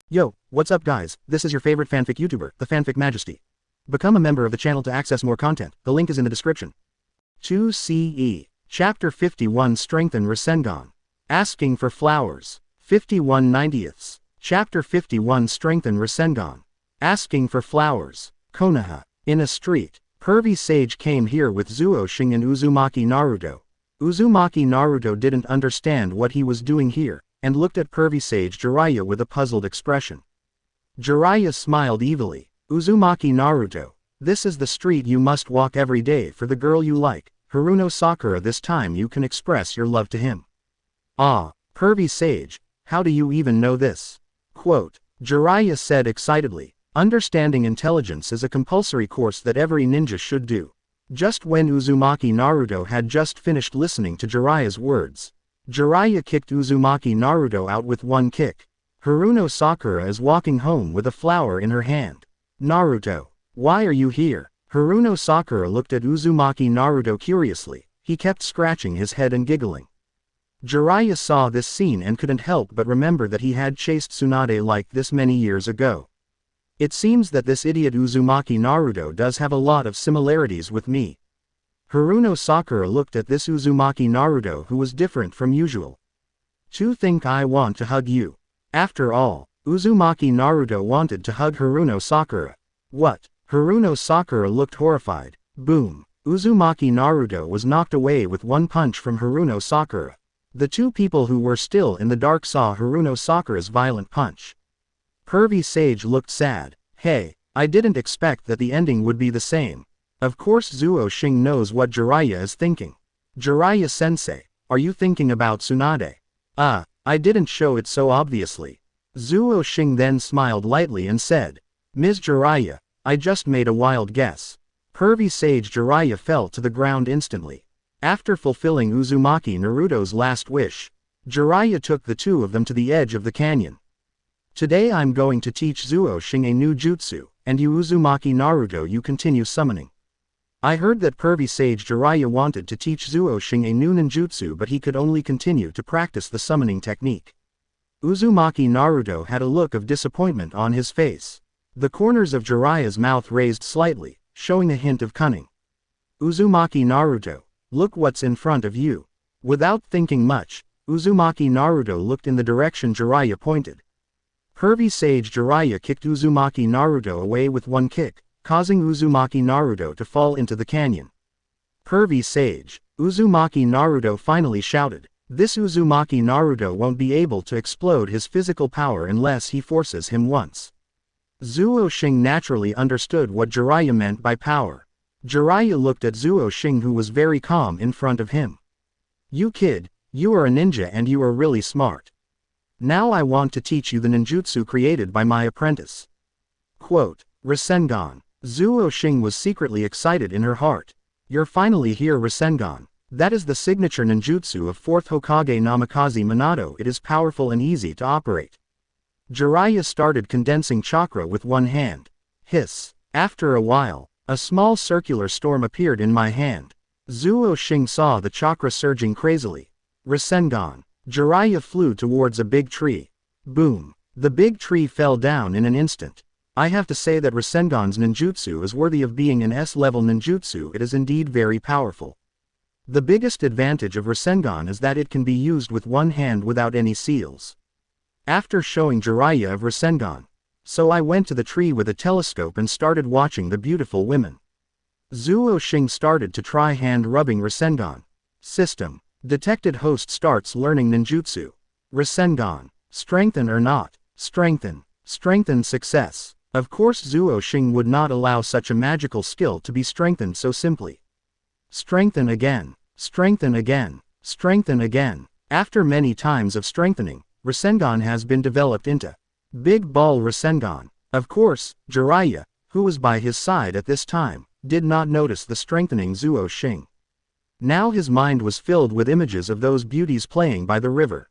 Yo, what's up guys, this is your favorite fanfic YouTuber, the Fanfic Majesty. Become a member of the channel to access more content, the link is in the description. 2CE. Chapter 51 Strengthen Rasengan. Asking for Flowers. 51 90ths. Chapter 51 Strengthen Rasengan. Asking for Flowers. Konoha. In a street, pervy sage came here with Zuo Xing and Uzumaki Naruto. Uzumaki Naruto didn't understand what he was doing here, and looked at pervy sage Jiraiya with a puzzled expression. Jiraiya smiled evilly. Uzumaki Naruto, this is the street you must walk every day for the girl you like, Haruno Sakura. This time you can express your love to him. Ah, pervy sage, how do you even know this? Quote, Jiraiya said excitedly, understanding intelligence is a compulsory course that every ninja should do. Just when Uzumaki Naruto had just finished listening to Jiraiya's words, Jiraiya kicked Uzumaki Naruto out with one kick. Haruno Sakura is walking home with a flower in her hand. Naruto, why are you here? Haruno Sakura looked at Uzumaki Naruto curiously. He kept scratching his head and giggling. Jiraiya saw this scene and couldn't help but remember that he had chased Tsunade like this many years ago. It seems that this idiot Uzumaki Naruto does have a lot of similarities with me. Haruno Sakura looked at this Uzumaki Naruto who was different from usual. To think I want to hug you. After all, Uzumaki Naruto wanted to hug Haruno Sakura. What? Haruno Sakura looked horrified. Boom. Uzumaki Naruto was knocked away with one punch from Haruno Sakura. The two people who were still in the dark saw Haruno Sakura's violent punch. Pervy Sage looked sad. Hey, I didn't expect that the ending would be the same. Of course Zuo Xing knows what Jiraiya is thinking. Jiraiya-sensei, are you thinking about Tsunade? I didn't show it so obviously. Zuo Xing then smiled lightly and said, Ms. Jiraiya, I just made a wild guess. Pervy sage Jiraiya fell to the ground instantly. After fulfilling Uzumaki Naruto's last wish, Jiraiya took the two of them to the edge of the canyon. Today I'm going to teach Zuo Xing a new jutsu, and you Uzumaki Naruto you continue summoning. I heard that pervy sage Jiraiya wanted to teach Zuo Xing a new ninjutsu but he could only continue to practice the summoning technique. Uzumaki Naruto had a look of disappointment on his face. The corners of Jiraiya's mouth raised slightly, showing a hint of cunning. Uzumaki Naruto, look what's in front of you. Without thinking much, Uzumaki Naruto looked in the direction Jiraiya pointed. Pervy sage Jiraiya kicked Uzumaki Naruto away with one kick, causing Uzumaki Naruto to fall into the canyon. Pervy sage, Uzumaki Naruto finally shouted. This Uzumaki Naruto won't be able to explode his physical power unless he forces him once. Zuo Xing naturally understood what Jiraiya meant by power. Jiraiya looked at Zuo Xing who was very calm in front of him. You kid, you are a ninja and you are really smart. Now I want to teach you the ninjutsu created by my apprentice. Quote, Rasengan. Zuo Xing was secretly excited in her heart. You're finally here Rasengan. That is the signature ninjutsu of 4th Hokage Namikaze Minato. It is powerful and easy to operate. Jiraiya started condensing chakra with one hand. Hiss. After a while, a small circular storm appeared in my hand. Zuo Xing saw the chakra surging crazily. Rasengan. Jiraiya flew towards a big tree. Boom. The big tree fell down in an instant. I have to say that Rasengan's ninjutsu is worthy of being an S-level ninjutsu. It is indeed very powerful. The biggest advantage of Rasengan is that it can be used with one hand without any seals. After showing Jiraiya of Rasengan, so I went to the tree with a telescope and started watching the beautiful women. Zuo Xing started to try hand rubbing Rasengan. System. Detected host starts learning ninjutsu. Rasengan. Strengthen or not. Strengthen. Strengthen success. Of course Zuo Xing would not allow such a magical skill to be strengthened so simply. Strengthen again. Strengthen again. Strengthen again. After many times of strengthening, Rasengan has been developed into Big Ball Rasengan. Of course, Jiraiya, who was by his side at this time, did not notice the strengthening Zuo Xing. Now his mind was filled with images of those beauties playing by the river.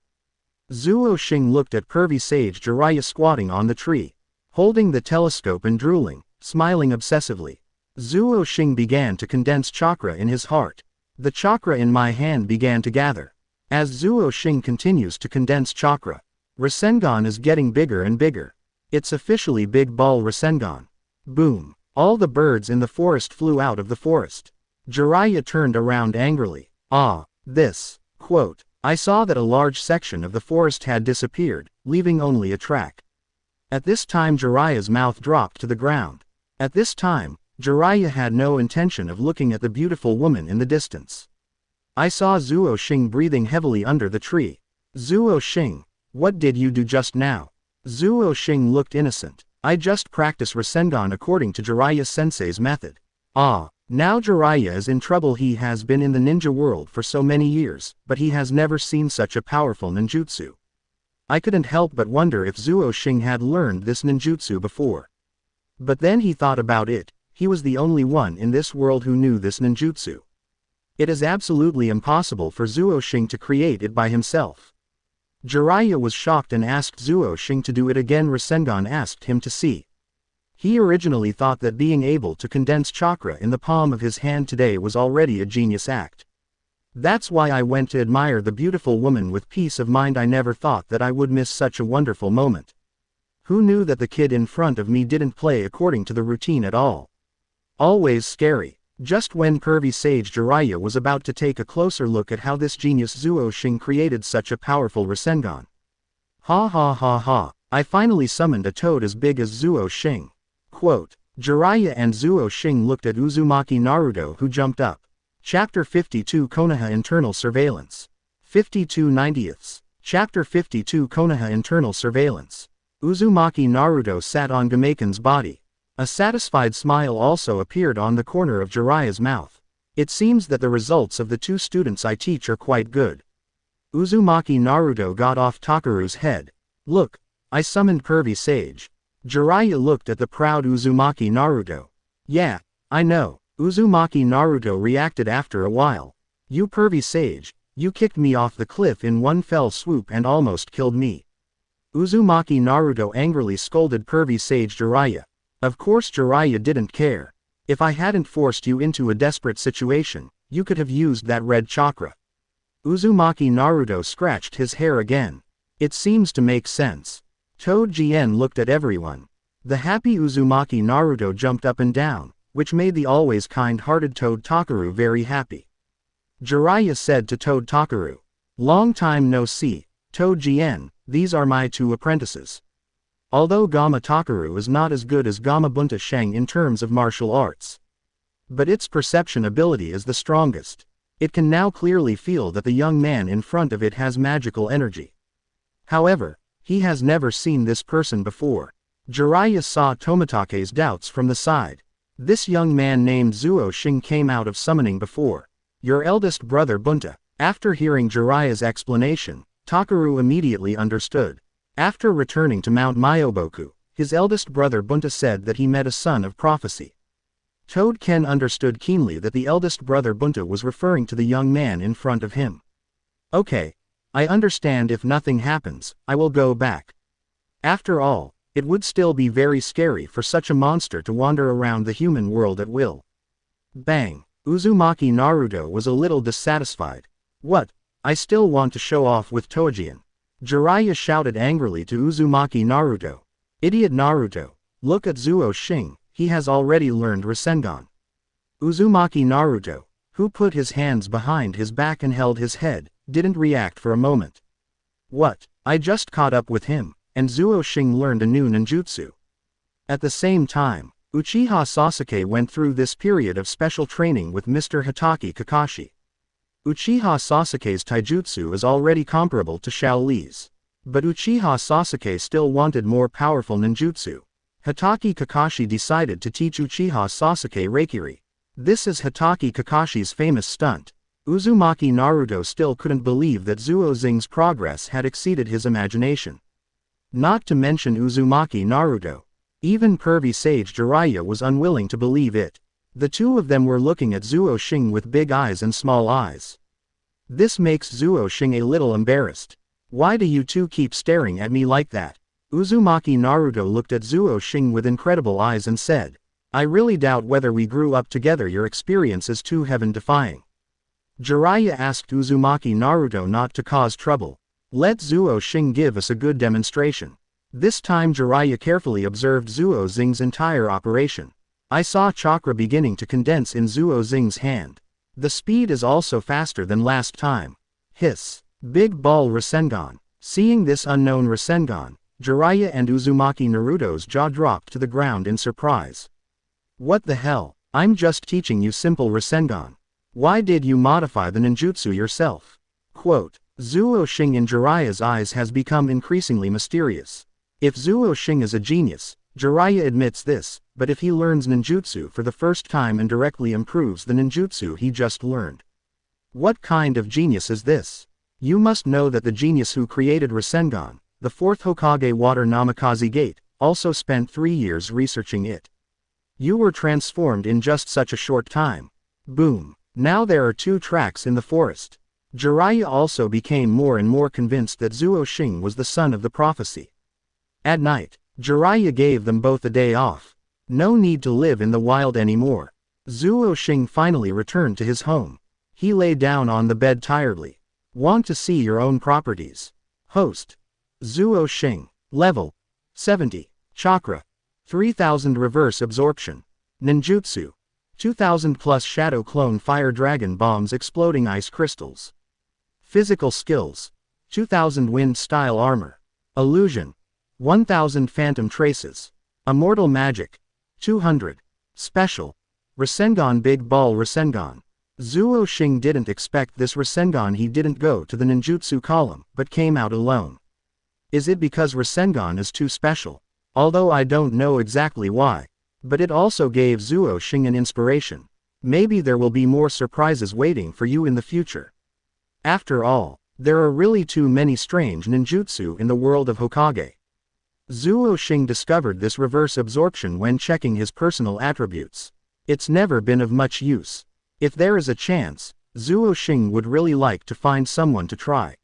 Zuo Xing looked at pervy sage Jiraiya squatting on the tree, holding the telescope and drooling, smiling obsessively. Zuo Xing began to condense chakra in his heart. The chakra in my hand began to gather. As Zuo Xing continues to condense chakra, Rasengan is getting bigger and bigger. It's officially Big Ball Rasengan. Boom. All the birds in the forest flew out of the forest. Jiraiya turned around angrily. This. Quote. I saw that a large section of the forest had disappeared, leaving only a track. At this time Jiraiya's mouth dropped to the ground. At this time, Jiraiya had no intention of looking at the beautiful woman in the distance. I saw Zuo Xing breathing heavily under the tree. Zuo Xing, what did you do just now? Zuo Xing looked innocent. I just practice Rasengan according to Jiraiya-sensei's method. Now Jiraiya is in trouble. He has been in the ninja world for so many years, but he has never seen such a powerful ninjutsu. I couldn't help but wonder if Zuo Xing had learned this ninjutsu before. But then he thought about it, he was the only one in this world who knew this ninjutsu. It is absolutely impossible for Zuo Xing to create it by himself. Jiraiya was shocked and asked Zuo Xing to do it again. Rasengan asked him to see. He originally thought that being able to condense chakra in the palm of his hand today was already a genius act. That's why I went to admire the beautiful woman with peace of mind. I never thought that I would miss such a wonderful moment. Who knew that the kid in front of me didn't play according to the routine at all? Always scary. Just when pervy sage Jiraiya was about to take a closer look at how this genius Zuo Xing created such a powerful Rasengan. Ha ha ha ha, I finally summoned a toad as big as Zuo Xing. Quote. Jiraiya and Zuo Xing looked at Uzumaki Naruto, who jumped up. Chapter 52 Konoha Internal Surveillance. 52/90ths. Chapter 52 Konoha Internal Surveillance. Uzumaki Naruto sat on Gameken's body. A satisfied smile also appeared on the corner of Jiraiya's mouth. It seems that the results of the two students I teach are quite good. Uzumaki Naruto got off Takeru's head. Look, I summoned pervy sage. Jiraiya looked at the proud Uzumaki Naruto. Yeah, I know. Uzumaki Naruto reacted after a while. You pervy sage, you kicked me off the cliff in one fell swoop and almost killed me. Uzumaki Naruto angrily scolded pervy sage Jiraiya. Of course Jiraiya didn't care. If I hadn't forced you into a desperate situation, you could have used that red chakra. Uzumaki Naruto scratched his hair again. It seems to make sense. Toad Jien looked at everyone. The happy Uzumaki Naruto jumped up and down, which made the always kind-hearted Toad Takeru very happy. Jiraiya said to Toad Takeru, long time no see, Toad Jien, these are my two apprentices. Although Gama Takeru is not as good as Gama Bunta Sheng in terms of martial arts, but its perception ability is the strongest. It can now clearly feel that the young man in front of it has magical energy. However, he has never seen this person before. Jiraiya saw Tomitake's doubts from the side. This young man named Zuo Xing came out of summoning before. Your eldest brother Bunta. After hearing Jiraiya's explanation, Takeru immediately understood. After returning to Mount Myoboku, his eldest brother Bunta said that he met a son of prophecy. Toad Ken understood keenly that the eldest brother Bunta was referring to the young man in front of him. Okay. I understand. If nothing happens, I will go back. After all, it would still be very scary for such a monster to wander around the human world at will. Bang! Uzumaki Naruto was a little dissatisfied. What? I still want to show off with Tojian. Jiraiya shouted angrily to Uzumaki Naruto. Idiot Naruto, look at Zuo Xing, he has already learned Rasengan. Uzumaki Naruto, who put his hands behind his back and held his head, didn't react for a moment. What? I just caught up with him, and Zuo Xing learned a new ninjutsu. At the same time, Uchiha Sasuke went through this period of special training with Mr. Hitaki Kakashi. Uchiha Sasuke's taijutsu is already comparable to Shaolin's. But Uchiha Sasuke still wanted more powerful ninjutsu. Hitaki Kakashi decided to teach Uchiha Sasuke Reikiri. This is Hitaki Kakashi's famous stunt. Uzumaki Naruto still couldn't believe that Zuo Xing's progress had exceeded his imagination. Not to mention Uzumaki Naruto. Even pervy sage Jiraiya was unwilling to believe it. The two of them were looking at Zuo Xing with big eyes and small eyes. This makes Zuo Xing a little embarrassed. Why do you two keep staring at me like that? Uzumaki Naruto looked at Zuo Xing with incredible eyes and said, I really doubt whether we grew up together. Your experience is too heaven-defying. Jiraiya asked Uzumaki Naruto not to cause trouble. Let Zuo Xing give us a good demonstration. This time Jiraiya carefully observed Zuo Xing's entire operation. I saw chakra beginning to condense in Zuo Xing's hand. The speed is also faster than last time. Hiss. Big Ball Rasengan. Seeing this unknown Rasengan, Jiraiya and Uzumaki Naruto's jaw dropped to the ground in surprise. What the hell? I'm just teaching you simple Rasengan. Why did you modify the ninjutsu yourself? Quote. Zuo Xing in Jiraiya's eyes has become increasingly mysterious. If Zuo Xing is a genius, Jiraiya admits this, but if he learns ninjutsu for the first time and directly improves the ninjutsu he just learned. What kind of genius is this? You must know that the genius who created Rasengan, the fourth Hokage Water Namikaze Gate, also spent 3 years researching it. You were transformed in just such a short time. Boom. Now there are 2 tracks in the forest. Jiraiya also became more and more convinced that Zuo Xing was the son of the prophecy. At night, Jiraiya gave them both a day off. No need to live in the wild anymore. Zuo Xing finally returned to his home. He lay down on the bed tiredly. Want to see your own properties? Host. Zuo Xing. Level 70. Chakra 3000 reverse absorption. Ninjutsu 2000 plus shadow clone fire dragon bombs exploding ice crystals. Physical skills 2000 wind style armor. Illusion 1000 phantom traces. Immortal magic 200. Special Rasengan Big Ball Rasengan. Zuo Xing didn't expect this Rasengan. He didn't go to the ninjutsu column, but came out alone. Is it because Rasengan is too special? Although I don't know exactly why. But it also gave Zuo Xing an inspiration. Maybe there will be more surprises waiting for you in the future. After all, there are really too many strange ninjutsu in the world of Hokage. Zuo Xing discovered this reverse absorption when checking his personal attributes. It's never been of much use. If there is a chance, Zuo Xing would really like to find someone to try.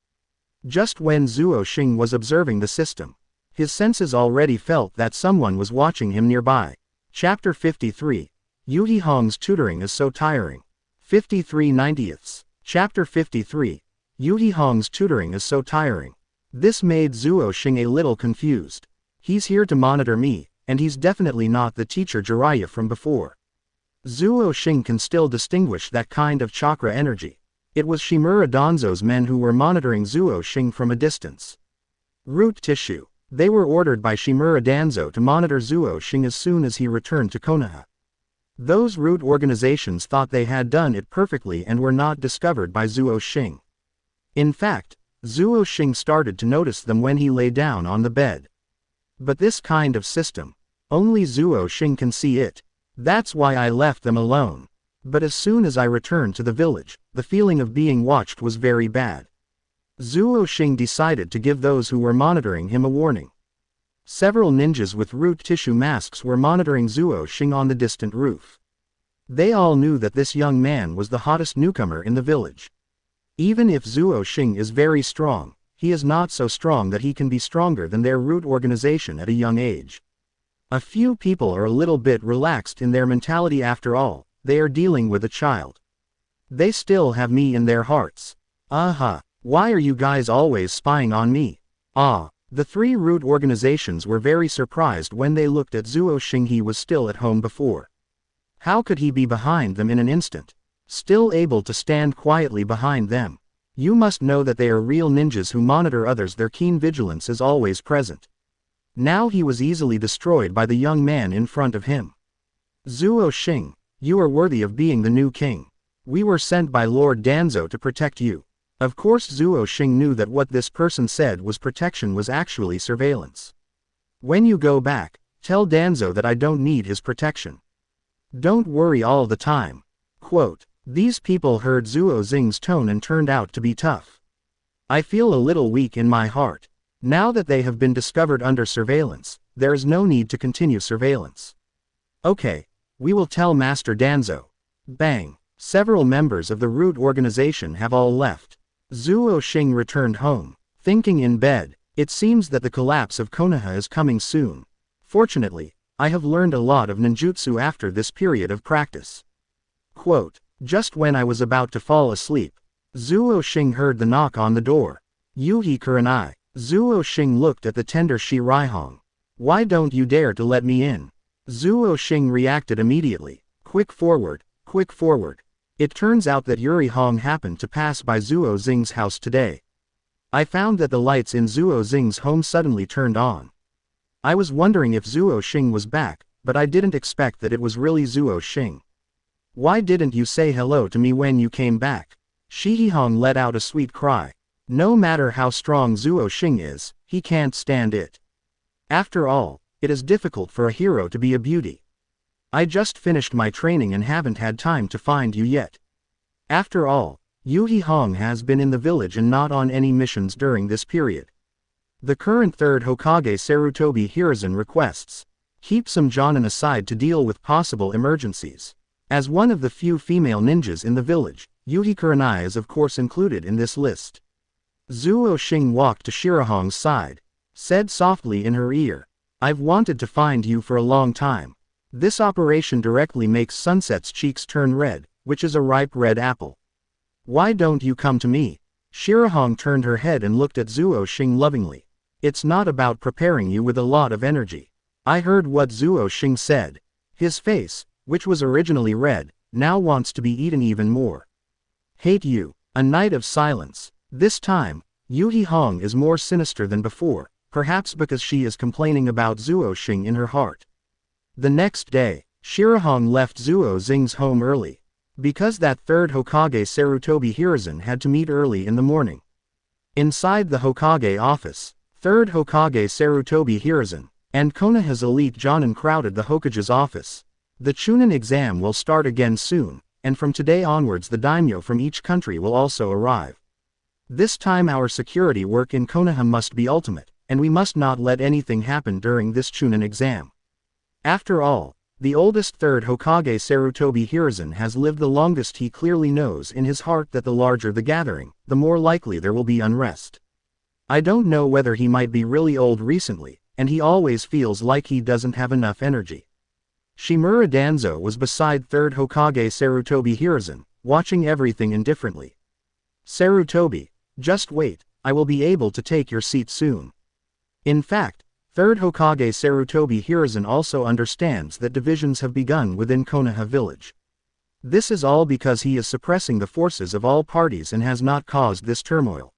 Just when Zuo Xing was observing the system, his senses already felt that someone was watching him nearby. Chapter 53. Yuhi Hong's tutoring is so tiring. 53/90. Chapter 53. Yuhi Hong's tutoring is so tiring. This made Zuo Xing a little confused. He's here to monitor me, and he's definitely not the teacher Jiraiya from before. Zuo Xing can still distinguish that kind of chakra energy. It was Shimura Danzo's men who were monitoring Zuo Xing from a distance. Root tissue. They were ordered by Shimura Danzo to monitor Zuo Xing as soon as he returned to Konoha. Those root organizations thought they had done it perfectly and were not discovered by Zuo Xing. In fact, Zuo Xing started to notice them when he lay down on the bed. But this kind of system, only Zuo Xing can see it. That's why I left them alone. But as soon as I returned to the village, the feeling of being watched was very bad. Zuo Xing decided to give those who were monitoring him a warning. Several ninjas with root tissue masks were monitoring Zuo Xing on the distant roof. They all knew that this young man was the hottest newcomer in the village. Even if Zuo Xing is very strong, he is not so strong that he can be stronger than their root organization at a young age. A few people are a little bit relaxed in their mentality. After all, they are dealing with a child. They still have me in their hearts. Why are you guys always spying on me? The 3 root organizations were very surprised when they looked at Zuo Xing. He was still at home before. How could he be behind them in an instant? Still able to stand quietly behind them. You must know that they are real ninjas who monitor others. Their keen vigilance is always present. Now he was easily destroyed by the young man in front of him. Zuo Xing, you are worthy of being the new king. We were sent by Lord Danzo to protect you. Of course Zuo Xing knew that what this person said was protection was actually surveillance. When you go back, tell Danzo that I don't need his protection. Don't worry all the time. Quote. These people heard Zuo Xing's tone and turned out to be tough. I feel a little weak in my heart. Now that they have been discovered under surveillance, there is no need to continue surveillance. Okay, we will tell Master Danzo. Bang. Several members of the root organization have all left. Zuo Xing returned home, thinking in bed, it seems that the collapse of Konoha is coming soon. Fortunately, I have learned a lot of ninjutsu after this period of practice. Quote, just when I was about to fall asleep, Zuo Xing heard the knock on the door. Yuhi Kurenai. Zuo Xing looked at the tender Shi Raihong. Why don't you dare to let me in? Zuo Xing reacted immediately. Quick forward, quick forward. It turns out that Yuri Hong happened to pass by Zuo Xing's house today. I found that the lights in Zuo Xing's home suddenly turned on. I was wondering if Zuo Xing was back, but I didn't expect that it was really Zuo Xing. Why didn't you say hello to me when you came back? Shi Hong let out a sweet cry. No matter how strong Zuo Xing is, he can't stand it. After all, it is difficult for a hero to be a beauty. I just finished my training and haven't had time to find you yet. After all, Yu Hong has been in the village and not on any missions during this period. The current third Hokage Sarutobi Hiruzen requests. Keep some Jonin aside to deal with possible emergencies. As one of the few female ninjas in the village, Yuhi Kurenai is of course included in this list. Zuo Xing walked to Shirahong's side. Said softly in her ear. I've wanted to find you for a long time. This operation directly makes Sunset's cheeks turn red, which is a ripe red apple. Why don't you come to me? Shirahong turned her head and looked at Zuo Xing lovingly. It's not about preparing you with a lot of energy. I heard what Zuo Xing said. His face, which was originally red, now wants to be eaten even more. Hate you. A night of silence. This time, Yu Hong is more sinister than before, perhaps because she is complaining about Zuo Xing in her heart. The next day, Shirahong left Zuo Xing's home early. Because that third Hokage Sarutobi Hiruzen had to meet early in the morning. Inside the Hokage office, third Hokage Sarutobi Hiruzen and Konoha's elite Jonin crowded the Hokage's office. The Chunin exam will start again soon, and from today onwards the daimyo from each country will also arrive. This time our security work in Konoha must be ultimate, and we must not let anything happen during this Chunin exam. After all, the oldest third Hokage Sarutobi Hiruzen has lived the longest. He clearly knows in his heart that the larger the gathering, the more likely there will be unrest. I don't know whether he might be really old recently, and he always feels like he doesn't have enough energy. Shimura Danzo was beside third Hokage Sarutobi Hiruzen, watching everything indifferently. Sarutobi, just wait, I will be able to take your seat soon. In fact, third Hokage Sarutobi Hiruzen also understands that divisions have begun within Konoha village. This is all because he is suppressing the forces of all parties and has not caused this turmoil.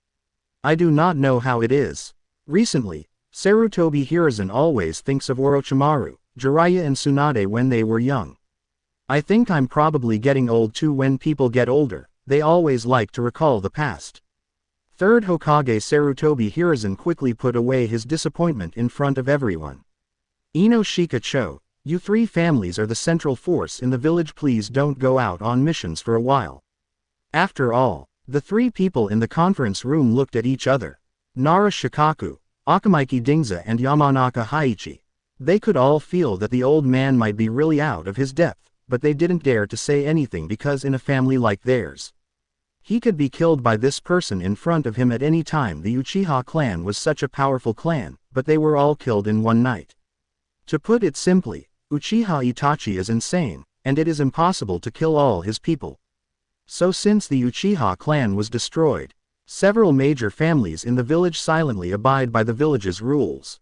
I do not know how it is. Recently, Sarutobi Hiruzen always thinks of Orochimaru, Jiraiya and Tsunade when they were young. I think I'm probably getting old too. When people get older, they always like to recall the past. Third Hokage Sarutobi Hiruzen quickly put away his disappointment in front of everyone. Ino Shikacho, you three families are the central force in the village. Please don't go out on missions for a while. After all, the three people in the conference room looked at each other. Nara Shikaku, Akamiki Dingza and Yamanaka Haichi. They could all feel that the old man might be really out of his depth, but they didn't dare to say anything because in a family like theirs, he could be killed by this person in front of him at any time. The Uchiha clan was such a powerful clan, but they were all killed in one night. To put it simply, Uchiha Itachi is insane, and it is impossible to kill all his people. So since the Uchiha clan was destroyed, several major families in the village silently abide by the village's rules.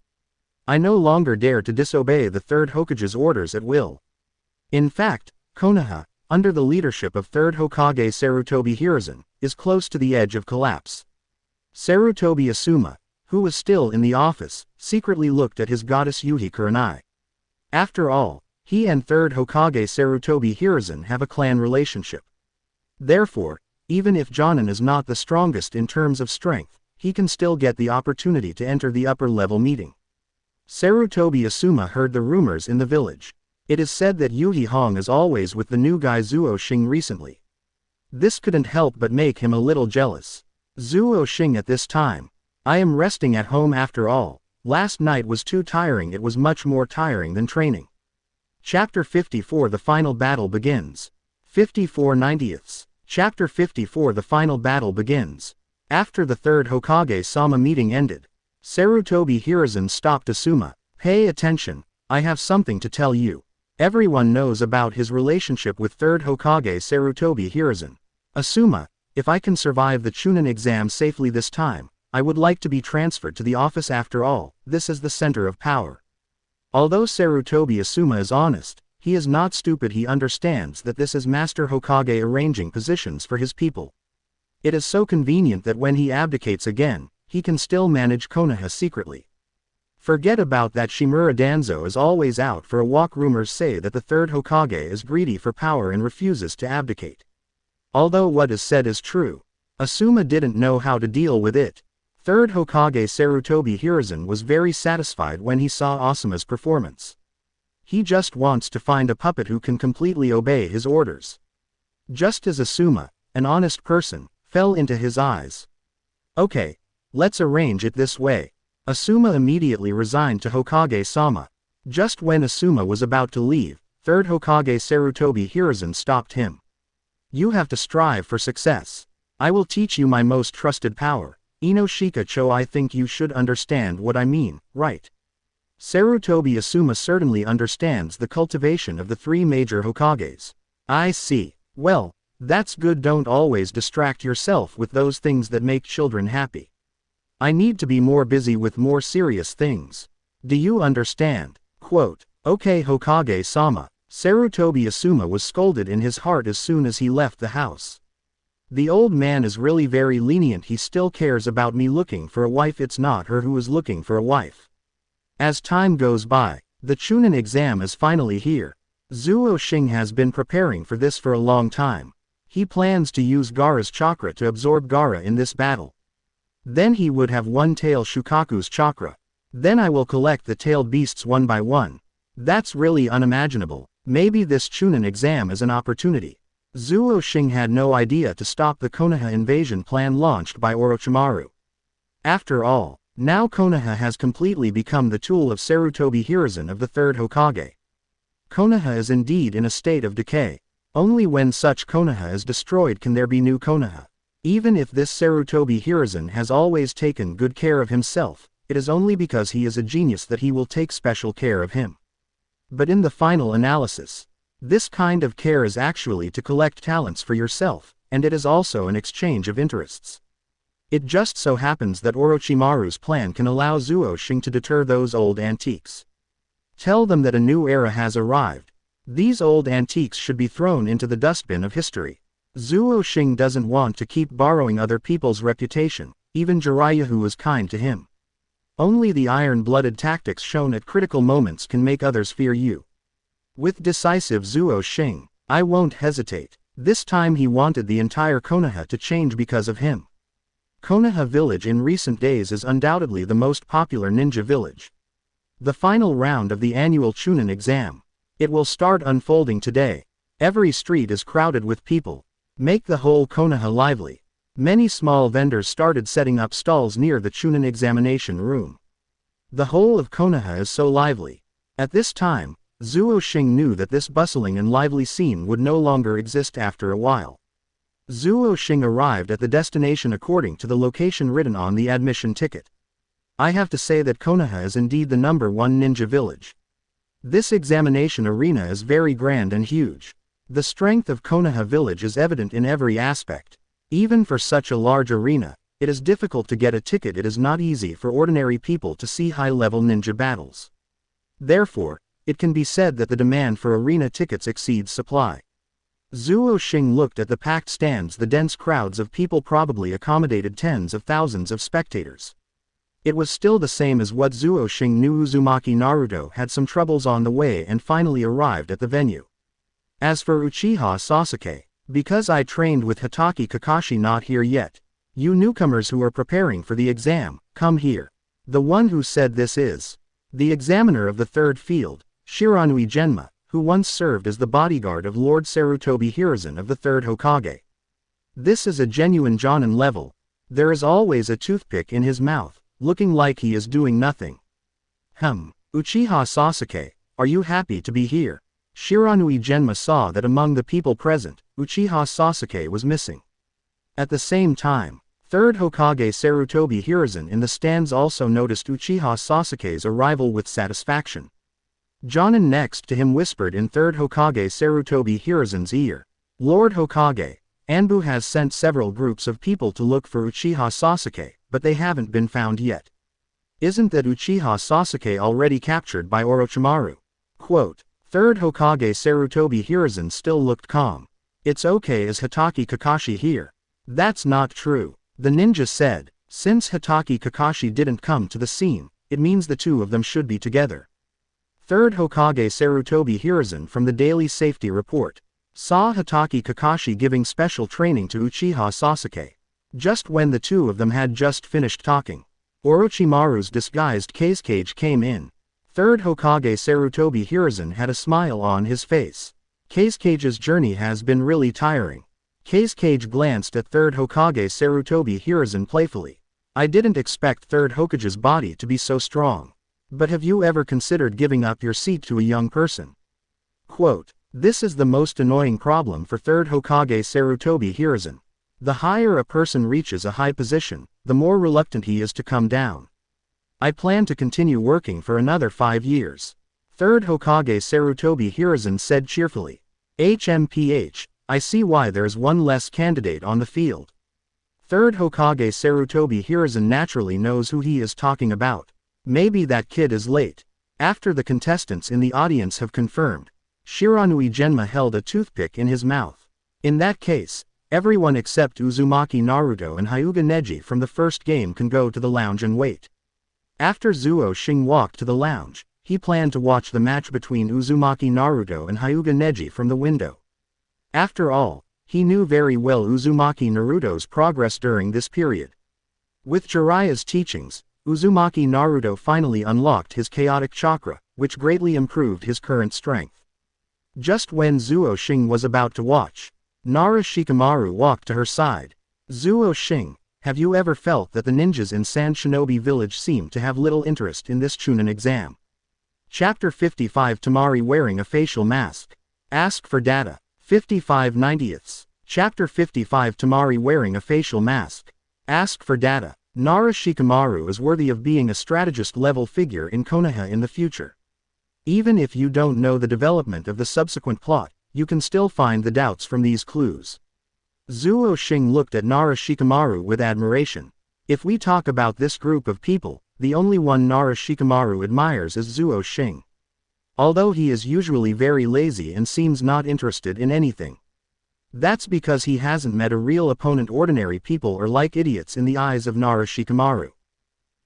I no longer dare to disobey the third Hokage's orders at will. In fact, Konoha, under the leadership of third Hokage Sarutobi Hiruzen, is close to the edge of collapse. Sarutobi Asuma, who was still in the office, secretly looked at his goddess Yuhi Kurenai. After all, he and third Hokage Sarutobi Hiruzen have a clan relationship. Therefore, even if Jonin is not the strongest in terms of strength, he can still get the opportunity to enter the upper-level meeting. Sarutobi Asuma heard the rumors in the village. It is said that Yu Hong is always with the new guy Zuo Xing recently. This couldn't help but make him a little jealous. Zuo Xing at this time. I am resting at home after all. Last night was too tiring. It was much more tiring than training. Chapter 54 The Final Battle Begins. 54/90ths. Chapter 54 The Final Battle Begins. After the third Hokage-sama meeting ended, Sarutobi Hiruzen stopped Asuma. Pay attention, I have something to tell you. Everyone knows about his relationship with third Hokage Sarutobi Hiruzen. Asuma, if I can survive the Chunin exam safely this time, I would like to be transferred to the office after all, this is the center of power. Although Sarutobi Asuma is honest, he is not stupid. He understands that this is Master Hokage arranging positions for his people. It is so convenient that when he abdicates again, he can still manage Konoha secretly. Forget about that. Shimura Danzo is always out for a walk. Rumors say that the third Hokage is greedy for power and refuses to abdicate. Although what is said is true, Asuma didn't know how to deal with it. Third Hokage Sarutobi Hiruzen was very satisfied when he saw Asuma's performance. He just wants to find a puppet who can completely obey his orders. Just as Asuma, an honest person, fell into his eyes. Okay, let's arrange it this way. Asuma immediately resigned to Hokage-sama. Just when Asuma was about to leave, third Hokage Sarutobi Hiruzen stopped him. You have to strive for success. I will teach you my most trusted power. Inoshika Cho, I think you should understand what I mean, right? Sarutobi Asuma certainly understands the cultivation of the three major Hokages. I see. Well, that's good. Don't always distract yourself with those things that make children happy. I need to be more busy with more serious things. Do you understand? Quote, okay Hokage-sama. Sarutobi Asuma was scolded in his heart as soon as he left the house. The old man is really very lenient. He still cares about me looking for a wife. It's not her who is looking for a wife. As time goes by, the Chunin exam is finally here. Zuo Xing has been preparing for this for a long time. He plans to use Gaara's chakra to absorb Gaara in this battle. Then he would have one tail Shukaku's chakra. Then I will collect the tailed beasts one by one. That's really unimaginable. Maybe this Chunin exam is an opportunity. Zuo Xing had no idea to stop the Konoha invasion plan launched by Orochimaru. After all, now Konoha has completely become the tool of Sarutobi Hiruzen of the third Hokage. Konoha is indeed in a state of decay. Only when such Konoha is destroyed can there be new Konoha. Even if this Sarutobi Hiruzen has always taken good care of himself, it is only because he is a genius that he will take special care of him. But in the final analysis, this kind of care is actually to collect talents for yourself, and it is also an exchange of interests. It just so happens that Orochimaru's plan can allow Zuo Xing to deter those old antiques. Tell them that a new era has arrived. These old antiques should be thrown into the dustbin of history. Zuo Xing doesn't want to keep borrowing other people's reputation, even Jiraiya who was kind to him. Only the iron-blooded tactics shown at critical moments can make others fear you. With decisive Zuo Xing, I won't hesitate. This time he wanted the entire Konoha to change because of him. Konoha village in recent days is undoubtedly the most popular ninja village. The final round of the annual Chunin exam. It will start unfolding today. Every street is crowded with people. Make the whole Konoha lively. Many small vendors started setting up stalls near the Chunin examination room. The whole of Konoha is so lively. At this time, Zuo Xing knew that this bustling and lively scene would no longer exist after a while. Zuo Xing arrived at the destination according to the location written on the admission ticket. I have to say that Konoha is indeed the #1 ninja village. This examination arena is very grand and huge. The strength of Konoha village is evident in every aspect. Even for such a large arena, it is difficult to get a ticket. It is not easy for ordinary people to see high-level ninja battles. Therefore, it can be said that the demand for arena tickets exceeds supply. Zuo Xing looked at the packed stands. The dense crowds of people probably accommodated tens of thousands of spectators. It was still the same as what Zuo Xing knew. Uzumaki Naruto had some troubles on the way and finally arrived at the venue. As for Uchiha Sasuke, because I trained with Hitaki Kakashi, not here yet. You newcomers who are preparing for the exam, come here. The one who said this is the examiner of the third field, Shiranui Genma, who once served as the bodyguard of Lord Sarutobi Hiruzen of the third Hokage. This is a genuine Jonin level. There is always a toothpick in his mouth, looking like he is doing nothing. Uchiha Sasuke, are you happy to be here? Shiranui Genma saw that among the people present, Uchiha Sasuke was missing. At the same time, third Hokage Sarutobi Hiruzen in the stands also noticed Uchiha Sasuke's arrival with satisfaction. Jonin next to him whispered in third Hokage Sarutobi Hiruzen's ear, Lord Hokage, Anbu has sent several groups of people to look for Uchiha Sasuke, but they haven't been found yet. Isn't that Uchiha Sasuke already captured by Orochimaru? Quote, Third Hokage Sarutobi Hiruzen still looked calm. It's okay, is Hitaki Kakashi here? That's not true. The ninja said. Since Hitaki Kakashi didn't come to the scene, it means the two of them should be together. Third Hokage Sarutobi Hiruzen from the Daily Safety Report saw Hitaki Kakashi giving special training to Uchiha Sasuke. Just when the two of them had just finished talking, Orochimaru's disguised Kazekage came in. Third Hokage Sarutobi Hiruzen had a smile on his face. Kazekage's journey has been really tiring. Kazekage glanced at Third Hokage Sarutobi Hiruzen playfully. I didn't expect Third Hokage's body to be so strong. But have you ever considered giving up your seat to a young person? Quote, this is the most annoying problem for Third Hokage Sarutobi Hiruzen. The higher a person reaches a high position, the more reluctant he is to come down. I plan to continue working for another 5 years. Third Hokage Sarutobi Hiruzen said cheerfully. HMPH, I see why there's one less candidate on the field. Third Hokage Sarutobi Hiruzen naturally knows who he is talking about. Maybe that kid is late. After the contestants in the audience have confirmed, Shiranui Genma held a toothpick in his mouth. In that case, everyone except Uzumaki Naruto and Hyuga Neji from the first game can go to the lounge and wait. After Zuo Xing walked to the lounge, he planned to watch the match between Uzumaki Naruto and Hyuga Neji from the window. After all, he knew very well Uzumaki Naruto's progress during this period. With Jiraiya's teachings, Uzumaki Naruto finally unlocked his chaotic chakra, which greatly improved his current strength. Just when Zuo Xing was about to watch, Nara Shikamaru walked to her side. Zuo Xing, have you ever felt that the ninjas in Sand Shinobi Village seem to have little interest in this Chunin exam? Chapter 55 Tamari wearing a facial mask. Ask for data. 55 90ths. Chapter 55 Tamari wearing a facial mask. Ask for data. Nara Shikamaru is worthy of being a strategist-level figure in Konoha in the future. Even if you don't know the development of the subsequent plot, you can still find the doubts from these clues. Zuo Xing looked at Nara Shikamaru with admiration. If we talk about this group of people, the only one Nara Shikamaru admires is Zuo Xing. Although he is usually very lazy and seems not interested in anything. That's because he hasn't met a real opponent. Ordinary people are like idiots in the eyes of Nara Shikamaru.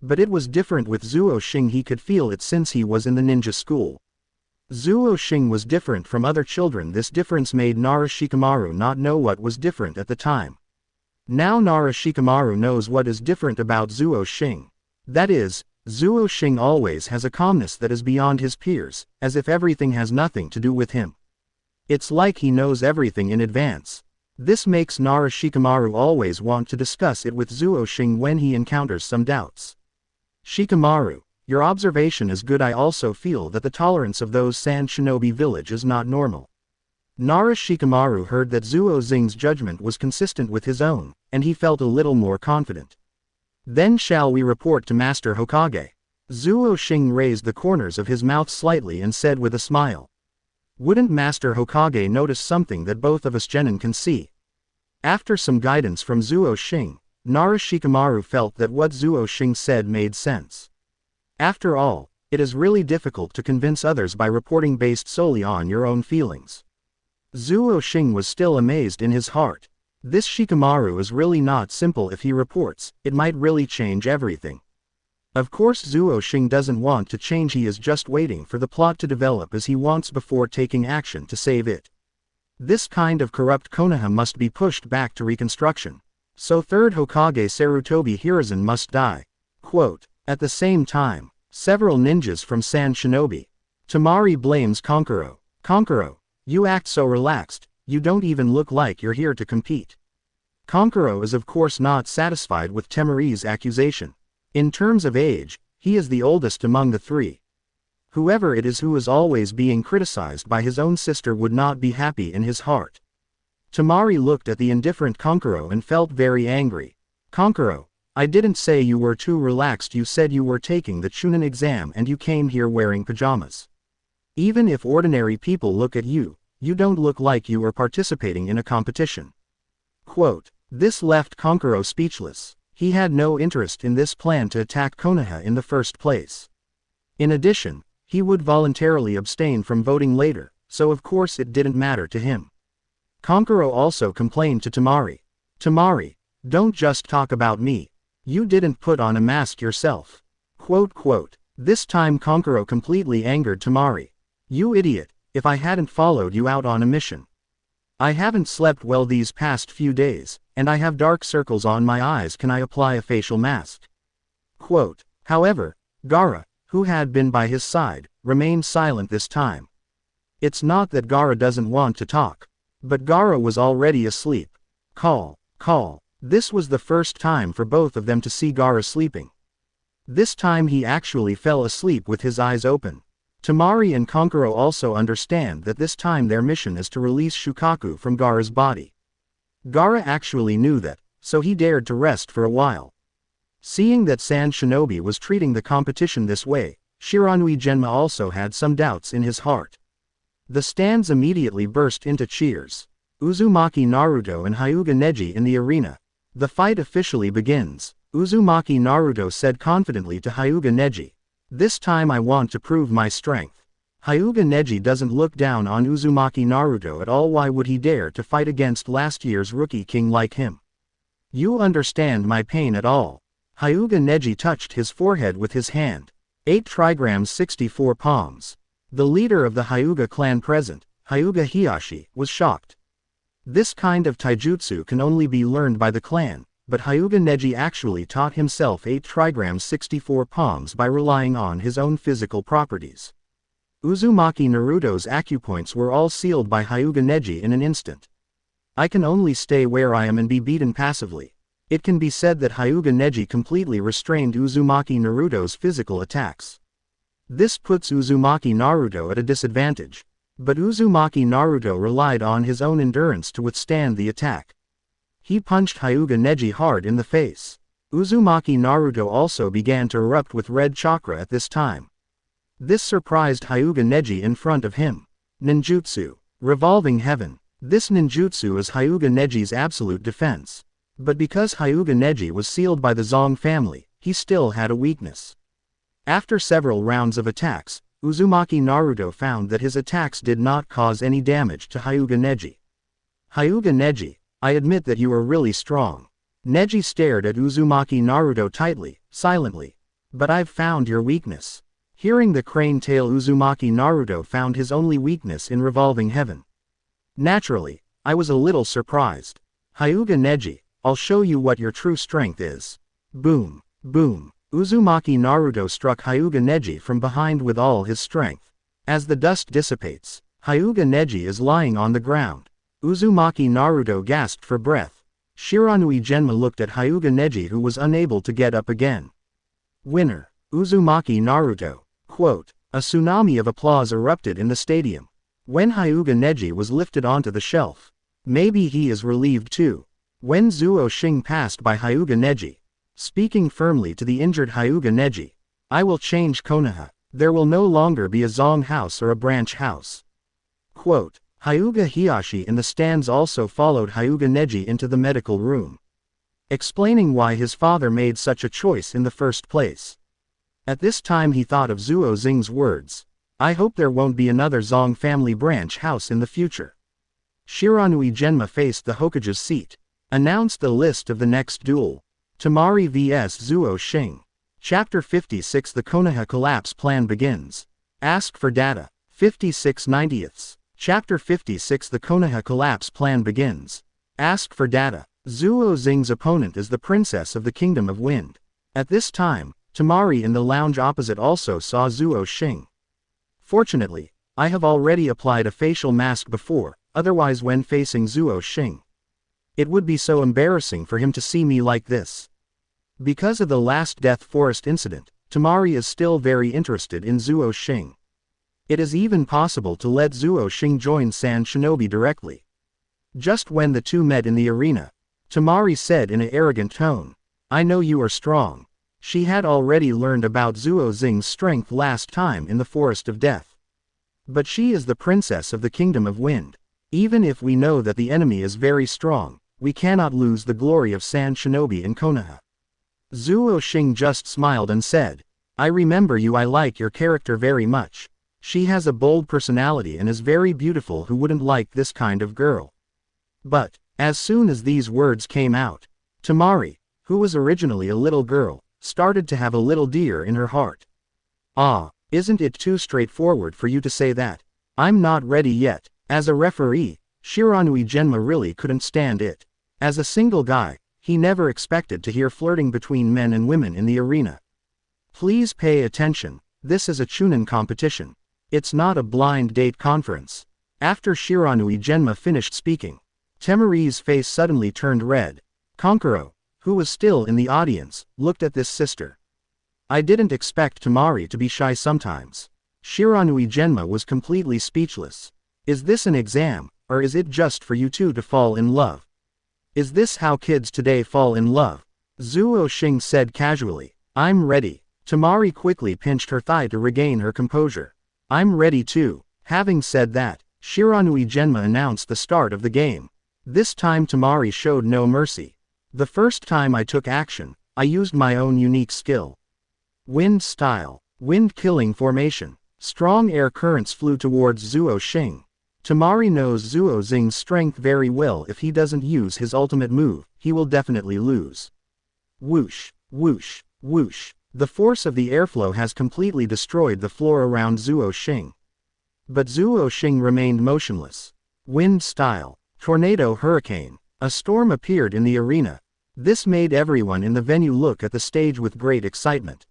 But it was different with Zuo Xing. He could feel it since he was in the ninja school. Zuo Xing was different from other children. This difference made Nara Shikamaru not know what was different at the time. Now Nara Shikamaru knows what is different about Zuo Xing. That is, Zuo Xing always has a calmness that is beyond his peers, as if everything has nothing to do with him. It's like he knows everything in advance. This makes Nara Shikamaru always want to discuss it with Zuo Xing when he encounters some doubts. Shikamaru, your observation is good. I also feel that the tolerance of those Sand Shinobi Village is not normal. Nara Shikamaru heard that Zuo Xing's judgment was consistent with his own, and he felt a little more confident. Then shall we report to Master Hokage? Zuo Xing raised the corners of his mouth slightly and said with a smile. Wouldn't Master Hokage notice something that both of us genin can see? After some guidance from Zuo Xing, Nara Shikamaru felt that what Zuo Xing said made sense. After all, it is really difficult to convince others by reporting based solely on your own feelings. Zuo Xing was still amazed in his heart. This Shikamaru is really not simple. If he reports, it might really change everything. Of course Zuo Xing doesn't want to change. He is just waiting for the plot to develop as he wants before taking action to save it. This kind of corrupt Konoha must be pushed back to reconstruction. So third Hokage Sarutobi Hiruzen must die. Quote, at the same time, several ninjas from Sand Shinobi. Tamari blames Konkuro. Konkuro, you act so relaxed, you don't even look like you're here to compete. Konkuro is of course not satisfied with Temari's accusation. In terms of age, he is the oldest among the three. Whoever it is who is always being criticized by his own sister would not be happy in his heart. Tamari looked at the indifferent Konkuro and felt very angry. Konkuro, I didn't say you were too relaxed. You said you were taking the Chunin exam and you came here wearing pajamas. Even if ordinary people look at you, you don't look like you are participating in a competition. Quote, this left Konkuro speechless. He had no interest in this plan to attack Konoha in the first place. In addition, he would voluntarily abstain from voting later, so of course it didn't matter to him. Kankuro also complained to Temari. Temari, don't just talk about me. You didn't put on a mask yourself. This time Kankuro completely angered Temari. You idiot, if I hadn't followed you out on a mission. I haven't slept well these past few days, and I have dark circles on my eyes. Can I apply a facial mask? However, Gaara, who had been by his side, remained silent this time. It's not that Gaara doesn't want to talk. But Gaara was already asleep. Call. This was the first time for both of them to see Gaara sleeping. This time he actually fell asleep with his eyes open. Temari and Kankuro also understand that this time their mission is to release Shukaku from Gaara's body. Gaara actually knew that, so he dared to rest for a while. Seeing that Sand Shinobi was treating the competition this way, Shiranui Genma also had some doubts in his heart. The stands immediately burst into cheers. Uzumaki Naruto and Hyuga Neji in the arena. The fight officially begins. Uzumaki Naruto said confidently to Hyuga Neji. This time I want to prove my strength. Hyuga Neji doesn't look down on Uzumaki Naruto at all. Why would he dare to fight against last year's rookie king like him? You understand my pain at all. Hyuga Neji touched his forehead with his hand. 8 trigrams 64 palms. The leader of the Hyuga clan present, Hyuga Hiyashi, was shocked. This kind of taijutsu can only be learned by the clan, but Hyuga Neji actually taught himself 8 trigrams 64 palms by relying on his own physical properties. Uzumaki Naruto's acupoints were all sealed by Hyuga Neji in an instant. I can only stay where I am and be beaten passively. It can be said that Hyuga Neji completely restrained Uzumaki Naruto's physical attacks. This puts Uzumaki Naruto at a disadvantage. But Uzumaki Naruto relied on his own endurance to withstand the attack. He punched Hyuga Neji hard in the face. Uzumaki Naruto also began to erupt with red chakra at this time. This surprised Hyuga Neji in front of him. Ninjutsu. Revolving Heaven. This ninjutsu is Hyuga Neji's absolute defense. But because Hyuga Neji was sealed by the Zong family, he still had a weakness. After several rounds of attacks, Uzumaki Naruto found that his attacks did not cause any damage to Hyuga Neji. Hyuga Neji, I admit that you are really strong. Neji stared at Uzumaki Naruto tightly, silently. But I've found your weakness. Hearing the crane tail, Uzumaki Naruto found his only weakness in Revolving Heaven. Naturally, I was a little surprised. Hyuga Neji, I'll show you what your true strength is. Boom, boom. Uzumaki Naruto struck Hyuga Neji from behind with all his strength. As the dust dissipates, Hyuga Neji is lying on the ground. Uzumaki Naruto gasped for breath. Shiranui Genma looked at Hyuga Neji, who was unable to get up again. Winner, Uzumaki Naruto. A tsunami of applause erupted in the stadium. When Hyuga Neji was lifted onto the shelf. Maybe he is relieved too. When Zuo Xing passed by Hyuga Neji, speaking firmly to the injured Hyuga Neji, I will change Konoha. There will no longer be a Zong house or a branch house. Hyuga Hiyashi in the stands also followed Hyuga Neji into the medical room, explaining why his father made such a choice in the first place. At this time he thought of Zuo Xing's words. I hope there won't be another Zong family branch house in the future. Shiranui Genma faced the Hokage's seat, announced the list of the next duel. Temari vs Zuo Xing. Chapter 56. The Konoha collapse plan begins. Ask for data. 56/90. Chapter 56. The Konoha collapse plan begins. Ask for data. Zuo Xing's opponent is the princess of the Kingdom of Wind. At this time, Temari in the lounge opposite also saw Zuo Xing. Fortunately, I have already applied a facial mask before, otherwise when facing Zuo Xing, it would be so embarrassing for him to see me like this. Because of the last Death Forest incident, Temari is still very interested in Zuo Xing. It is even possible to let Zuo Xing join Sand Shinobi directly. Just when the two met in the arena, Temari said in an arrogant tone, I know you are strong. She had already learned about Zuo Xing's strength last time in the Forest of Death. But she is the princess of the Kingdom of Wind. Even if we know that the enemy is very strong, we cannot lose the glory of Sand Shinobi in Konoha. Zuo Xing just smiled and said, I remember you. I like your character very much. She has a bold personality and is very beautiful. Who wouldn't like this kind of girl? But, as soon as these words came out, Temari, who was originally a little girl, started to have a little deer in her heart. Ah, isn't it too straightforward for you to say that? I'm not ready yet. As a referee, Shiranui Genma really couldn't stand it. As a single guy, he never expected to hear flirting between men and women in the arena. Please pay attention, this is a Chunin competition. It's not a blind date conference. After Shiranui Genma finished speaking, Temari's face suddenly turned red. Konkuro, who was still in the audience, looked at this sister. I didn't expect Temari to be shy sometimes. Shiranui Genma was completely speechless. Is this an exam, or is it just for you two to fall in love? Is this how kids today fall in love? Zuo Xing said casually. I'm ready. Temari quickly pinched her thigh to regain her composure. I'm ready too. Having said that, Shiranui Genma announced the start of the game. This time Temari showed no mercy. The first time I took action, I used my own unique skill. Wind style. Wind-killing formation. Strong air currents flew towards Zuo Xing. Temari knows Zuo Xing's strength very well. If he doesn't use his ultimate move, he will definitely lose. Whoosh, whoosh, whoosh. The force of the airflow has completely destroyed the floor around Zuo Xing. But Zuo Xing remained motionless. Wind style. Tornado hurricane. A storm appeared in the arena. This made everyone in the venue look at the stage with great excitement.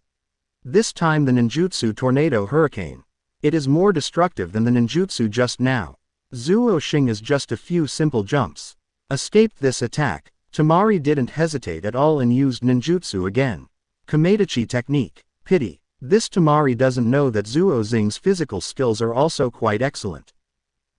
This time the ninjutsu tornado hurricane. It is more destructive than the ninjutsu just now. Zuo Xing is just a few simple jumps. Escaped this attack. Temari didn't hesitate at all and used ninjutsu again. Kamedachi technique. Pity. This Temari doesn't know that Zuo Xing's physical skills are also quite excellent.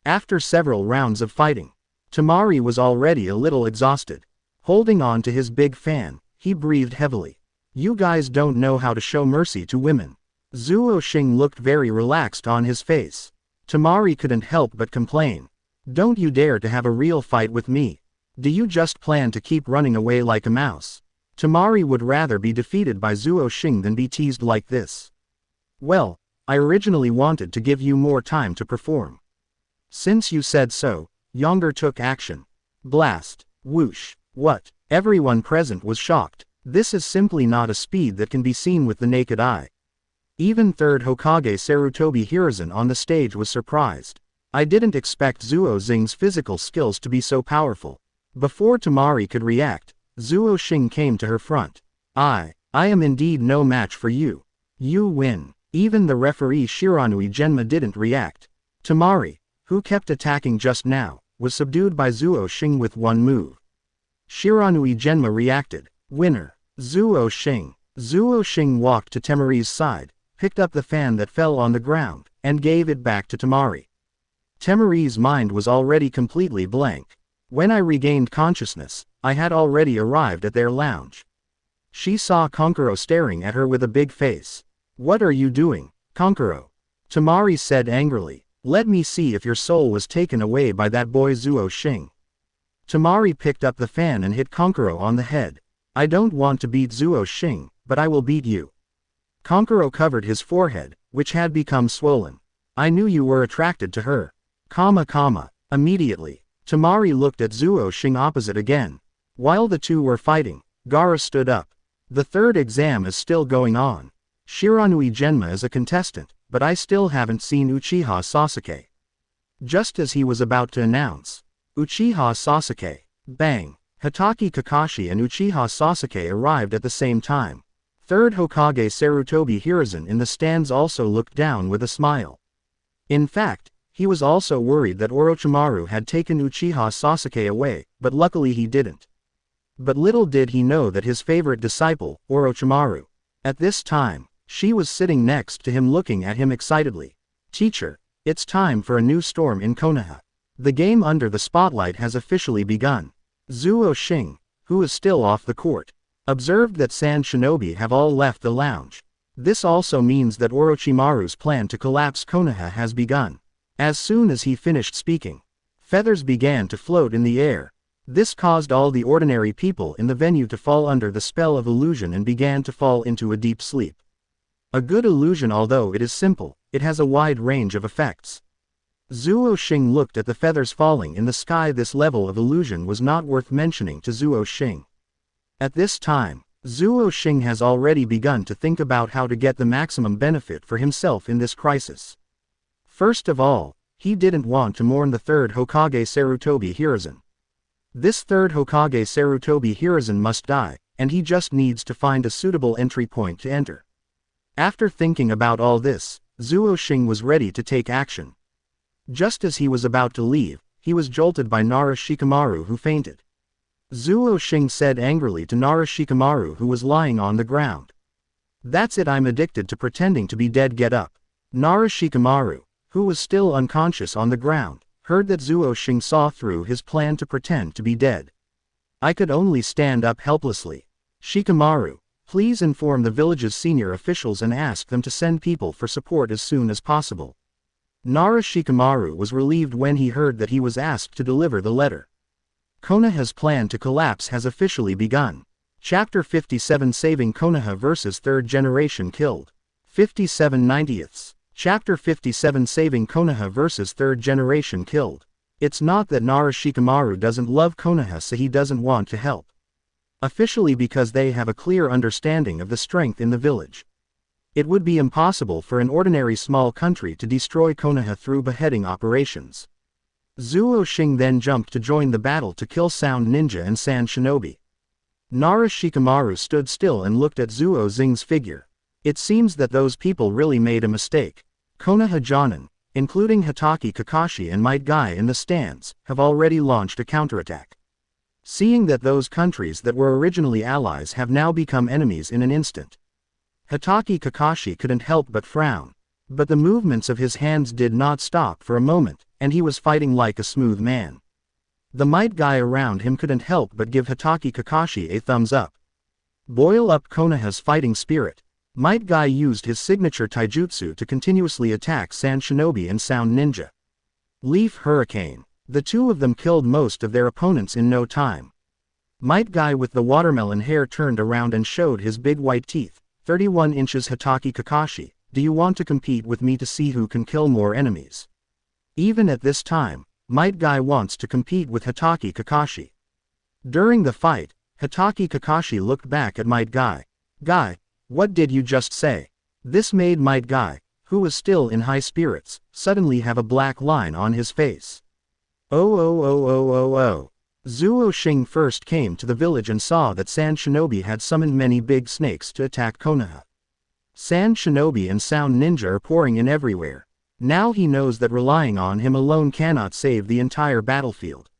After several rounds of fighting, Temari was already a little exhausted. Holding on to his big fan, he breathed heavily. You guys don't know how to show mercy to women. Zuo Xing looked very relaxed on his face. Temari couldn't help but complain. Don't you dare to have a real fight with me. Do you just plan to keep running away like a mouse? Temari would rather be defeated by Zuo Xing than be teased like this. Well, I originally wanted to give you more time to perform. Since you said so, Younger took action. Blast. Whoosh. What? Everyone present was shocked. This is simply not a speed that can be seen with the naked eye. Even third Hokage Sarutobi Hiruzen on the stage was surprised. I didn't expect Zuo Xing's physical skills to be so powerful. Before Temari could react, Zuo Xing came to her front. I am indeed no match for you. You win. Even the referee Shiranui Genma didn't react. Temari, who kept attacking just now, was subdued by Zuo Xing with one move. Shiranui Genma reacted. Winner. Zuo Xing. Zuo Xing walked to Temari's side, picked up the fan that fell on the ground, and gave it back to Temari. Temari's mind was already completely blank. When I regained consciousness, I had already arrived at their lounge. She saw Konkuro staring at her with a big face. What are you doing, Konkuro? Temari said angrily. Let me see if your soul was taken away by that boy Zuo Xing. Temari picked up the fan and hit Konkuro on the head. I don't want to beat Zuo Xing, but I will beat you. Konkuro covered his forehead, which had become swollen. I knew you were attracted to her. Immediately, Temari looked at Zuo Xing opposite again. While the two were fighting, Gaara stood up. The third exam is still going on. Shiranui Genma is a contestant, but I still haven't seen Uchiha Sasuke. Just as he was about to announce, Uchiha Sasuke, bang, Hatake Kakashi and Uchiha Sasuke arrived at the same time. Third Hokage Sarutobi Hiruzen in the stands also looked down with a smile. In fact, he was also worried that Orochimaru had taken Uchiha Sasuke away, but luckily he didn't. But little did he know that his favorite disciple, Orochimaru. At this time, she was sitting next to him looking at him excitedly. Teacher, it's time for a new storm in Konoha. The game under the spotlight has officially begun. Zuo Xing, who is still off the court, observed that Sand Shinobi have all left the lounge. This also means that Orochimaru's plan to collapse Konoha has begun. As soon as he finished speaking, feathers began to float in the air. This caused all the ordinary people in the venue to fall under the spell of illusion and began to fall into a deep sleep. A good illusion, although it is simple, it has a wide range of effects. Zuo Xing looked at the feathers falling in the sky. This level of illusion was not worth mentioning to Zuo Xing. At this time, Zuo Xing has already begun to think about how to get the maximum benefit for himself in this crisis. First of all, he didn't want to mourn the third Hokage Sarutobi Hiruzen. This third Hokage Sarutobi Hiruzen must die, and he just needs to find a suitable entry point to enter. After thinking about all this, Zuo Xing was ready to take action. Just as he was about to leave, he was jolted by Nara Shikamaru, who fainted. Zuo Xing said angrily to Nara Shikamaru, who was lying on the ground. "That's it, I'm addicted to pretending to be dead, get up." Nara Shikamaru, who was still unconscious on the ground, heard that Zuo Xing saw through his plan to pretend to be dead. "I could only stand up helplessly. Shikamaru, please inform the village's senior officials and ask them to send people for support as soon as possible." Nara Shikamaru was relieved when he heard that he was asked to deliver the letter. Konoha's plan to collapse has officially begun. Chapter 57, Saving Konoha vs. Third Generation Killed. 57 90ths. Chapter 57, Saving Konoha vs. Third Generation Killed. It's not that Nara Shikamaru doesn't love Konoha, so he doesn't want to help. Officially, because they have a clear understanding of the strength in the village. It would be impossible for an ordinary small country to destroy Konoha through beheading operations. Zuo Xing then jumped to join the battle to kill Sound Ninja and Sand Shinobi. Nara Shikamaru stood still and looked at Zuo Xing's figure. It seems that those people really made a mistake. Konoha Jonin, including Hitaki Kakashi and Might Guy in the stands, have already launched a counterattack. Seeing that those countries that were originally allies have now become enemies in an instant. Hitaki Kakashi couldn't help but frown. But the movements of his hands did not stop for a moment, and he was fighting like a smooth man. The Might Guy around him couldn't help but give Hitaki Kakashi a thumbs up. Boil up Konoha's fighting spirit. Might Guy used his signature taijutsu to continuously attack Sand Shinobi and Sound Ninja. Leaf Hurricane. The two of them killed most of their opponents in no time. Might Guy with the watermelon hair turned around and showed his big white teeth. 31 inches. Hitaki Kakashi, do you want to compete with me to see who can kill more enemies? Even at this time, Might Guy wants to compete with Hitaki Kakashi. During the fight, Hitaki Kakashi looked back at Might Guy. "Guy, what did you just say?" This made Might Guy, who was still in high spirits, suddenly have a black line on his face. Oh. Zuo Xing first came to the village and saw that Sand Shinobi had summoned many big snakes to attack Konoha. Sand Shinobi and Sound Ninja are pouring in everywhere. Now he knows that relying on him alone cannot save the entire battlefield.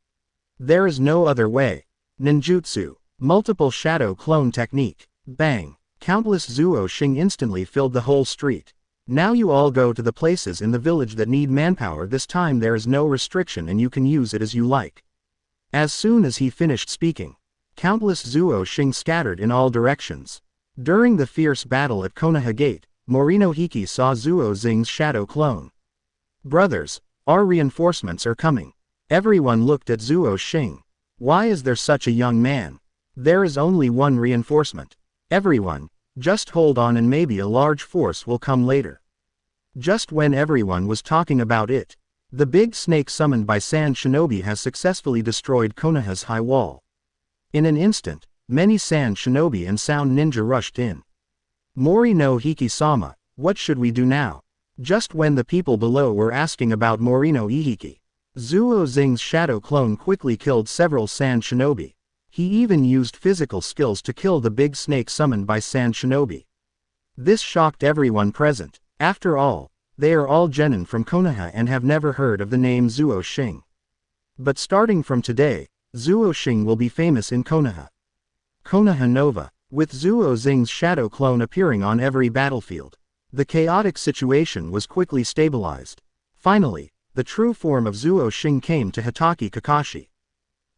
There is no other way. Ninjutsu. Multiple shadow clone technique. Bang. Countless Zuo Xing instantly filled the whole street. Now you all go to the places in the village that need manpower. This time there is no restriction and you can use it as you like. As soon as he finished speaking, countless Zuo Xing scattered in all directions. During the fierce battle at Konoha Gate, Morinohiki saw Zuo Xing's shadow clone. "Brothers, our reinforcements are coming." Everyone looked at Zuo Xing. "Why is there such a young man? There is only one reinforcement." "Everyone, just hold on and maybe a large force will come later." Just when everyone was talking about it, the big snake summoned by Sand Shinobi has successfully destroyed Konoha's high wall. In an instant, many Sand Shinobi and Sound Ninja rushed in. "Mori no Hiki-sama, what should we do now?" Just when the people below were asking about Mori no Ihiki, Zuo Xing's shadow clone quickly killed several Sand Shinobi. He even used physical skills to kill the big snake summoned by Sand Shinobi. This shocked everyone present. After all, they are all genin from Konoha and have never heard of the name Zuo Xing. But starting from today, Zuo Xing will be famous in Konoha. Konoha Nova, with Zuo Xing's shadow clone appearing on every battlefield. The chaotic situation was quickly stabilized. Finally, the true form of Zuo Xing came to Hitaki Kakashi.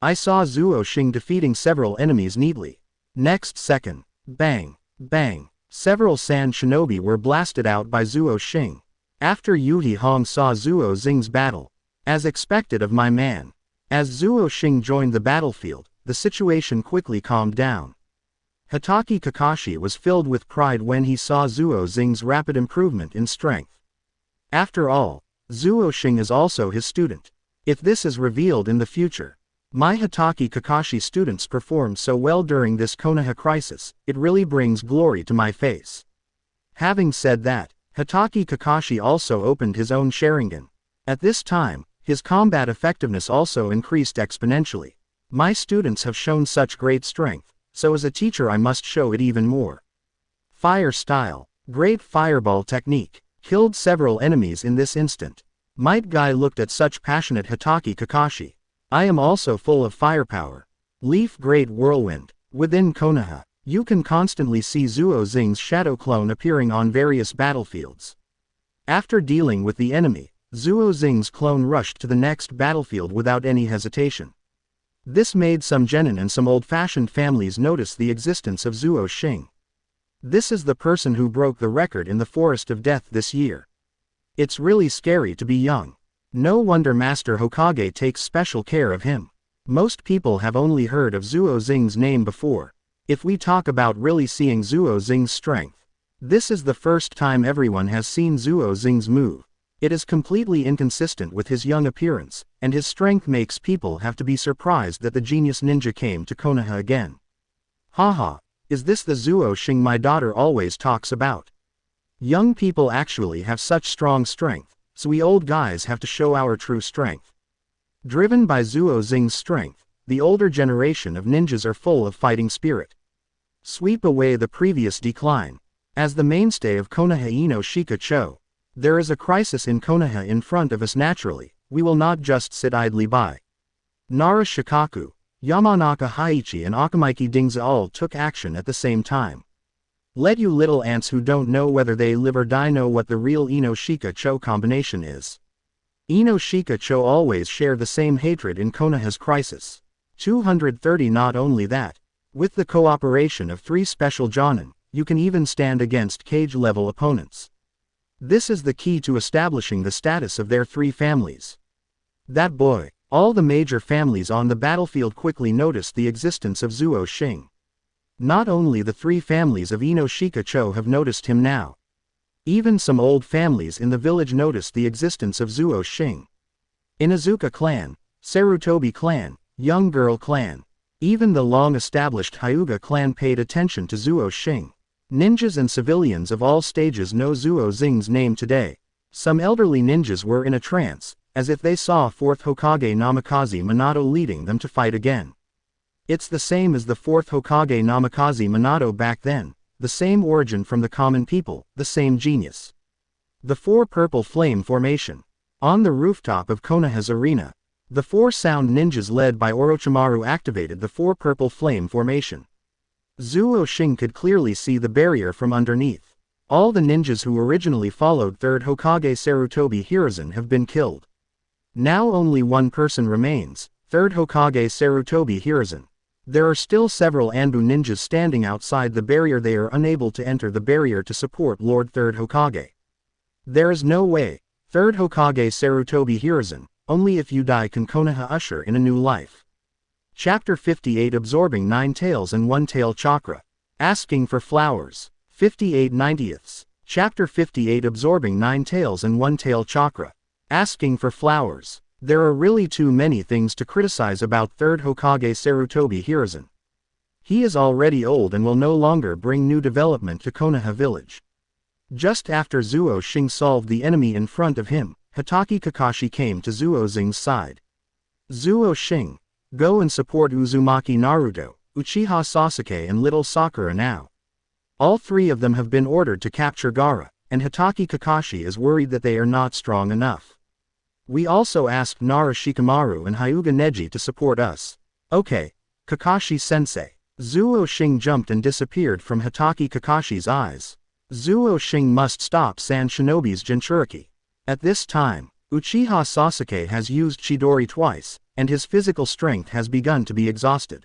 I saw Zuo Xing defeating several enemies neatly. Next second, bang, bang, several Sand Shinobi were blasted out by Zuo Xing. After Yuhi Hong saw Zuo Xing's battle, as expected of my man, As Zuo Xing joined the battlefield, the situation quickly calmed down. Hitaki Kakashi was filled with pride when he saw Zuo Xing's rapid improvement in strength. After all, Zuo Xing is also his student. If this is revealed in the future, my Hitaki Kakashi students performed so well during this Konoha crisis, it really brings glory to my face. Having said that, Hitaki Kakashi also opened his own Sharingan. At this time, his combat effectiveness also increased exponentially. My students have shown such great strength, so as a teacher I must show it even more. Fire style. Great fireball technique. Killed several enemies in this instant. Might Guy looked at such passionate Hitaki Kakashi. I am also full of firepower. Leaf Great Whirlwind. Within Konoha, you can constantly see Zuo Xing's shadow clone appearing on various battlefields. After dealing with the enemy, Zuo Xing's clone rushed to the next battlefield without any hesitation. This made some genin and some old-fashioned families notice the existence of Zuo Xing. This is the person who broke the record in the Forest of Death this year. It's really scary to be young. No wonder Master Hokage takes special care of him. Most people have only heard of Zuo Xing's name before. If we talk about really seeing Zuo Xing's strength, this is the first time everyone has seen Zuo Xing's move. It is completely inconsistent with his young appearance, and his strength makes people have to be surprised that the genius ninja came to Konoha again. Haha, is this the Zuo Xing my daughter always talks about? Young people actually have such strong strength, so we old guys have to show our true strength. Driven by Zuo Xing's strength, the older generation of ninjas are full of fighting spirit. Sweep away the previous decline. As the mainstay of Konoha Ino Shika-cho, there is a crisis in Konoha in front of us naturally, we will not just sit idly by. Nara Shikaku, Yamanaka Haichi and Akamaiki Dingza all took action at the same time. Let you little ants who don't know whether they live or die know what the real Ino Shika-cho combination is. Ino Shika-cho always share the same hatred in Konoha's crisis. 230 Not only that, with the cooperation of 3 special jonin, you can even stand against cage-level opponents. This is the key to establishing the status of their 3 families. That boy, all the major families on the battlefield quickly noticed the existence of Zuo Xing. Not only the 3 families of Ino Shika-cho have noticed him now. Even some old families in the village noticed the existence of Zuo Xing. Inazuka clan, Sarutobi clan, Young Girl clan. Even the long-established Hyuga clan paid attention to Zuo Xing. Ninjas and civilians of all stages know Zuo Xing's name today. Some elderly ninjas were in a trance, as if they saw 4th Hokage Namikaze Minato leading them to fight again. It's the same as the 4th Hokage Namikaze Minato back then, the same origin from the common people, the same genius. The 4 Purple Flame Formation. On the rooftop of Konoha's arena, the 4 sound ninjas led by Orochimaru activated the 4 Purple Flame Formation. Zuo Xing could clearly see the barrier from underneath. All the ninjas who originally followed 3rd Hokage Sarutobi Hiruzen have been killed. Now only one person remains, 3rd Hokage Sarutobi Hiruzen. There are still several Anbu ninjas standing outside the barrier. They are unable to enter the barrier to support Lord 3rd Hokage. There is no way, 3rd Hokage Sarutobi Hiruzen, only if you die can Konoha usher in a new life. Chapter 58 Absorbing 9 Tails and 1 Tail Chakra. Asking for Flowers. 58 90ths. Chapter 58 Absorbing 9 Tails and 1 Tail Chakra. Asking for Flowers. There are really too many things to criticize about 3rd Hokage Sarutobi Hiruzen. He is already old and will no longer bring new development to Konoha village. Just after Zuo Xing solved the enemy in front of him, Hitaki Kakashi came to Zuo Xing's side. Zuo Xing, go and support Uzumaki Naruto, Uchiha Sasuke and little Sakura now. All 3 of them have been ordered to capture Gaara, and Hitaki Kakashi is worried that they are not strong enough. We also asked Nara Shikamaru and Hyuga Neji to support us. Okay, Kakashi-sensei. Zuo Xing jumped and disappeared from Hitaki Kakashi's eyes. Zuo Xing must stop San Shinobi's Jinchuriki. At this time, Uchiha Sasuke has used Chidori twice, and his physical strength has begun to be exhausted.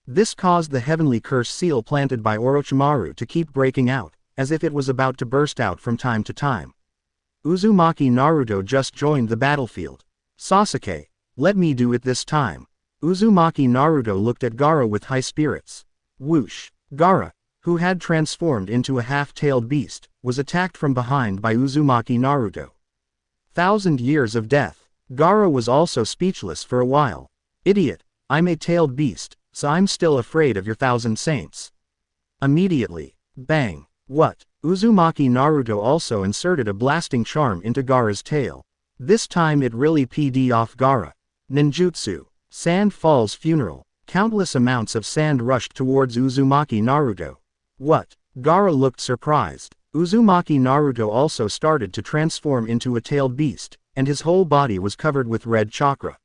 This caused the heavenly curse seal planted by Orochimaru to keep breaking out, as if it was about to burst out from time to time. Uzumaki Naruto just joined the battlefield. Sasuke, Let me do it this time. Uzumaki Naruto looked at Gaara with high spirits. Whoosh! Gaara, who had transformed into a half-tailed beast, was attacked from behind by Uzumaki Naruto. 1,000 years of death. Gaara was also speechless for a while. Idiot, I'm a tailed beast, so I'm still afraid of your 1,000 saints. Immediately. Bang. What? Uzumaki Naruto also inserted a blasting charm into Gaara's tail. This time it really PD'd off Gaara. Ninjutsu. Sand Falls Funeral. Countless amounts of sand rushed towards Uzumaki Naruto. What? Gaara looked surprised. Uzumaki Naruto also started to transform into a tailed beast, and his whole body was covered with red chakra.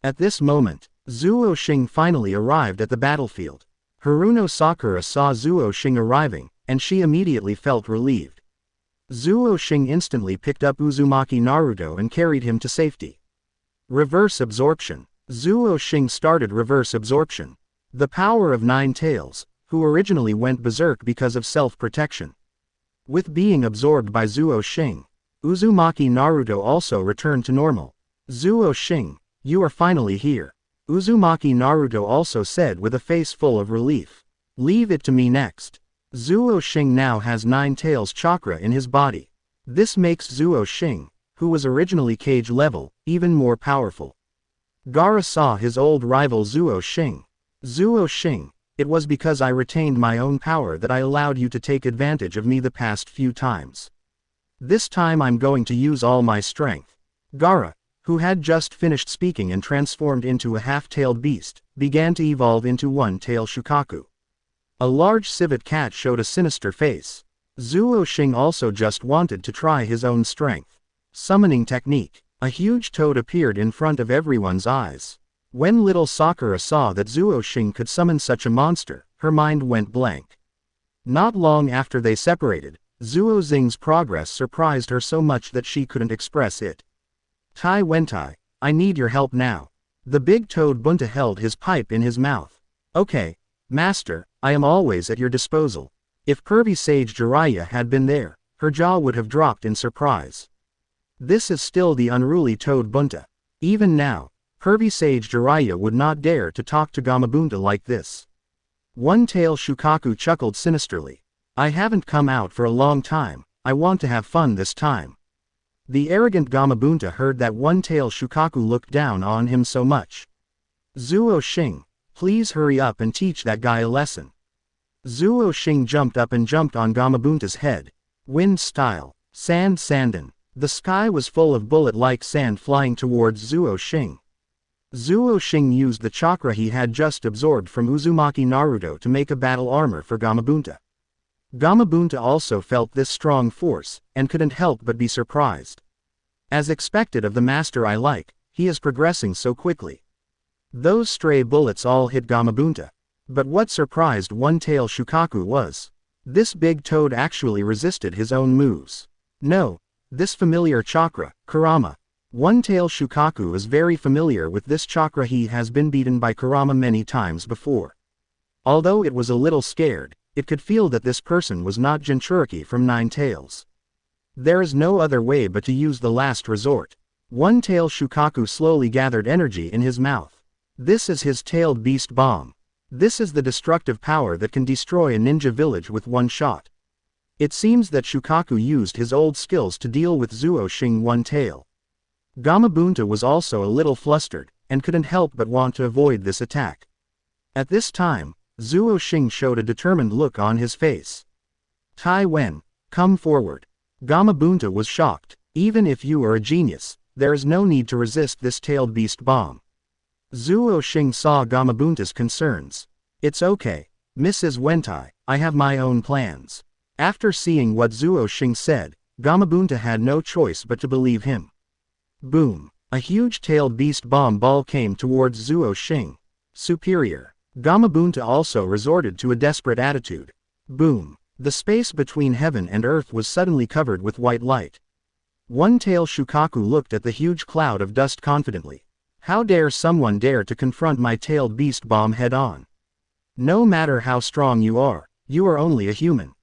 At this moment, Zuo Xing finally arrived at the battlefield. Haruno Sakura saw Zuo Xing arriving, and she immediately felt relieved. Zuo Xing instantly picked up Uzumaki Naruto and carried him to safety. Reverse absorption. Zuo Xing started reverse absorption. The power of 9 tails, who originally went berserk because of self-protection. With being absorbed by Zuo Xing, Uzumaki Naruto also returned to normal. Zuo Xing, you are finally here. Uzumaki Naruto also said with a face full of relief. Leave it to me next. Zuo Xing now has 9 tails chakra in his body. This makes Zuo Xing, who was originally cage level, even more powerful. Gaara saw his old rival Zuo Xing. Zuo Xing, it was because I retained my own power that I allowed you to take advantage of me the past few times. This time I'm going to use all my strength. Gaara, who had just finished speaking and transformed into a half-tailed beast, began to evolve into one-tail Shukaku. A large civet cat showed a sinister face. Zuo Xing also just wanted to try his own strength. Summoning technique. A huge toad appeared in front of everyone's eyes. When little Sakura saw that Zuo Xing could summon such a monster, her mind went blank. Not long after they separated, Zuo Xing's progress surprised her so much that she couldn't express it. Tai Wentai, I need your help now. The big toad Bunta held his pipe in his mouth. Okay, Master, I am always at your disposal. If Kirby Sage Jiraiya had been there, her jaw would have dropped in surprise. This is still the unruly toad Bunta. Even now, Kirby Sage Jiraiya would not dare to talk to Gamabunta like this. One-tail Shukaku chuckled sinisterly. I haven't come out for a long time, I want to have fun this time. The arrogant Gamabunta heard that one-tail Shukaku looked down on him so much. Zuo Xing, please hurry up and teach that guy a lesson. Zuo Xing jumped up and jumped on Gamabunta's head. Wind style. Sanden. The sky was full of bullet-like sand flying towards Zuo Xing. Zuo Xing used the chakra he had just absorbed from Uzumaki Naruto to make a battle armor for Gamabunta. Gamabunta also felt this strong force, and couldn't help but be surprised. As expected of the master I like, he is progressing so quickly. Those stray bullets all hit Gamabunta. But what surprised one-tail Shukaku was, this big toad actually resisted his own moves. No. This familiar chakra, Kurama. One-tail Shukaku is very familiar with this chakra. He has been beaten by Kurama many times before. Although it was a little scared, it could feel that this person was not Jinchuriki from 9 Tails. There is no other way but to use the last resort. One-tail Shukaku slowly gathered energy in his mouth. This is his tailed beast bomb. This is the destructive power that can destroy a ninja village with one shot. It seems that Shukaku used his old skills to deal with Zuo Xing one-tail. Gamabunta was also a little flustered, and couldn't help but want to avoid this attack. At this time, Zuo Xing showed a determined look on his face. Tai Wen, come forward. Gamabunta was shocked. Even if you are a genius, there is no need to resist this tailed beast bomb. Zuo Xing saw Gamabunta's concerns. It's okay, Mrs. Wentai, I have my own plans. After seeing what Zuo Xing said, Gamabunta had no choice but to believe him. Boom! A huge tailed beast bomb ball came towards Zuo Xing. Superior. Gamabunta also resorted to a desperate attitude. Boom! The space between heaven and earth was suddenly covered with white light. One-tail Shukaku looked at the huge cloud of dust confidently. How dare someone dare to confront my tailed beast bomb head-on? No matter how strong you are only a human.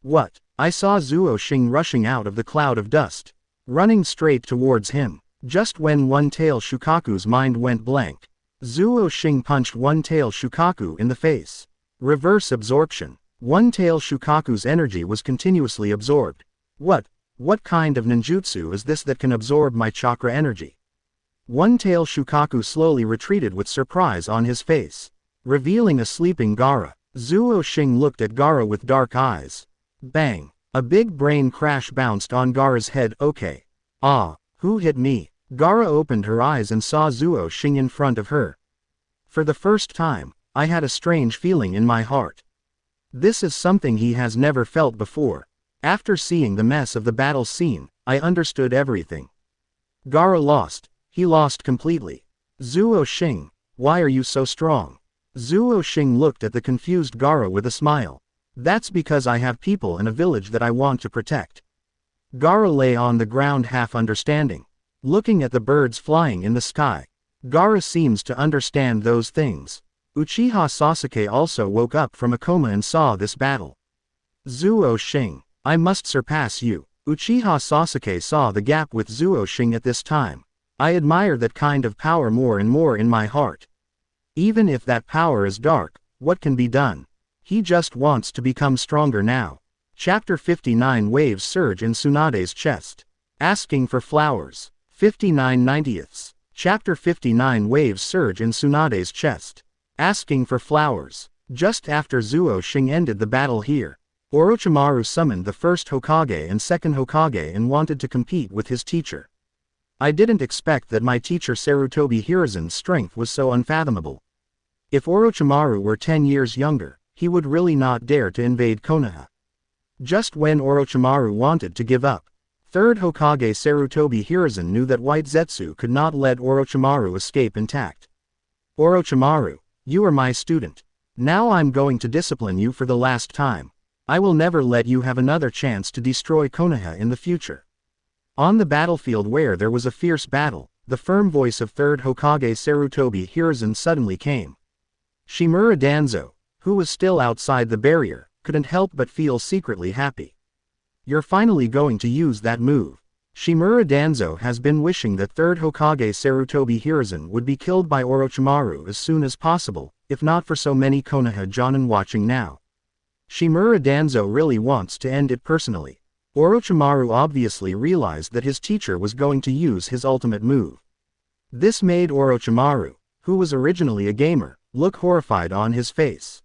What? I saw Zuo Xing rushing out of the cloud of dust, running straight towards him. Just when One-Tail Shukaku's mind went blank, Zuo Xing punched One-Tail Shukaku in the face. Reverse absorption. One-Tail Shukaku's energy was continuously absorbed. What kind of ninjutsu is this that can absorb my chakra energy? One-Tail Shukaku slowly retreated with surprise on his face, revealing a sleeping Gaara. Zuo Xing looked at Gaara with dark eyes. Bang! A big brain crash bounced on Gaara's head. Okay. Ah, who hit me? Gaara opened her eyes and saw Zuo Xing in front of her. For the first time, I had a strange feeling in my heart. This is something he has never felt before. After seeing the mess of the battle scene, I understood everything. Gaara lost. He lost completely. Zuo Xing, why are you so strong? Zuo Xing looked at the confused Gaara with a smile. That's because I have people in a village that I want to protect. Gaara lay on the ground half understanding, looking at the birds flying in the sky. Gaara seems to understand those things. Uchiha Sasuke also woke up from a coma and saw this battle. Zuo Xing, I must surpass you. Uchiha Sasuke saw the gap with Zuo Xing at this time. I admire that kind of power more and more in my heart. Even if that power is dark, what can be done? He just wants to become stronger now. Chapter 59 Waves surge in Tsunade's chest. Asking for flowers. 59 90ths. Chapter 59 Waves surge in Tsunade's chest. Asking for flowers. Just after Zuo Xing ended the battle here, Orochimaru summoned the first Hokage and second Hokage and wanted to compete with his teacher. I didn't expect that my teacher Sarutobi Hiruzen's strength was so unfathomable. If Orochimaru were 10 years younger, he would really not dare to invade Konoha. Just when Orochimaru wanted to give up, third Hokage Sarutobi Hiruzen knew that White Zetsu could not let Orochimaru escape intact. Orochimaru, you are my student. Now I'm going to discipline you for the last time. I will never let you have another chance to destroy Konoha in the future. On the battlefield where there was a fierce battle, the firm voice of third Hokage Sarutobi Hiruzen suddenly came. Shimura Danzo, who was still outside the barrier, couldn't help but feel secretly happy. You're finally going to use that move. Shimura Danzo has been wishing that third Hokage Sarutobi Hiruzen would be killed by Orochimaru as soon as possible, if not for so many Konoha Jonin watching now. Shimura Danzo really wants to end it personally. Orochimaru obviously realized that his teacher was going to use his ultimate move. This made Orochimaru, who was originally a gamer, look horrified on his face.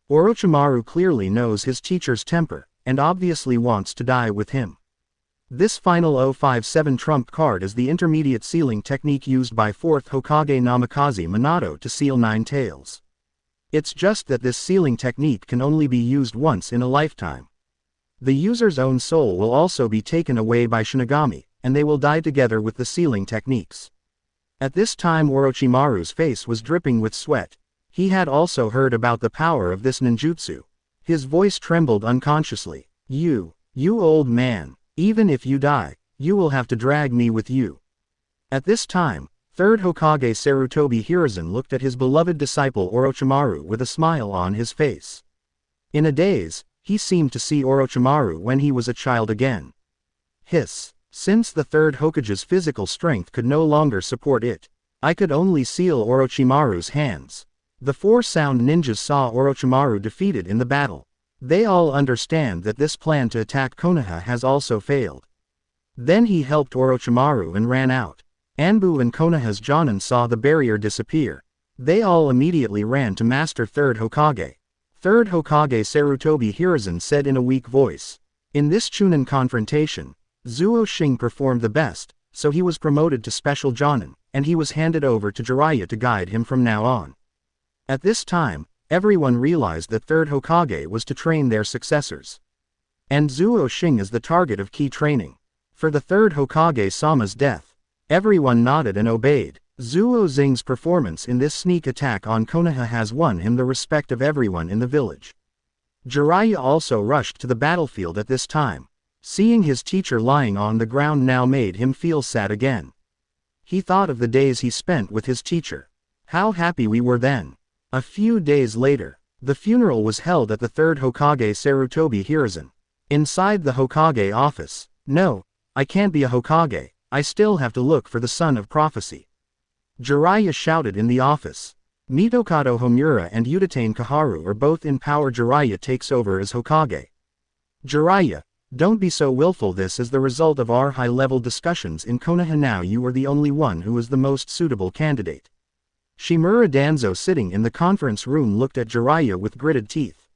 Orochimaru clearly knows his teacher's temper, and obviously wants to die with him. This final 057 trump card is the intermediate sealing technique used by 4th Hokage Namikaze Minato to seal 9 tails. It's just that this sealing technique can only be used once in a lifetime. The user's own soul will also be taken away by Shinigami, and they will die together with the sealing techniques. At this time Orochimaru's face was dripping with sweat. He had also heard about the power of this ninjutsu. His voice trembled unconsciously. You old man. Even if you die, you will have to drag me with you. At this time, third Hokage Sarutobi Hiruzen looked at his beloved disciple Orochimaru with a smile on his face. In a daze, he seemed to see Orochimaru when he was a child again. Hiss. Since the third Hokage's physical strength could no longer support it, I could only seal Orochimaru's hands. The 4 sound ninjas saw Orochimaru defeated in the battle. They all understand that this plan to attack Konoha has also failed. Then he helped Orochimaru and ran out. Anbu and Konoha's Jonin saw the barrier disappear. They all immediately ran to Master Third Hokage. Third Hokage Sarutobi Hiruzen said in a weak voice. In this Chunin confrontation, Zuo Xing performed the best, so he was promoted to Special Jonin, and he was handed over to Jiraiya to guide him from now on. At this time, everyone realized that third Hokage was to train their successors. And Zuo Xing is the target of key training. For the third Hokage Sama's death, everyone nodded and obeyed. Zuo Xing's performance in this sneak attack on Konoha has won him the respect of everyone in the village. Jiraiya also rushed to the battlefield at this time. Seeing his teacher lying on the ground now made him feel sad again. He thought of the days he spent with his teacher. How happy we were then. A few days later, the funeral was held at the third Hokage Sarutobi Hiruzen. Inside the Hokage office. No, I can't be a Hokage, I still have to look for the son of prophecy. Jiraiya shouted in the office. Mitokado Homura and Utatane Kaharu are both in power. Jiraiya takes over as Hokage. Jiraiya, don't be so willful. This is the result of our high-level discussions in Konoha. Now you are the only one who is the most suitable candidate. Shimura Danzo sitting in the conference room looked at Jiraiya with gritted teeth.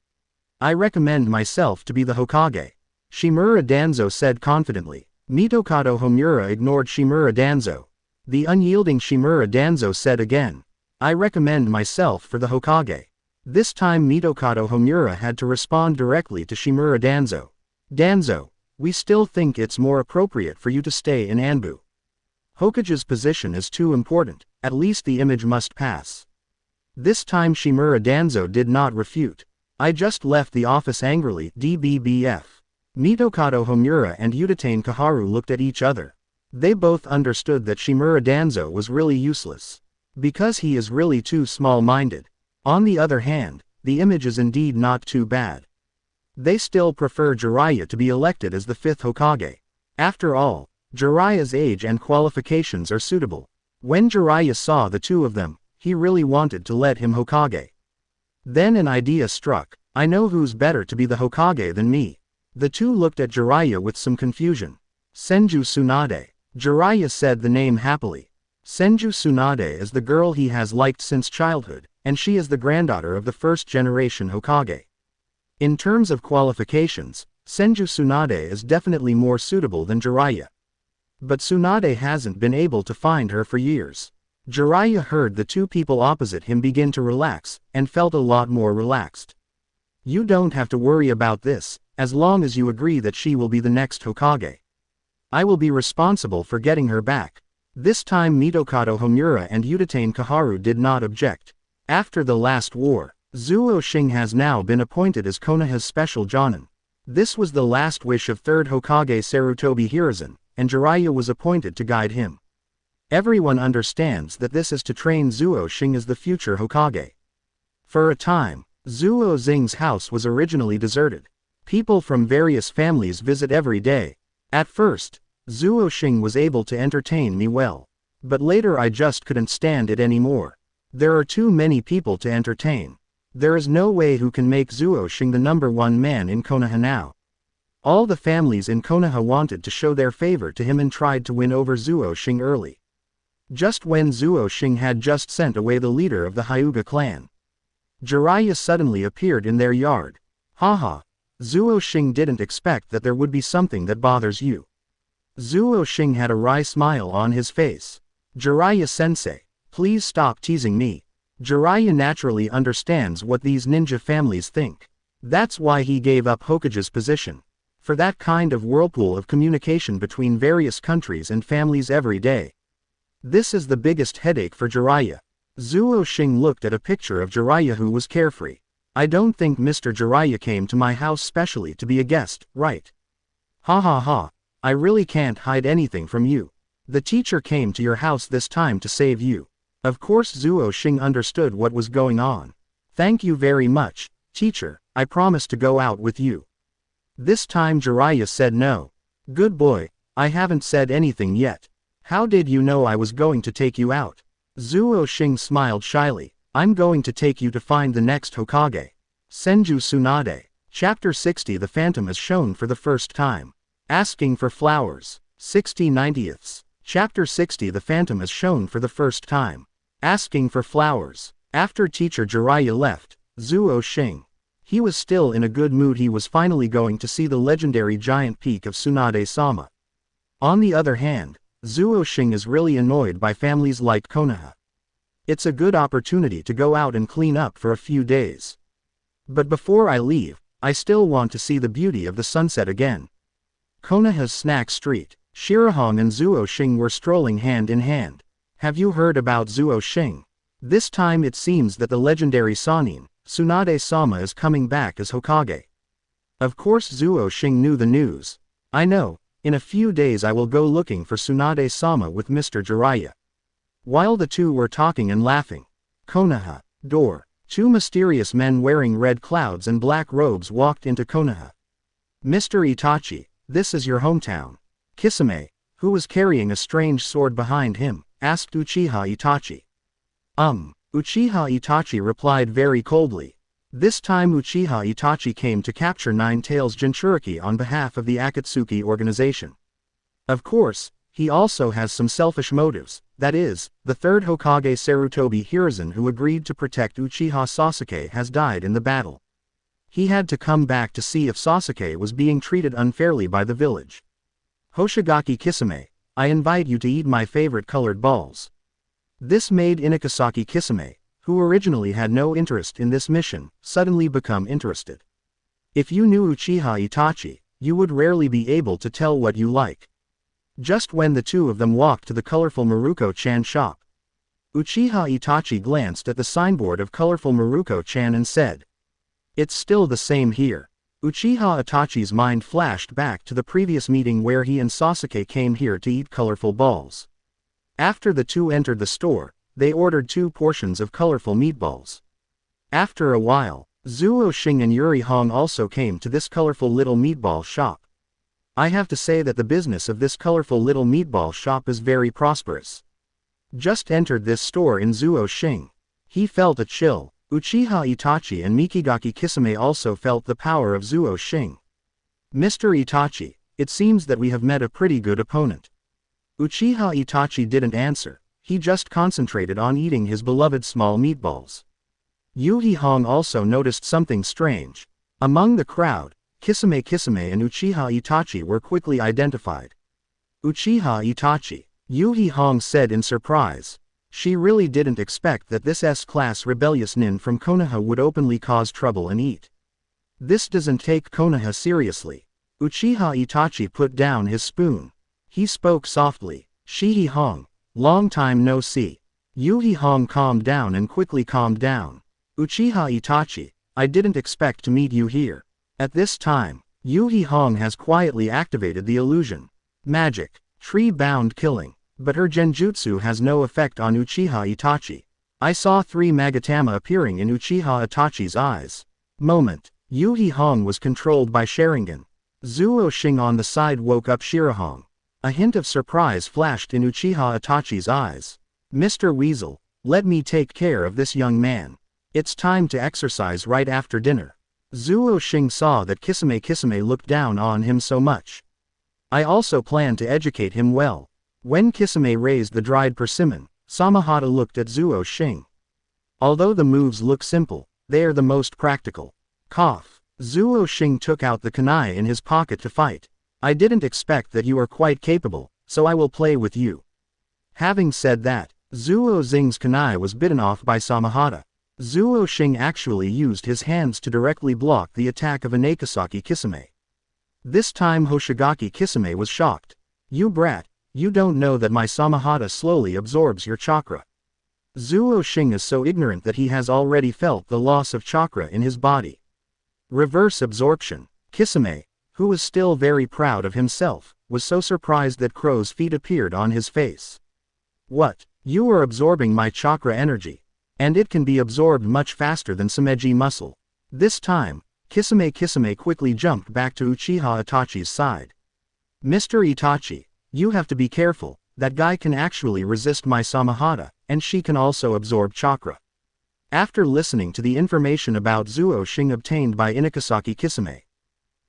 I recommend myself to be the Hokage, Shimura Danzo said confidently. Mitokado Homura ignored Shimura Danzo. The unyielding Shimura Danzo said again. I recommend myself for the Hokage. This time Mitokado Homura had to respond directly to Shimura Danzo. Danzo, we still think it's more appropriate for you to stay in Anbu. Hokage's position is too important, at least the image must pass. This time Shimura Danzo did not refute. I just left the office angrily. DBBF. Mitokado Homura and Utatane Kaharu looked at each other. They both understood that Shimura Danzo was really useless. Because he is really too small-minded. On the other hand, the image is indeed not too bad. They still prefer Jiraiya to be elected as the 5th Hokage. After all, Jiraiya's age and qualifications are suitable. When Jiraiya saw the two of them, he really wanted to let him Hokage. Then an idea struck. I know who's better to be the Hokage than me. The two looked at Jiraiya with some confusion. Senju Tsunade. Jiraiya said the name happily. Senju Tsunade is the girl he has liked since childhood, and she is the granddaughter of the first-generation Hokage. In terms of qualifications, Senju Tsunade is definitely more suitable than Jiraiya. But Tsunade hasn't been able to find her for years. Jiraiya heard the two people opposite him begin to relax, and felt a lot more relaxed. You don't have to worry about this, as long as you agree that she will be the next Hokage. I will be responsible for getting her back. This time Mitokado Homura and Utatane Kaharu did not object. After the last war, Zuo Xing has now been appointed as Konoha's special Jonin. This was the last wish of 3rd Hokage Sarutobi Hiruzen, and Jiraiya was appointed to guide him. Everyone understands that this is to train Zuo Xing as the future Hokage. For a time, Zuo Xing's house was originally deserted. People from various families visit every day. At first, Zuo Xing was able to entertain me well. But later I just couldn't stand it anymore. There are too many people to entertain. There is no way who can make Zuo Xing the #1 man in Konoha now. All the families in Konoha wanted to show their favor to him and tried to win over Zuo Xing early. Just when Zuo Xing had just sent away the leader of the Hyuga clan, Jiraiya suddenly appeared in their yard. Haha. Zuo Xing didn't expect that there would be something that bothers you. Zuo Xing had a wry smile on his face. Jiraiya-sensei, please stop teasing me. Jiraiya naturally understands what these ninja families think. That's why he gave up Hokage's position. For that kind of whirlpool of communication between various countries and families every day. This is the biggest headache for Jiraiya. Zuo Xing looked at a picture of Jiraiya who was carefree. I don't think Mr. Jiraiya came to my house specially to be a guest, right? Ha ha ha. I really can't hide anything from you. The teacher came to your house this time to save you. Of course Zuo Xing understood what was going on. Thank you very much, teacher, I promise to go out with you. This time Jiraiya said no. Good boy, I haven't said anything yet. How did you know I was going to take you out? Zuo Xing smiled shyly. I'm going to take you to find the next Hokage. Senju Tsunade. Chapter 60. The Phantom is shown for the first time. Asking for flowers. 60/90ths. Chapter 60. The Phantom is shown for the first time. Asking for flowers. After teacher Jiraiya left, Zuo Xing. He was still in a good mood. He was finally going to see the legendary giant peak of Tsunade-sama. On the other hand, Zuo Xing is really annoyed by families like Konoha. It's a good opportunity to go out and clean up for a few days. But before I leave, I still want to see the beauty of the sunset again. Konoha's snack street. Shirahong and Zuo Xing were strolling hand in hand. Have you heard about Zuo Xing? This time it seems that the legendary Sannin, Tsunade-sama is coming back as Hokage. Of course Zuo Xing knew the news. I know, in a few days I will go looking for Tsunade-sama with Mr. Jiraiya. While the two were talking and laughing, Konoha, door. Two mysterious men wearing red clouds and black robes walked into Konoha. Mr. Itachi, this is your hometown. Kisame, who was carrying a strange sword behind him, asked Uchiha Itachi. Uchiha Itachi replied very coldly. This time Uchiha Itachi came to capture Nine Tails Jinchuriki on behalf of the Akatsuki organization. Of course, he also has some selfish motives, that is, the third Hokage Sarutobi Hiruzen who agreed to protect Uchiha Sasuke has died in the battle. He had to come back to see if Sasuke was being treated unfairly by the village. Hoshigaki Kisame, I invite you to eat my favorite colored balls. This made Inukasaki Kisame, who originally had no interest in this mission, suddenly become interested. If you knew Uchiha Itachi, you would rarely be able to tell what you like. Just when the two of them walked to the colorful Maruko-chan shop, Uchiha Itachi glanced at the signboard of colorful Maruko-chan and said, "It's still the same here." Uchiha Itachi's mind flashed back to the previous meeting where he and Sasuke came here to eat colorful balls. After the two entered the store, they ordered 2 portions of colorful meatballs. After a while, Zuo Xing and Yuri Hong also came to this colorful little meatball shop. I have to say that the business of this colorful little meatball shop is very prosperous. Just entered this store in Zuo Xing. He felt a chill. Uchiha Itachi and Mikigaki Kisame also felt the power of Zuo Xing. Mr. Itachi, it seems that we have met a pretty good opponent. Uchiha Itachi didn't answer, he just concentrated on eating his beloved small meatballs. Yuri Hong also noticed something strange. Among the crowd, Kisame and Uchiha Itachi were quickly identified. Uchiha Itachi, Yuri Hong said in surprise. She really didn't expect that this S-class rebellious nin from Konoha would openly cause trouble and eat. This doesn't take Konoha seriously. Uchiha Itachi put down his spoon. He spoke softly. Shihi Hong, long time no see. Yuri Hong calmed down and quickly calmed down. Uchiha Itachi, I didn't expect to meet you here. At this time, Yuri Hong has quietly activated the illusion. Magic, tree-bound killing. But her genjutsu has no effect on Uchiha Itachi. I saw 3 Magatama appearing in Uchiha Itachi's eyes. Moment. Yuri Hong was controlled by Sharingan. Zuo Xing on the side woke up Shirahong. A hint of surprise flashed in Uchiha Itachi's eyes. Mr. Weasel, let me take care of this young man. It's time to exercise right after dinner. Zuo Xing saw that Kisame looked down on him so much. I also plan to educate him well. When Kisame raised the dried persimmon, Samahata looked at Zuo Xing. Although the moves look simple, they are the most practical. Cough. Zuo Xing took out the kunai in his pocket to fight. I didn't expect that you are quite capable, so I will play with you. Having said that, Zuo Xing's kunai was bitten off by Samahata. Zuo Xing actually used his hands to directly block the attack of Inukasaki Kisame. This time Hoshigaki Kisame was shocked. You brat. You don't know that my Samahata slowly absorbs your chakra. Zuo Xing is so ignorant that he has already felt the loss of chakra in his body. Reverse absorption. Kisame, who was still very proud of himself, was so surprised that crow's feet appeared on his face. What? You are absorbing my chakra energy. And it can be absorbed much faster than Sameji muscle. This time, Kisame quickly jumped back to Uchiha Itachi's side. Mr. Itachi, you have to be careful, that guy can actually resist my Samahata, and she can also absorb chakra. After listening to the information about Zuo Xing obtained by Inukasaki Kisame.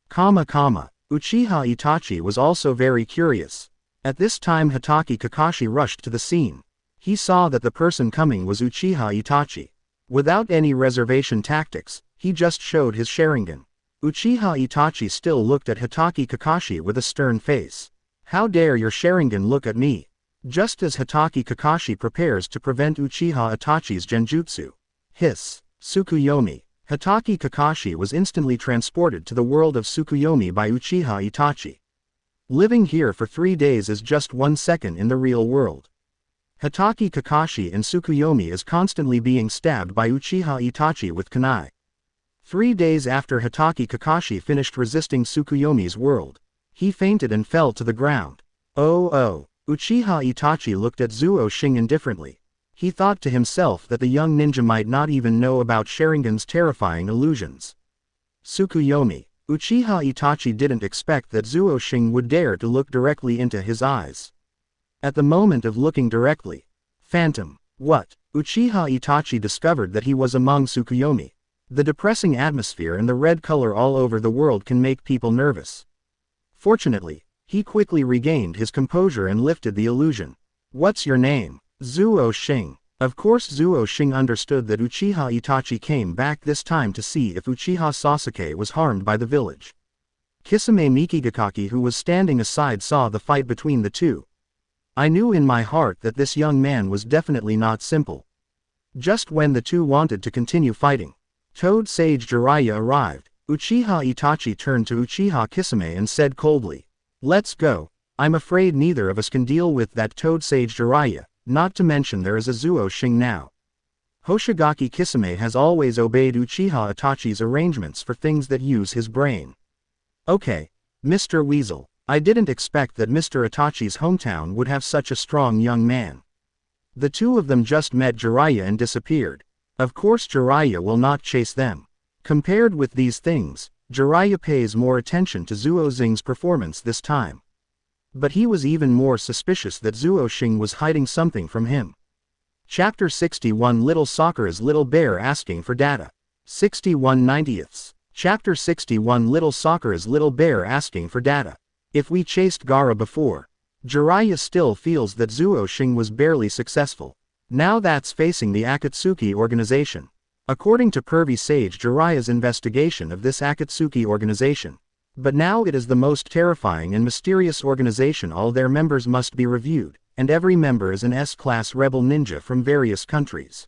Uchiha Itachi was also very curious. At this time Hatake Kakashi rushed to the scene. He saw that the person coming was Uchiha Itachi. Without any reservation tactics, he just showed his Sharingan. Uchiha Itachi still looked at Hatake Kakashi with a stern face. How dare your Sharingan look at me? Just as Hatake Kakashi prepares to prevent Uchiha Itachi's genjutsu. Hiss. Tsukuyomi. Hatake Kakashi was instantly transported to the world of Tsukuyomi by Uchiha Itachi. Living here for 3 days is just 1 second in the real world. Hatake Kakashi in Tsukuyomi is constantly being stabbed by Uchiha Itachi with kunai. 3 days after Hatake Kakashi finished resisting Tsukuyomi's world, he fainted and fell to the ground. Oh. Uchiha Itachi looked at Zuo Xing indifferently. He thought to himself that the young ninja might not even know about Sharingan's terrifying illusions. Tsukuyomi. Uchiha Itachi didn't expect that Zuo Xing would dare to look directly into his eyes. At the moment of looking directly, phantom, what? Uchiha Itachi discovered that he was among Tsukuyomi. The depressing atmosphere and the red color all over the world can make people nervous. Fortunately, he quickly regained his composure and lifted the illusion. What's your name? Zuo Xing. Of course Zuo Xing understood that Uchiha Itachi came back this time to see if Uchiha Sasuke was harmed by the village. Kisame Mikigakaki, who was standing aside, saw the fight between the two. I knew in my heart that this young man was definitely not simple. Just when the two wanted to continue fighting, Toad Sage Jiraiya arrived. Uchiha Itachi turned to Uchiha Kisame and said coldly, "Let's go. I'm afraid neither of us can deal with that Toad Sage Jiraiya, not to mention there is a Zuo Xing now." Hoshigaki Kisame has always obeyed Uchiha Itachi's arrangements for things that use his brain. Okay, Mr. Weasel, I didn't expect that Mr. Itachi's hometown would have such a strong young man. The two of them just met Jiraiya and disappeared. Of course Jiraiya will not chase them. Compared with these things, Jiraiya pays more attention to Zuo Xing's performance this time. But he was even more suspicious that Zuo Xing was hiding something from him. Chapter 61 Little Sakura's Little Bear Asking for Data. 61/90. Chapter 61 Little Sakura's Little Bear Asking for Data. If we chased Gaara before, Jiraiya still feels that Zuo Xing was barely successful. Now that's facing the Akatsuki organization. According to Pervy Sage Jiraiya's investigation of this Akatsuki organization. But now it is the most terrifying and mysterious organization. All their members must be reviewed, and every member is an S-class rebel ninja from various countries.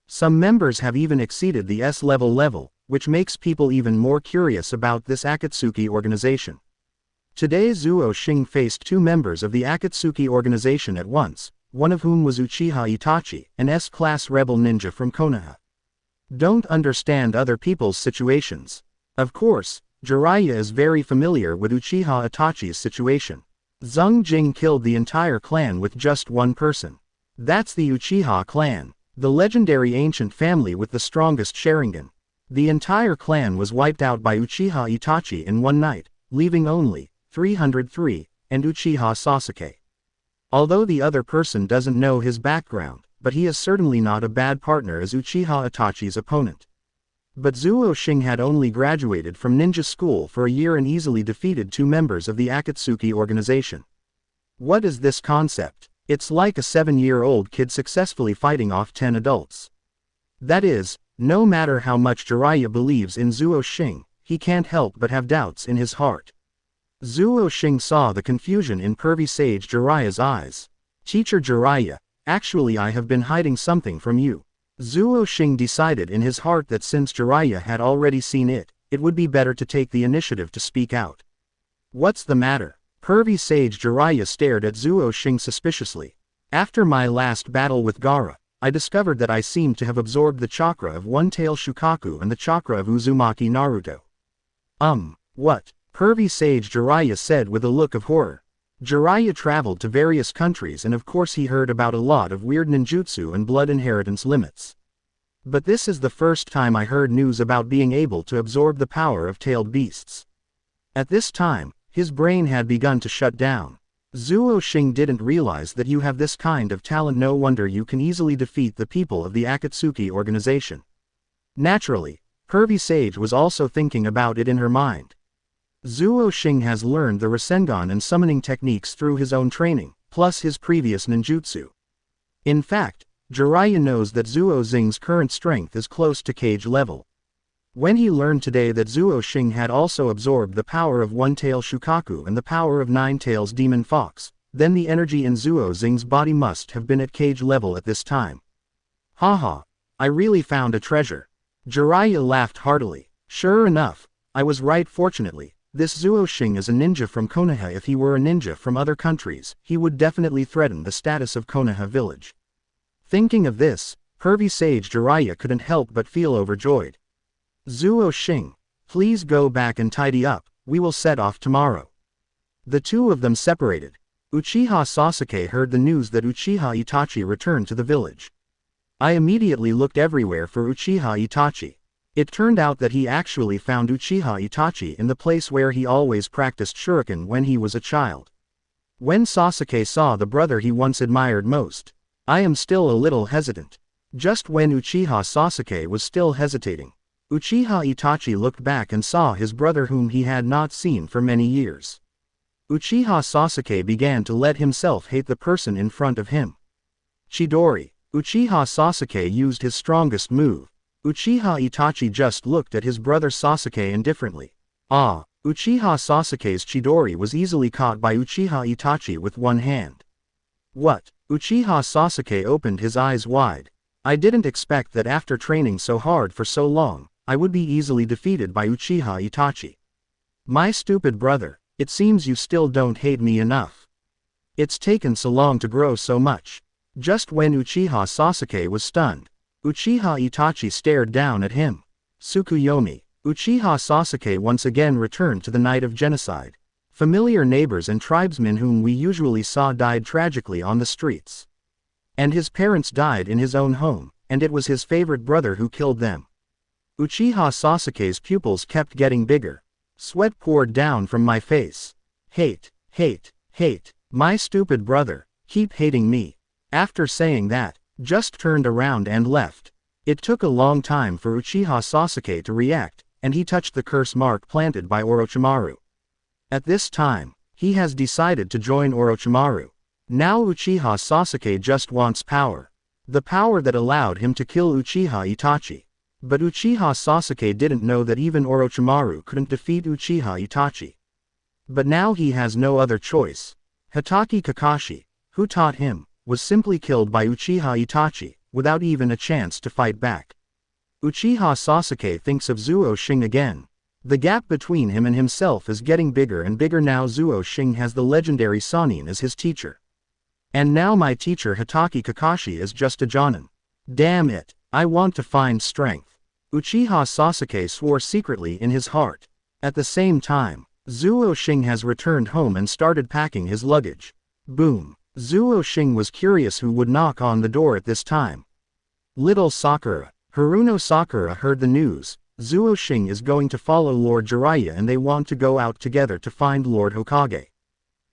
Some members have even exceeded the S-level, which makes people even more curious about this Akatsuki organization. Today Zuo Xing faced two members of the Akatsuki organization at once, one of whom was Uchiha Itachi, an S-class rebel ninja from Konoha. Don't understand other people's situations. Of course, Jiraiya is very familiar with Uchiha Itachi's situation. Zheng Jing killed the entire clan with just one person. That's the Uchiha clan, the legendary ancient family with the strongest Sharingan. The entire clan was wiped out by Uchiha Itachi in one night, leaving only 303 and Uchiha Sasuke. Although the other person doesn't know his background, but he is certainly not a bad partner as Uchiha Itachi's opponent. But Zuo Xing had only graduated from ninja school for a year and easily defeated two members of the Akatsuki organization. What is this concept? It's like a 7-year-old kid successfully fighting off 10 adults. That is, no matter how much Jiraiya believes in Zuo Xing, he can't help but have doubts in his heart. Zuo Xing saw the confusion in Pervy Sage Jiraiya's eyes. Teacher Jiraiya, actually I have been hiding something from you. Zuo Xing decided in his heart that since Jiraiya had already seen it, it would be better to take the initiative to speak out. What's the matter? Pervy Sage Jiraiya stared at Zuo Xing suspiciously. After my last battle with Gaara, I discovered that I seemed to have absorbed the chakra of One-Tail Shukaku and the chakra of Uzumaki Naruto. What? Pervy Sage Jiraiya said with a look of horror. Jiraiya traveled to various countries and of course he heard about a lot of weird ninjutsu and blood inheritance limits. But this is the first time I heard news about being able to absorb the power of tailed beasts. At this time, his brain had begun to shut down. Zuo Xing didn't realize that you have this kind of talent. No wonder you can easily defeat the people of the Akatsuki organization. Naturally, Pervy Sage was also thinking about it in her mind. Zuo Xing has learned the Rasengan and summoning techniques through his own training, plus his previous ninjutsu. In fact, Jiraiya knows that Zuo Xing's current strength is close to cage level. When he learned today that Zuo Xing had also absorbed the power of One-Tail Shukaku and the power of Nine-Tails Demon Fox, then the energy in Zuo Xing's body must have been at cage level at this time. Haha, I really found a treasure. Jiraiya laughed heartily. Sure enough, I was right. Fortunately, this Zuo Xing is a ninja from Konoha. If he were a ninja from other countries, he would definitely threaten the status of Konoha village. Thinking of this, Pervy Sage Jiraiya couldn't help but feel overjoyed. Zuo Xing, please go back and tidy up, we will set off tomorrow. The two of them separated. Uchiha Sasuke heard the news that Uchiha Itachi returned to the village. I immediately looked everywhere for Uchiha Itachi. It turned out that he actually found Uchiha Itachi in the place where he always practiced shuriken when he was a child. When Sasuke saw the brother he once admired most, I am still a little hesitant. Just when Uchiha Sasuke was still hesitating, Uchiha Itachi looked back and saw his brother whom he had not seen for many years. Uchiha Sasuke began to let himself hate the person in front of him. Chidori. Uchiha Sasuke used his strongest move. Uchiha Itachi just looked at his brother Sasuke indifferently. Ah, Uchiha Sasuke's Chidori was easily caught by Uchiha Itachi with one hand. What? Uchiha Sasuke opened his eyes wide. I didn't expect that after training so hard for so long, I would be easily defeated by Uchiha Itachi. My stupid brother, it seems you still don't hate me enough. It's taken so long to grow so much. Just when Uchiha Sasuke was stunned, Uchiha Itachi stared down at him. Tsukuyomi. Uchiha Sasuke once again returned to the night of genocide. Familiar neighbors and tribesmen whom we usually saw died tragically on the streets. And his parents died in his own home, and it was his favorite brother who killed them. Uchiha Sasuke's pupils kept getting bigger. Sweat poured down from my face. Hate, hate, hate, my stupid brother, keep hating me. After saying that, just turned around and left. It took a long time for Uchiha Sasuke to react, and he touched the curse mark planted by Orochimaru. At this time, he has decided to join Orochimaru. Now Uchiha Sasuke just wants power. The power that allowed him to kill Uchiha Itachi. But Uchiha Sasuke didn't know that even Orochimaru couldn't defeat Uchiha Itachi. But now he has no other choice. Hatake Kakashi, who taught him, was simply killed by Uchiha Itachi, without even a chance to fight back. Uchiha Sasuke thinks of Zuo Xing again. The gap between him and himself is getting bigger and bigger now. Zuo Xing has the legendary Sannin as his teacher. And now my teacher Hatake Kakashi is just a jonin. Damn it, I want to find strength. Uchiha Sasuke swore secretly in his heart. At the same time, Zuo Xing has returned home and started packing his luggage. Boom. Zuo Xing was curious who would knock on the door at this time. Little Sakura. Haruno Sakura heard the news. Zuo Xing is going to follow Lord Jiraiya and they want to go out together to find Lord Hokage.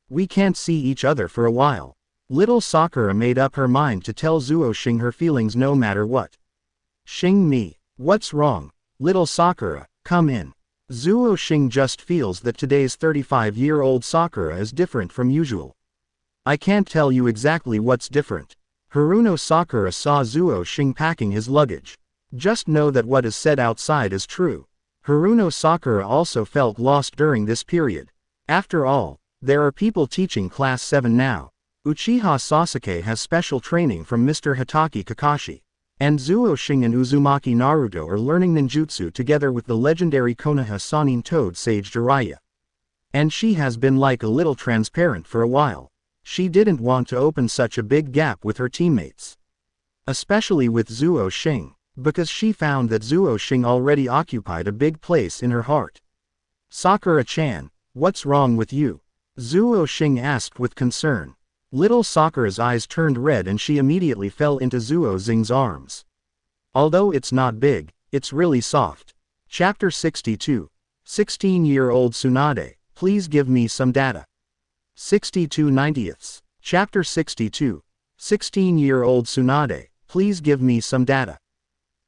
We can't see each other for a while. Little Sakura made up her mind to tell Zuo Xing her feelings no matter what. Xing-mi. What's wrong? Little Sakura, come in. Zuo Xing just feels that today's 35-year-old Sakura is different from usual. I can't tell you exactly what's different. Haruno Sakura saw Zuo Xing packing his luggage. Just know that what is said outside is true. Haruno Sakura also felt lost during this period. After all, there are people teaching class 7 now. Uchiha Sasuke has special training from Mr. Hatake Kakashi. And Zuo Xing and Uzumaki Naruto are learning ninjutsu together with the legendary Konoha Sannin Toad Sage Jiraiya. And she has been like a little transparent for a while. She didn't want to open such a big gap with her teammates. Especially with Zuo Xing, because she found that Zuo Xing already occupied a big place in her heart. Sakura-chan, what's wrong with you? Zuo Xing asked with concern. Little Sakura's eyes turned red and she immediately fell into Zuo Xing's arms. Although it's not big, it's really soft. Chapter 62. 16-year-old Tsunade, please give me some data. 62/90ths. Chapter 62. 16-year-old Tsunade, please give me some data.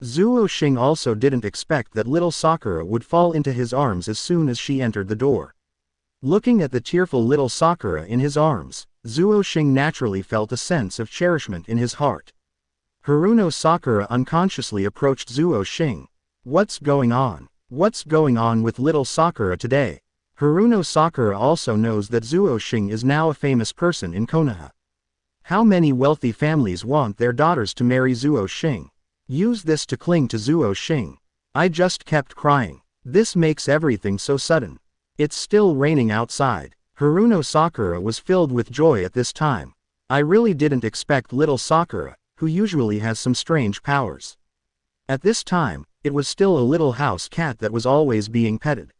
Zuo Xing also didn't expect that little Sakura would fall into his arms as soon as she entered the door. Looking at the tearful little Sakura in his arms, Zuo Xing naturally felt a sense of cherishment in his heart. Haruno Sakura unconsciously approached Zuo Xing. What's going on? What's going on with little Sakura today? Haruno Sakura also knows that Zuo Xing is now a famous person in Konoha. How many wealthy families want their daughters to marry Zuo Xing? Use this to cling to Zuo Xing. I just kept crying. This makes everything so sudden. It's still raining outside. Haruno Sakura was filled with joy at this time. I really didn't expect little Sakura, who usually has some strange powers. At this time, it was still a little house cat that was always being petted.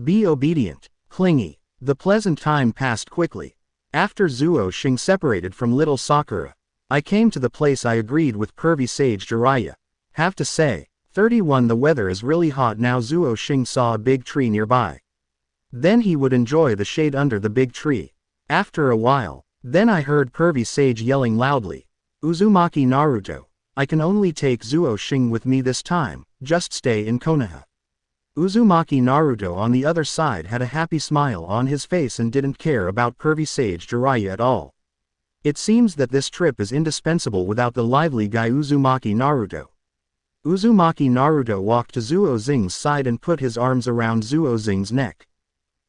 Be obedient, clingy. The pleasant time passed quickly. After Zuo Xing separated from little Sakura, I came to the place I agreed with pervy Sage Jiraiya. Have to say, 31 The weather is really hot now. Zuo Xing saw a big tree nearby. Then he would enjoy the shade under the big tree. After a while, then I heard pervy sage yelling loudly. Uzumaki Naruto. I can only take Zuo Xing with me this time, just stay in Konoha. Uzumaki Naruto on the other side had a happy smile on his face and didn't care about pervy sage Jiraiya at all. It seems that this trip is indispensable without the lively guy Uzumaki Naruto. Uzumaki Naruto walked to Zuo Xing's side and put his arms around Zuo Xing's neck.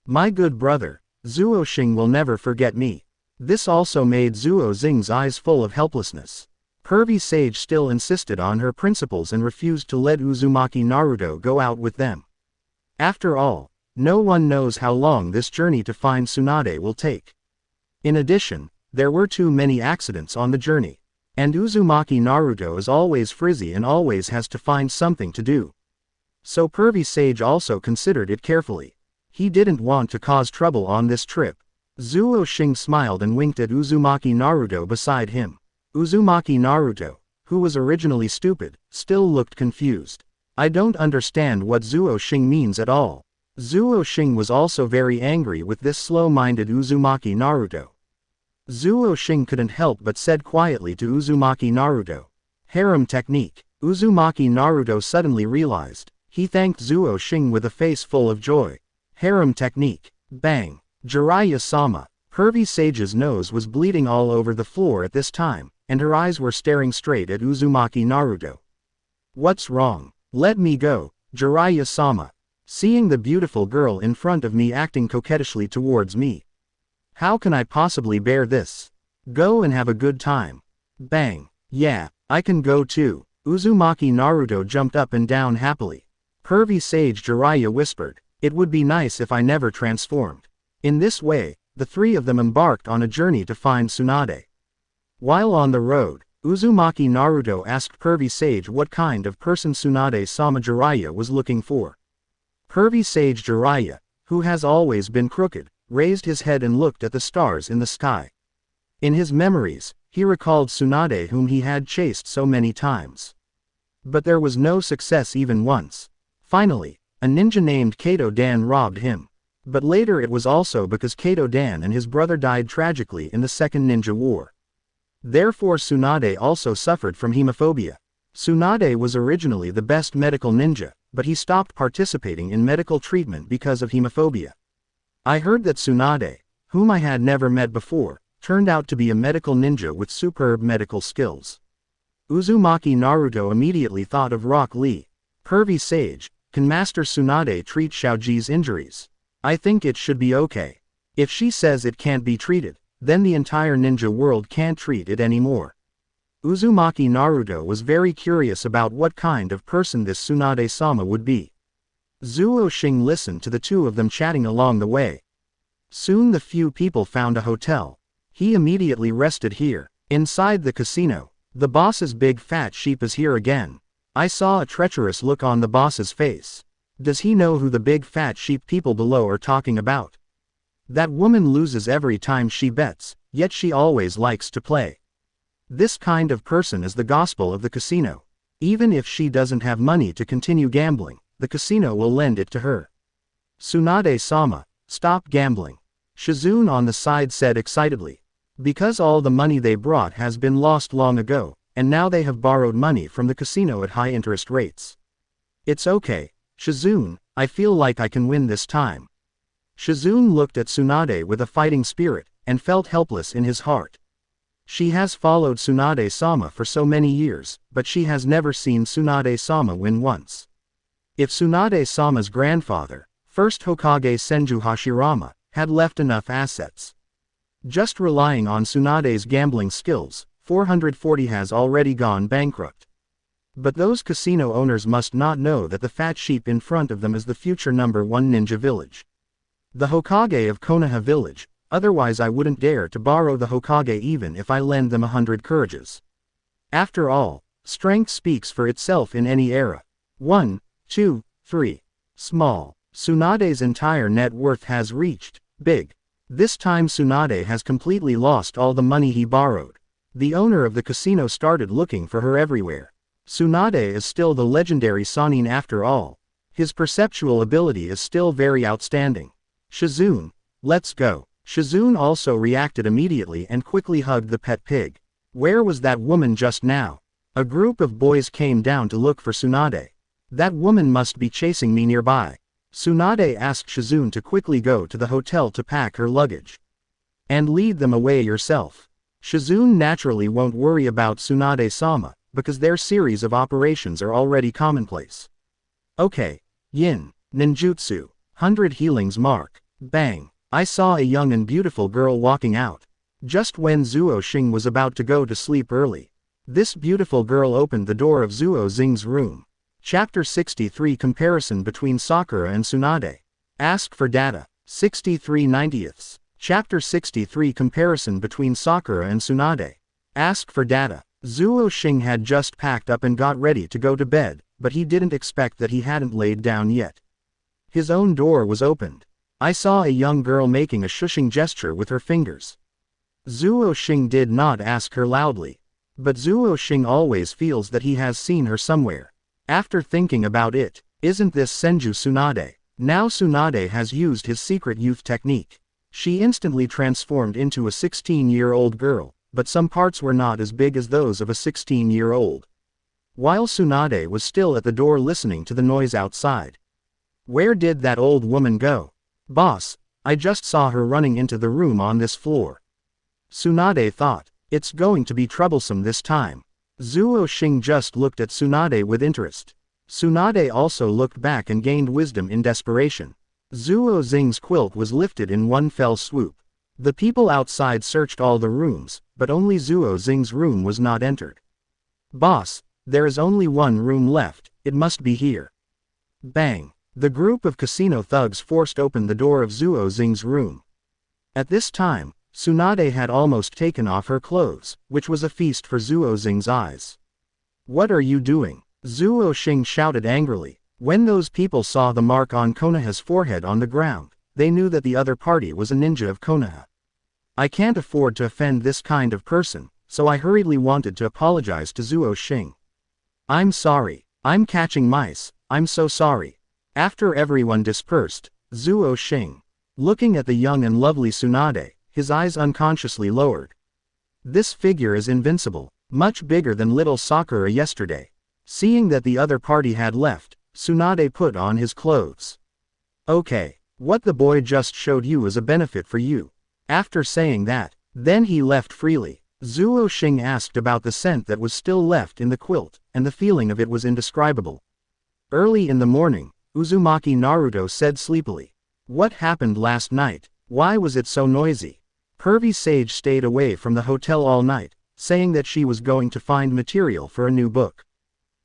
My good brother, Zuo Xing will never forget me. This also made Zuo Xing's eyes full of helplessness. Pervy sage still insisted on her principles and refused to let Uzumaki Naruto go out with them. After all, no one knows how long this journey to find Tsunade will take. In addition, there were too many accidents on the journey. And Uzumaki Naruto is always frizzy and always has to find something to do. So pervy sage also considered it carefully. He didn't want to cause trouble on this trip. Zuo Xing smiled and winked at Uzumaki Naruto beside him. Uzumaki Naruto, who was originally stupid, still looked confused. I don't understand what Zuo Xing means at all. Zuo Xing was also very angry with this slow-minded Uzumaki Naruto. Zuo Xing couldn't help but said quietly to Uzumaki Naruto. Harem technique. Uzumaki Naruto suddenly realized. He thanked Zuo Xing with a face full of joy. Harem technique. Bang. Jiraiya-sama. Pervy sage's nose was bleeding all over the floor at this time, and her eyes were staring straight at Uzumaki Naruto. What's wrong? Let me go, Jiraiya-sama. Seeing the beautiful girl in front of me acting coquettishly towards me. How can I possibly bear this? Go and have a good time. Bang. Yeah, I can go too. Uzumaki Naruto jumped up and down happily. Pervy sage Jiraiya whispered, it would be nice if I never transformed. In this way, the three of them embarked on a journey to find Tsunade. While on the road, Uzumaki Naruto asked pervy sage what kind of person Tsunade-sama Jiraiya was looking for. Pervy sage Jiraiya, who has always been crooked, raised his head and looked at the stars in the sky. In his memories, he recalled Tsunade whom he had chased so many times. But there was no success even once. Finally, a ninja named Kato Dan robbed him. But later it was also because Kato Dan and his brother died tragically in the Second Ninja War. Therefore Tsunade also suffered from hemophobia. Tsunade was originally the best medical ninja, but he stopped participating in medical treatment because of hemophobia. I heard that Tsunade, whom I had never met before, turned out to be a medical ninja with superb medical skills. Uzumaki Naruto immediately thought of Rock Lee. Pervy sage, can Master Tsunade treat Xiaoji's injuries? I think it should be okay. If she says it can't be treated, then the entire ninja world can't treat it anymore. Uzumaki Naruto was very curious about what kind of person this Tsunade-sama would be. Zuo Xing listened to the two of them chatting along the way. Soon the few people found a hotel. He immediately rested here. Inside the casino, the boss's big fat sheep is here again. I saw a treacherous look on the boss's face. Does he know who the big fat sheep people below are talking about? That woman loses every time she bets, yet she always likes to play. This kind of person is the gospel of the casino. Even if she doesn't have money to continue gambling, the casino will lend it to her. Tsunade-sama, stop gambling. Shizune on the side said excitedly. Because all the money they brought has been lost long ago, and now they have borrowed money from the casino at high interest rates. It's okay, Shizune, I feel like I can win this time. Shizune looked at Tsunade with a fighting spirit, and felt helpless in his heart. She has followed Tsunade-sama for so many years, but she has never seen Tsunade-sama win once. If Tsunade-sama's grandfather, first Hokage Senju Hashirama, had left enough assets. Just relying on Tsunade's gambling skills, 440 has already gone bankrupt. But those casino owners must not know that the fat sheep in front of them is the future #1 ninja village. The Hokage of Konoha village, otherwise I wouldn't dare to borrow the Hokage even if I lend them 100 courages. After all, strength speaks for itself in any era. 1, 2, 3. Small. Tsunade's entire net worth has reached big. This time Tsunade has completely lost all the money he borrowed. The owner of the casino started looking for her everywhere. Tsunade is still the legendary Sannin after all. His perceptual ability is still very outstanding. Shizune, let's go. Shizune also reacted immediately and quickly hugged the pet pig. Where was that woman just now? A group of boys came down to look for Tsunade. That woman must be chasing me nearby. Tsunade asked Shizune to quickly go to the hotel to pack her luggage. And lead them away yourself. Shizune naturally won't worry about Tsunade-sama, because their series of operations are already commonplace. Okay. Yin. Ninjutsu. 100 healings mark. Bang. I saw a young and beautiful girl walking out. Just when Zuo Xing was about to go to sleep early. This beautiful girl opened the door of Zuo Xing's room. Chapter 63 Comparison between Sakura and Tsunade. Ask for data. 63 90ths. Chapter 63 Comparison between Sakura and Tsunade. Ask for data. Zuo Xing had just packed up and got ready to go to bed, but he didn't expect that he hadn't laid down yet. His own door was opened. I saw a young girl making a shushing gesture with her fingers. Zuo Xing did not ask her loudly. But Zuo Xing always feels that he has seen her somewhere. After thinking about it, isn't this Senju Tsunade? Now Tsunade has used his secret youth technique. She instantly transformed into a 16-year-old girl, but some parts were not as big as those of a 16-year-old. While Tsunade was still at the door listening to the noise outside. Where did that old woman go? Boss, I just saw her running into the room on this floor. Tsunade thought, it's going to be troublesome this time. Zuo Xing just looked at Tsunade with interest. Tsunade also looked back and gained wisdom in desperation. Zuo Xing's quilt was lifted in one fell swoop. The people outside searched all the rooms, but only Zuo Xing's room was not entered. Boss, there is only one room left, it must be here. Bang! The group of casino thugs forced open the door of Zuo Xing's room. At this time, Tsunade had almost taken off her clothes, which was a feast for Zuo Xing's eyes. What are you doing? Zuo Xing shouted angrily. When those people saw the mark on Konoha's forehead on the ground, they knew that the other party was a ninja of Konoha. I can't afford to offend this kind of person, so I hurriedly wanted to apologize to Zuo Xing. I'm sorry. I'm catching mice, I'm so sorry. After everyone dispersed, Zuo Xing, looking at the young and lovely Tsunade, his eyes unconsciously lowered. This figure is invincible, much bigger than little Sakura yesterday. Seeing that the other party had left, Tsunade put on his clothes. Okay, what the boy just showed you is a benefit for you. After saying that, then he left freely. Zuo Xing asked about the scent that was still left in the quilt, and the feeling of it was indescribable. Early in the morning, Uzumaki Naruto said sleepily. What happened last night? Why was it so noisy? Pervy Sage stayed away from the hotel all night, saying that she was going to find material for a new book.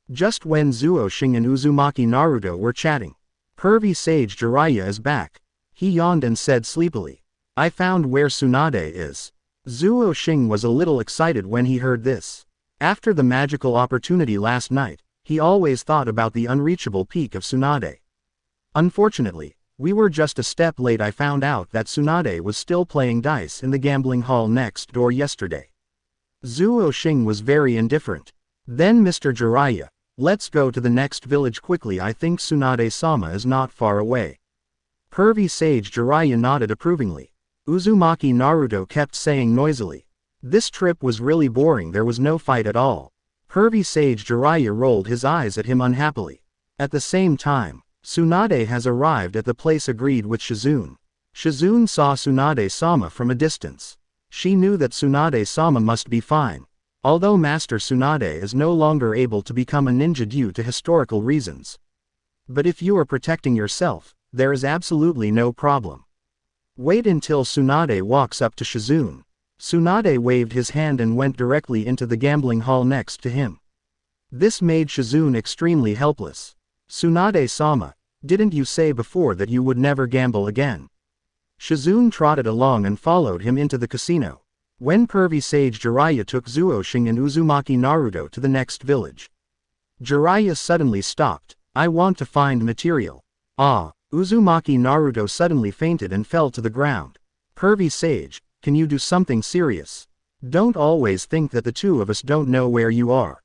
Just when Zuo Xing and Uzumaki Naruto were chatting, Pervy Sage Jiraiya is back. He yawned and said sleepily. I found where Tsunade is. Zuo Xing was a little excited when he heard this. After the magical opportunity last night, he always thought about the unreachable peak of Tsunade. Unfortunately, we were just a step late. I found out that Tsunade was still playing dice in the gambling hall next door yesterday. Zuo Xing was very indifferent. Then Mr. Jiraiya, let's go to the next village quickly. I think Tsunade-sama is not far away. Pervy Sage Jiraiya nodded approvingly. Uzumaki Naruto kept saying noisily. This trip was really boring. There was no fight at all. Pervy Sage Jiraiya rolled his eyes at him unhappily. At the same time, Tsunade has arrived at the place agreed with Shizune. Shizune saw Tsunade-sama from a distance. She knew that Tsunade-sama must be fine. Although Master Tsunade is no longer able to become a ninja due to historical reasons. But if you are protecting yourself, there is absolutely no problem. Wait until Tsunade walks up to Shizune. Tsunade waved his hand and went directly into the gambling hall next to him. This made Shizune extremely helpless. Tsunade-sama, didn't you say before that you would never gamble again? Shizune trotted along and followed him into the casino. When Pervy Sage Jiraiya took Zuo Xing and Uzumaki Naruto to the next village. Jiraiya suddenly stopped. I want to find material. Ah! Uzumaki Naruto suddenly fainted and fell to the ground. Pervy Sage, can you do something serious? Don't always think that the two of us don't know where you are.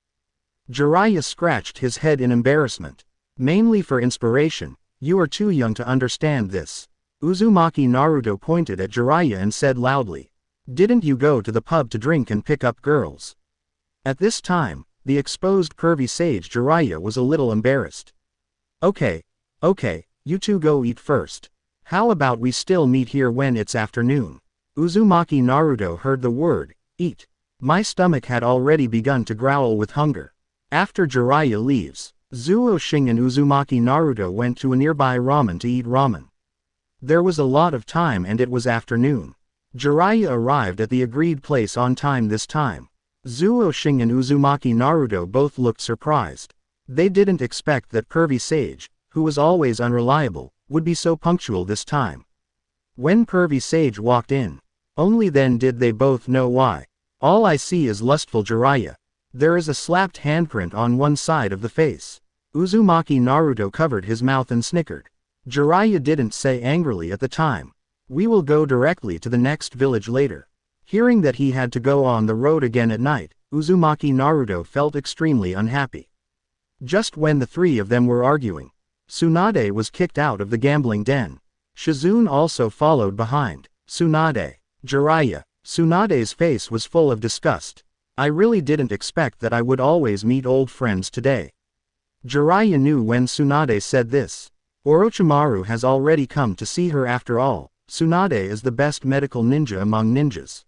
Jiraiya scratched his head in embarrassment. Mainly for inspiration, you are too young to understand this. Uzumaki Naruto pointed at Jiraiya and said loudly. Didn't you go to the pub to drink and pick up girls? At this time, the exposed curvy sage Jiraiya was a little embarrassed. Okay, you two go eat first. How about we still meet here when it's afternoon? Uzumaki Naruto heard the word, eat. My stomach had already begun to growl with hunger. After Jiraiya leaves, Zuo Xing and Uzumaki Naruto went to a nearby ramen to eat ramen. There was a lot of time and it was afternoon. Jiraiya arrived at the agreed place on time this time. Zuo Xing and Uzumaki Naruto both looked surprised. They didn't expect that curvy sage, who was always unreliable, would be so punctual this time. When curvy sage walked in, only then did they both know why. All I see is lustful Jiraiya. There is a slapped handprint on one side of the face. Uzumaki Naruto covered his mouth and snickered. Jiraiya didn't say angrily at the time. We will go directly to the next village later. Hearing that he had to go on the road again at night, Uzumaki Naruto felt extremely unhappy. Just when the three of them were arguing, Tsunade was kicked out of the gambling den. Shizune also followed behind. Tsunade. Jiraiya. Tsunade's face was full of disgust. I really didn't expect that I would always meet old friends today. Jiraiya knew when Tsunade said this. Orochimaru has already come to see her after all. Tsunade is the best medical ninja among ninjas.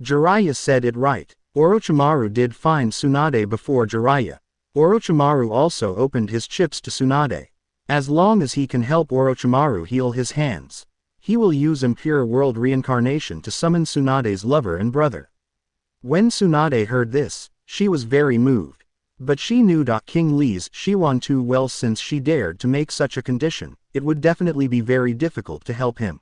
Jiraiya said it right. Orochimaru did find Tsunade before Jiraiya. Orochimaru also opened his chips to Tsunade. As long as he can help Orochimaru heal his hands, he will use Impure World Reincarnation to summon Tsunade's lover and brother. When Tsunade heard this, she was very moved. But she knew King Li's Shiwan too well. Since she dared to make such a condition, it would definitely be very difficult to help him.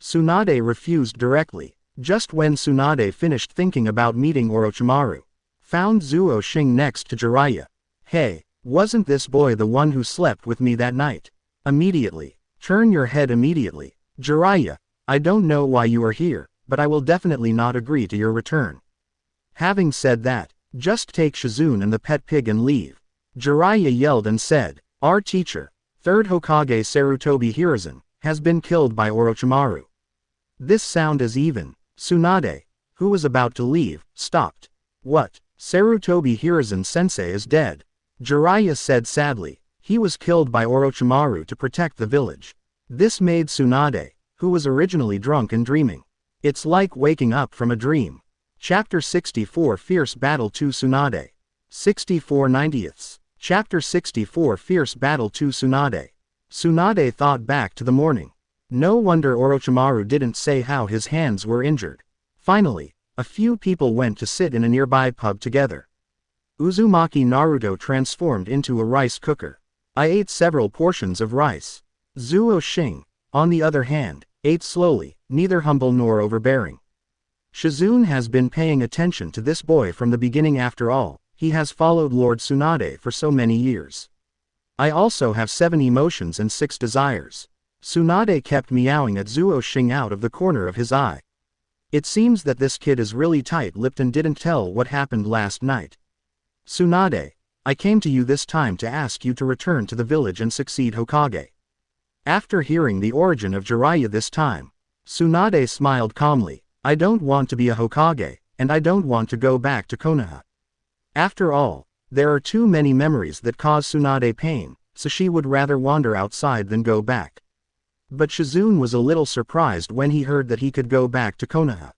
Tsunade refused directly. Just when Tsunade finished thinking about meeting Orochimaru, found Zuo Xing next to Jiraiya. Hey, wasn't this boy the one who slept with me that night? Immediately. Turn your head immediately. Jiraiya, I don't know why you are here, but I will definitely not agree to your return. Having said that, just take Shizune and the pet pig and leave. Jiraiya yelled and said, our teacher, 3rd Hokage Sarutobi Hiruzen, has been killed by Orochimaru. This sound is even. Tsunade, who was about to leave, stopped. What? Sarutobi Hiruzen sensei is dead. Jiraiya said sadly. He was killed by Orochimaru to protect the village. This made Tsunade, who was originally drunk and dreaming. It's like waking up from a dream. Chapter 64 Fierce Battle to Tsunade. 64 90ths. Chapter 64 Fierce Battle to Tsunade. Tsunade thought back to the morning. No wonder Orochimaru didn't say how his hands were injured. Finally, a few people went to sit in a nearby pub together. Uzumaki Naruto transformed into a rice cooker. I ate several portions of rice. Zuo Xing, on the other hand, ate slowly, neither humble nor overbearing. Shizune has been paying attention to this boy from the beginning. After all, he has followed Lord Tsunade for so many years. I also have 7 emotions and 6 desires. Tsunade kept meowing at Zuo Xing out of the corner of his eye. It seems that this kid is really tight-lipped and didn't tell what happened last night. Tsunade, I came to you this time to ask you to return to the village and succeed Hokage. After hearing the origin of Jiraiya this time, Tsunade smiled calmly. I don't want to be a Hokage, and I don't want to go back to Konoha. After all, there are too many memories that cause Tsunade pain, so she would rather wander outside than go back. But Shizune was a little surprised when he heard that he could go back to Konoha.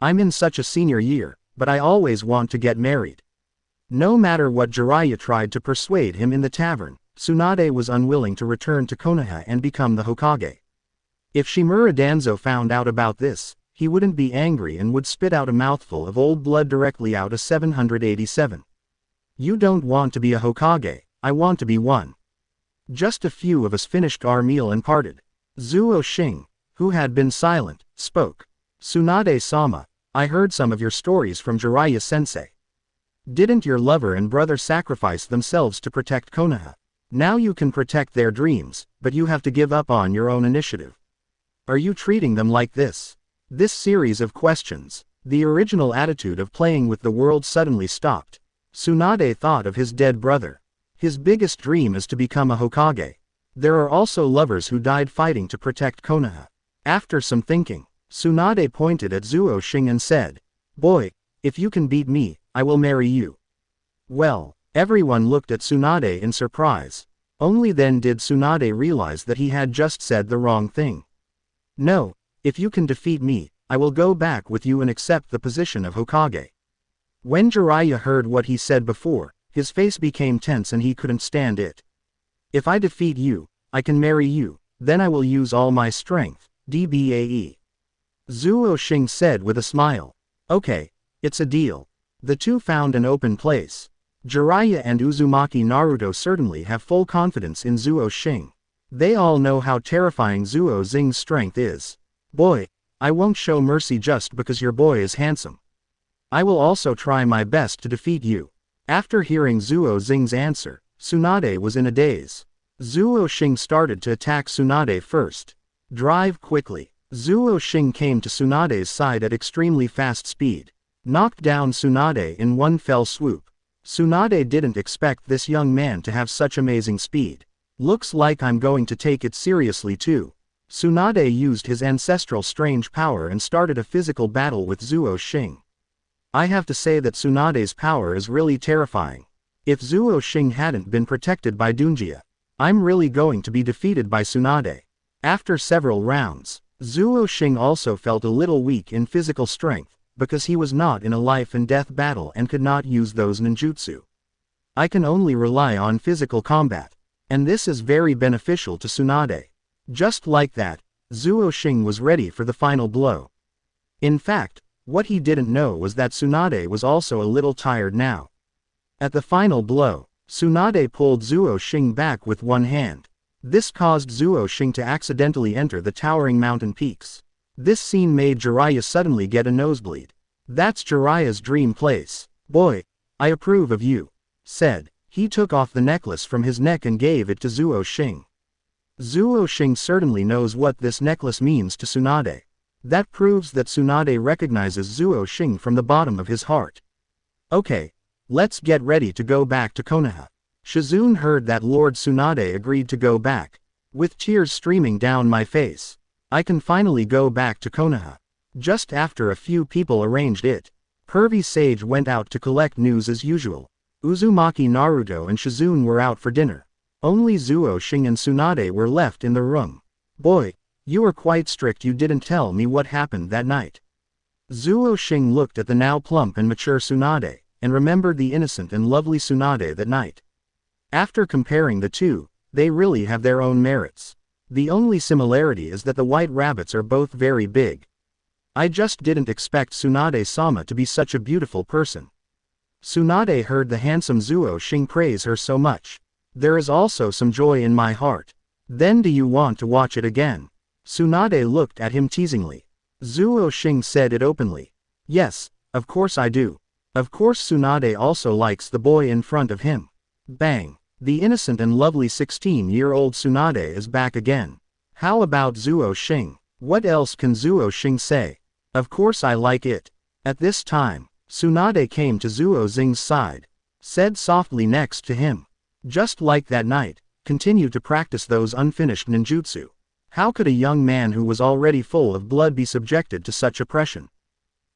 I'm in such a senior year, but I always want to get married. No matter what Jiraiya tried to persuade him in the tavern, Tsunade was unwilling to return to Konoha and become the Hokage. If Shimura Danzo found out about this, he wouldn't be angry and would spit out a mouthful of old blood directly out of 787. You don't want to be a Hokage, I want to be one. Just a few of us finished our meal and parted. Zuo Xing, who had been silent, spoke. Tsunade-sama, I heard some of your stories from Jiraiya-sensei. Didn't your lover and brother sacrifice themselves to protect Konoha? Now you can protect their dreams, but you have to give up on your own initiative. Are you treating them like this? This series of questions, the original attitude of playing with the world suddenly stopped. Tsunade thought of his dead brother. His biggest dream is to become a Hokage. There are also lovers who died fighting to protect Konoha. After some thinking, Tsunade pointed at Zuo Xing and said, "Boy, if you can beat me, I will marry you." Well, everyone looked at Tsunade in surprise. Only then did Tsunade realize that he had just said the wrong thing. "No, if you can defeat me, I will go back with you and accept the position of Hokage." When Jiraiya heard what he said before, his face became tense and he couldn't stand it. "If I defeat you, I can marry you, then I will use all my strength, DBAE. Zuo Xing said with a smile. "Okay, it's a deal." The two found an open place. Jiraiya and Uzumaki Naruto certainly have full confidence in Zuo Xing. They all know how terrifying Zuo Xing's strength is. "Boy, I won't show mercy just because your boy is handsome. I will also try my best to defeat you." After hearing Zuo Xing's answer, Tsunade was in a daze. Zuo Xing started to attack Tsunade first. "Drive quickly." Zuo Xing came to Tsunade's side at extremely fast speed. Knocked down Tsunade in one fell swoop. Tsunade didn't expect this young man to have such amazing speed. "Looks like I'm going to take it seriously too." Tsunade used his ancestral strange power and started a physical battle with Zuo Xing. I have to say that Tsunade's power is really terrifying. If Zuo Xing hadn't been protected by Dunjia, I'm really going to be defeated by Tsunade. After several rounds, Zuo Xing also felt a little weak in physical strength, because he was not in a life and death battle and could not use those ninjutsu. I can only rely on physical combat. And this is very beneficial to Tsunade. Just like that, Zuo Xing was ready for the final blow. In fact, what he didn't know was that Tsunade was also a little tired now. At the final blow, Tsunade pulled Zuo Xing back with one hand. This caused Zuo Xing to accidentally enter the towering mountain peaks. This scene made Jiraiya suddenly get a nosebleed. "That's Jiraiya's dream place. Boy, I approve of you," said. He took off the necklace from his neck and gave it to Zuo Xing. Zuo Xing certainly knows what this necklace means to Tsunade. That proves that Tsunade recognizes Zuo Xing from the bottom of his heart. "Okay, let's get ready to go back to Konoha." Shizune heard that Lord Tsunade agreed to go back. "With tears streaming down my face. I can finally go back to Konoha." Just after a few people arranged it, Pervy Sage went out to collect news as usual. Uzumaki Naruto and Shizune were out for dinner. Only Zuo Xing and Tsunade were left in the room. "Boy, you were quite strict. You didn't tell me what happened that night." Zuo Xing looked at the now plump and mature Tsunade, and remembered the innocent and lovely Tsunade that night. After comparing the two, they really have their own merits. The only similarity is that the white rabbits are both very big. I just didn't expect Tsunade-sama to be such a beautiful person. Tsunade heard the handsome Zuo Xing praise her so much. "There is also some joy in my heart. Then do you want to watch it again?" Tsunade looked at him teasingly. Zuo Xing said it openly. "Yes, of course I do." Of course Tsunade also likes the boy in front of him. Bang! The innocent and lovely 16-year-old Tsunade is back again. How about Zuo Xing? What else can Zuo Xing say? Of course I like it. At this time, Tsunade came to Zuo Xing's side. Said softly next to him. "Just like that night, continue to practice those unfinished ninjutsu. How could a young man who was already full of blood be subjected to such oppression?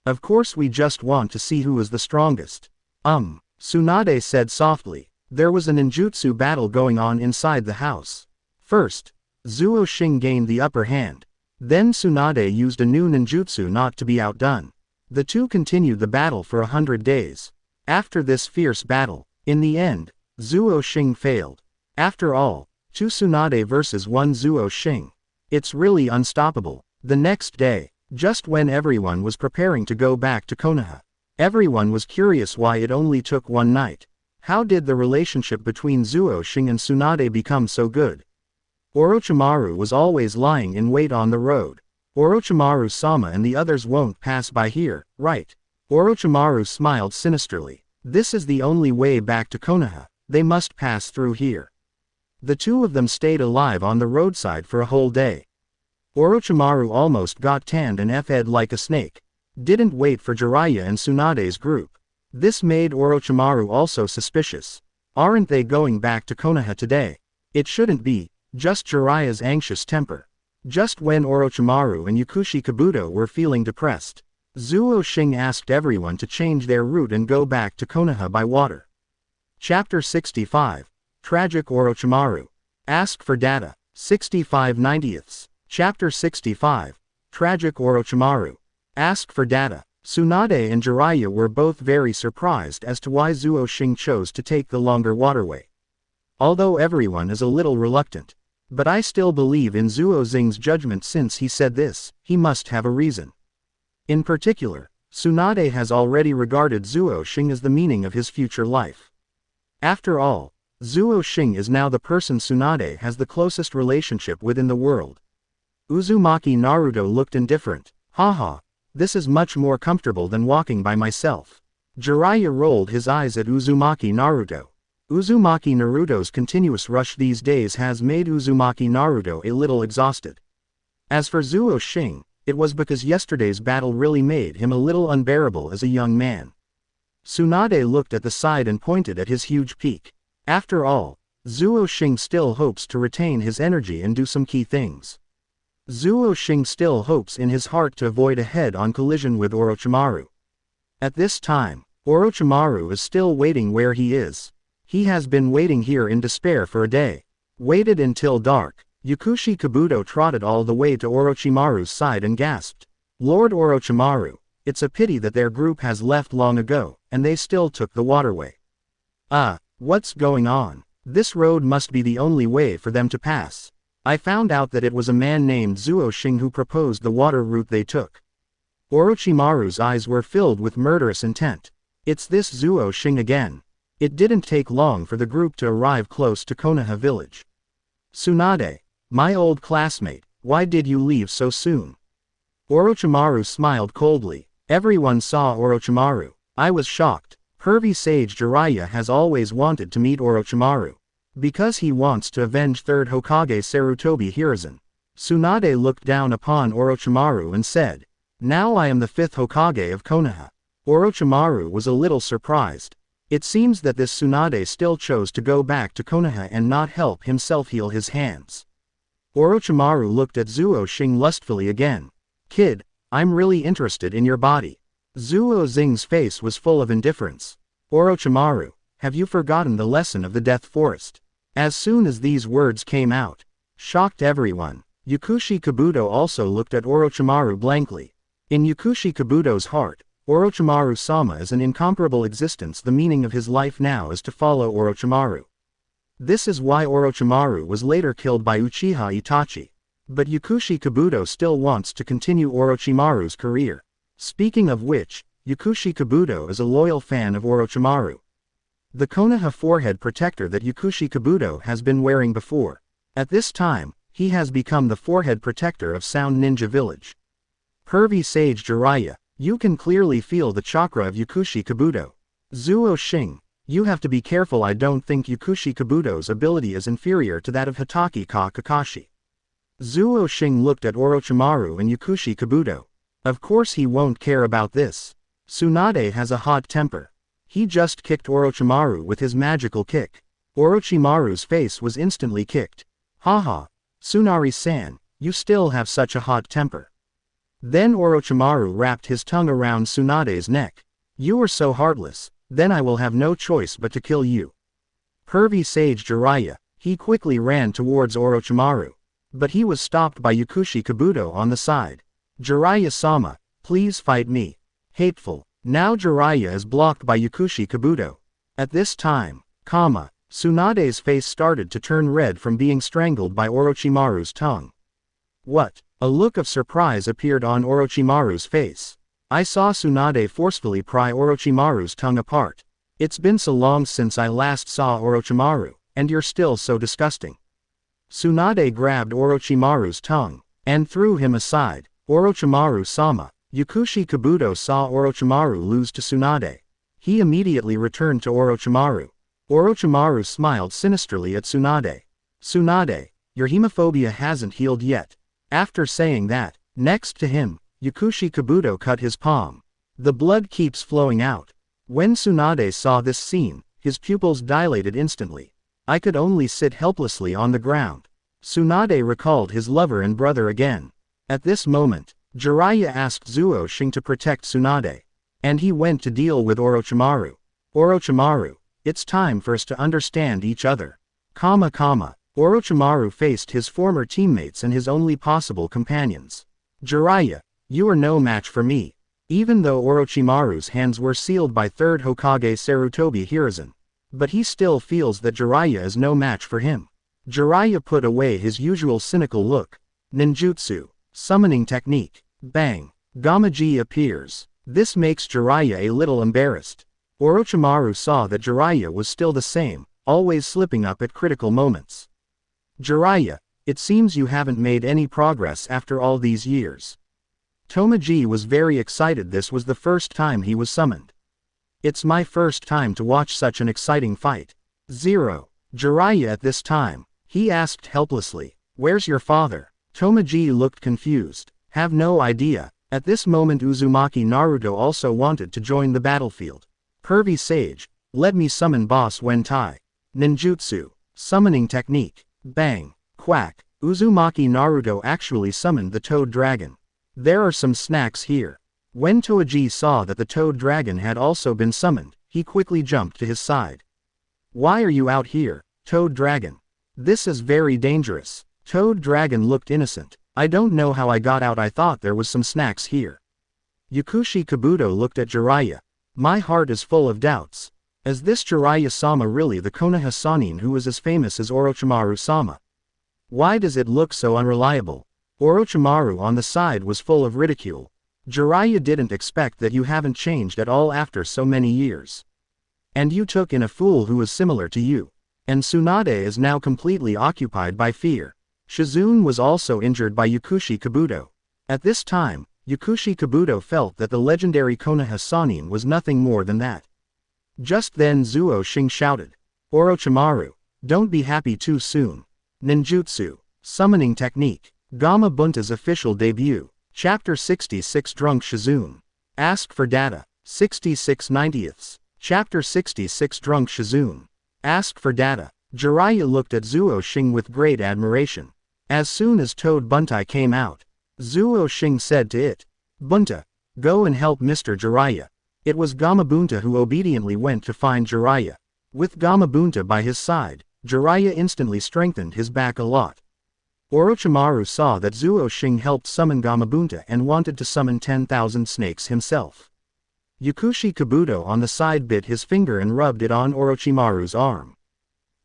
Of course we just want to see who is the strongest." Tsunade said softly. There was a ninjutsu battle going on inside the house. First, Zuo Xing gained the upper hand. Then Tsunade used a new ninjutsu not to be outdone. The two continued the battle for 100 days. After this fierce battle, in the end, Zuo Xing failed. After all, 2 Tsunade versus 1 Zuo Xing. It's really unstoppable. The next day, just when everyone was preparing to go back to Konoha, everyone was curious why it only took one night. How did the relationship between Zuo Xing and Tsunade become so good? Orochimaru was always lying in wait on the road. "Orochimaru-sama and the others won't pass by here, right?" Orochimaru smiled sinisterly. "This is the only way back to Konoha. They must pass through here." The two of them stayed alive on the roadside for a whole day. Orochimaru almost got tanned and fed like a snake. Didn't wait for Jiraiya and Tsunade's group. This made Orochimaru also suspicious. Aren't they going back to Konoha today? It shouldn't be, just Jiraiya's anxious temper. Just when Orochimaru and Yukushi Kabuto were feeling depressed, Zuo Xing asked everyone to change their route and go back to Konoha by water. Chapter 65. Tragic Orochimaru. Ask for data. 65/90ths. Chapter 65. Tragic Orochimaru. Ask for data. Tsunade and Jiraiya were both very surprised as to why Zuo Xing chose to take the longer waterway. Although everyone is a little reluctant. But I still believe in Zuo Xing's judgment since he said this, he must have a reason. In particular, Tsunade has already regarded Zuo Xing as the meaning of his future life. After all, Zuo Xing is now the person Tsunade has the closest relationship with in the world. Uzumaki Naruto looked indifferent. Haha, this is much more comfortable than walking by myself. Jiraiya rolled his eyes at Uzumaki Naruto. Uzumaki Naruto's continuous rush these days has made Uzumaki Naruto a little exhausted. As for Zuo Xing, it was because yesterday's battle really made him a little unbearable as a young man. Tsunade looked at the side and pointed at his huge peak. After all, Zuo Xing still hopes to retain his energy and do some key things. Zuo Xing still hopes in his heart to avoid a head-on collision with Orochimaru. At this time, Orochimaru is still waiting where he is. He has been waiting here in despair for a day. Waited until dark. Yukushi Kabuto trotted all the way to Orochimaru's side and gasped. Lord Orochimaru, it's a pity that their group has left long ago, and they still took the waterway. What's going on? This road must be the only way for them to pass. I found out that it was a man named Zuo Xing who proposed the water route they took. Orochimaru's eyes were filled with murderous intent. It's this Zuo Xing again. It didn't take long for the group to arrive close to Konoha village. Tsunade, my old classmate, why did you leave so soon? Orochimaru smiled coldly. Everyone saw Orochimaru. I was shocked. Pervy sage Jiraiya has always wanted to meet Orochimaru. Because he wants to avenge third Hokage Sarutobi Hiruzen. Tsunade looked down upon Orochimaru and said, now I am the 5th Hokage of Konoha. Orochimaru was a little surprised. It seems that this Tsunade still chose to go back to Konoha and not help himself heal his hands. Orochimaru looked at Zuo Xing lustfully again. Kid, I'm really interested in your body. Zuo Xing's face was full of indifference. Orochimaru, have you forgotten the lesson of the Death Forest? As soon as these words came out, shocked everyone. Yukushi Kabuto also looked at Orochimaru blankly. In Yukushi Kabuto's heart, Orochimaru-sama is an incomparable existence. The meaning of his life now is to follow Orochimaru. This is why Orochimaru was later killed by Uchiha Itachi. But Yukushi Kabuto still wants to continue Orochimaru's career. Speaking of which, Yukushi Kabuto is a loyal fan of Orochimaru. The Konoha forehead protector that Yukushi Kabuto has been wearing before. At this time, he has become the forehead protector of Sound Ninja Village. Pervy sage Jiraiya, you can clearly feel the chakra of Yukushi Kabuto. Zuo Xing, you have to be careful. I don't think Yukushi Kabuto's ability is inferior to that of Hitaki Kakashi. Zuo Xing looked at Orochimaru and Yukushi Kabuto. Of course he won't care about this. Tsunade has a hot temper. He just kicked Orochimaru with his magical kick. Orochimaru's face was instantly kicked. Haha, Tsunade-san, you still have such a hot temper. Then Orochimaru wrapped his tongue around Tsunade's neck. You are so heartless, then I will have no choice but to kill you. Pervy sage Jiraiya, he quickly ran towards Orochimaru. But he was stopped by Yukushi Kabuto on the side. Jiraiya-sama, please fight me. Hateful. Now Jiraiya is blocked by Yukushi Kabuto. At this time, Tsunade's face started to turn red from being strangled by Orochimaru's tongue. What? A look of surprise appeared on Orochimaru's face. I saw Tsunade forcefully pry Orochimaru's tongue apart. It's been so long since I last saw Orochimaru, and you're still so disgusting. Tsunade grabbed Orochimaru's tongue and threw him aside. Orochimaru-sama. Yukushi Kabuto saw Orochimaru lose to Tsunade. He immediately returned to Orochimaru. Orochimaru smiled sinisterly at Tsunade. Tsunade, your hemophobia hasn't healed yet. After saying that, next to him, Yukushi Kabuto cut his palm. The blood keeps flowing out. When Tsunade saw this scene, his pupils dilated instantly. I could only sit helplessly on the ground. Tsunade recalled his lover and brother again. At this moment, Jiraiya asked Zuo Xing to protect Tsunade. And he went to deal with Orochimaru. Orochimaru, it's time for us to understand each other. Orochimaru faced his former teammates and his only possible companions. Jiraiya, you are no match for me. Even though Orochimaru's hands were sealed by 3rd Hokage Sarutobi Hiruzen. But he still feels that Jiraiya is no match for him. Jiraiya put away his usual cynical look. Ninjutsu. Summoning technique. Bang. Gamaji appears. This makes Jiraiya a little embarrassed. Orochimaru saw that Jiraiya was still the same, always slipping up at critical moments. Jiraiya, it seems you haven't made any progress after all these years. Tomoji was very excited. This was the first time he was summoned. It's my first time to watch such an exciting fight. Jiraiya at this time, he asked helplessly, where's your father? Tomoji looked confused. Have no idea. At this moment Uzumaki Naruto also wanted to join the battlefield. Pervy Sage, let me summon Boss Wentai. Ninjutsu. Summoning technique. Bang. Quack. Uzumaki Naruto actually summoned the Toad Dragon. There are some snacks here. When Toji saw that the Toad Dragon had also been summoned, he quickly jumped to his side. Why are you out here, Toad Dragon? This is very dangerous. Toad Dragon looked innocent. I don't know how I got out. I thought there was some snacks here. Yakushi Kabuto looked at Jiraiya. My heart is full of doubts. Is this Jiraiya-sama really the Konoha Sannin who is as famous as Orochimaru-sama? Why does it look so unreliable? Orochimaru on the side was full of ridicule. Jiraiya didn't expect that you haven't changed at all after so many years. And you took in a fool who is similar to you. And Tsunade is now completely occupied by fear. Shizune was also injured by Yakushi Kabuto. At this time, Yakushi Kabuto felt that the legendary Konoha Sannin was nothing more than that. Just then Zuo Xing shouted. Orochimaru, don't be happy too soon. Ninjutsu. Summoning technique. Gamma Bunta's official debut. Chapter 66 Drunk Shizune. Ask for data. 66 90ths. Chapter 66 Drunk Shizune. Ask for data. Jiraiya looked at Zuo Xing with great admiration. As soon as Toad Buntai came out, Zuo Xing said to it, Bunta, go and help Mr. Jiraiya. It was Gamabunta who obediently went to find Jiraiya. With Gamabunta by his side, Jiraiya instantly strengthened his back a lot. Orochimaru saw that Zuo Xing helped summon Gamabunta and wanted to summon 10,000 snakes himself. Yakushi Kabuto on the side bit his finger and rubbed it on Orochimaru's arm.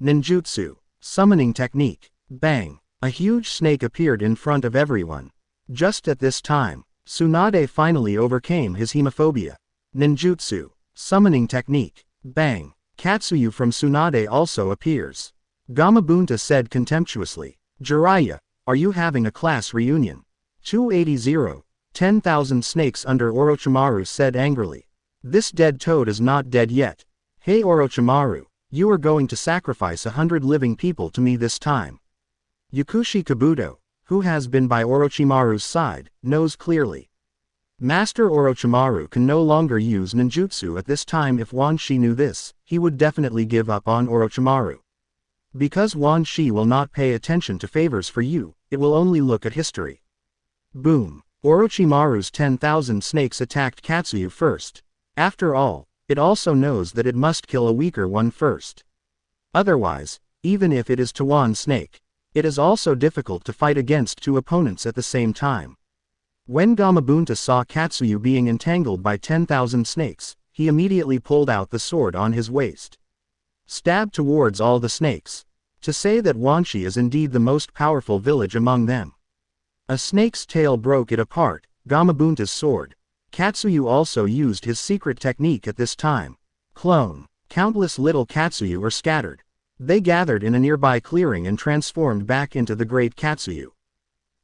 Ninjutsu. Summoning technique. Bang. A huge snake appeared in front of everyone. Just at this time, Tsunade finally overcame his hemophobia. Ninjutsu. Summoning technique. Bang. Katsuyu from Tsunade also appears. Gamabunta said contemptuously, Jiraiya, are you having a class reunion? 280. 10,000 snakes under Orochimaru said angrily. This dead toad is not dead yet. Hey Orochimaru, you are going to sacrifice 100 living people to me this time. Yakushi Kabuto, who has been by Orochimaru's side, knows clearly. Master Orochimaru can no longer use ninjutsu at this time. If Wan Shi knew this, he would definitely give up on Orochimaru. Because Wan Shi will not pay attention to favors for you, it will only look at history. Boom. Orochimaru's 10,000 snakes attacked Katsuyu first. After all, it also knows that it must kill a weaker one first. Otherwise, even if it is Tawan snake, it is also difficult to fight against two opponents at the same time. When Gamabunta saw Katsuyu being entangled by 10,000 snakes, he immediately pulled out the sword on his waist. Stabbed towards all the snakes. To say that Wan Shi is indeed the most powerful village among them. A snake's tail broke it apart, Gamabunta's sword. Katsuyu also used his secret technique at this time. Clone. Countless little Katsuyu are scattered. They gathered in a nearby clearing and transformed back into the great Katsuyu.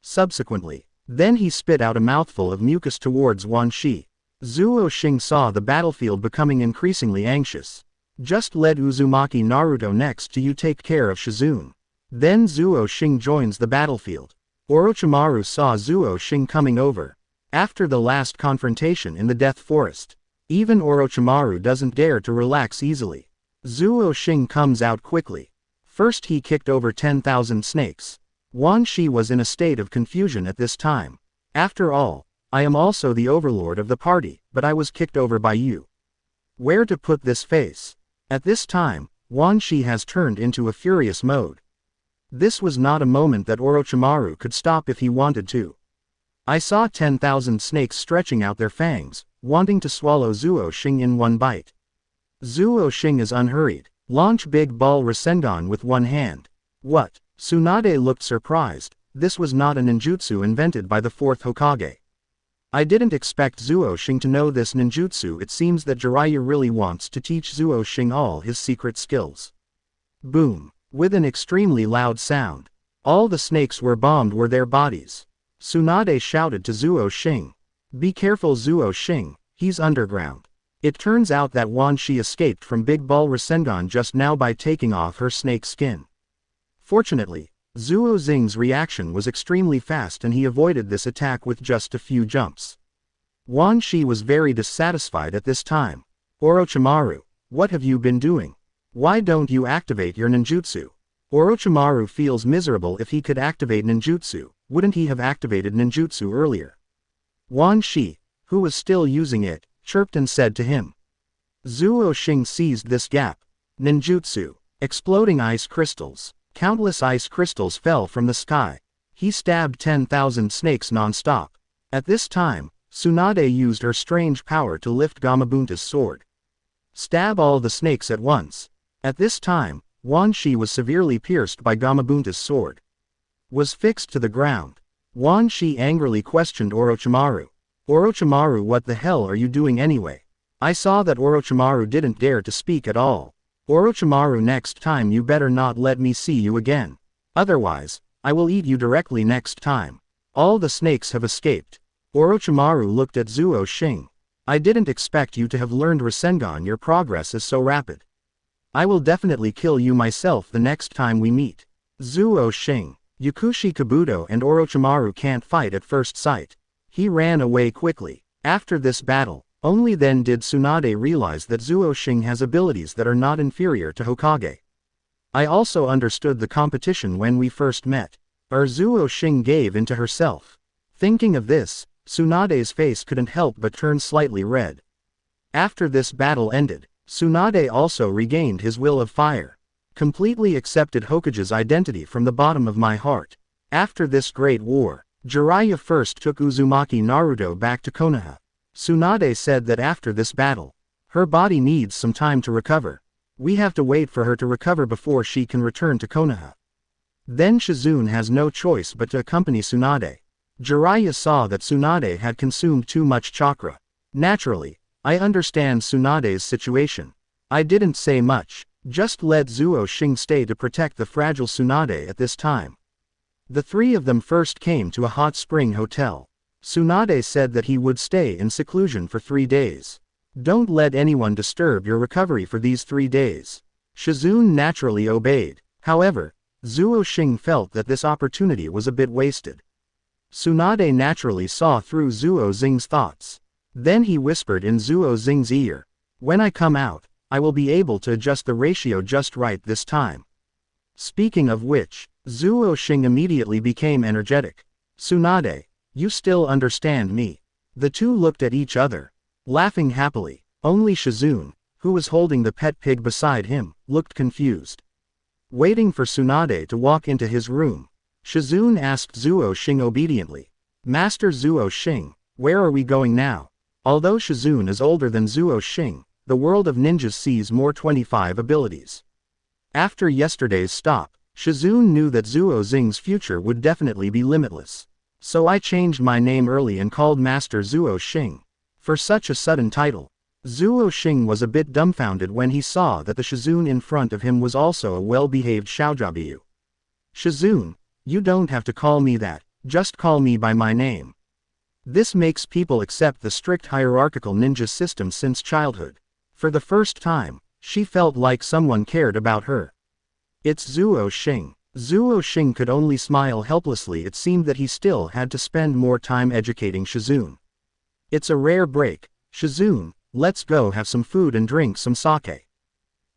Subsequently, then he spit out a mouthful of mucus towards Wan Shi. Zuo Xing saw the battlefield becoming increasingly anxious. Just let Uzumaki Naruto next to you take care of Shizune. Then Zuo Xing joins the battlefield. Orochimaru saw Zuo Xing coming over. After the last confrontation in the Death Forest, Even Orochimaru doesn't dare to relax easily. Zuo Xing comes out quickly. First he kicked over 10,000 snakes. Wan Shi was in a state of confusion at this time. After all, I am also the overlord of the party, but I was kicked over by you. Where to put this face? At this time, Wan Shi has turned into a furious mode. This was not a moment that Orochimaru could stop if he wanted to. I saw 10,000 snakes stretching out their fangs, wanting to swallow Zuo Xing in one bite. Zuo Xing is unhurried. Launch Big Ball Rasengan with one hand. What? Tsunade looked surprised. This was not a ninjutsu invented by the fourth Hokage. I didn't expect Zuo Xing to know this ninjutsu. It seems that Jiraiya really wants to teach Zuo Xing all his secret skills. Boom. With an extremely loud sound. All the snakes were bombed were their bodies. Tsunade shouted to Zuo Xing. Be careful Zuo Xing, he's underground. It turns out that Wan Shi escaped from Big Ball Rasengan just now by taking off her snake skin. Fortunately, Zuo Xing's reaction was extremely fast and he avoided this attack with just a few jumps. Wan Shi was very dissatisfied at this time. Orochimaru, what have you been doing? Why don't you activate your ninjutsu? Orochimaru feels miserable. If he could activate ninjutsu, wouldn't he have activated ninjutsu earlier? Wan Shi, who was still using it, chirped and said to him. Zuo Xing seized this gap. Ninjutsu. Exploding ice crystals. Countless ice crystals fell from the sky. He stabbed 10,000 snakes non-stop. At this time, Tsunade used her strange power to lift Gamabunta's sword. Stab all the snakes at once. At this time, Wan Shi was severely pierced by Gamabunta's sword. Was fixed to the ground. Wan Shi angrily questioned Orochimaru. Orochimaru, what the hell are you doing anyway? I saw that Orochimaru didn't dare to speak at all. Orochimaru, next time you better not let me see you again. Otherwise, I will eat you directly next time. All the snakes have escaped. Orochimaru looked at Zuo Xing. I didn't expect you to have learned Rasengan. Your progress is so rapid. I will definitely kill you myself the next time we meet. Zuo Xing. Yakushi Kabuto and Orochimaru can't fight at first sight. He ran away quickly. After this battle, only then did Tsunade realize that Zuo Xing has abilities that are not inferior to Hokage. I also understood the competition when we first met. Zuo Xing gave in to herself. Thinking of this, Tsunade's face couldn't help but turn slightly red. After this battle ended, Tsunade also regained his will of fire. Completely accepted Hokage's identity from the bottom of my heart. After this great war, Jiraiya first took Uzumaki Naruto back to Konoha. Tsunade said that after this battle, her body needs some time to recover. We have to wait for her to recover before she can return to Konoha. Then Shizune has no choice but to accompany Tsunade. Jiraiya saw that Tsunade had consumed too much chakra. Naturally, I understand Tsunade's situation. I didn't say much, just let Zuo Xing stay to protect the fragile Tsunade at this time. The three of them first came to a hot spring hotel. Tsunade said that he would stay in seclusion for 3 days. Don't let anyone disturb your recovery for these 3 days. Shizune naturally obeyed. However, Zuo Xing felt that this opportunity was a bit wasted. Tsunade naturally saw through Zuo Xing's thoughts. Then he whispered in Zuo Xing's ear. When I come out, I will be able to adjust the ratio just right this time. Speaking of which, Zuo Xing immediately became energetic. Tsunade, you still understand me? The two looked at each other, laughing happily. Only Shizune, who was holding the pet pig beside him, looked confused. Waiting for Tsunade to walk into his room, Shizune asked Zuo Xing obediently. Master Zuo Xing, where are we going now? Although Shizune is older than Zuo Xing, the world of ninjas sees more 25 abilities. After yesterday's stop, Shizune knew that Zuo Xing's future would definitely be limitless. So I changed my name early and called Master Zuo Xing. For such a sudden title, Zuo Xing was a bit dumbfounded when he saw that the Shizune in front of him was also a well-behaved Xiaojiabiyu. Shizune, you don't have to call me that, just call me by my name. This makes people accept the strict hierarchical ninja system since childhood. For the first time, she felt like someone cared about her. It's Zuo Xing. Zuo Xing could only smile helplessly. It seemed that he still had to spend more time educating Shizune. It's a rare break. Shizune, let's go have some food and drink some sake.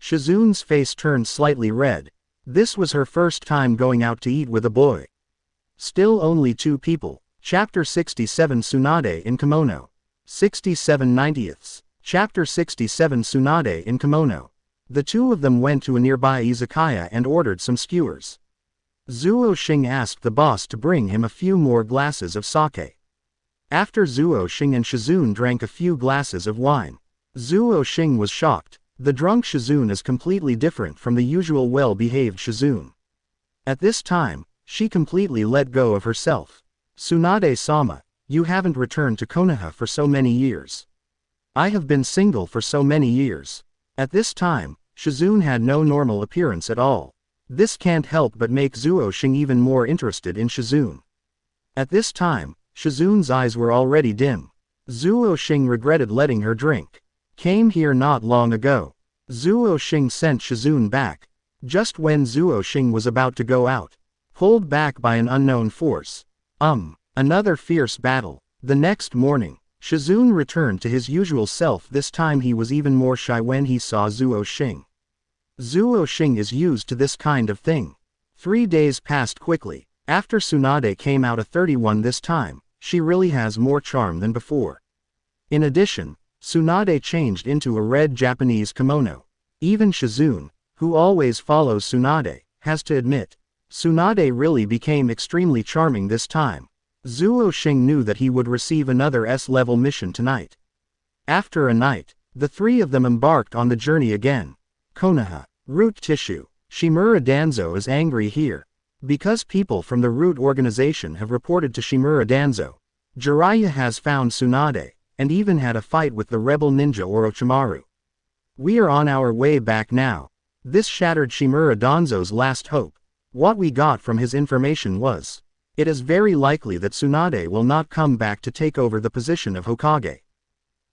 Shizun's face turned slightly red. This was her first time going out to eat with a boy. Still only 2 people. Chapter 67 Tsunade in Kimono. 67 90ths. Chapter 67 Tsunade in Kimono. The 2 of them went to a nearby izakaya and ordered some skewers. Zuo Xing asked the boss to bring him a few more glasses of sake. After Zuo Xing and Shizun drank a few glasses of wine, Zuo Xing was shocked. The drunk Shizun is completely different from the usual well-behaved Shizun. At this time, she completely let go of herself. Tsunade-sama, you haven't returned to Konoha for so many years. I have been single for so many years. At this time, Shizun had no normal appearance at all. This can't help but make Zuo Xing even more interested in Shizun. At this time, Shizun's eyes were already dim. Zuo Xing regretted letting her drink. Came here not long ago. Zuo Xing sent Shizun back. Just when Zuo Xing was about to go out, pulled back by an unknown force. Another fierce battle. The next morning, Shizun returned to his usual self. This time he was even more shy when he saw Zuo Xing. Zuo Xing is used to this kind of thing. 3 days passed quickly. After Tsunade came out at 31 this time, she really has more charm than before. In addition, Tsunade changed into a red Japanese kimono. Even Shizun, who always follows Tsunade, has to admit, Tsunade really became extremely charming this time. Zuo Xing knew that he would receive another S-level mission tonight. After a night, the 3 of them embarked on the journey again. Konoha. Root tissue. Shimura Danzo is angry here. Because people from the Root organization have reported to Shimura Danzo, Jiraiya has found Tsunade, and even had a fight with the rebel ninja Orochimaru. We are on our way back now. This shattered Shimura Danzo's last hope. What we got from his information was, it is very likely that Tsunade will not come back to take over the position of Hokage.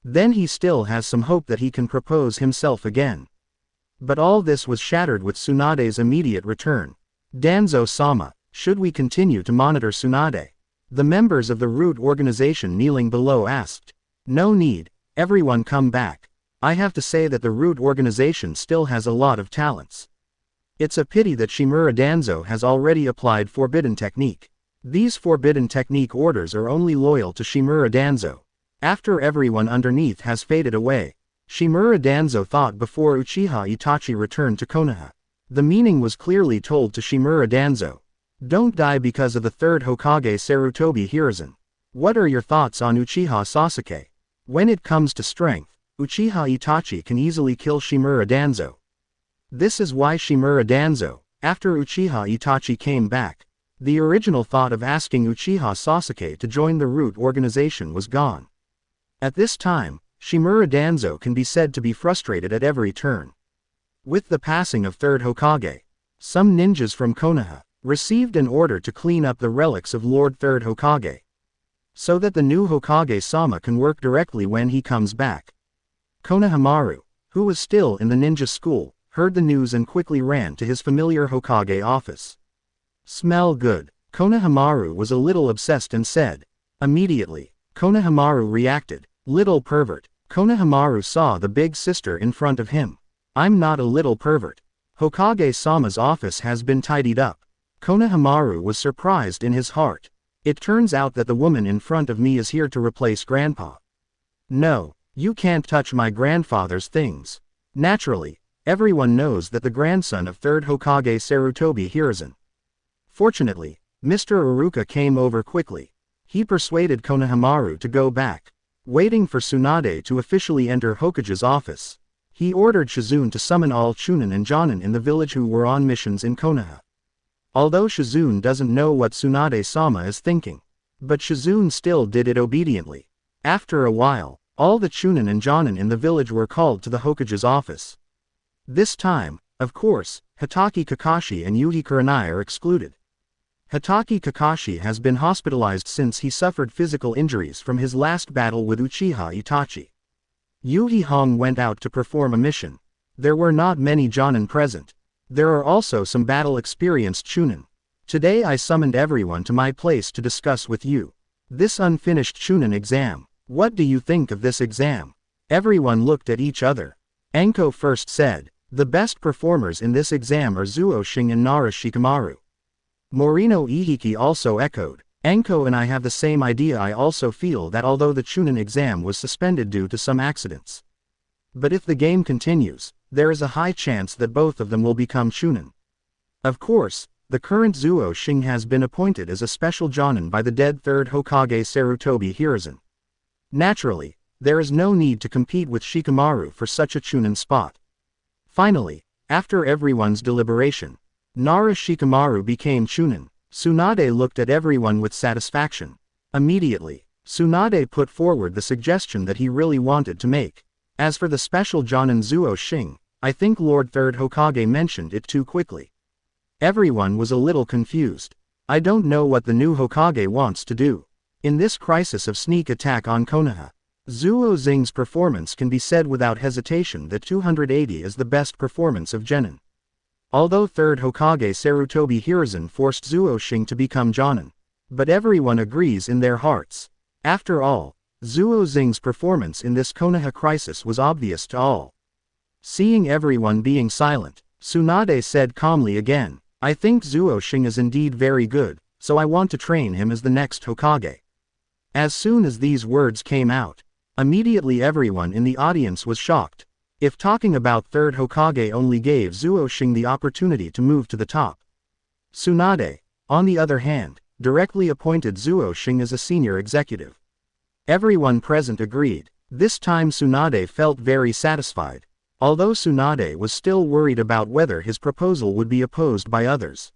Then he still has some hope that he can propose himself again. But all this was shattered with Tsunade's immediate return. Danzo-sama, should we continue to monitor Tsunade? The members of the Root organization kneeling below asked. No need, everyone come back. I have to say that the Root organization still has a lot of talents. It's a pity that Shimura Danzo has already applied forbidden technique. These forbidden technique orders are only loyal to Shimura Danzo. After everyone underneath has faded away, Shimura Danzo thought before Uchiha Itachi returned to Konoha. The meaning was clearly told to Shimura Danzo. Don't die because of the 3rd Hokage Sarutobi Hiruzen. What are your thoughts on Uchiha Sasuke? When it comes to strength, Uchiha Itachi can easily kill Shimura Danzo. This is why Shimura Danzo, after Uchiha Itachi came back, the original thought of asking Uchiha Sasuke to join the Root organization was gone. At this time, Shimura Danzo can be said to be frustrated at every turn. With the passing of 3rd Hokage, some ninjas from Konoha received an order to clean up the relics of Lord 3rd Hokage, so that the new Hokage-sama can work directly when he comes back. Konohamaru, who was still in the ninja school, heard the news and quickly ran to his familiar Hokage office. Smell good. Konohamaru was a little obsessed and said. Immediately, Konohamaru reacted. Little pervert. Konohamaru saw the big sister in front of him. I'm not a little pervert. Hokage-sama's office has been tidied up. Konohamaru was surprised in his heart. It turns out that the woman in front of me is here to replace Grandpa. No, you can't touch my grandfather's things. Naturally, everyone knows that the grandson of 3rd Hokage Sarutobi Hiruzen. Fortunately, Mr. Iruka came over quickly. He persuaded Konohamaru to go back. Waiting for Tsunade to officially enter Hokage's office, he ordered Shizun to summon all Chunin and Jonin in the village who were on missions in Konoha. Although Shizun doesn't know what Tsunade-sama is thinking, but Shizun still did it obediently. After a while, all the Chunin and Jonin in the village were called to the Hokage's office. This time, of course, Hitaki Kakashi and Yuhi Kurenai are excluded. Hitaki Kakashi has been hospitalized since he suffered physical injuries from his last battle with Uchiha Itachi. Yuhi Hong went out to perform a mission. There were not many Jonin present. There are also some battle-experienced Chunin. Today I summoned everyone to my place to discuss with you this unfinished Chunin exam. What do you think of this exam? Everyone looked at each other. Enko first said, "The best performers in this exam are Zuo Xing and Nara Shikamaru." Morino Ihiki also echoed, "Enko and I have the same idea. I also feel that although the Chunin exam was suspended due to some accidents, but if the game continues, there is a high chance that both of them will become Chunin. Of course, the current Zuo Xing has been appointed as a special Jonin by the dead third Hokage Sarutobi Hiruzen. Naturally, there is no need to compete with Shikamaru for such a Chunin spot." Finally, after everyone's deliberation, Nara Shikamaru became Chunin. Tsunade looked at everyone with satisfaction. Immediately, Tsunade put forward the suggestion that he really wanted to make. "As for the special Jonin Zuo Xing, I think Lord Third Hokage mentioned it too quickly." Everyone was a little confused. "I don't know what the new Hokage wants to do. In this crisis of sneak attack on Konoha, Zuo Xing's performance can be said without hesitation that 280 is the best performance of Genin. Although third Hokage Sarutobi Hiruzen forced Zuo Xing to become Jonin, but everyone agrees in their hearts. After all, Zuo Xing's performance in this Konoha crisis was obvious to all." Seeing everyone being silent, Tsunade said calmly again, "I think Zuo Xing is indeed very good, so I want to train him as the next Hokage." As soon as these words came out, immediately everyone in the audience was shocked. If talking about third Hokage only gave Zuo Xing the opportunity to move to the top, Tsunade, on the other hand, directly appointed Zuo Xing as a senior executive. Everyone present agreed. This time Tsunade felt very satisfied, although Tsunade was still worried about whether his proposal would be opposed by others.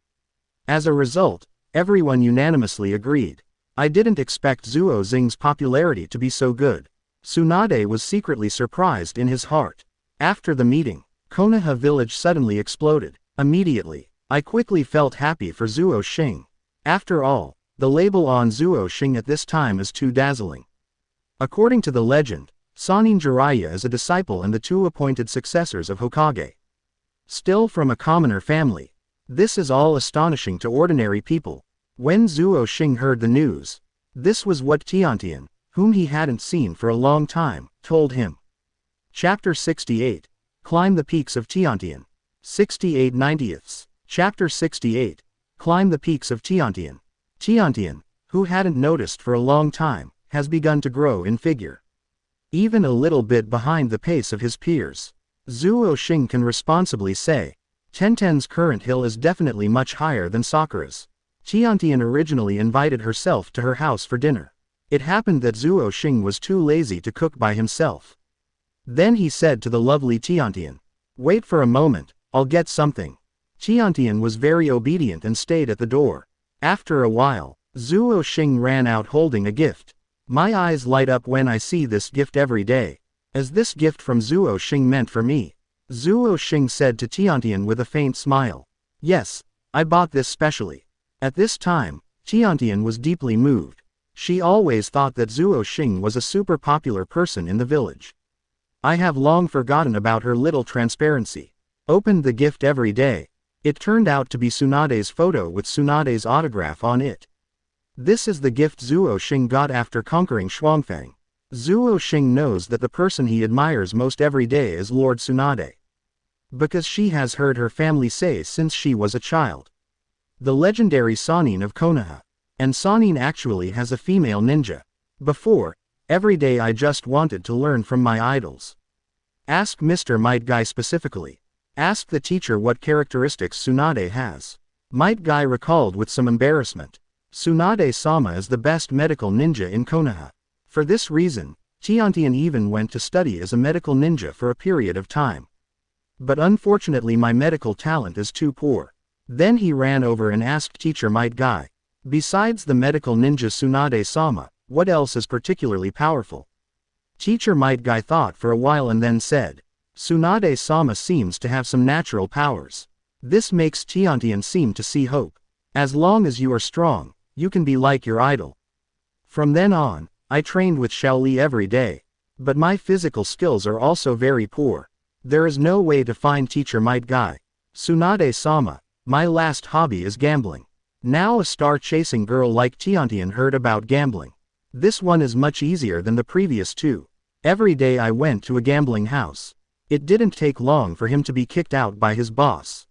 As a result, everyone unanimously agreed. "I didn't expect Zuo Xing's popularity to be so good." Tsunade was secretly surprised in his heart. After the meeting, Konoha village suddenly exploded. Immediately, I quickly felt happy for Zuo Xing. After all, the label on Zuo Xing at this time is too dazzling. According to the legend, Sannin Jiraiya is a disciple and the two appointed successors of Hokage. Still from a commoner family. This is all astonishing to ordinary people. When Zuo Xing heard the news, this was what Tiantian, whom he hadn't seen for a long time, told him. Chapter 68. Climb the Peaks of Tiantian. 68 90ths. Chapter 68. Climb the Peaks of Tiantian. Tiantian, who hadn't noticed for a long time, has begun to grow in figure. Even a little bit behind the pace of his peers. Zuo Xing can responsibly say, Tenten's current hill is definitely much higher than Sakura's. Tiantian originally invited herself to her house for dinner. It happened that Zuo Xing was too lazy to cook by himself. Then he said to the lovely Tiantian, "Wait for a moment, I'll get something." Tiantian was very obedient and stayed at the door. After a while, Zuo Xing ran out holding a gift. My eyes light up when I see this gift every day, as this gift from Zuo Xing meant for me. Zuo Xing said to Tiantian with a faint smile. "Yes, I bought this specially." At this time, Tiantian was deeply moved. She always thought that Zuo Xing was a super popular person in the village. I have long forgotten about her little transparency. Opened the gift every day. It turned out to be Tsunade's photo with Tsunade's autograph on it. This is the gift Zuo Xing got after conquering Shuangfang. Zuo Xing knows that the person he admires most every day is Lord Tsunade, because she has heard her family say since she was a child. The legendary Sannin of Konoha. And Sannin actually has a female ninja. Before, every day I just wanted to learn from my idols. Ask Mr. Might Guy specifically. Ask the teacher what characteristics Tsunade has. Might Guy recalled with some embarrassment. Tsunade-sama is the best medical ninja in Konoha. For this reason, Tiantian even went to study as a medical ninja for a period of time. But unfortunately my medical talent is too poor. Then he ran over and asked teacher Might Guy, "Besides the medical ninja Tsunade-sama, what else is particularly powerful?" Teacher Might Guy thought for a while and then said, "Tsunade-sama seems to have some natural powers." This makes Tiantian seem to see hope. As long as you are strong, you can be like your idol. From then on, I trained with Shaoli every day. But my physical skills are also very poor. There is no way to find teacher Might Guy. Tsunade-sama, my last hobby is gambling. Now a star-chasing girl like Tiantian heard about gambling. This one is much easier than the previous two. Every day I went to a gambling house. It didn't take long for him to be kicked out by his boss.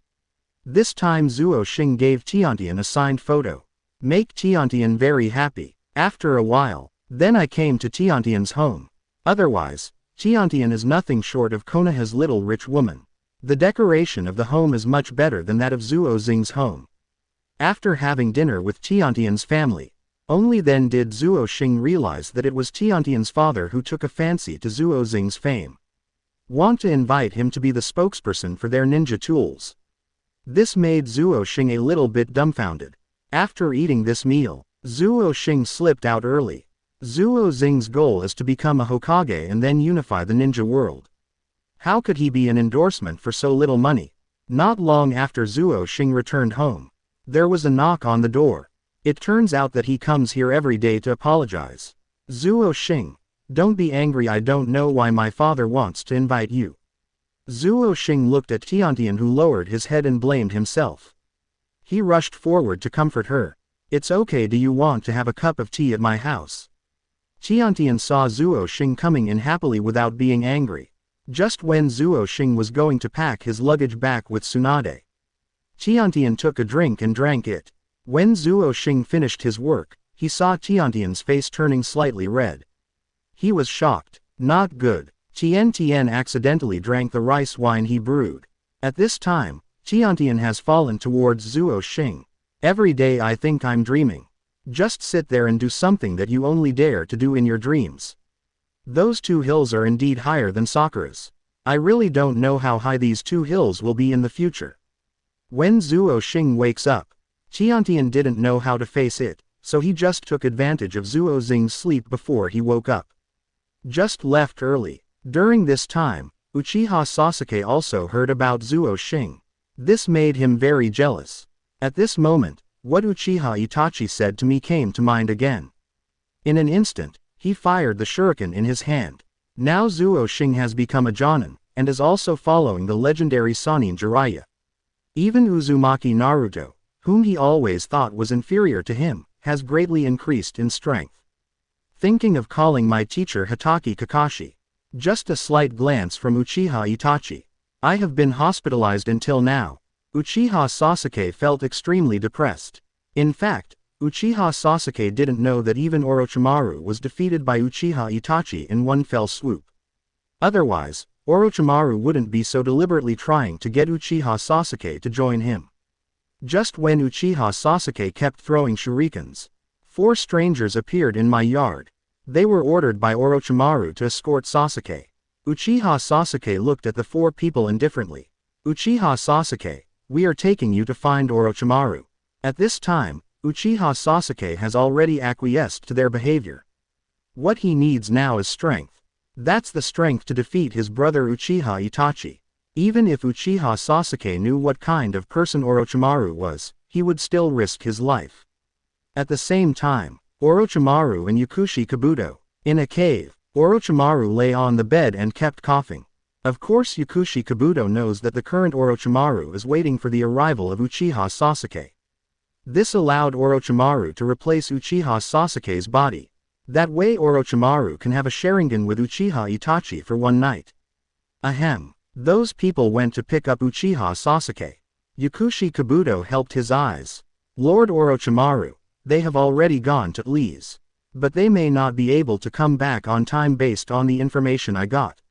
This time Zuo Xing gave Tiantian a signed photo. Make Tiantian very happy. After a while, then I came to Tiantian's home. Otherwise, Tiantian is nothing short of Konoha's little rich woman. The decoration of the home is much better than that of Zuo Xing's home. After having dinner with Tiantian's family, only then did Zuo Xing realize that it was Tiantian's father who took a fancy to Zuo Xing's fame. Want to invite him to be the spokesperson for their ninja tools. This made Zuo Xing a little bit dumbfounded. After eating this meal, Zuo Xing slipped out early. Zuo Xing's goal is to become a Hokage and then unify the ninja world. How could he be an endorsement for so little money? Not long after Zuo Xing returned home, there was a knock on the door. It turns out that he comes here every day to apologize. Zuo Xing, don't be angry, I don't know why my father wants to invite you. Zuo Xing looked at Tiantian, who lowered his head and blamed himself. He rushed forward to comfort her. It's okay, do you want to have a cup of tea at my house? Tiantian saw Zuo Xing coming in happily without being angry. Just when Zuo Xing was going to pack his luggage back with Tsunade, Tiantian took a drink and drank it. When Zuo Xing finished his work, he saw Tiantian's face turning slightly red. He was shocked. Not good. Tiantian accidentally drank the rice wine he brewed. At this time, Tiantian has fallen towards Zuo Xing. Every day I think I'm dreaming. Just sit there and do something that you only dare to do in your dreams. Those 2 hills are indeed higher than Sakura's. I really don't know how high these 2 hills will be in the future. When Zuo Xing wakes up, Tiantian didn't know how to face it, so he just took advantage of Zuo Xing's sleep before he woke up. Just left early. During this time, Uchiha Sasuke also heard about Zuo Xing. This made him very jealous. At this moment, what Uchiha Itachi said to me came to mind again. In an instant, he fired the shuriken in his hand. Now Zuo Xing has become a Jonin, and is also following the legendary Sannin Jiraiya. Even Uzumaki Naruto, whom he always thought was inferior to him, has greatly increased in strength. Thinking of calling my teacher Hatake Kakashi. Just a slight glance from Uchiha Itachi. I have been hospitalized until now. Uchiha Sasuke felt extremely depressed. In fact, Uchiha Sasuke didn't know that even Orochimaru was defeated by Uchiha Itachi in one fell swoop. Otherwise, Orochimaru wouldn't be so deliberately trying to get Uchiha Sasuke to join him. Just when Uchiha Sasuke kept throwing shurikens, 4 strangers appeared in my yard. They were ordered by Orochimaru to escort Sasuke. Uchiha Sasuke looked at the 4 people indifferently. Uchiha Sasuke, we are taking you to find Orochimaru. At this time, Uchiha Sasuke has already acquiesced to their behavior. What he needs now is strength. That's the strength to defeat his brother Uchiha Itachi. Even if Uchiha Sasuke knew what kind of person Orochimaru was, he would still risk his life. At the same time, Orochimaru and Yakushi Kabuto. In a cave, Orochimaru lay on the bed and kept coughing. Of course Yakushi Kabuto knows that the current Orochimaru is waiting for the arrival of Uchiha Sasuke. This allowed Orochimaru to replace Uchiha Sasuke's body. That way Orochimaru can have a Sharingan with Uchiha Itachi for one night. Ahem. Those people went to pick up Uchiha Sasuke. Yakushi Kabuto helped his eyes. Lord Orochimaru, they have already gone to Lee's. But they may not be able to come back on time based on the information I got.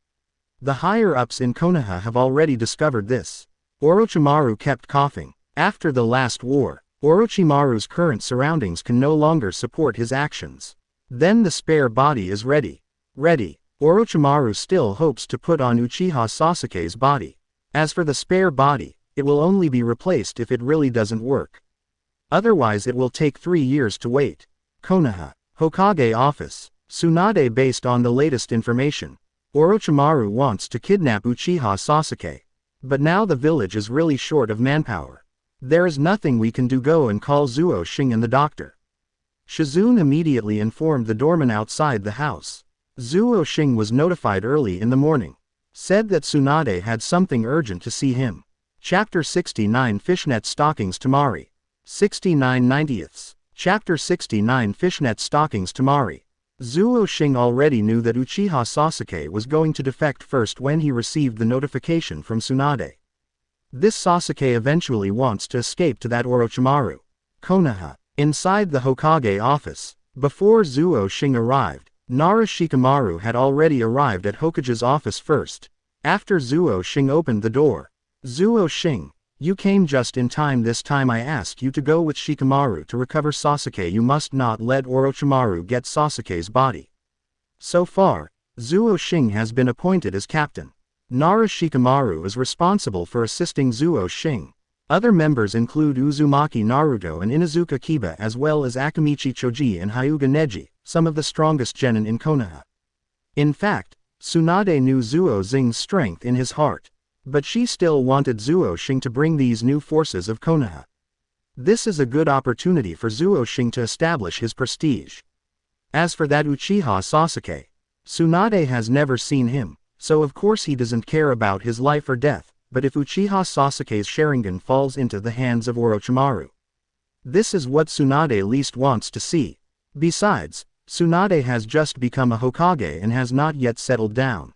The higher-ups in Konoha have already discovered this. Orochimaru kept coughing. After the last war, Orochimaru's current surroundings can no longer support his actions. Then the spare body is ready. Orochimaru still hopes to put on Uchiha Sasuke's body. As for the spare body, it will only be replaced if it really doesn't work. Otherwise it will take 3 years to wait. Konoha, Hokage office. Tsunade. Based on the latest information, Orochimaru wants to kidnap Uchiha Sasuke. But now the village is really short of manpower. There is nothing we can do. Go and call Zuo Xing and the doctor. Shizune immediately informed the doorman outside the house. Zuo Xing was notified early in the morning. Said that Tsunade had something urgent to see him. Chapter 69 Fishnet Stockings Tamari. 69 90ths. Chapter 69 Fishnet Stockings Tamari. Zuo Xing already knew that Uchiha Sasuke was going to defect first when he received the notification from Tsunade. This Sasuke eventually wants to escape to that Orochimaru. Konoha. Inside the Hokage office. Before Zuo Xing arrived, Nara Shikamaru had already arrived at Hokage's office first. After Zuo Xing opened the door. Zuo Xing, you came just in time. This time I asked you to go with Shikamaru to recover Sasuke. You must not let Orochimaru get Sasuke's body. So far, Zuo Xing has been appointed as captain. Nara Shikamaru is responsible for assisting Zuo Xing. Other members include Uzumaki Naruto and Inuzuka Kiba, as well as Akamichi Choji and Hyuga Neji, some of the strongest genin in Konoha. In fact, Tsunade knew Zuo Xing's strength in his heart. But she still wanted Zuo Xing to bring these new forces of Konoha. This is a good opportunity for Zuo Xing to establish his prestige. As for that Uchiha Sasuke, Tsunade has never seen him, so of course he doesn't care about his life or death, but if Uchiha Sasuke's Sharingan falls into the hands of Orochimaru. This is what Tsunade least wants to see. Besides, Tsunade has just become a Hokage and has not yet settled down.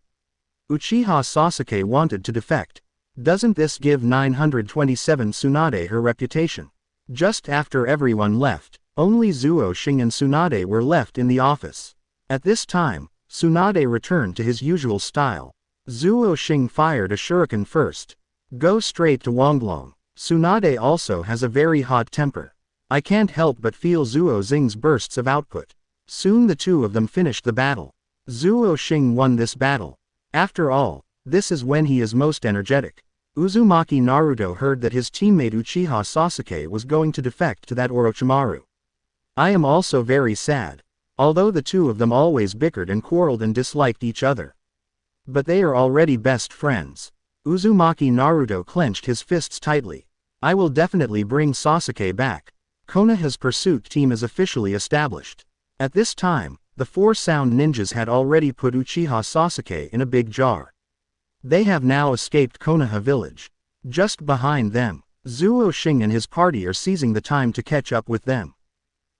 Uchiha Sasuke wanted to defect. Doesn't this give 927 Tsunade her reputation? Just after everyone left, only Zuo Xing and Tsunade were left in the office. At this time, Tsunade returned to his usual style. Zuo Xing fired a shuriken first. Go straight to Wonglong. Tsunade also has a very hot temper. I can't help but feel Zuo Xing's bursts of output. Soon the two of them finished the battle. Zuo Xing won this battle. After all, this is when he is most energetic. Uzumaki Naruto heard that his teammate Uchiha Sasuke was going to defect to that Orochimaru. I am also very sad. Although the two of them always bickered and quarreled and disliked each other. But they are already best friends. Uzumaki Naruto clenched his fists tightly. I will definitely bring Sasuke back. Konoha's pursuit team is officially established. At this time, the four sound ninjas had already put Uchiha Sasuke in a big jar. They have now escaped Konoha village. Just behind them, Zuo Xing and his party are seizing the time to catch up with them.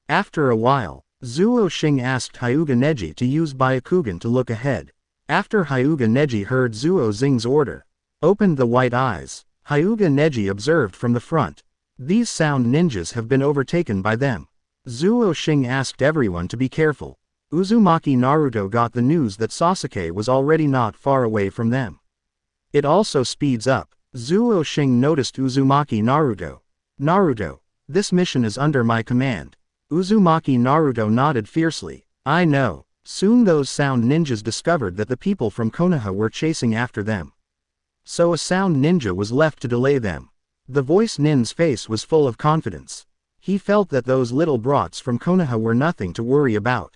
After a while, Zuo Xing asked Hyuga Neji to use Byakugan to look ahead. After Hyuga Neji heard Zuo Xing's order, opened the white eyes, Hyuga Neji observed from the front. These sound ninjas have been overtaken by them. Zuo Xing asked everyone to be careful. Uzumaki Naruto got the news that Sasuke was already not far away from them. It also speeds up. Zuo Xing noticed Uzumaki Naruto. Naruto, this mission is under my command. Uzumaki Naruto nodded fiercely. I know. Soon those sound ninjas discovered that the people from Konoha were chasing after them. So a sound ninja was left to delay them. The voice nin's face was full of confidence. He felt that those little brats from Konoha were nothing to worry about.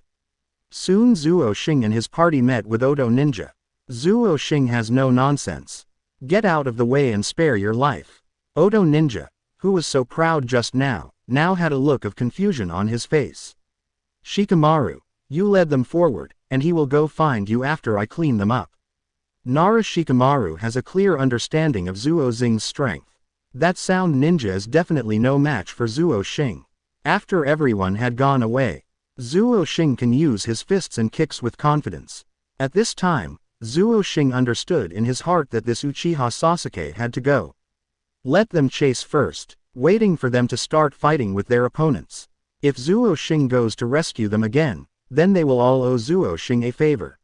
Soon Zuo Xing and his party met with Oto Ninja. Zuo Xing has no nonsense. Get out of the way and spare your life. Oto Ninja, who was so proud just now had a look of confusion on his face. Shikamaru, you led them forward, and he will go find you after I clean them up. Nara Shikamaru has a clear understanding of Zuo Xing's strength. That sound ninja is definitely no match for Zuo Xing. After everyone had gone away, Zuo Xing can use his fists and kicks with confidence. At this time, Zuo Xing understood in his heart that this Uchiha Sasuke had to go. Let them chase first, waiting for them to start fighting with their opponents. If Zuo Xing goes to rescue them again, then they will all owe Zuo Xing a favor.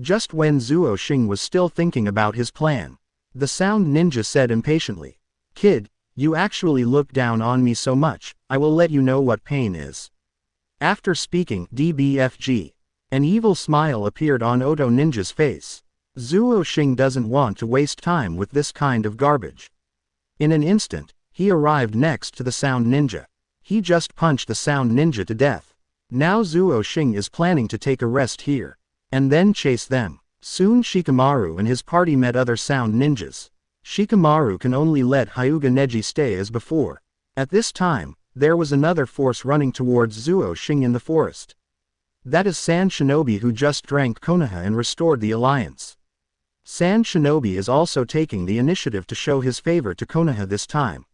Just when Zuo Xing was still thinking about his plan, the sound ninja said impatiently, Kid, you actually look down on me so much, I will let you know what pain is. After speaking DBFG, an evil smile appeared on Oto Ninja's face. Zuo Xing doesn't want to waste time with this kind of garbage. In an instant, he arrived next to the sound ninja. He just punched the sound ninja to death. Now Zuo Xing is planning to take a rest here, and then chase them. Soon Shikamaru and his party met other sound ninjas. Shikamaru can only let Hyuga Neji stay as before. At this time, there was another force running towards Zuo Xing in the forest. That is Sand Shinobi, who just drank Konoha and restored the alliance. Sand Shinobi is also taking the initiative to show his favor to Konoha this time.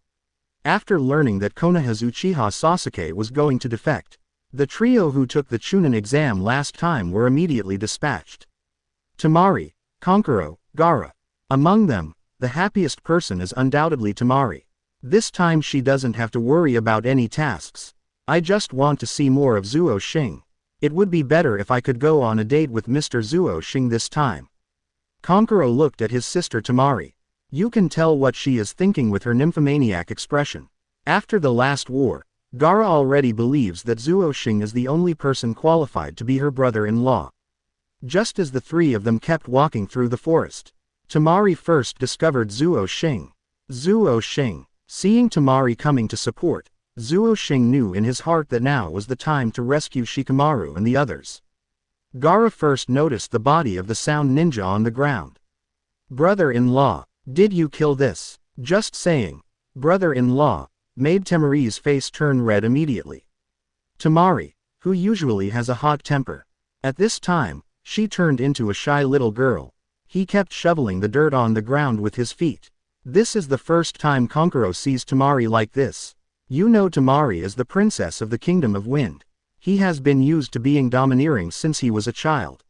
After learning that Konoha's Uchiha Sasuke was going to defect, The trio who took the Chunin exam last time were immediately dispatched. Temari, Kankuro, Gaara. Among them, the happiest person is undoubtedly Temari. This time she doesn't have to worry about any tasks. I just want to see more of Zuo Xing. It would be better if I could go on a date with Mr. Zuo Xing this time. Kankuro looked at his sister Temari. You can tell what she is thinking with her nymphomaniac expression. After the last war, Gaara already believes that Zuo Xing is the only person qualified to be her brother-in-law. Just as the three of them kept walking through the forest, Temari first discovered Zuo Xing. Zuo Xing. Seeing Temari coming to support, Zuo Xing knew in his heart that now was the time to rescue Shikamaru and the others. Gaara first noticed the body of the sound ninja on the ground. Brother-in-law, did you kill this? Just saying. Brother-in-law, made Temari's face turn red immediately. Temari, who usually has a hot temper. At this time, she turned into a shy little girl. He kept shoveling the dirt on the ground with his feet. This is the first time Kankuro sees Temari like this. You know Temari is the princess of the Kingdom of Wind. He has been used to being domineering since he was a child.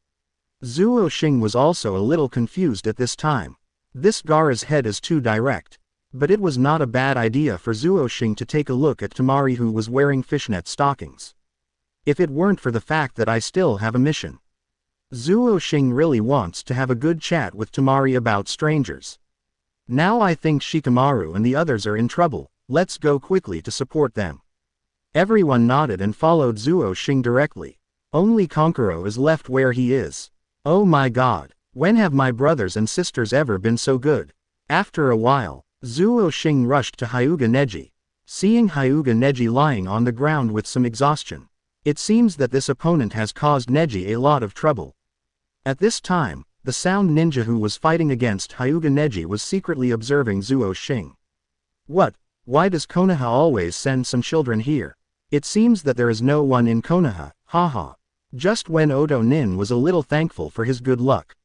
Zuo Xing was also a little confused at this time. This Gaara's head is too direct. But it was not a bad idea for Zuo Xing to take a look at Temari, who was wearing fishnet stockings. If it weren't for the fact that I still have a mission. Zuo Xing really wants to have a good chat with Temari about strangers. Now I think Shikamaru and the others are in trouble. Let's go quickly to support them. Everyone nodded and followed Zuo Xing directly. Only Kankuro is left where he is. Oh my god, when have my brothers and sisters ever been so good? After a while, Zuo Xing rushed to Hyuga Neji. Seeing Hyuga Neji lying on the ground with some exhaustion, it seems that this opponent has caused Neji a lot of trouble. At this time, the sound ninja who was fighting against Hyuga Neji was secretly observing Zuo Xing. What? Why does Konoha always send some children here? It seems that there is no one in Konoha, haha. Just when Odo Nin was a little thankful for his good luck.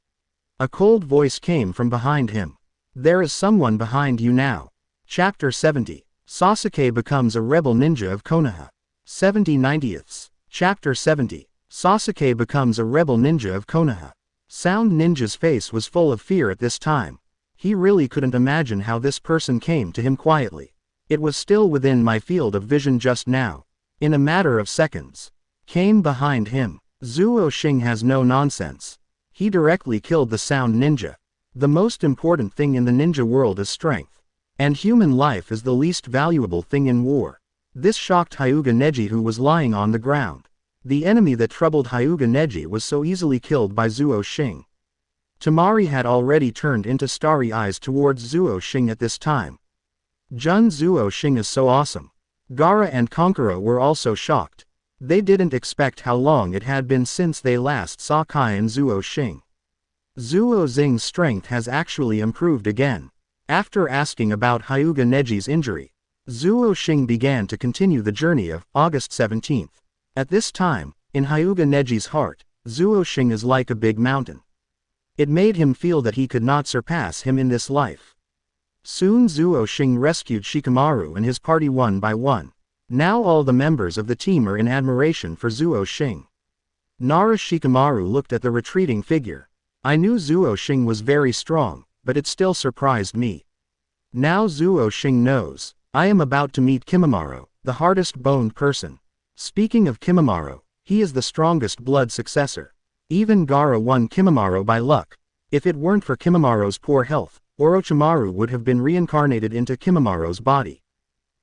A cold voice came from behind him. There is someone behind you now. Chapter 70. Sasuke becomes a rebel ninja of Konoha. 70/90ths. Chapter 70. Sasuke becomes a rebel ninja of Konoha. Sound Ninja's face was full of fear at this time. He really couldn't imagine how this person came to him quietly. It was still within my field of vision just now. In a matter of seconds. Came behind him. Zuo Xing has no nonsense. He directly killed the sound ninja. The most important thing in the ninja world is strength. And human life is the least valuable thing in war. This shocked Hyuga Neji, who was lying on the ground. The enemy that troubled Hyuga Neji was so easily killed by Zuo Xing. Temari had already turned into starry eyes towards Zuo Xing at this time. Jun, Zuo Xing is so awesome. Gaara and Kankuro were also shocked. They didn't expect how long it had been since they last saw Kai and Zuo Xing. Zuo Xing's strength has actually improved again. After asking about Hyuga Neji's injury, Zuo Xing began to continue the journey of August 17th. At this time, in Hyuga Neji's heart, Zuo Xing is like a big mountain. It made him feel that he could not surpass him in this life. Soon Zuo Xing rescued Shikamaru and his party one by one. Now all the members of the team are in admiration for Zuo Xing. Nara Shikamaru looked at the retreating figure. I knew Zuo Xing was very strong, but it still surprised me. Now Zuo Xing knows. I am about to meet Kimimaro, the hardest-boned person. Speaking of Kimimaro, he is the strongest blood successor. Even Gaara won Kimimaro by luck. If it weren't for Kimimaro's poor health, Orochimaru would have been reincarnated into Kimimaro's body.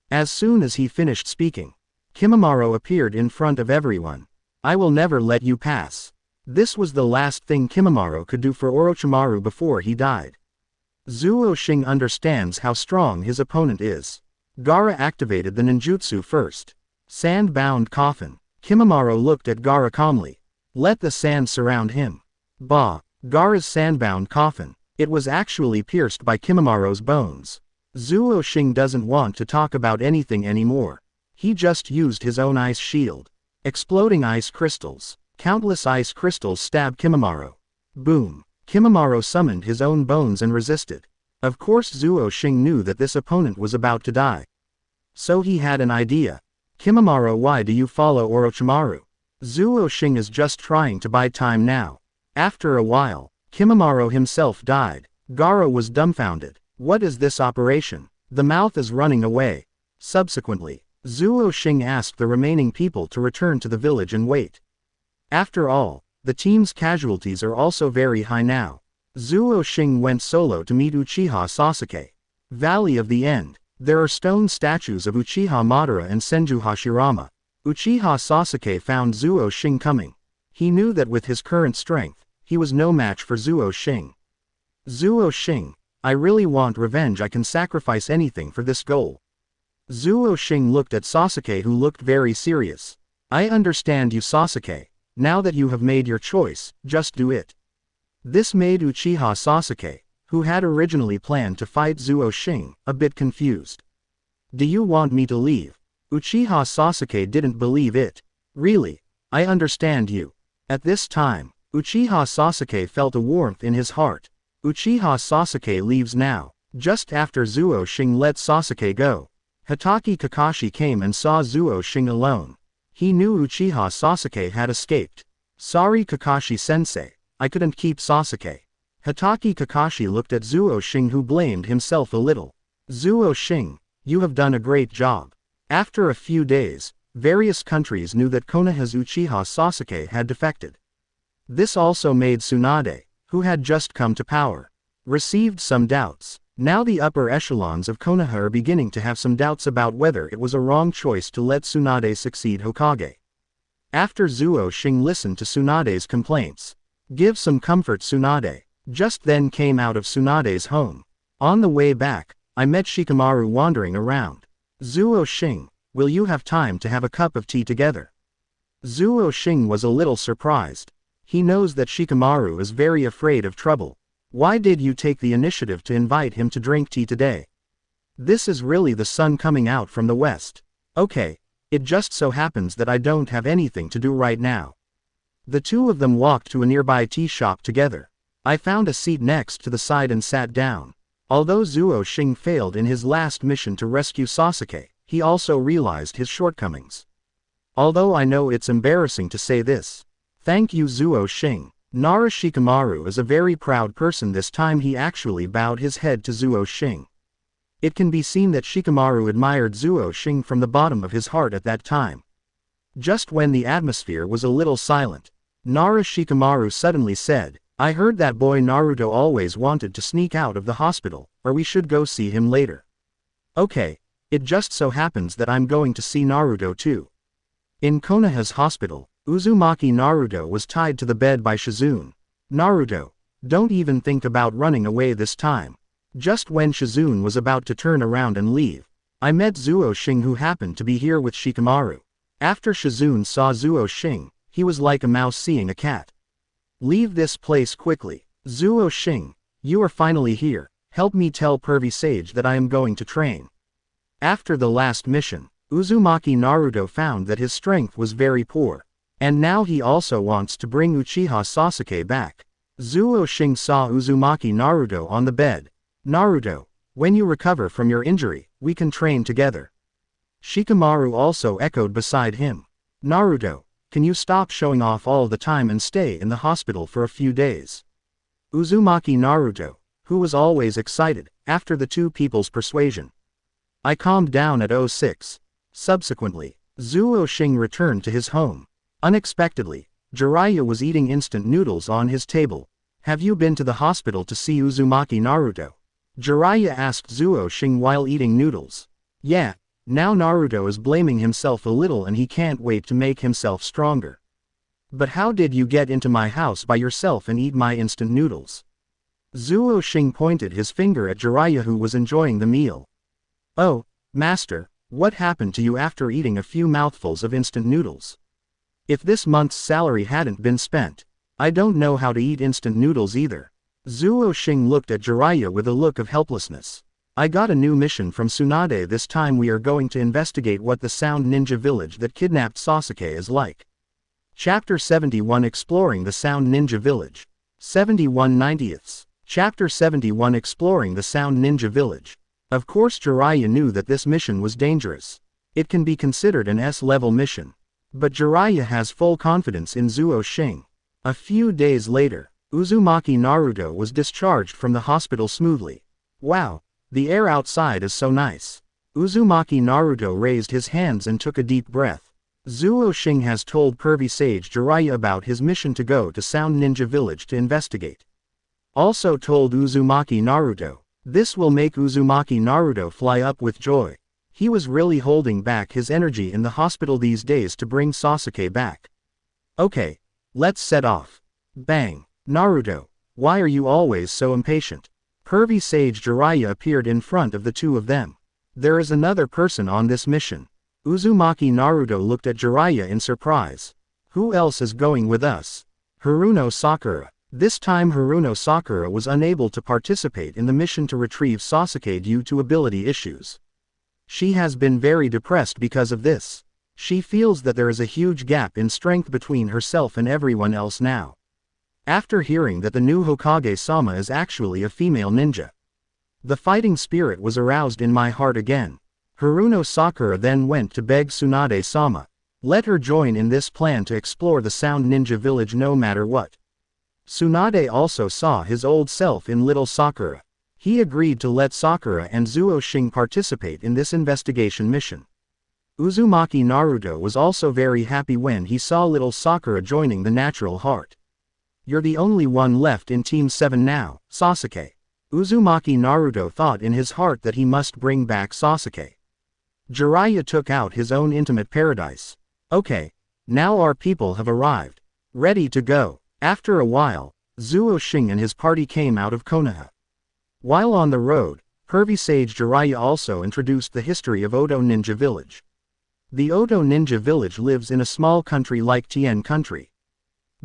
As soon as he finished speaking, Kimimaro appeared in front of everyone. I will never let you pass. This was the last thing Kimimaro could do for Orochimaru before he died. Zuo Xing understands how strong his opponent is. Gaara activated the ninjutsu first. Sand-bound coffin. Kimimaro looked at Gaara calmly. Let the sand surround him. Bah! Gaara's sand-bound coffin. It was actually pierced by Kimimaro's bones. Zuo Xing doesn't want to talk about anything anymore. He just used his own ice shield. Exploding ice crystals. Countless ice crystals stabbed Kimimaro. Boom! Kimimaro summoned his own bones and resisted. Of course Zuo Xing knew that this opponent was about to die. So he had an idea. Kimimaro, why do you follow Orochimaru? Zuo Xing is just trying to buy time now. After a while, Kimimaro himself died. Gaara was dumbfounded. What is this operation? The mouth is running away. Subsequently, Zuo Xing asked the remaining people to return to the village and wait. After all, the team's casualties are also very high now. Zuo Xing went solo to meet Uchiha Sasuke. Valley of the End. There are stone statues of Uchiha Madara and Senju Hashirama. Uchiha Sasuke found Zuo Xing coming. He knew that with his current strength, he was no match for Zuo Xing. Zuo Xing, I really want revenge. I can sacrifice anything for this goal. Zuo Xing looked at Sasuke, who looked very serious. I understand you, Sasuke. Now that you have made your choice, just do it. This made Uchiha Sasuke, who had originally planned to fight Zuo Xing, a bit confused. Do you want me to leave? Uchiha Sasuke didn't believe it. Really? I understand you. At this time, Uchiha Sasuke felt a warmth in his heart. Uchiha Sasuke leaves now. Just after Zuo Xing let Sasuke go, Hatake Kakashi came and saw Zuo Xing alone. He knew Uchiha Sasuke had escaped. Sorry Kakashi-sensei, I couldn't keep Sasuke. Hatake Kakashi looked at Zuo Xing, who blamed himself a little. Zuo Xing, you have done a great job. After a few days, various countries knew that Konoha's Uchiha Sasuke had defected. This also made Tsunade, who had just come to power, received some doubts. Now the upper echelons of Konoha are beginning to have some doubts about whether it was a wrong choice to let Tsunade succeed Hokage. After Zuo Xing listened to Tsunade's complaints, give some comfort, Tsunade. Just then came out of Tsunade's home. On the way back, I met Shikamaru wandering around. Zuo Xing, will you have time to have a cup of tea together? Zuo Xing was a little surprised. He knows that Shikamaru is very afraid of trouble. Why did you take the initiative to invite him to drink tea today? This is really the sun coming out from the west. Okay, it just so happens that I don't have anything to do right now. The two of them walked to a nearby tea shop together. I found a seat next to the side and sat down. Although Zuo Xing failed in his last mission to rescue Sasuke, he also realized his shortcomings. Although I know it's embarrassing to say this. Thank you, Zuo Xing. Nara Shikamaru is a very proud person. This time he actually bowed his head to Zuo Xing. It can be seen that Shikamaru admired Zuo Xing from the bottom of his heart at that time. Just when the atmosphere was a little silent, Nara Shikamaru suddenly said, I heard that boy Naruto always wanted to sneak out of the hospital, or we should go see him later. Okay, it just so happens that I'm going to see Naruto too. In Konoha's hospital, Uzumaki Naruto was tied to the bed by Shizune. Naruto, don't even think about running away this time. Just when Shizune was about to turn around and leave, I met Zuo Xing, who happened to be here with Shikamaru. After Shizune saw Zuo Xing, he was like a mouse seeing a cat. Leave this place quickly. Zuo Xing, you are finally here. Help me tell Pervy Sage that I am going to train. After the last mission, Uzumaki Naruto found that his strength was very poor. And now he also wants to bring Uchiha Sasuke back. Zuo Xing saw Uzumaki Naruto on the bed. Naruto, when you recover from your injury, we can train together. Shikamaru also echoed beside him. Naruto, can you stop showing off all the time and stay in the hospital for a few days? Uzumaki Naruto, who was always excited, after the two people's persuasion. I calmed down at 06. Subsequently, Zuo Xing returned to his home. Unexpectedly, Jiraiya was eating instant noodles on his table. Have you been to the hospital to see Uzumaki Naruto? Jiraiya asked Zuo Xing while eating noodles. Yeah. Now Naruto is blaming himself a little and he can't wait to make himself stronger. But how did you get into my house by yourself and eat my instant noodles? Zuo Xing pointed his finger at Jiraiya, who was enjoying the meal. Oh, master, what happened to you after eating a few mouthfuls of instant noodles? If this month's salary hadn't been spent, I don't know how to eat instant noodles either. Zuo Xing looked at Jiraiya with a look of helplessness. I got a new mission from Tsunade. This time we are going to investigate what the Sound Ninja village that kidnapped Sasuke is like. Chapter 71, Exploring the Sound Ninja Village. 71/90ths. Chapter 71, Exploring the Sound Ninja Village. Of course Jiraiya knew that this mission was dangerous. It can be considered an S-level mission. But Jiraiya has full confidence in Zuo Xing. A few days later, Uzumaki Naruto was discharged from the hospital smoothly. Wow, the air outside is so nice. Uzumaki Naruto raised his hands and took a deep breath. Zuo Xing has told pervy sage Jiraiya about his mission to go to Sound Ninja Village to investigate. Also told Uzumaki Naruto. This will make Uzumaki Naruto fly up with joy. He was really holding back his energy in the hospital these days to bring Sasuke back. Okay, let's set off. Bang. Naruto, why are you always so impatient? Pervy sage Jiraiya appeared in front of the two of them. There is another person on this mission. Uzumaki Naruto looked at Jiraiya in surprise. Who else is going with us? Haruno Sakura. This time Haruno Sakura was unable to participate in the mission to retrieve Sasuke due to ability issues. She has been very depressed because of this. She feels that there is a huge gap in strength between herself and everyone else now. After hearing that the new Hokage-sama is actually a female ninja, the fighting spirit was aroused in my heart again. Haruno Sakura then went to beg Tsunade-sama. Let her join in this plan to explore the Sound Ninja Village no matter what. Tsunade also saw his old self in little Sakura. He agreed to let Sakura and Zuo Xing participate in this investigation mission. Uzumaki Naruto was also very happy when he saw little Sakura joining the natural heart. You're the only one left in Team 7 now, Sasuke. Uzumaki Naruto thought in his heart that he must bring back Sasuke. Jiraiya took out his own intimate paradise. Okay, now our people have arrived. Ready to go. After a while, Zuo Xing and his party came out of Konoha. While on the road, pervy sage Jiraiya also introduced the history of Oto Ninja Village. The Oto Ninja Village lives in a small country like Tien Country.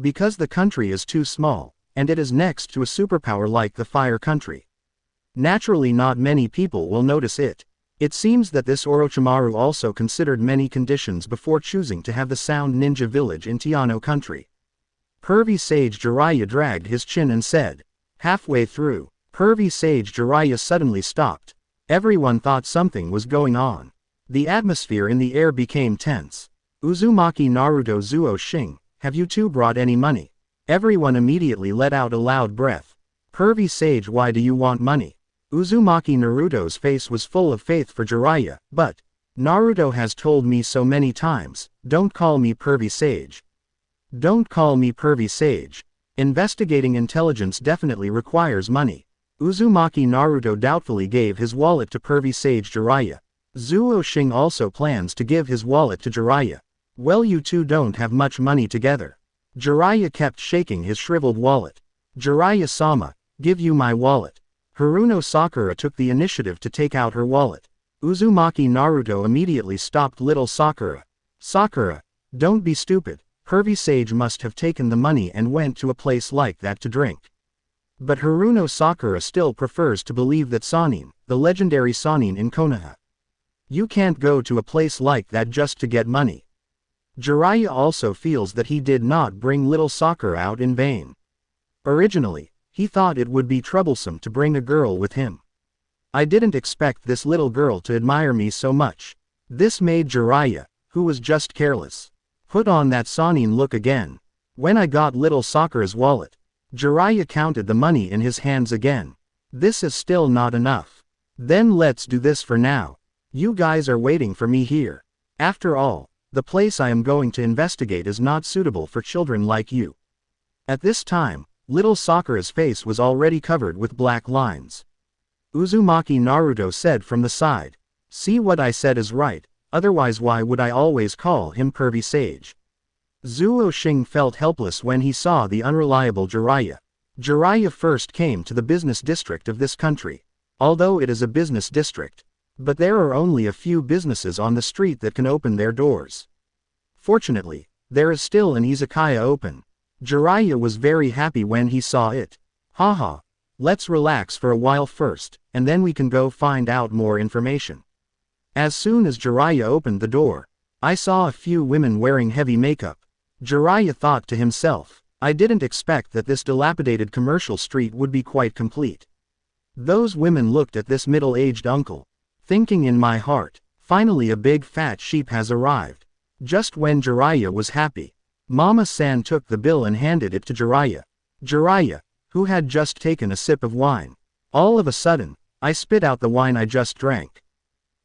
Because the country is too small, and it is next to a superpower like the Fire Country. Naturally not many people will notice it. It seems that this Orochimaru also considered many conditions before choosing to have the Sound Ninja Village in Tiano Country. Pervy sage Jiraiya dragged his chin and said. Halfway through, pervy sage Jiraiya suddenly stopped. Everyone thought something was going on. The atmosphere in the air became tense. Uzumaki Naruto Zuo Xing, have you two brought any money? Everyone immediately let out a loud breath. Pervy sage, why do you want money? Uzumaki Naruto's face was full of faith for Jiraiya, but Naruto has told me so many times, don't call me pervy sage. Don't call me pervy sage. Investigating intelligence definitely requires money. Uzumaki Naruto doubtfully gave his wallet to pervy sage Jiraiya. Zuo Xing also plans to give his wallet to Jiraiya. Well, you two don't have much money together. Jiraiya kept shaking his shriveled wallet. Jiraiya-sama, give you my wallet. Haruno Sakura took the initiative to take out her wallet. Uzumaki Naruto immediately stopped little Sakura. Sakura, don't be stupid. Pervy sage must have taken the money and went to a place like that to drink. But Haruno Sakura still prefers to believe that Sannin, the legendary Sannin in Konoha. You can't go to a place like that just to get money. Jiraiya also feels that he did not bring little Sakura out in vain. Originally, he thought it would be troublesome to bring a girl with him. I didn't expect this little girl to admire me so much. This made Jiraiya, who was just careless, put on that Sannin look again. When I got little Sakura's wallet, Jiraiya counted the money in his hands again. This is still not enough. Then let's do this for now. You guys are waiting for me here. After all, the place I am going to investigate is not suitable for children like you. At this time, little Sakura's face was already covered with black lines. Uzumaki Naruto said from the side. See, what I said is right, otherwise why would I always call him pervy sage? Zuo Xing felt helpless when he saw the unreliable Jiraiya. Jiraiya first came to the business district of this country. Although it is a business district, but there are only a few businesses on the street that can open their doors. Fortunately, there is still an izakaya open. Jiraiya was very happy when he saw it. Haha, let's relax for a while first, and then we can go find out more information. As soon as Jiraiya opened the door, I saw a few women wearing heavy makeup. Jiraiya thought to himself, I didn't expect that this dilapidated commercial street would be quite complete. Those women looked at this middle-aged uncle. Thinking in my heart, Finally a big fat sheep has arrived. Just when Jiraiya was happy, Mama-san took the bill and handed it to Jiraiya. Jiraiya, who had just taken a sip of wine. All of a sudden, I spit out the wine I just drank.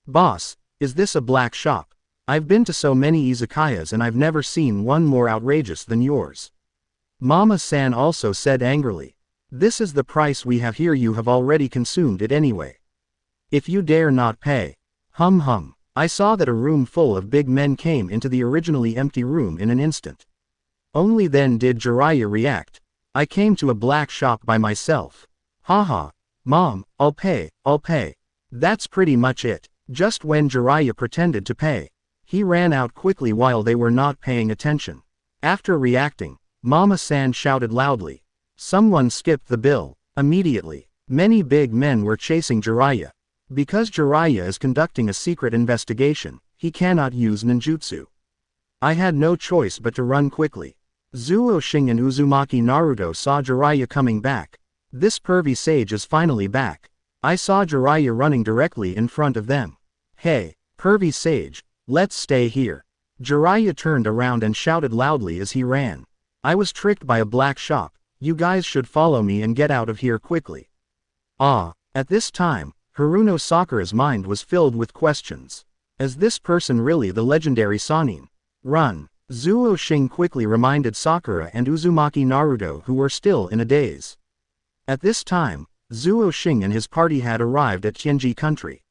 Boss, is this a black shop? I've been to so many izakayas and I've never seen one more outrageous than yours. Mama-san also said angrily. This is the price we have here, you have already consumed it anyway. If you dare not pay. Hum. I saw that a room full of big men came into the originally empty room in an instant. Only then did Jiraiya react. I came to a black shop by myself. Haha. Mom, I'll pay. That's pretty much it. Just when Jiraiya pretended to pay, he ran out quickly while they were not paying attention. After reacting, Mama-san shouted loudly. Someone skipped the bill. Immediately, many big men were chasing Jiraiya. Because Jiraiya is conducting a secret investigation, he cannot use ninjutsu. I had no choice but to run quickly. Zuo Xing and Uzumaki Naruto saw Jiraiya coming back. This pervy sage is finally back. I saw Jiraiya running directly in front of them. Hey, pervy sage, let's stay here. Jiraiya turned around and shouted loudly as he ran. I was tricked by a black shop. You guys should follow me and get out of here quickly. At this time, Haruno Sakura's mind was filled with questions. Is this person really the legendary Sannin? Run! Zuo Xing quickly reminded Sakura and Uzumaki Naruto, who were still in a daze. At this time, Zuo Xing and his party had arrived at Tianji country.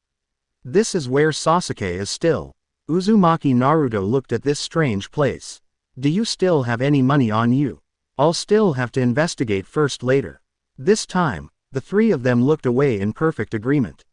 This is where Sasuke is still. Uzumaki Naruto looked at this strange place. Do you still have any money on you? I'll still have to investigate first later. This time, the three of them looked away in perfect agreement.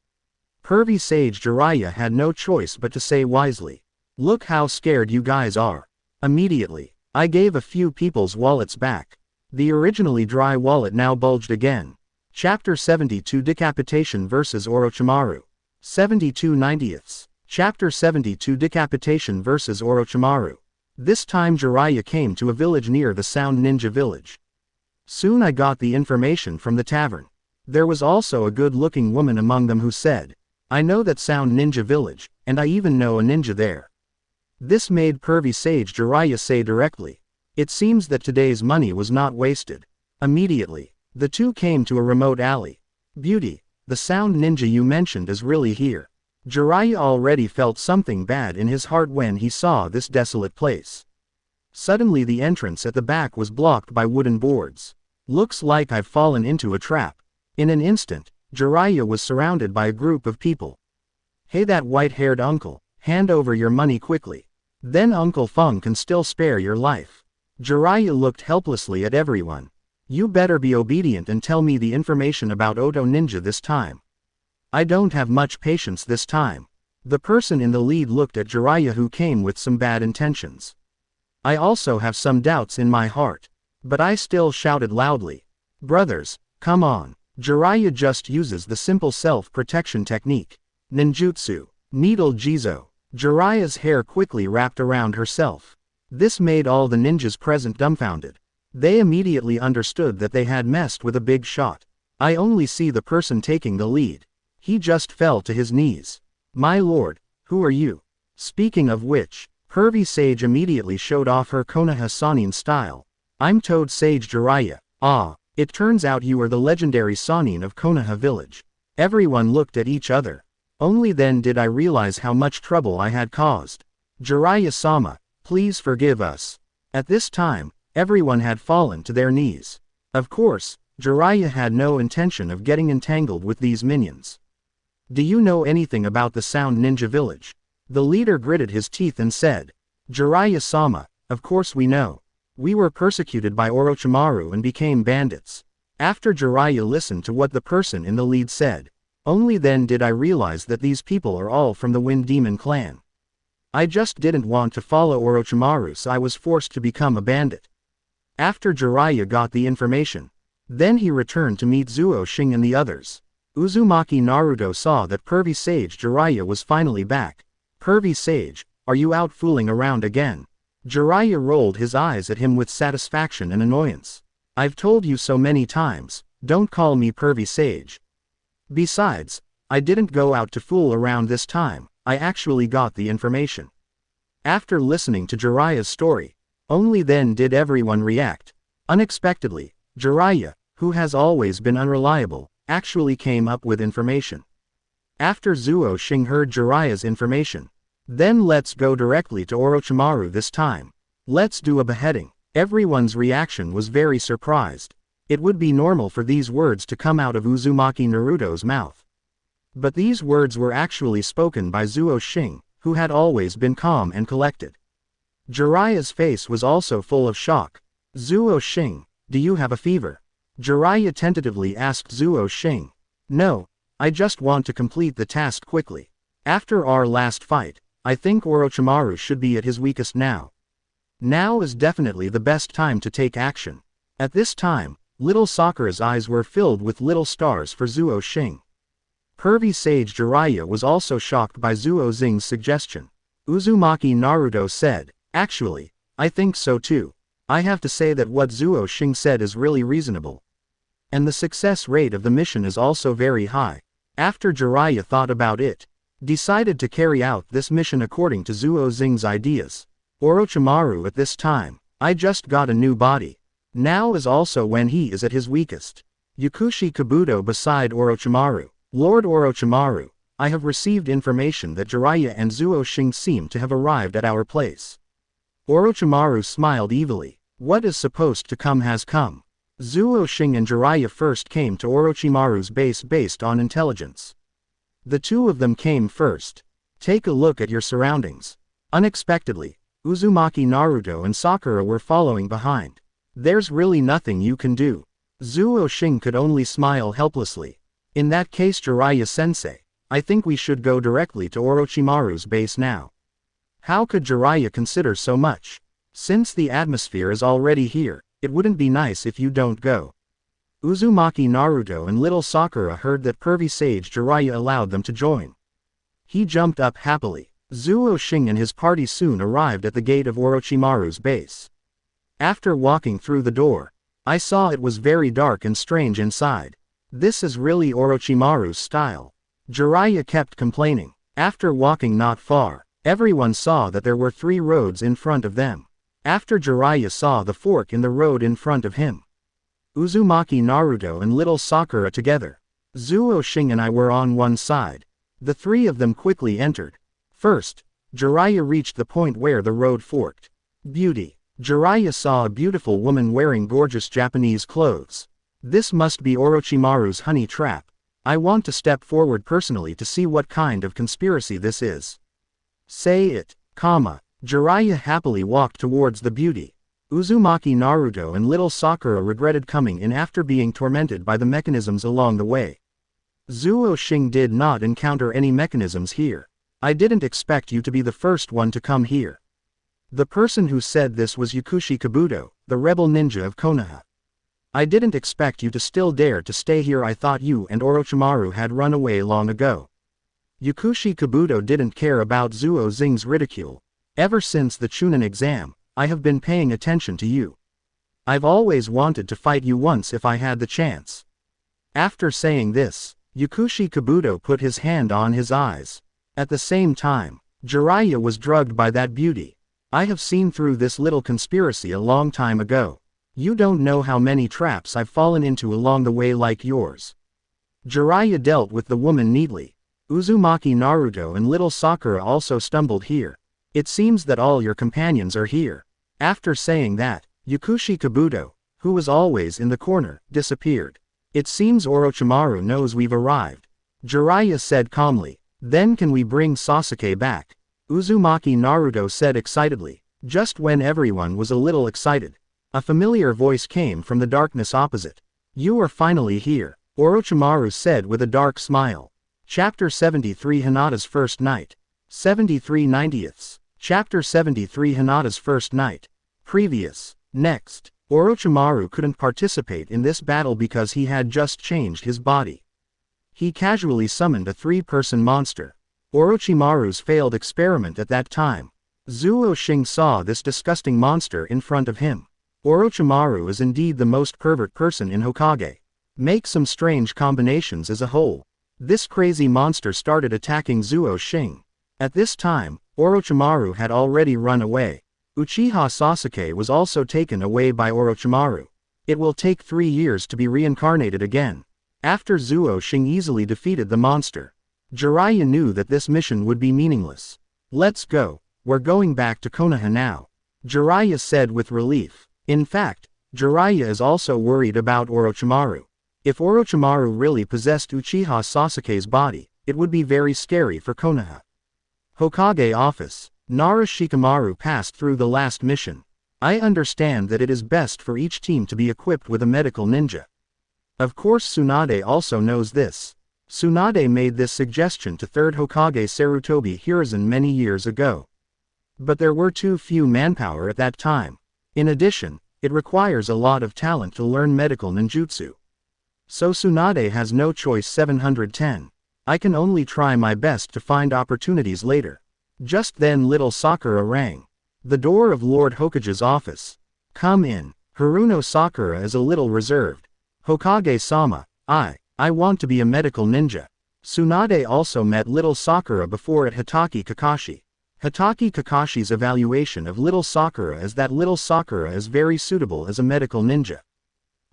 Pervy sage Jiraiya had no choice but to say wisely. Look how scared you guys are. Immediately, I gave a few people's wallets back. The originally dry wallet now bulged again. Chapter 72 Decapitation vs Orochimaru. 72 90ths. Chapter 72 Decapitation vs Orochimaru. This time Jiraiya came to a village near the Sound Ninja village. Soon I got the information from the tavern. There was also a good-looking woman among them who said, I know that Sound Ninja village, and I even know a ninja there. This made pervy sage Jiraiya say directly. It seems that today's money was not wasted. Immediately, the two came to a remote alley. Beauty, the Sound Ninja you mentioned is really here. Jiraiya already felt something bad in his heart when he saw this desolate place. Suddenly the entrance at the back was blocked by wooden boards. Looks like I've fallen into a trap. In an instant, Jiraiya was surrounded by a group of people. Hey, that white-haired uncle, hand over your money quickly. Then Uncle Feng can still spare your life. Jiraiya looked helplessly at everyone. You better be obedient and tell me the information about Oto Ninja this time. I don't have much patience this time. The person in the lead looked at Jiraiya, who came with some bad intentions. I also have some doubts in my heart. But I still shouted loudly. Brothers, come on. Jiraiya just uses the simple self-protection technique. Ninjutsu. Needle Jizo. Jiraiya's hair quickly wrapped around herself. This made all the ninjas present dumbfounded. They immediately understood that they had messed with a big shot. I only see the person taking the lead. He just fell to his knees. My lord, who are you? Speaking of which, pervy sage immediately showed off her Konoha Sannin style. I'm Toad Sage Jiraiya. It turns out you are the legendary Sannin of Konoha village. Everyone looked at each other. Only then did I realize how much trouble I had caused. Jiraiya-sama, please forgive us. At this time, everyone had fallen to their knees. Of course, Jiraiya had no intention of getting entangled with these minions. Do you know anything about the Sound Ninja village? The leader gritted his teeth and said. Jiraiya-sama, of course we know. We were persecuted by Orochimaru and became bandits. After Jiraiya listened to what the person in the lead said, only then did I realize that these people are all from the Wind Demon clan. I just didn't want to follow Orochimaru, so I was forced to become a bandit. After Jiraiya got the information, then he returned to meet Zuo Xing and the others. Uzumaki Naruto saw that pervy sage Jiraiya was finally back. Pervy sage, are you out fooling around again? Jiraiya rolled his eyes at him with satisfaction and annoyance. I've told you so many times, don't call me pervy sage. Besides, I didn't go out to fool around this time, I actually got the information. After listening to Jiraiya's story, only then did everyone react. Unexpectedly, Jiraiya, who has always been unreliable, actually came up with information. After Zuo Xing heard Jiraiya's information, then let's go directly to Orochimaru this time. Let's do a beheading. Everyone's reaction was very surprised. It would be normal for these words to come out of Uzumaki Naruto's mouth. But these words were actually spoken by Zuo Xing, who had always been calm and collected. Jiraiya's face was also full of shock. Zuo Xing, do you have a fever? Jiraiya tentatively asked Zuo Xing. No, I just want to complete the task quickly. After our last fight, I think Orochimaru should be at his weakest now. Now is definitely the best time to take action. At this time, little Sakura's eyes were filled with little stars for Zuo Xing. Pervy sage Jiraiya was also shocked by Zuo Xing's suggestion. Uzumaki Naruto said, actually, I think so too. I have to say that what Zuo Xing said is really reasonable. And the success rate of the mission is also very high. After Jiraiya thought about it, decided to carry out this mission according to Zuo Xing's ideas. Orochimaru at this time, I just got a new body. Now is also when he is at his weakest. Yakushi Kabuto beside Orochimaru. Lord Orochimaru, I have received information that Jiraiya and Zuo Xing seem to have arrived at our place. Orochimaru smiled evilly. What is supposed to come has come. Zuo Xing and Jiraiya first came to Orochimaru's base based on intelligence. The two of them came first. Take a look at your surroundings. Unexpectedly, Uzumaki Naruto and Sakura were following behind. There's really nothing you can do. Zuo Xing could only smile helplessly. In that case Jiraiya-sensei, I think we should go directly to Orochimaru's base now. How could Jiraiya consider so much? Since the atmosphere is already here, it wouldn't be nice if you don't go. Uzumaki Naruto and little Sakura heard that pervy sage Jiraiya allowed them to join. He jumped up happily. Zuo Xing and his party soon arrived at the gate of Orochimaru's base. After walking through the door, I saw it was very dark and strange inside. This is really Orochimaru's style. Jiraiya kept complaining. After walking not far, everyone saw that there were 3 roads in front of them. After Jiraiya saw the fork in the road in front of him, Uzumaki Naruto and little Sakura together. Zuo Xing and I were on one side. The 3 of them quickly entered. First, Jiraiya reached the point where the road forked. Beauty. Jiraiya saw a beautiful woman wearing gorgeous Japanese clothes. This must be Orochimaru's honey trap. I want to step forward personally to see what kind of conspiracy this is. Say it, comma. Jiraiya happily walked towards the beauty. Uzumaki Naruto and little Sakura regretted coming in after being tormented by the mechanisms along the way. Zuo Xing did not encounter any mechanisms here. I didn't expect you to be the first one to come here. The person who said this was Yakushi Kabuto, the rebel ninja of Konoha. I didn't expect you to still dare to stay here. I thought you and Orochimaru had run away long ago. Yakushi Kabuto didn't care about Zuo Xing's ridicule. Ever since the Chunin exam, I have been paying attention to you. I've always wanted to fight you once if I had the chance. After saying this, Yakushi Kabuto put his hand on his eyes. At the same time, Jiraiya was drugged by that beauty. I have seen through this little conspiracy a long time ago. You don't know how many traps I've fallen into along the way like yours. Jiraiya dealt with the woman neatly. Uzumaki Naruto and little Sakura also stumbled here. It seems that all your companions are here. After saying that, Yakushi Kabuto, who was always in the corner, disappeared. It seems Orochimaru knows we've arrived. Jiraiya said calmly. Then can we bring Sasuke back? Uzumaki Naruto said excitedly. Just when everyone was a little excited, a familiar voice came from the darkness opposite. You are finally here, Orochimaru said with a dark smile. Chapter 73 Hinata's First Night. 73 90ths. Chapter 73 Hinata's First Night. Previous. Next. Orochimaru couldn't participate in this battle because he had just changed his body. He casually summoned a 3-person monster. Orochimaru's failed experiment at that time. Zuo Xing saw this disgusting monster in front of him. Orochimaru is indeed the most pervert person in Hokage. Make some strange combinations as a whole. This crazy monster started attacking Zuo Xing. At this time, Orochimaru had already run away. Uchiha Sasuke was also taken away by Orochimaru. It will take 3 years to be reincarnated again. After Zuo Xing easily defeated the monster, Jiraiya knew that this mission would be meaningless. Let's go, we're going back to Konoha now, Jiraiya said with relief. In fact, Jiraiya is also worried about Orochimaru. If Orochimaru really possessed Uchiha Sasuke's body, it would be very scary for Konoha. Hokage office. Nara Shikamaru passed through the last mission. I understand that it is best for each team to be equipped with a medical ninja. Of course Tsunade also knows this. Tsunade made this suggestion to 3rd Hokage Sarutobi Hiruzen many years ago. But there were too few manpower at that time. In addition, it requires a lot of talent to learn medical ninjutsu. So Tsunade has no choice. 710. I can only try my best to find opportunities later. Just then little Sakura rang. The door of Lord Hokage's office. Come in. Haruno Sakura is a little reserved. Hokage-sama, I want to be a medical ninja. Tsunade also met little Sakura before at Hitaki Kakashi. Hitaki Kakashi's evaluation of little Sakura is that little Sakura is very suitable as a medical ninja.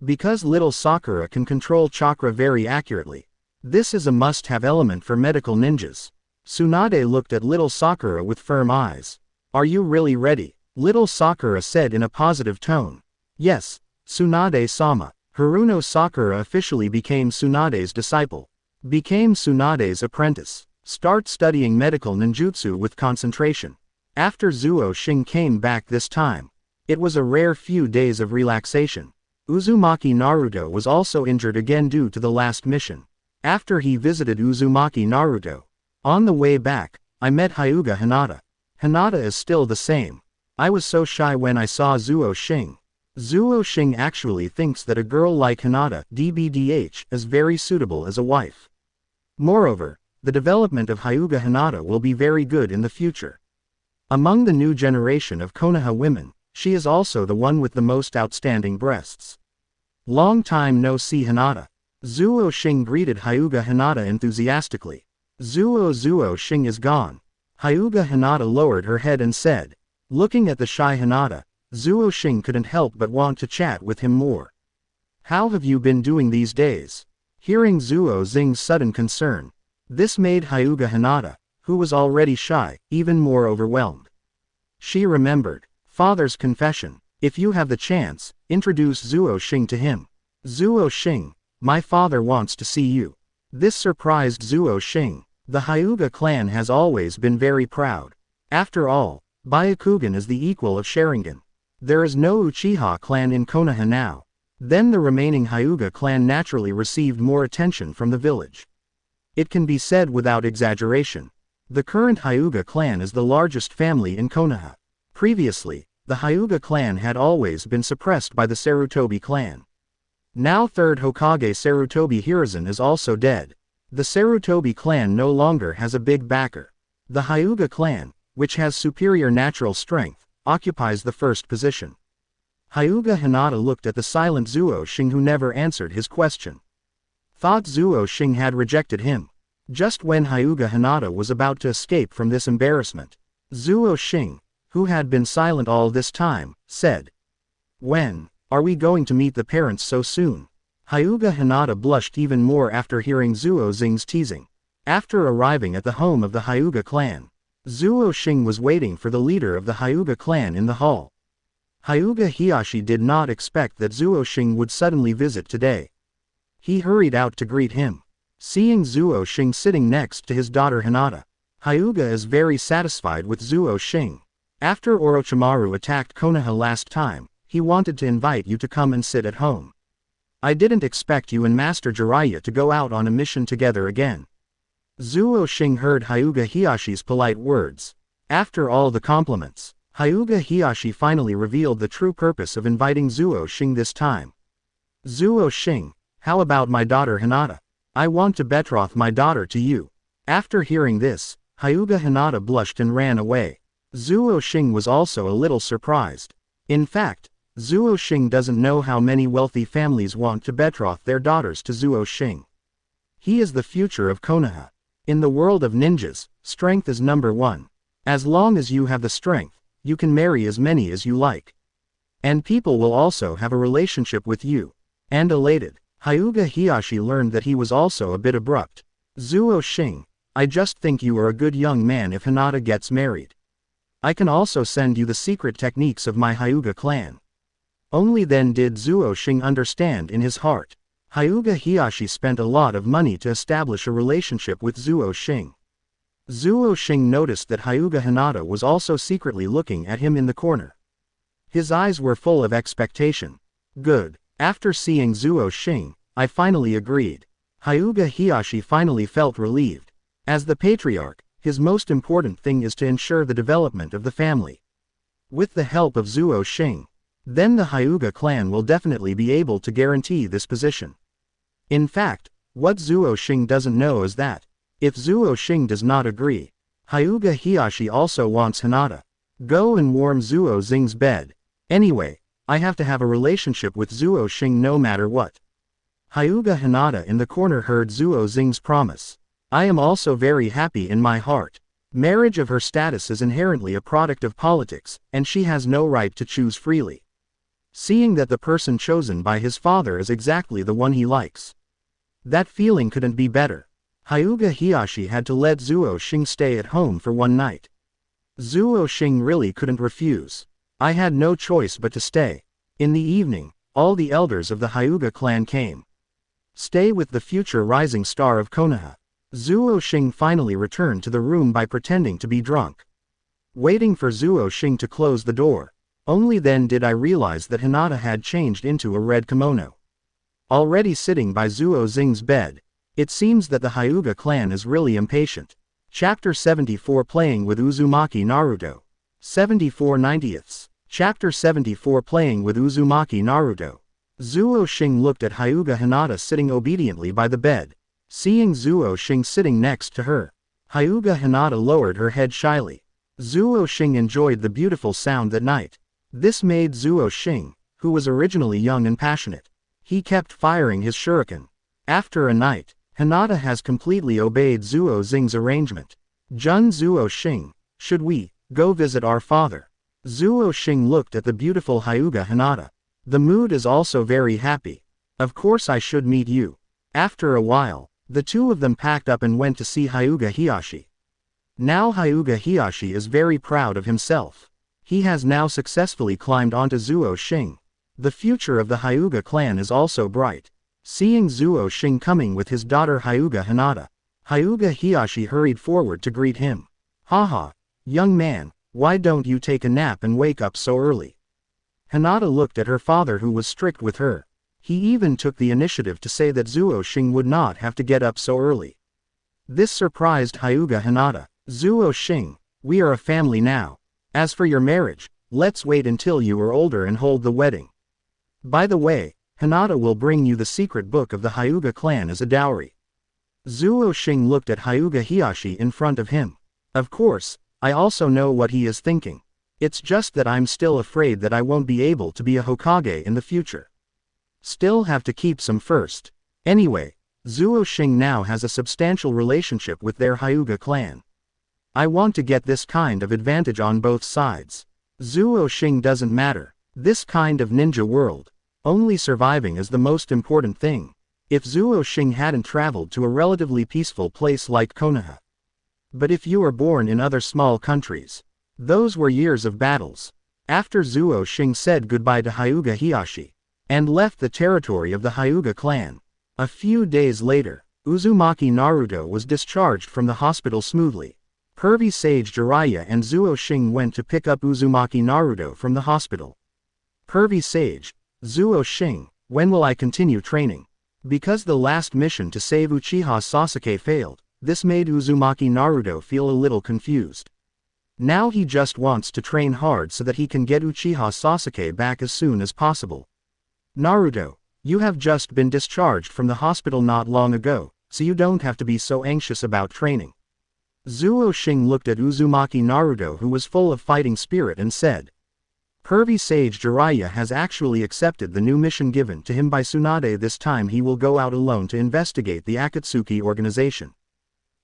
Because little Sakura can control chakra very accurately, this is a must-have element for medical ninjas. Tsunade looked at little Sakura with firm eyes. Are you really ready? Little Sakura said in a positive tone. Yes, Tsunade-sama. Haruno Sakura officially became Tsunade's disciple. Became Tsunade's apprentice. Start studying medical ninjutsu with concentration. After Zuo Xing came back this time, it was a rare few days of relaxation. Uzumaki Naruto was also injured again due to the last mission. After he visited Uzumaki Naruto, on the way back, I met Hyuga Hinata. Hinata is still the same. I was so shy when I saw Zuo Xing. Zuo Xing actually thinks that a girl like Hinata, DBDH, is very suitable as a wife. Moreover, the development of Hyuga Hinata will be very good in the future. Among the new generation of Konoha women, she is also the one with the most outstanding breasts. Long time no see Hinata. Zuo Xing greeted Hyuga Hinata enthusiastically. Zuo Xing is gone. Hyuga Hinata lowered her head and said. Looking at the shy Hinata, Zuo Xing couldn't help but want to chat with him more. How have you been doing these days? Hearing Zuo Xing's sudden concern, this made Hyuga Hinata, who was already shy, even more overwhelmed. She remembered father's confession. If you have the chance, introduce Zuo Xing to him. Zuo Xing, my father wants to see you. This surprised Zuo Xing. The Hyuga clan has always been very proud. After all, Byakugan is the equal of Sharingan. There is no Uchiha clan in Konoha now. Then the remaining Hyuga clan naturally received more attention from the village. It can be said without exaggeration. The current Hyuga clan is the largest family in Konoha. Previously, the Hyuga clan had always been suppressed by the Sarutobi clan. Now 3rd Hokage Sarutobi Hiruzen is also dead. The Sarutobi clan no longer has a big backer. The Hyuga clan, which has superior natural strength, occupies the first position. Hyuga Hinata looked at the silent Zuo Xing who never answered his question. Thought Zuo Xing had rejected him. Just when Hyuga Hinata was about to escape from this embarrassment, Zuo Xing, who had been silent all this time, said, When are we going to meet the parents so soon? Hyuga Hinata blushed even more after hearing Zuo Xing's teasing. After arriving at the home of the Hyuga clan, Zuo Xing was waiting for the leader of the Hyuga clan in the hall. Hyuga Hiyashi did not expect that Zuo Xing would suddenly visit today. He hurried out to greet him. Seeing Zuo Xing sitting next to his daughter Hinata, Hyuga is very satisfied with Zuo Xing. After Orochimaru attacked Konoha last time, he wanted to invite you to come and sit at home. I didn't expect you and Master Jiraiya to go out on a mission together again. Zuo Xing heard Hyuga Hiyashi's polite words. After all the compliments, Hyuga Hiyashi finally revealed the true purpose of inviting Zuo Xing this time. Zuo Xing, how about my daughter Hinata? I want to betroth my daughter to you. After hearing this, Hyuga Hinata blushed and ran away. Zuo Xing was also a little surprised. In fact, Zuo Xing doesn't know how many wealthy families want to betroth their daughters to Zuo Xing. He is the future of Konoha. In the world of ninjas, strength is number one. As long as you have the strength, you can marry as many as you like. And people will also have a relationship with you. And elated, Hyuga Hiyashi learned that he was also a bit abrupt. Zuo Xing, I just think you are a good young man if Hinata gets married. I can also send you the secret techniques of my Hyuga clan. Only then did Zuo Xing understand in his heart. Hyuga Hiyashi spent a lot of money to establish a relationship with Zuo Xing. Zuo Xing noticed that Hyuga Hinata was also secretly looking at him in the corner. His eyes were full of expectation. Good. After seeing Zuo Xing, I finally agreed. Hyuga Hiyashi finally felt relieved. As the patriarch, his most important thing is to ensure the development of the family. With the help of Zuo Xing, then the Hyuga clan will definitely be able to guarantee this position. In fact, what Zuo Xing doesn't know is that, if Zuo Xing does not agree, Hyuga Hiyashi also wants Hinata. Go and warm Zuo Xing's bed. Anyway, I have to have a relationship with Zuo Xing no matter what. Hyuga Hinata in the corner heard Zuo Xing's promise. I am also very happy in my heart. Marriage of her status is inherently a product of politics, and she has no right to choose freely. Seeing that the person chosen by his father is exactly the one he likes. That feeling couldn't be better. Hyuga Hiyashi had to let Zuo Xing stay at home for one night. Zuo Xing really couldn't refuse. I had no choice but to stay. In the evening, all the elders of the Hyuga clan came. Stay with the future rising star of Konoha. Zuo Xing finally returned to the room by pretending to be drunk. Waiting for Zuo Xing to close the door. Only then did I realize that Hinata had changed into a red kimono. Already sitting by Zuo Xing's bed, it seems that the Hyuga clan is really impatient. Chapter 74 Playing with Uzumaki Naruto. 74 90ths. Chapter 74 Playing with Uzumaki Naruto. Zuo Xing looked at Hyuga Hinata sitting obediently by the bed. Seeing Zuo Xing sitting next to her, Hyuga Hinata lowered her head shyly. Zuo Xing enjoyed the beautiful sound that night. This made Zuo Xing, who was originally young and passionate. He kept firing his shuriken. After a night, Hinata has completely obeyed Zuo Xing's arrangement. Jun Zuo Xing, should we go visit our father? Zuo Xing looked at the beautiful Hyuga Hinata. The mood is also very happy. Of course I should meet you. After a while, the two of them packed up and went to see Hyuga Hiyashi. Now Hyuga Hiyashi is very proud of himself. He has now successfully climbed onto Zuo Xing. The future of the Hyuga clan is also bright. Seeing Zuo Xing coming with his daughter Hyuga Hinata, Hyuga Hiyashi hurried forward to greet him. Haha, young man, why don't you take a nap and wake up so early? Hinata looked at her father who was strict with her. He even took the initiative to say that Zuo Xing would not have to get up so early. This surprised Hyuga Hinata. Zuo Xing, we are a family now. As for your marriage, let's wait until you are older and hold the wedding. By the way, Hinata will bring you the secret book of the Hyuga clan as a dowry. Zuo Xing looked at Hyuga Hiyashi in front of him. Of course, I also know what he is thinking. It's just that I'm still afraid that I won't be able to be a Hokage in the future. Still have to keep some first. Anyway, Zuo Xing now has a substantial relationship with their Hyuga clan. I want to get this kind of advantage on both sides. Zuo Xing doesn't matter. This kind of ninja world. Only surviving is the most important thing. If Zuo Xing hadn't traveled to a relatively peaceful place like Konoha. But if you are born in other small countries, those were years of battles. After Zuo Xing said goodbye to Hyuga Hiyashi, and left the territory of the Hyuga clan, a few days later, Uzumaki Naruto was discharged from the hospital smoothly. Pervy Sage Jiraiya and Zuo Xing went to pick up Uzumaki Naruto from the hospital. Pervy Sage, Zuo Xing, when will I continue training? Because the last mission to save Uchiha Sasuke failed, this made Uzumaki Naruto feel a little confused. Now he just wants to train hard so that he can get Uchiha Sasuke back as soon as possible. Naruto, you have just been discharged from the hospital not long ago, so you don't have to be so anxious about training. Zuo Xing looked at Uzumaki Naruto who was full of fighting spirit and said. Pervy Sage Jiraiya has actually accepted the new mission given to him by Tsunade. This time he will go out alone to investigate the Akatsuki organization.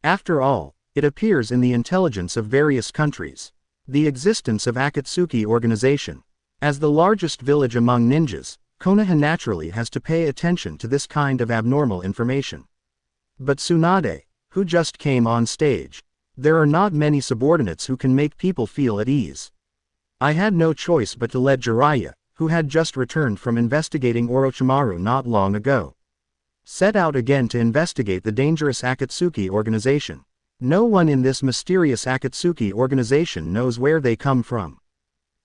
After all, it appears in the intelligence of various countries. The existence of Akatsuki organization. As the largest village among ninjas, Konoha naturally has to pay attention to this kind of abnormal information. But Tsunade, who just came on stage. There are not many subordinates who can make people feel at ease. I had no choice but to let Jiraiya, who had just returned from investigating Orochimaru not long ago, set out again to investigate the dangerous Akatsuki organization. No one in this mysterious Akatsuki organization knows where they come from.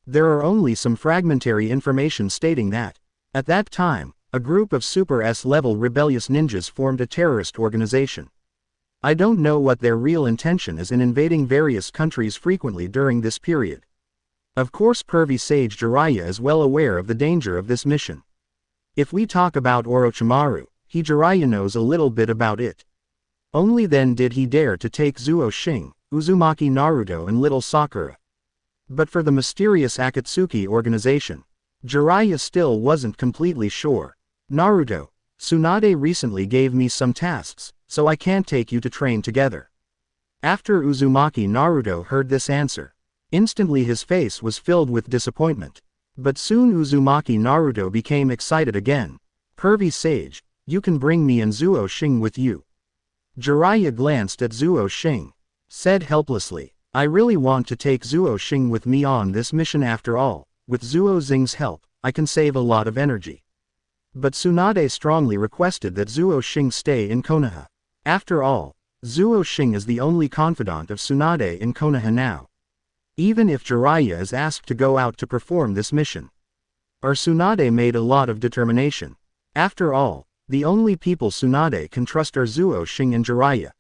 There are only some fragmentary information stating that, at that time, a group of Super S-level rebellious ninjas formed a terrorist organization. I don't know what their real intention is in invading various countries frequently during this period. Of course pervy sage Jiraiya is well aware of the danger of this mission. If we talk about Orochimaru, Jiraiya knows a little bit about it. Only then did he dare to take Zuo Xing, Uzumaki Naruto and little Sakura. But for the mysterious Akatsuki organization, Jiraiya still wasn't completely sure. Naruto, Tsunade recently gave me some tasks, so I can't take you to train together. After Uzumaki Naruto heard this answer, instantly his face was filled with disappointment. But soon Uzumaki Naruto became excited again. Pervy sage, you can bring me and Zuo Xing with you. Jiraiya glanced at Zuo Xing, said helplessly, I really want to take Zuo Xing with me on this mission after all. With Zuo Xing's help, I can save a lot of energy. But Tsunade strongly requested that Zuo Xing stay in Konoha. After all, Zuo Xing is the only confidant of Tsunade in Konoha now. Even if Jiraiya is asked to go out to perform this mission, Tsunade made a lot of determination. After all, the only people Tsunade can trust are Zuo Xing and Jiraiya.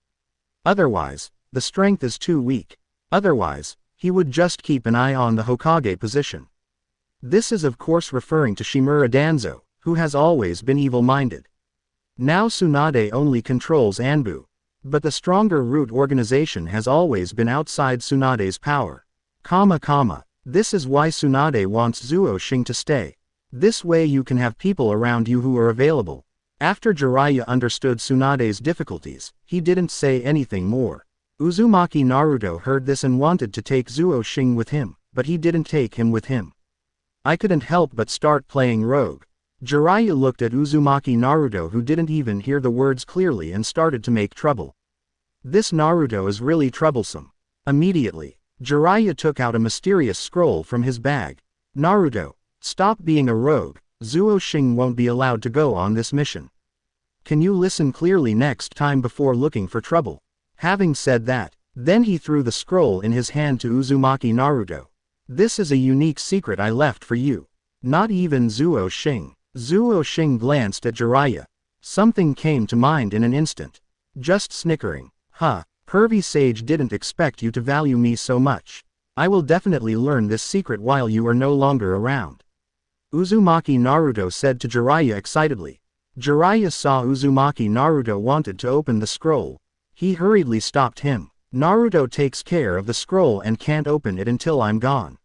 Otherwise, the strength is too weak. Otherwise, he would just keep an eye on the Hokage position. This is of course referring to Shimura Danzo, who has always been evil-minded. Now Tsunade only controls Anbu. But the stronger root organization has always been outside Tsunade's power. This is why Tsunade wants Zuo Xing to stay. This way you can have people around you who are available. After Jiraiya understood Tsunade's difficulties, he didn't say anything more. Uzumaki Naruto heard this and wanted to take Zuo Xing with him, but he didn't take him with him. I couldn't help but start playing rogue. Jiraiya looked at Uzumaki Naruto who didn't even hear the words clearly and started to make trouble. This Naruto is really troublesome. Immediately, Jiraiya took out a mysterious scroll from his bag. Naruto, stop being a rogue. Zuo Xing won't be allowed to go on this mission. Can you listen clearly next time before looking for trouble? Having said that, then he threw the scroll in his hand to Uzumaki Naruto. This is a unique secret I left for you. Not even Zuo Xing. Zuo Xing glanced at Jiraiya. Something came to mind in an instant. Just snickering. Pervy sage didn't expect you to value me so much. I will definitely learn this secret while you are no longer around. Uzumaki Naruto said to Jiraiya excitedly. Jiraiya saw Uzumaki Naruto wanted to open the scroll. He hurriedly stopped him. Naruto takes care of the scroll and can't open it until I'm gone.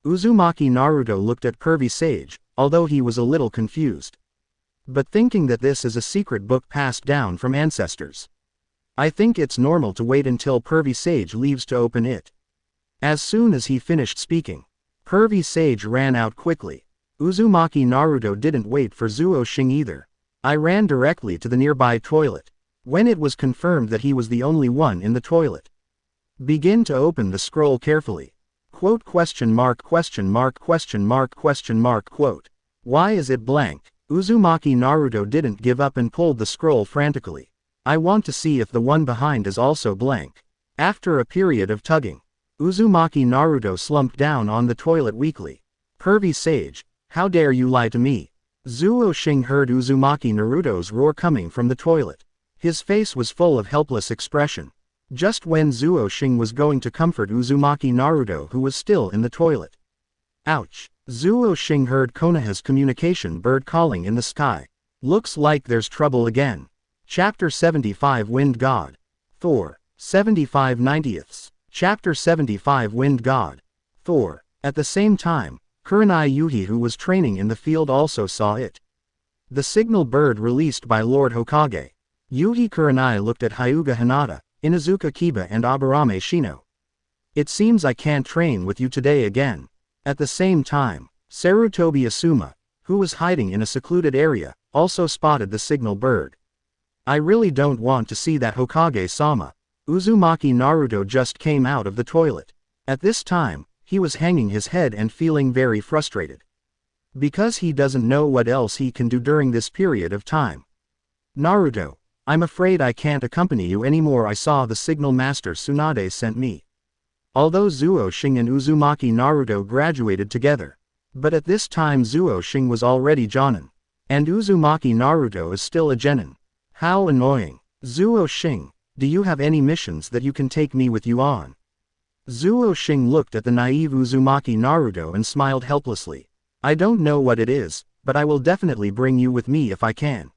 Uzumaki Naruto looked at pervy sage, although he was a little confused. But thinking that this is a secret book passed down from ancestors, I think it's normal to wait until pervy sage leaves to open it. As soon as he finished speaking, pervy sage ran out quickly. Uzumaki Naruto didn't wait for Zuo Xing either. I ran directly to the nearby toilet. When it was confirmed that he was the only one in the toilet, begin to open the scroll carefully. Quote ? Why is it blank? Uzumaki Naruto didn't give up and pulled the scroll frantically. I want to see if the one behind is also blank. After a period of tugging, Uzumaki Naruto slumped down on the toilet weakly. Pervy sage, how dare you lie to me? Zuo Xing heard Uzumaki Naruto's roar coming from the toilet. His face was full of helpless expression. Just when Zuo Xing was going to comfort Uzumaki Naruto who was still in the toilet. Ouch! Zuo Xing heard Konoha's communication bird calling in the sky. Looks like there's trouble again. Chapter 75 Wind God. Thor. 75 90ths. Chapter 75 Wind God. Thor. At the same time, Kurenai Yuhi who was training in the field also saw it. The signal bird released by Lord Hokage. Yuhi Kurenai looked at Hyuga Hinata, Inuzuka Kiba and Aburame Shino. It seems I can't train with you today again. At the same time, Sarutobi Asuma, who was hiding in a secluded area, also spotted the signal bird. I really don't want to see that Hokage-sama. Uzumaki Naruto just came out of the toilet. At this time, he was hanging his head and feeling very frustrated. Because he doesn't know what else he can do during this period of time. Naruto, I'm afraid I can't accompany you anymore. I saw the signal master Tsunade sent me. Although Zuo Xing and Uzumaki Naruto graduated together. But at this time Zuo Xing was already Jonin. And Uzumaki Naruto is still a genin. How annoying. Zuo Xing, do you have any missions that you can take me with you on? Zuo Xing looked at the naive Uzumaki Naruto and smiled helplessly. I don't know what it is, but I will definitely bring you with me if I can.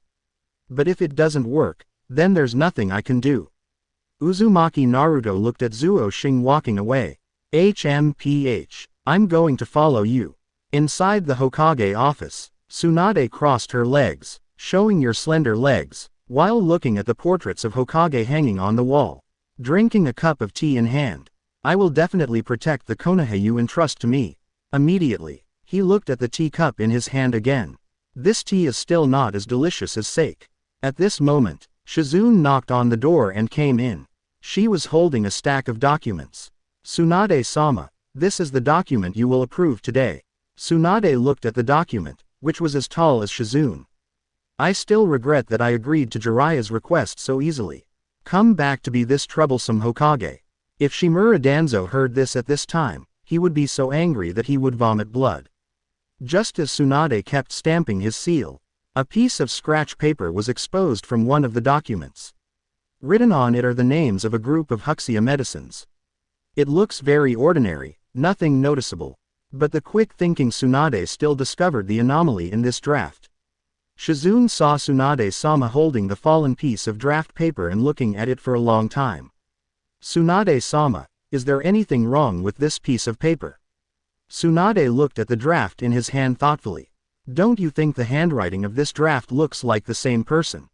But if it doesn't work, then there's nothing I can do. Uzumaki Naruto looked at Zuo Xing walking away. HMPH, I'm going to follow you. Inside the Hokage office, Tsunade crossed her legs, showing your slender legs, while looking at the portraits of Hokage hanging on the wall. Drinking a cup of tea in hand. I will definitely protect the Konoha you entrust to me. Immediately, he looked at the teacup in his hand again. This tea is still not as delicious as sake. At this moment, Shizune knocked on the door and came in. She was holding a stack of documents. Tsunade-sama, this is the document you will approve today. Tsunade looked at the document, which was as tall as Shizune. I still regret that I agreed to Jiraiya's request so easily. Come back to be this troublesome Hokage. If Shimura Danzo heard this at this time, he would be so angry that he would vomit blood. Just as Tsunade kept stamping his seal, a piece of scratch paper was exposed from one of the documents. Written on it are the names of a group of Huxia medicines. It looks very ordinary, nothing noticeable. But the quick-thinking Tsunade still discovered the anomaly in this draft. Shizune saw Tsunade-sama holding the fallen piece of draft paper and looking at it for a long time. Tsunade-sama, is there anything wrong with this piece of paper? Tsunade looked at the draft in his hand thoughtfully. Don't you think the handwriting of this draft looks like the same person?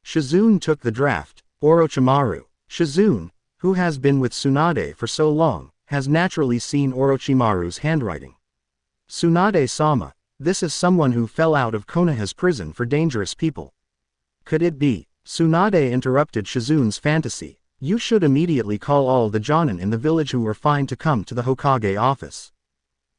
Shizune took the draft. Orochimaru. Shizune, who has been with Tsunade for so long, has naturally seen Orochimaru's handwriting. Tsunade-sama, this is someone who fell out of Konoha's prison for dangerous people. Could it be? Tsunade interrupted Shizune's fantasy. You should immediately call all the Jonin in the village who were fine to come to the Hokage office.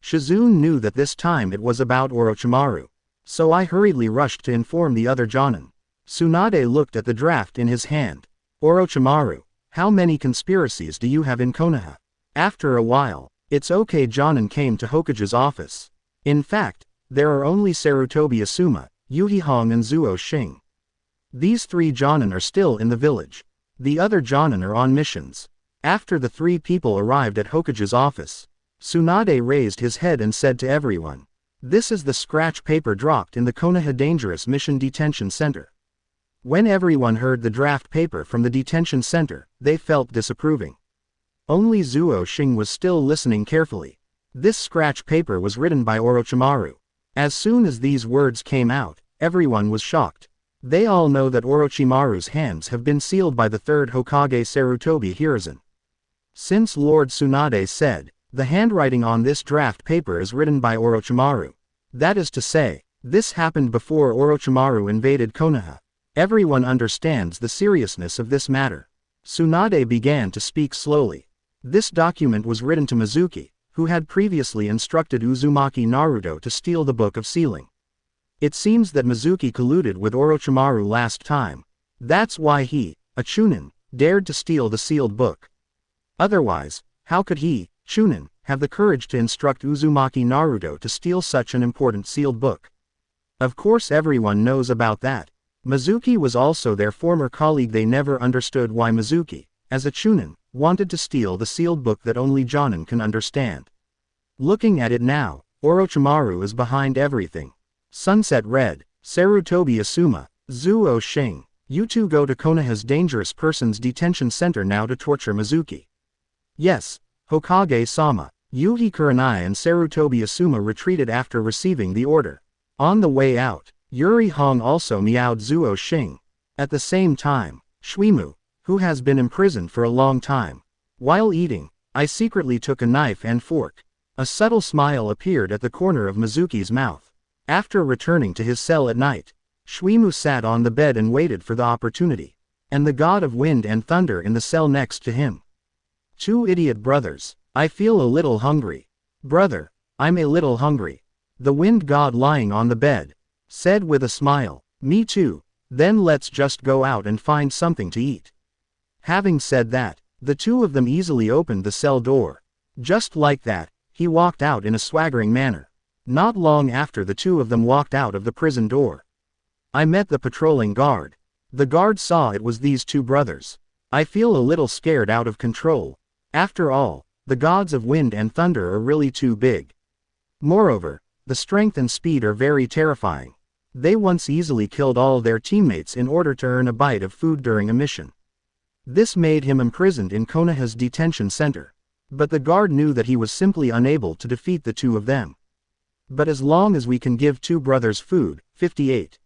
Shizune knew that this time it was about Orochimaru. So I hurriedly rushed to inform the other Jonin. Tsunade looked at the draft in his hand. Orochimaru, how many conspiracies do you have in Konoha? After a while, it's okay. Jonin came to Hokage's office. In fact, there are only Sarutobi Asuma, Yuhihong and Zuo Xing. These three Jonin are still in the village. The other Jonin are on missions. After the three people arrived at Hokage's office, Tsunade raised his head and said to everyone, this is the scratch paper dropped in the Konoha Dangerous Mission Detention Center. When everyone heard the draft paper from the detention center, they felt disapproving. Only Zuo Xing was still listening carefully. This scratch paper was written by Orochimaru. As soon as these words came out, everyone was shocked. They all know that Orochimaru's hands have been sealed by the third Hokage Sarutobi Hiruzen. Since Lord Tsunade said, the handwriting on this draft paper is written by Orochimaru. That is to say, this happened before Orochimaru invaded Konoha. Everyone understands the seriousness of this matter. Tsunade began to speak slowly. This document was written to Mizuki, who had previously instructed Uzumaki Naruto to steal the Book of Sealing. It seems that Mizuki colluded with Orochimaru last time. That's why he, a Chunin, dared to steal the sealed book. Otherwise, how could he, Chunin, have the courage to instruct Uzumaki Naruto to steal such an important sealed book? Of course everyone knows about that. Mizuki was also their former colleague. They never understood why Mizuki, as a Chunin, wanted to steal the sealed book that only Jonin can understand. Looking at it now, Orochimaru is behind everything. Sunset Red, Sarutobi Asuma, Zuo Xing, you two go to Konoha's Dangerous Persons Detention Center now to torture Mizuki. Yes, Hokage-sama. Yuhi Kurenai and Sarutobi Asuma retreated after receiving the order. On the way out, Yuri Hong also meowed Zuo Xing. At the same time, Shuimu, who has been imprisoned for a long time. While eating, I secretly took a knife and fork. A subtle smile appeared at the corner of Mizuki's mouth. After returning to his cell at night, Shuimu sat on the bed and waited for the opportunity. And the god of wind and thunder in the cell next to him. Two idiot brothers. I feel a little hungry. Brother, I'm a little hungry. The wind god lying on the bed said with a smile. Me too. Then let's just go out and find something to eat. Having said that, the two of them easily opened the cell door. Just like that, he walked out in a swaggering manner. Not long after the two of them walked out of the prison door, I met the patrolling guard. The guard saw it was these two brothers. I feel a little scared out of control. After all, the gods of wind and thunder are really too big. Moreover, the strength and speed are very terrifying. They once easily killed all their teammates in order to earn a bite of food during a mission. This made him imprisoned in Konoha's detention center. But the guard knew that he was simply unable to defeat the two of them. But as long as we can give two brothers food, 58.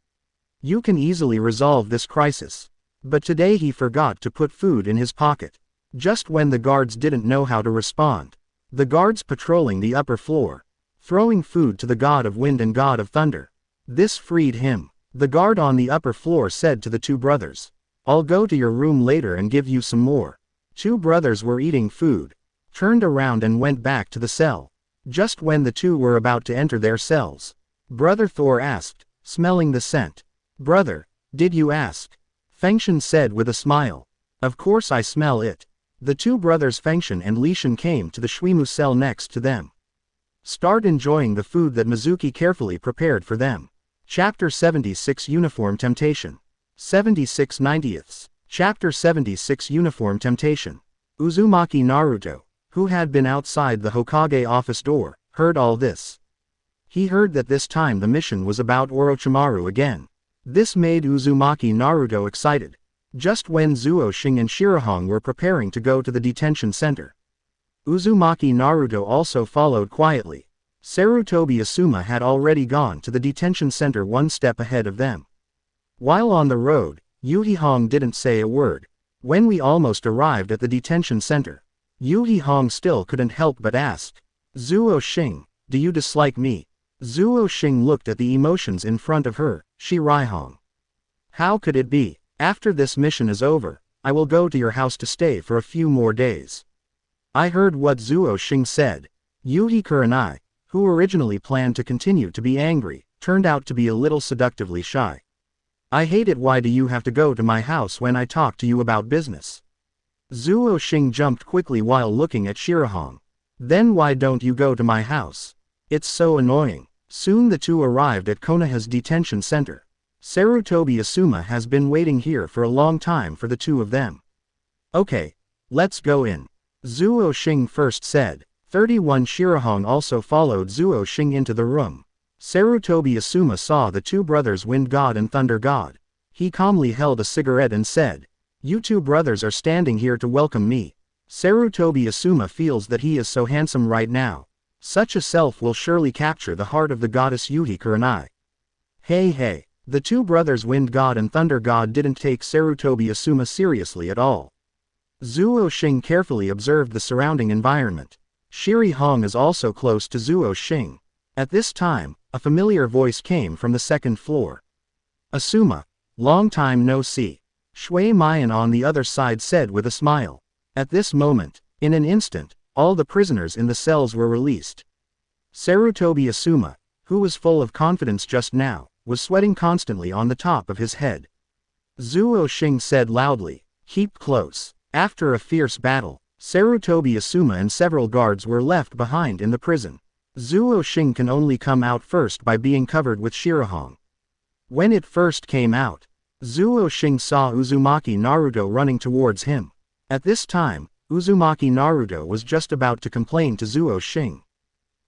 You can easily resolve this crisis. But today he forgot to put food in his pocket. Just when the guards didn't know how to respond, the guards patrolling the upper floor, throwing food to the god of wind and god of thunder. This freed him. The guard on the upper floor said to the two brothers, I'll go to your room later and give you some more. Two brothers were eating food, turned around and went back to the cell. Just when the two were about to enter their cells, Brother Thor asked, smelling the scent. Brother, did you ask? Fengshen said with a smile. Of course I smell it. The two brothers Fengshen and Lishan came to the Shuimu cell next to them. Start enjoying the food that Mizuki carefully prepared for them. Chapter 76 Uniform Temptation. 76 90ths. Chapter 76 Uniform Temptation. Uzumaki Naruto, who had been outside the Hokage office door, heard all this. He heard that this time the mission was about Orochimaru again. This made Uzumaki Naruto excited. Just when Zuo Xing and Shirahong were preparing to go to the detention center, Uzumaki Naruto also followed quietly. Sarutobi Asuma had already gone to the detention center one step ahead of them. While on the road, Yuhihong didn't say a word. When we almost arrived at the detention center, Yuhihong still couldn't help but ask, Zuo Xing, do you dislike me? Zuo Xing looked at the emotions in front of her, Shirahong. How could it be? After this mission is over, I will go to your house to stay for a few more days. I heard what Zuo Xing said. Yuhikure and I, who originally planned to continue to be angry, turned out to be a little seductively shy. I hate it. Why do you have to go to my house when I talk to you about business? Zuo Xing jumped quickly while looking at Shirahong. Then why don't you go to my house? It's so annoying. Soon the two arrived at Konoha's detention center. Sarutobi Asuma has been waiting here for a long time for the two of them. Okay, let's go in. Zuo Xing first said. 31 Shirahong also followed Zuo Xing into the room. Sarutobi Asuma saw the two brothers Wind God and Thunder God. He calmly held a cigarette and said, You two brothers are standing here to welcome me. Sarutobi Asuma feels that he is so handsome right now. Such a self will surely capture the heart of the goddess Yuhikure and I. Hey. The two brothers Wind God and Thunder God didn't take Sarutobi Asuma seriously at all. Zuo Xing carefully observed the surrounding environment. Shirahong is also close to Zuo Xing. At this time, a familiar voice came from the second floor. Asuma, long time no see. Shui Mayan on the other side said with a smile. At this moment, in an instant, all the prisoners in the cells were released. Sarutobi Asuma, who was full of confidence just now, was sweating constantly on the top of his head. Zuo Xing said loudly, Keep close. After a fierce battle, Sarutobi Asuma and several guards were left behind in the prison. Zuo Xing can only come out first by being covered with Shirahong. When it first came out, Zuo Xing saw Uzumaki Naruto running towards him. At this time, Uzumaki Naruto was just about to complain to Zuo Xing.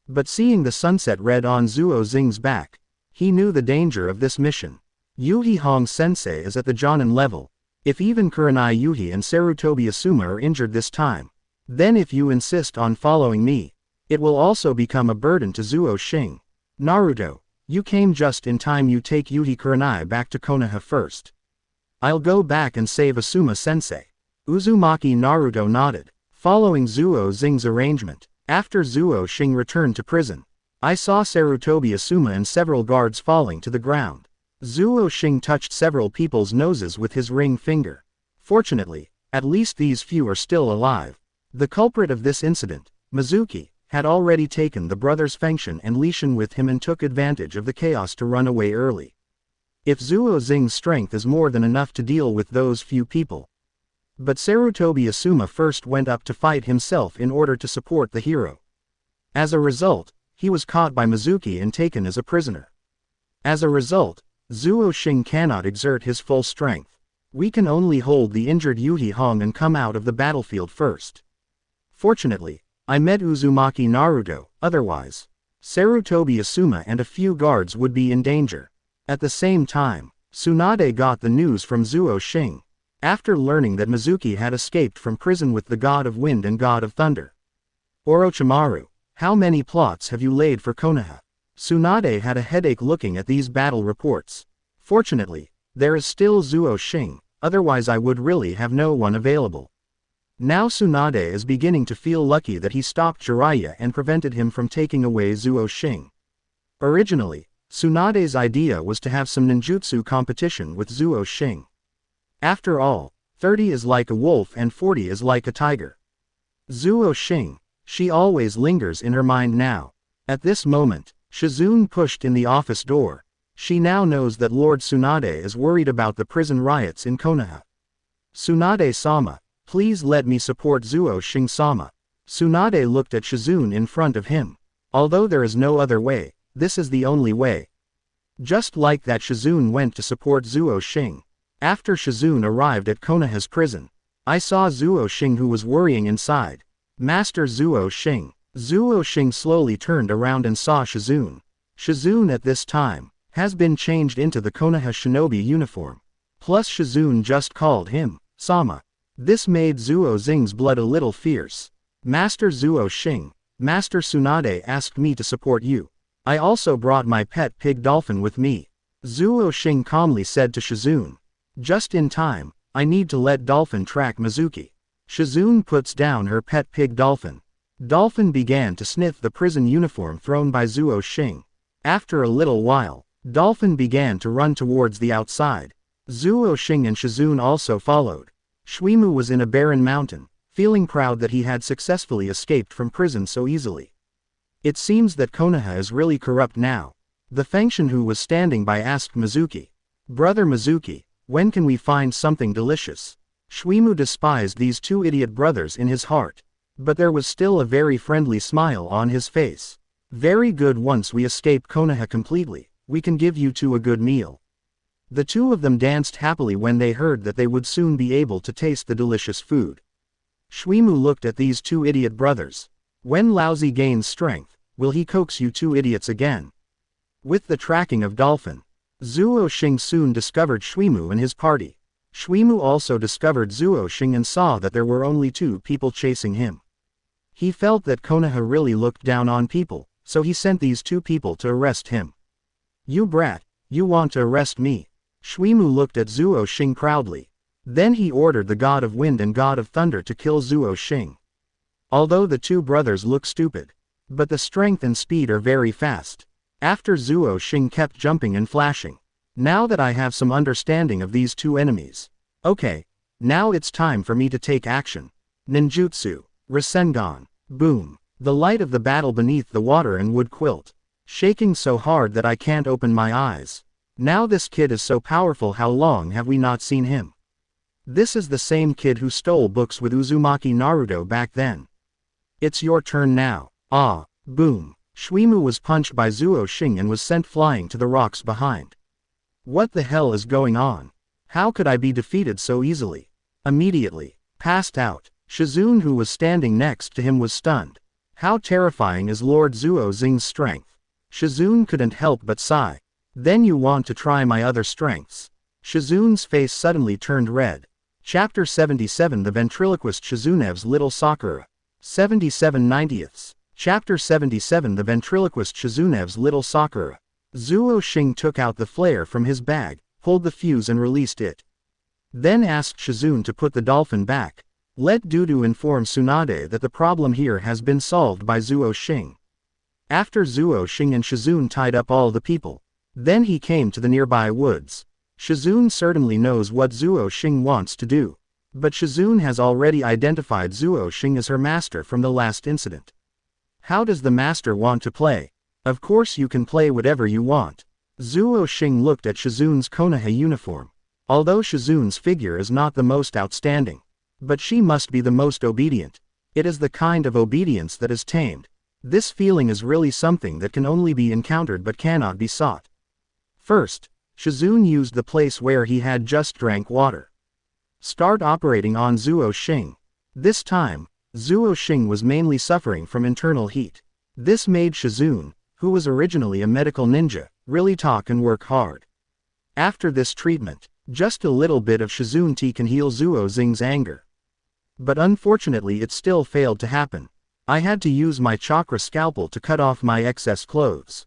But seeing the sunset red on Zuo Xing's back, he knew the danger of this mission. Yuhihong Sensei is at the Jonin level. If even Kurenai Yuhi and Sarutobi Asuma are injured this time, then if you insist on following me, it will also become a burden to Zuo Xing. Naruto, you came just in time. You take Yuhi Kurenai back to Konoha first. I'll go back and save Asuma Sensei. Uzumaki Naruto nodded, following Zuo Xing's arrangement. After Zuo Xing returned to prison, I saw Sarutobi Asuma and several guards falling to the ground. Zuo Xing touched several people's noses with his ring finger. Fortunately, at least these few are still alive. The culprit of this incident, Mizuki, had already taken the brothers Fengshen and Lishan with him and took advantage of the chaos to run away early. If Zuo Xing's strength is more than enough to deal with those few people. But Sarutobi Asuma first went up to fight himself in order to support the hero. As a result, he was caught by Mizuki and taken as a prisoner. As a result, Zuo Xing cannot exert his full strength. We can only hold the injured Yuhi Hong and come out of the battlefield first. Fortunately, I met Uzumaki Naruto, otherwise, Sarutobi Asuma and a few guards would be in danger. At the same time, Tsunade got the news from Zuo Xing. After learning that Mizuki had escaped from prison with the God of Wind and God of Thunder. Orochimaru, how many plots have you laid for Konoha? Tsunade had a headache looking at these battle reports. Fortunately, there is still Zuo Xing, otherwise I would really have no one available. Now Tsunade is beginning to feel lucky that he stopped Jiraiya and prevented him from taking away Zuo Xing. Originally, Tsunade's idea was to have some ninjutsu competition with Zuo Xing. After all, 30 is like a wolf and 40 is like a tiger. Zuo Xing, she always lingers in her mind now. At this moment, Shizune pushed in the office door. She now knows that Lord Tsunade is worried about the prison riots in Konoha. Tsunade-sama, please let me support Zuo Xing-sama. Tsunade looked at Shizune in front of him. Although there is no other way, this is the only way. Just like that, Shizune went to support Zuo Xing. After Shizune arrived at Konoha's prison, I saw Zuo Xing who was worrying inside. Master Zuo Xing. Zuo Xing slowly turned around and saw Shizune. Shizune at this time has been changed into the Konoha shinobi uniform. Plus Shizune just called him Sama. This made Zuo Xing's blood a little fierce. Master Zuo Xing, Master Tsunade asked me to support you. I also brought my pet pig Dolphin with me. Zuo Xing calmly said to Shizune. Just in time, I need to let Dolphin track Mizuki. Shizune puts down her pet pig Dolphin. Dolphin began to sniff the prison uniform thrown by Zuo Xing. After a little while, Dolphin began to run towards the outside. Zuo Xing and Shizune also followed. Shuimu was in a barren mountain, feeling proud that he had successfully escaped from prison so easily. It seems that Konoha is really corrupt now. The Fengshen who was standing by asked Mizuki. Brother Mizuki, when can we find something delicious? Shuimu despised these two idiot brothers in his heart. But there was still a very friendly smile on his face. Very good, once we escape Konoha completely, we can give you two a good meal. The two of them danced happily when they heard that they would soon be able to taste the delicious food. Shuimu looked at these two idiot brothers. When Laozi gains strength, will he coax you two idiots again? With the tracking of Dolphin, Zuo Xing soon discovered Shuimu and his party. Shuimu also discovered Zuo Xing and saw that there were only two people chasing him. He felt that Konoha really looked down on people, so he sent these two people to arrest him. You brat, you want to arrest me? Shuimu looked at Zuo Xing proudly. Then he ordered the God of Wind and God of Thunder to kill Zuo Xing. Although the two brothers look stupid, but the strength and speed are very fast. After Zuo Xing kept jumping and flashing. Now that I have some understanding of these two enemies. Okay, now it's time for me to take action. Ninjutsu, Rasengan, boom. The light of the battle beneath the water and wood quilt. Shaking so hard that I can't open my eyes. Now this kid is so powerful, how long have we not seen him? This is the same kid who stole books with Uzumaki Naruto back then. It's your turn now. Ah, boom. Shuimu was punched by Zuo Xing and was sent flying to the rocks behind. What the hell is going on? How could I be defeated so easily? Immediately, passed out. Shizune, who was standing next to him, was stunned. How terrifying is Lord Zuo Xing's strength? Shizune couldn't help but sigh. Then you want to try my other strengths? Shizune's face suddenly turned red. Chapter 77, The Ventriloquist Shizune's Little Sakura. 77 90ths. Chapter 77, The Ventriloquist Shizune's Little Sakura. Zuo Xing took out the flare from his bag, pulled the fuse and released it. Then asked Shizune to put the dolphin back. Let Dudu inform Tsunade that the problem here has been solved by Zuo Xing. After Zuo Xing and Shizune tied up all the people, then he came to the nearby woods. Shizune certainly knows what Zuo Xing wants to do, but Shizune has already identified Zuo Xing as her master from the last incident. How does the master want to play? Of course you can play whatever you want. Zuo Xing looked at Shizune's Konoha uniform. Although Shizune's figure is not the most outstanding, but she must be the most obedient. It is the kind of obedience that is tamed. This feeling is really something that can only be encountered but cannot be sought. First, Shizune used the place where he had just drank water. Start operating on Zuo Xing. This time, Zuo Xing was mainly suffering from internal heat. This made Shizune, who was originally a medical ninja, really talk and work hard. After this treatment, just a little bit of Shizune tea can heal Zuo Xing's anger. But unfortunately it still failed to happen. I had to use my chakra scalpel to cut off my excess clothes.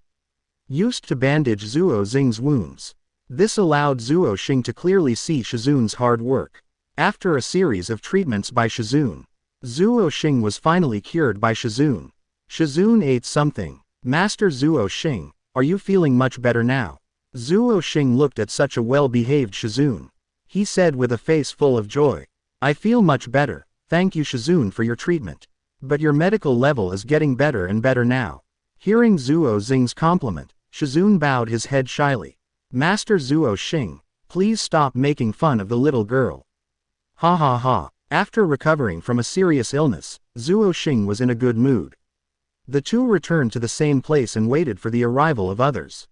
Used to bandage Zuo Xing's wounds. This allowed Zuo Xing to clearly see Shizune's hard work. After a series of treatments by Shizune, Zuo Xing was finally cured by Shizune. Shizune ate something. Master Zuo Xing, are you feeling much better now? Zuo Xing looked at such a well-behaved Shizune. He said with a face full of joy, I feel much better, thank you Shizune for your treatment. But your medical level is getting better and better now. Hearing Zuo Xing's compliment, Shizune bowed his head shyly. Master Zuo Xing, please stop making fun of the little girl. Ha ha ha. After recovering from a serious illness, Zuo Xing was in a good mood. The two returned to the same place and waited for the arrival of others.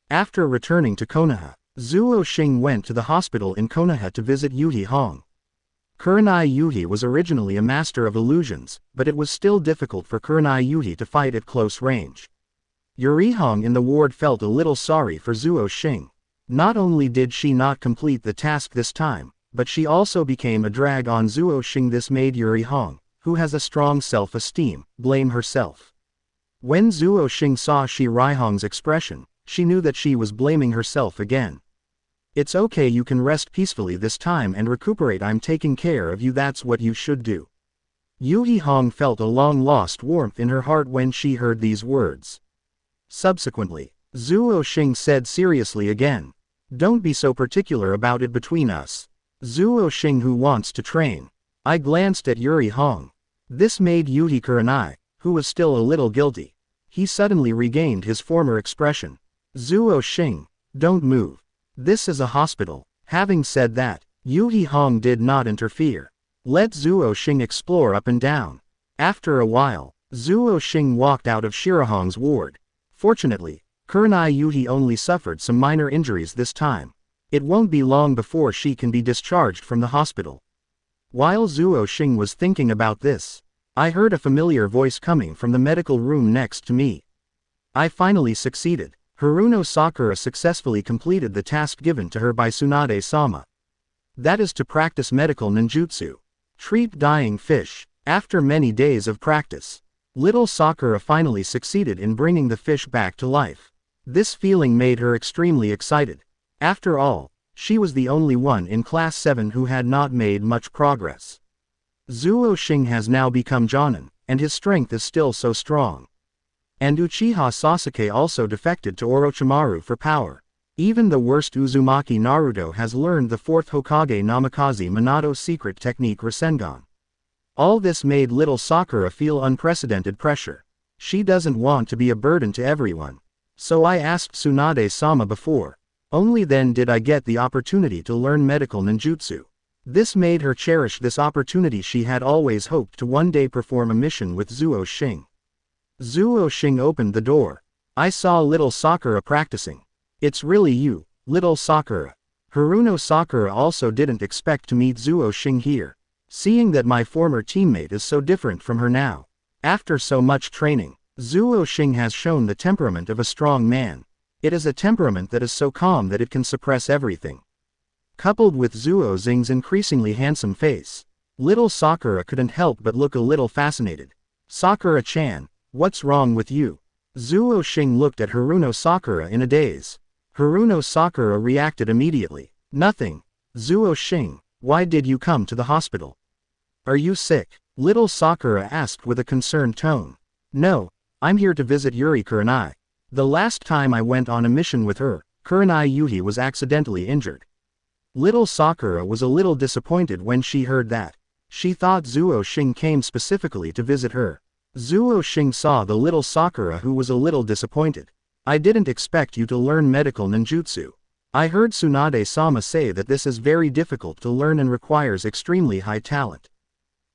After returning to Konoha, Zuo Xing went to the hospital in Konoha to visit Yuhi Hong. Kurenai Yuhi was originally a master of illusions, but it was still difficult for Kurenai Yuhi to fight at close range. Yuri Hong in the ward felt a little sorry for Zuo Xing. Not only did she not complete the task this time, but she also became a drag on Zuo Xing. This made Yuri Hong, who has a strong self-esteem, blame herself. When Zuo Xing saw Yuri Hong's expression, she knew that she was blaming herself again. It's okay, you can rest peacefully this time and recuperate, I'm taking care of you, that's what you should do. Yuhi Hong felt a long-lost warmth in her heart when she heard these words. Subsequently, Zuo Xing said seriously again, don't be so particular about it between us. Zuo Xing who wants to train. I glanced at Yuri Hong. This made Yuhi Kurenai, who was still a little guilty. He suddenly regained his former expression. Zuo Xing, don't move. This is a hospital. Having said that, Yuhi Hong did not interfere. Let Zuo Xing explore up and down. After a while, Zuo Xing walked out of Shirahong's ward. Fortunately, Kurenai Yuhi only suffered some minor injuries this time. It won't be long before she can be discharged from the hospital. While Zuo Xing was thinking about this, I heard a familiar voice coming from the medical room next to me. I finally succeeded. Haruno Sakura successfully completed the task given to her by Tsunade-sama. That is to practice medical ninjutsu. Treat dying fish. After many days of practice, little Sakura finally succeeded in bringing the fish back to life. This feeling made her extremely excited. After all, she was the only one in Class 7 who had not made much progress. Zuo Xing has now become Jonin, and his strength is still so strong. And Uchiha Sasuke also defected to Orochimaru for power. Even the worst Uzumaki Naruto has learned the 4th Hokage Namikaze Minato's secret technique Rasengan. All this made little Sakura feel unprecedented pressure. She doesn't want to be a burden to everyone. So I asked Tsunade-sama before. Only then did I get the opportunity to learn medical ninjutsu. This made her cherish this opportunity. She had always hoped to one day perform a mission with Zuo Xing. Zuo Xing opened the door. I saw little Sakura practicing. It's really you, little Sakura. Haruno Sakura also didn't expect to meet Zuo Xing here. Seeing that my former teammate is so different from her now. After so much training, Zuo Xing has shown the temperament of a strong man. It is a temperament that is so calm that it can suppress everything. Coupled with Zuo Xing's increasingly handsome face, little Sakura couldn't help but look a little fascinated. Sakura-chan, what's wrong with you? Zuo Xing looked at Haruno Sakura in a daze. Haruno Sakura reacted immediately. Nothing. Zuo Xing, why did you come to the hospital? Are you sick? Little Sakura asked with a concerned tone. No, I'm here to visit Yuri Kurenai. The last time I went on a mission with her, Kurenai Yuhi was accidentally injured. Little Sakura was a little disappointed when she heard that. She thought Zuo Xing came specifically to visit her. Zuo Xing saw the little Sakura who was a little disappointed. I didn't expect you to learn medical ninjutsu. I heard Tsunade-sama say that this is very difficult to learn and requires extremely high talent.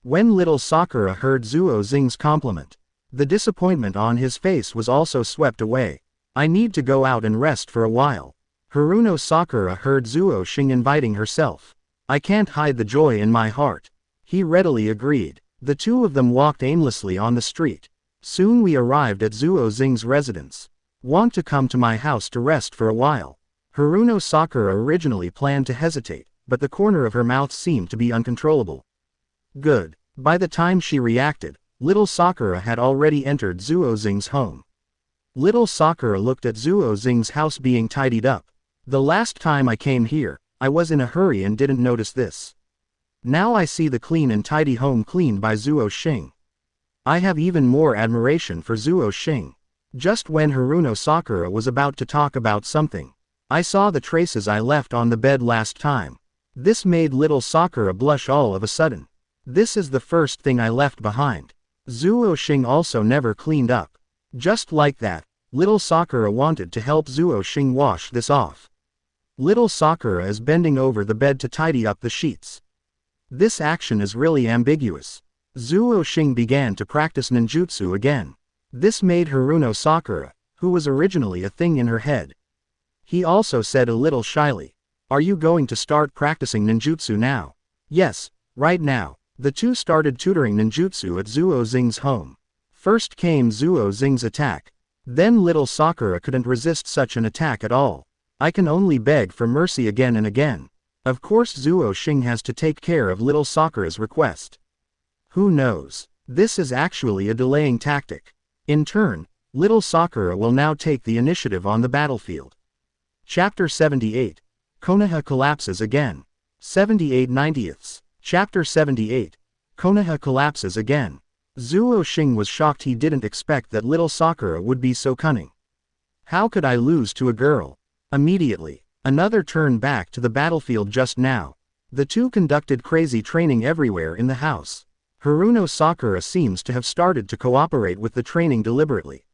When little Sakura heard Zuo Xing's compliment, the disappointment on his face was also swept away. I need to go out and rest for a while. Haruno Sakura heard Zuo Xing inviting herself. I can't hide the joy in my heart. He readily agreed. The two of them walked aimlessly on the street. Soon we arrived at Zuo Xing's residence. Want to come to my house to rest for a while? Haruno Sakura originally planned to hesitate, but the corner of her mouth seemed to be uncontrollable. Good. By the time she reacted, little Sakura had already entered Zuo Xing's home. Little Sakura looked at Zuo Xing's house being tidied up. The last time I came here, I was in a hurry and didn't notice this. Now I see the clean and tidy home cleaned by Zuo Xing. I have even more admiration for Zuo Xing. Just when Haruno Sakura was about to talk about something, I saw the traces I left on the bed last time. This made little Sakura blush all of a sudden. This is the first thing I left behind. Zuo Xing also never cleaned up. Just like that, little Sakura wanted to help Zuo Xing wash this off. Little Sakura is bending over the bed to tidy up the sheets. This action is really ambiguous. Zuo Xing began to practice ninjutsu again. This made Haruno Sakura, who was originally a thing in her head. He also said a little shyly, "Are you going to start practicing ninjutsu now?" Yes, right now. The two started tutoring ninjutsu at Zuo Xing's home. First came Zuo Xing's attack. Then little Sakura couldn't resist such an attack at all. I can only beg for mercy again and again. Of course Zuo Xing has to take care of little Sakura's request. Who knows? This is actually a delaying tactic. In turn, little Sakura will now take the initiative on the battlefield. Chapter 78. Konoha collapses again. 78/90. Chapter 78. Konoha collapses again. Zuo Xing was shocked. He didn't expect that little Sakura would be so cunning. How could I lose to a girl? Immediately, another turn back to the battlefield just now. The two conducted crazy training everywhere in the house. Haruno Sakura seems to have started to cooperate with the training deliberately.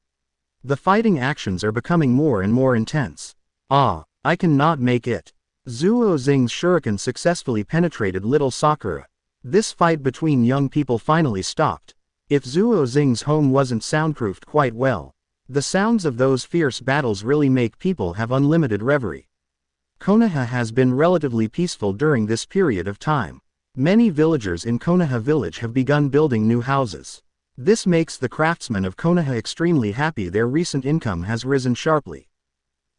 The fighting actions are becoming more and more intense. Ah, I cannot make it. Zuo Xing's shuriken successfully penetrated little Sakura. This fight between young people finally stopped. If Zuo Xing's home wasn't soundproofed quite well, the sounds of those fierce battles really make people have unlimited reverie. Konoha has been relatively peaceful during this period of time. Many villagers in Konoha village have begun building new houses. This makes the craftsmen of Konoha extremely happy. Their recent income has risen sharply.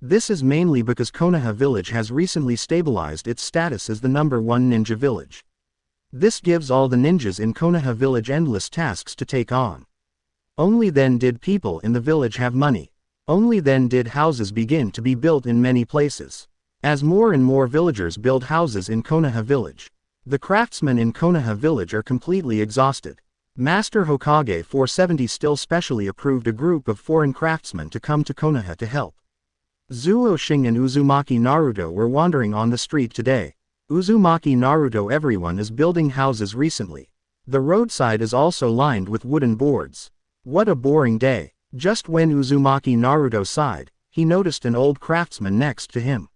This is mainly because Konoha village has recently stabilized its status as the #1 ninja village. This gives all the ninjas in Konoha village endless tasks to take on. Only then did people in the village have money. Only then did houses begin to be built in many places. As more and more villagers build houses in Konoha village, the craftsmen in Konoha village are completely exhausted. Master Hokage 470 still specially approved a group of foreign craftsmen to come to Konoha to help. Zuo Xing and Uzumaki Naruto were wandering on the street today. Uzumaki Naruto, everyone is building houses recently. The roadside is also lined with wooden boards. What a boring day. Just when Uzumaki Naruto sighed, he noticed an old craftsman next to him.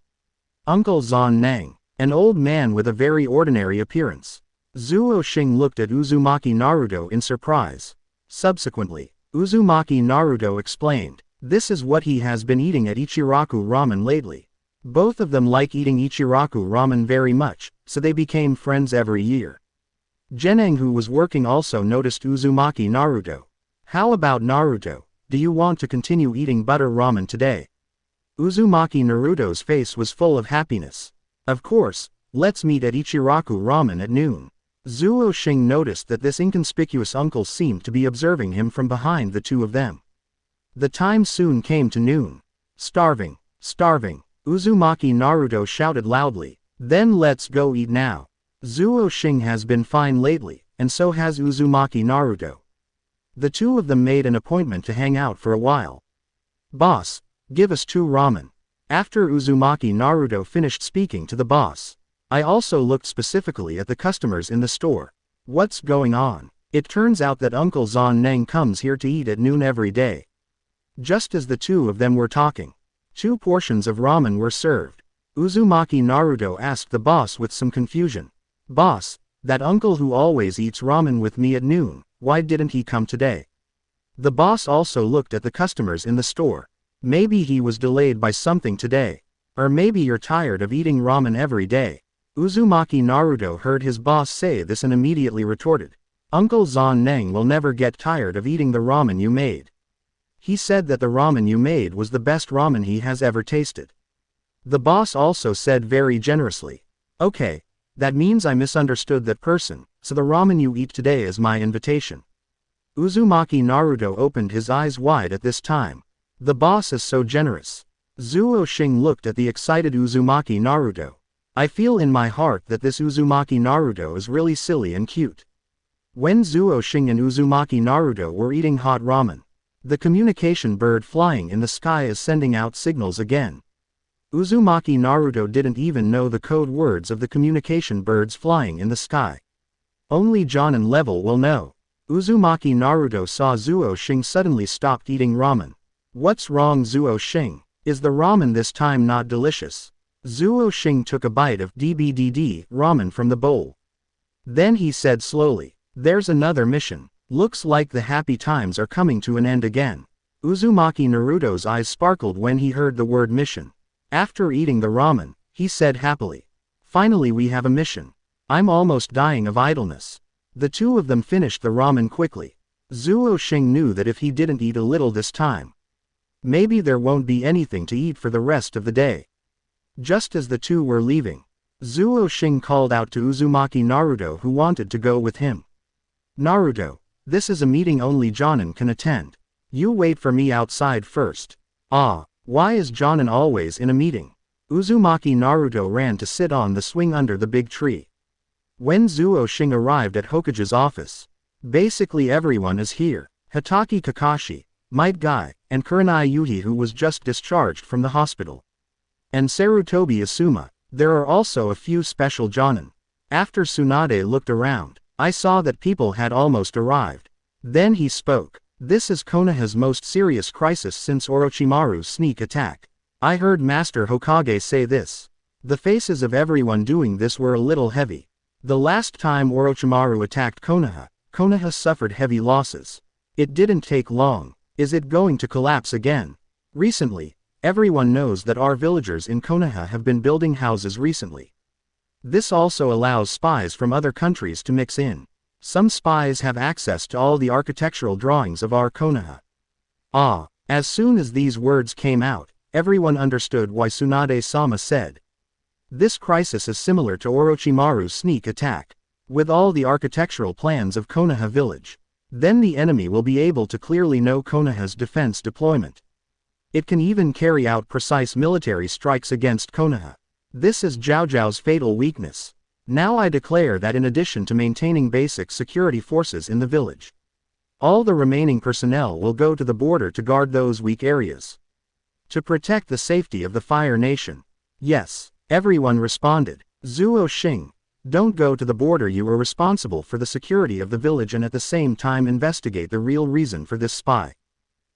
Uncle Zan Nang, an old man with a very ordinary appearance. Zuo Xing looked at Uzumaki Naruto in surprise. Subsequently, Uzumaki Naruto explained, this is what he has been eating at Ichiraku Ramen lately. Both of them like eating Ichiraku Ramen very much, so they became friends every year. Jeneng, who was working, also noticed Uzumaki Naruto. How about Naruto, do you want to continue eating butter ramen today? Uzumaki Naruto's face was full of happiness. Of course, let's meet at Ichiraku Ramen at noon. Zuo Xing noticed that this inconspicuous uncle seemed to be observing him from behind the two of them. The time soon came to noon. Starving, starving, Uzumaki Naruto shouted loudly. Then let's go eat now. Zuo Xing has been fine lately, and so has Uzumaki Naruto. The two of them made an appointment to hang out for a while. Boss, give us 2 ramen. After Uzumaki Naruto finished speaking to the boss, I also looked specifically at the customers in the store. What's going on? It turns out that Uncle Zon Neng comes here to eat at noon every day. Just as the two of them were talking, 2 portions of ramen were served. Uzumaki Naruto asked the boss with some confusion. Boss, that uncle who always eats ramen with me at noon, why didn't he come today? The boss also looked at the customers in the store. Maybe he was delayed by something today. Or maybe you're tired of eating ramen every day. Uzumaki Naruto heard his boss say this and immediately retorted. Uncle Zon Neng will never get tired of eating the ramen you made. He said that the ramen you made was the best ramen he has ever tasted. The boss also said very generously. Okay, that means I misunderstood that person, so the ramen you eat today is my invitation. Uzumaki Naruto opened his eyes wide at this time. The boss is so generous. Zuo Xing looked at the excited Uzumaki Naruto. I feel in my heart that this Uzumaki Naruto is really silly and cute. When Zuo Xing and Uzumaki Naruto were eating hot ramen, the communication bird flying in the sky is sending out signals again. Uzumaki Naruto didn't even know the code words of the communication birds flying in the sky. Only Jonin level will know. Uzumaki Naruto saw Zuo Xing suddenly stopped eating ramen. What's wrong, Zuo Xing? Is the ramen this time not delicious? Zuo Xing took a bite of DBDD ramen from the bowl. Then he said slowly, there's another mission. Looks like the happy times are coming to an end again. Uzumaki Naruto's eyes sparkled when he heard the word mission. After eating the ramen, he said happily, finally we have a mission. I'm almost dying of idleness. The two of them finished the ramen quickly. Zuo Xing knew that if he didn't eat a little this time, maybe there won't be anything to eat for the rest of the day. Just as the two were leaving, Zuo Xing called out to Uzumaki Naruto, who wanted to go with him. Naruto, this is a meeting only Jonin can attend. You wait for me outside first. Why is Jonin always in a meeting? Uzumaki Naruto ran to sit on the swing under the big tree. When Zuo Xing arrived at Hokage's office, basically everyone is here. Hitaki Kakashi, Might Guy, and Kurenai Yuhi, who was just discharged from the hospital. And Sarutobi Asuma. There are also a few special Jonin. After Tsunade looked around, I saw that people had almost arrived. Then he spoke. This is Konoha's most serious crisis since Orochimaru's sneak attack. I heard Master Hokage say this. The faces of everyone doing this were a little heavy. The last time Orochimaru attacked Konoha, Konoha suffered heavy losses. It didn't take long. Is it going to collapse again? Recently, everyone knows that our villagers in Konoha have been building houses recently. This also allows spies from other countries to mix in. Some spies have access to all the architectural drawings of our Konoha. As soon as these words came out, everyone understood why Tsunade-sama said. This crisis is similar to Orochimaru's sneak attack. With all the architectural plans of Konoha village, then the enemy will be able to clearly know Konoha's defense deployment. It can even carry out precise military strikes against Konoha. This is Zhao Zhao's fatal weakness. Now I declare that in addition to maintaining basic security forces in the village, all the remaining personnel will go to the border to guard those weak areas. To protect the safety of the Fire Nation. Yes, everyone responded. Zuo Xing, don't go to the border. You are responsible for the security of the village and at the same time investigate the real reason for this spy.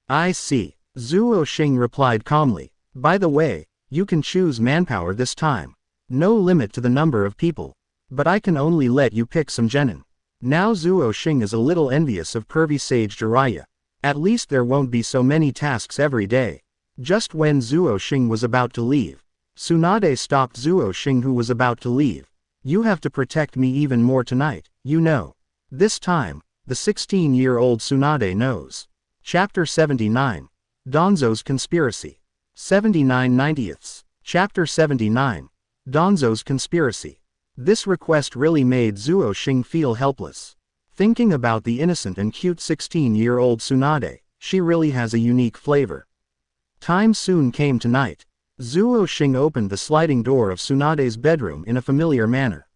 I see. Zuo Xing replied calmly. By the way, you can choose manpower this time. No limit to the number of people. But I can only let you pick some genin. Now Zuo Xing is a little envious of pervy Sage Jiraiya. At least there won't be so many tasks every day. Just when Zuo Xing was about to leave, Tsunade stopped Zuo Xing, who was about to leave. You have to protect me even more tonight, you know. This time, the 16-year-old Tsunade knows. Chapter 79. Danzo's Conspiracy. 79 90ths. Chapter 79. Danzo's Conspiracy. This request really made Zuo Xing feel helpless. Thinking about the innocent and cute 16-year-old Tsunade, she really has a unique flavor. Time soon came tonight. Zuo Xing opened the sliding door of Tsunade's bedroom in a familiar manner.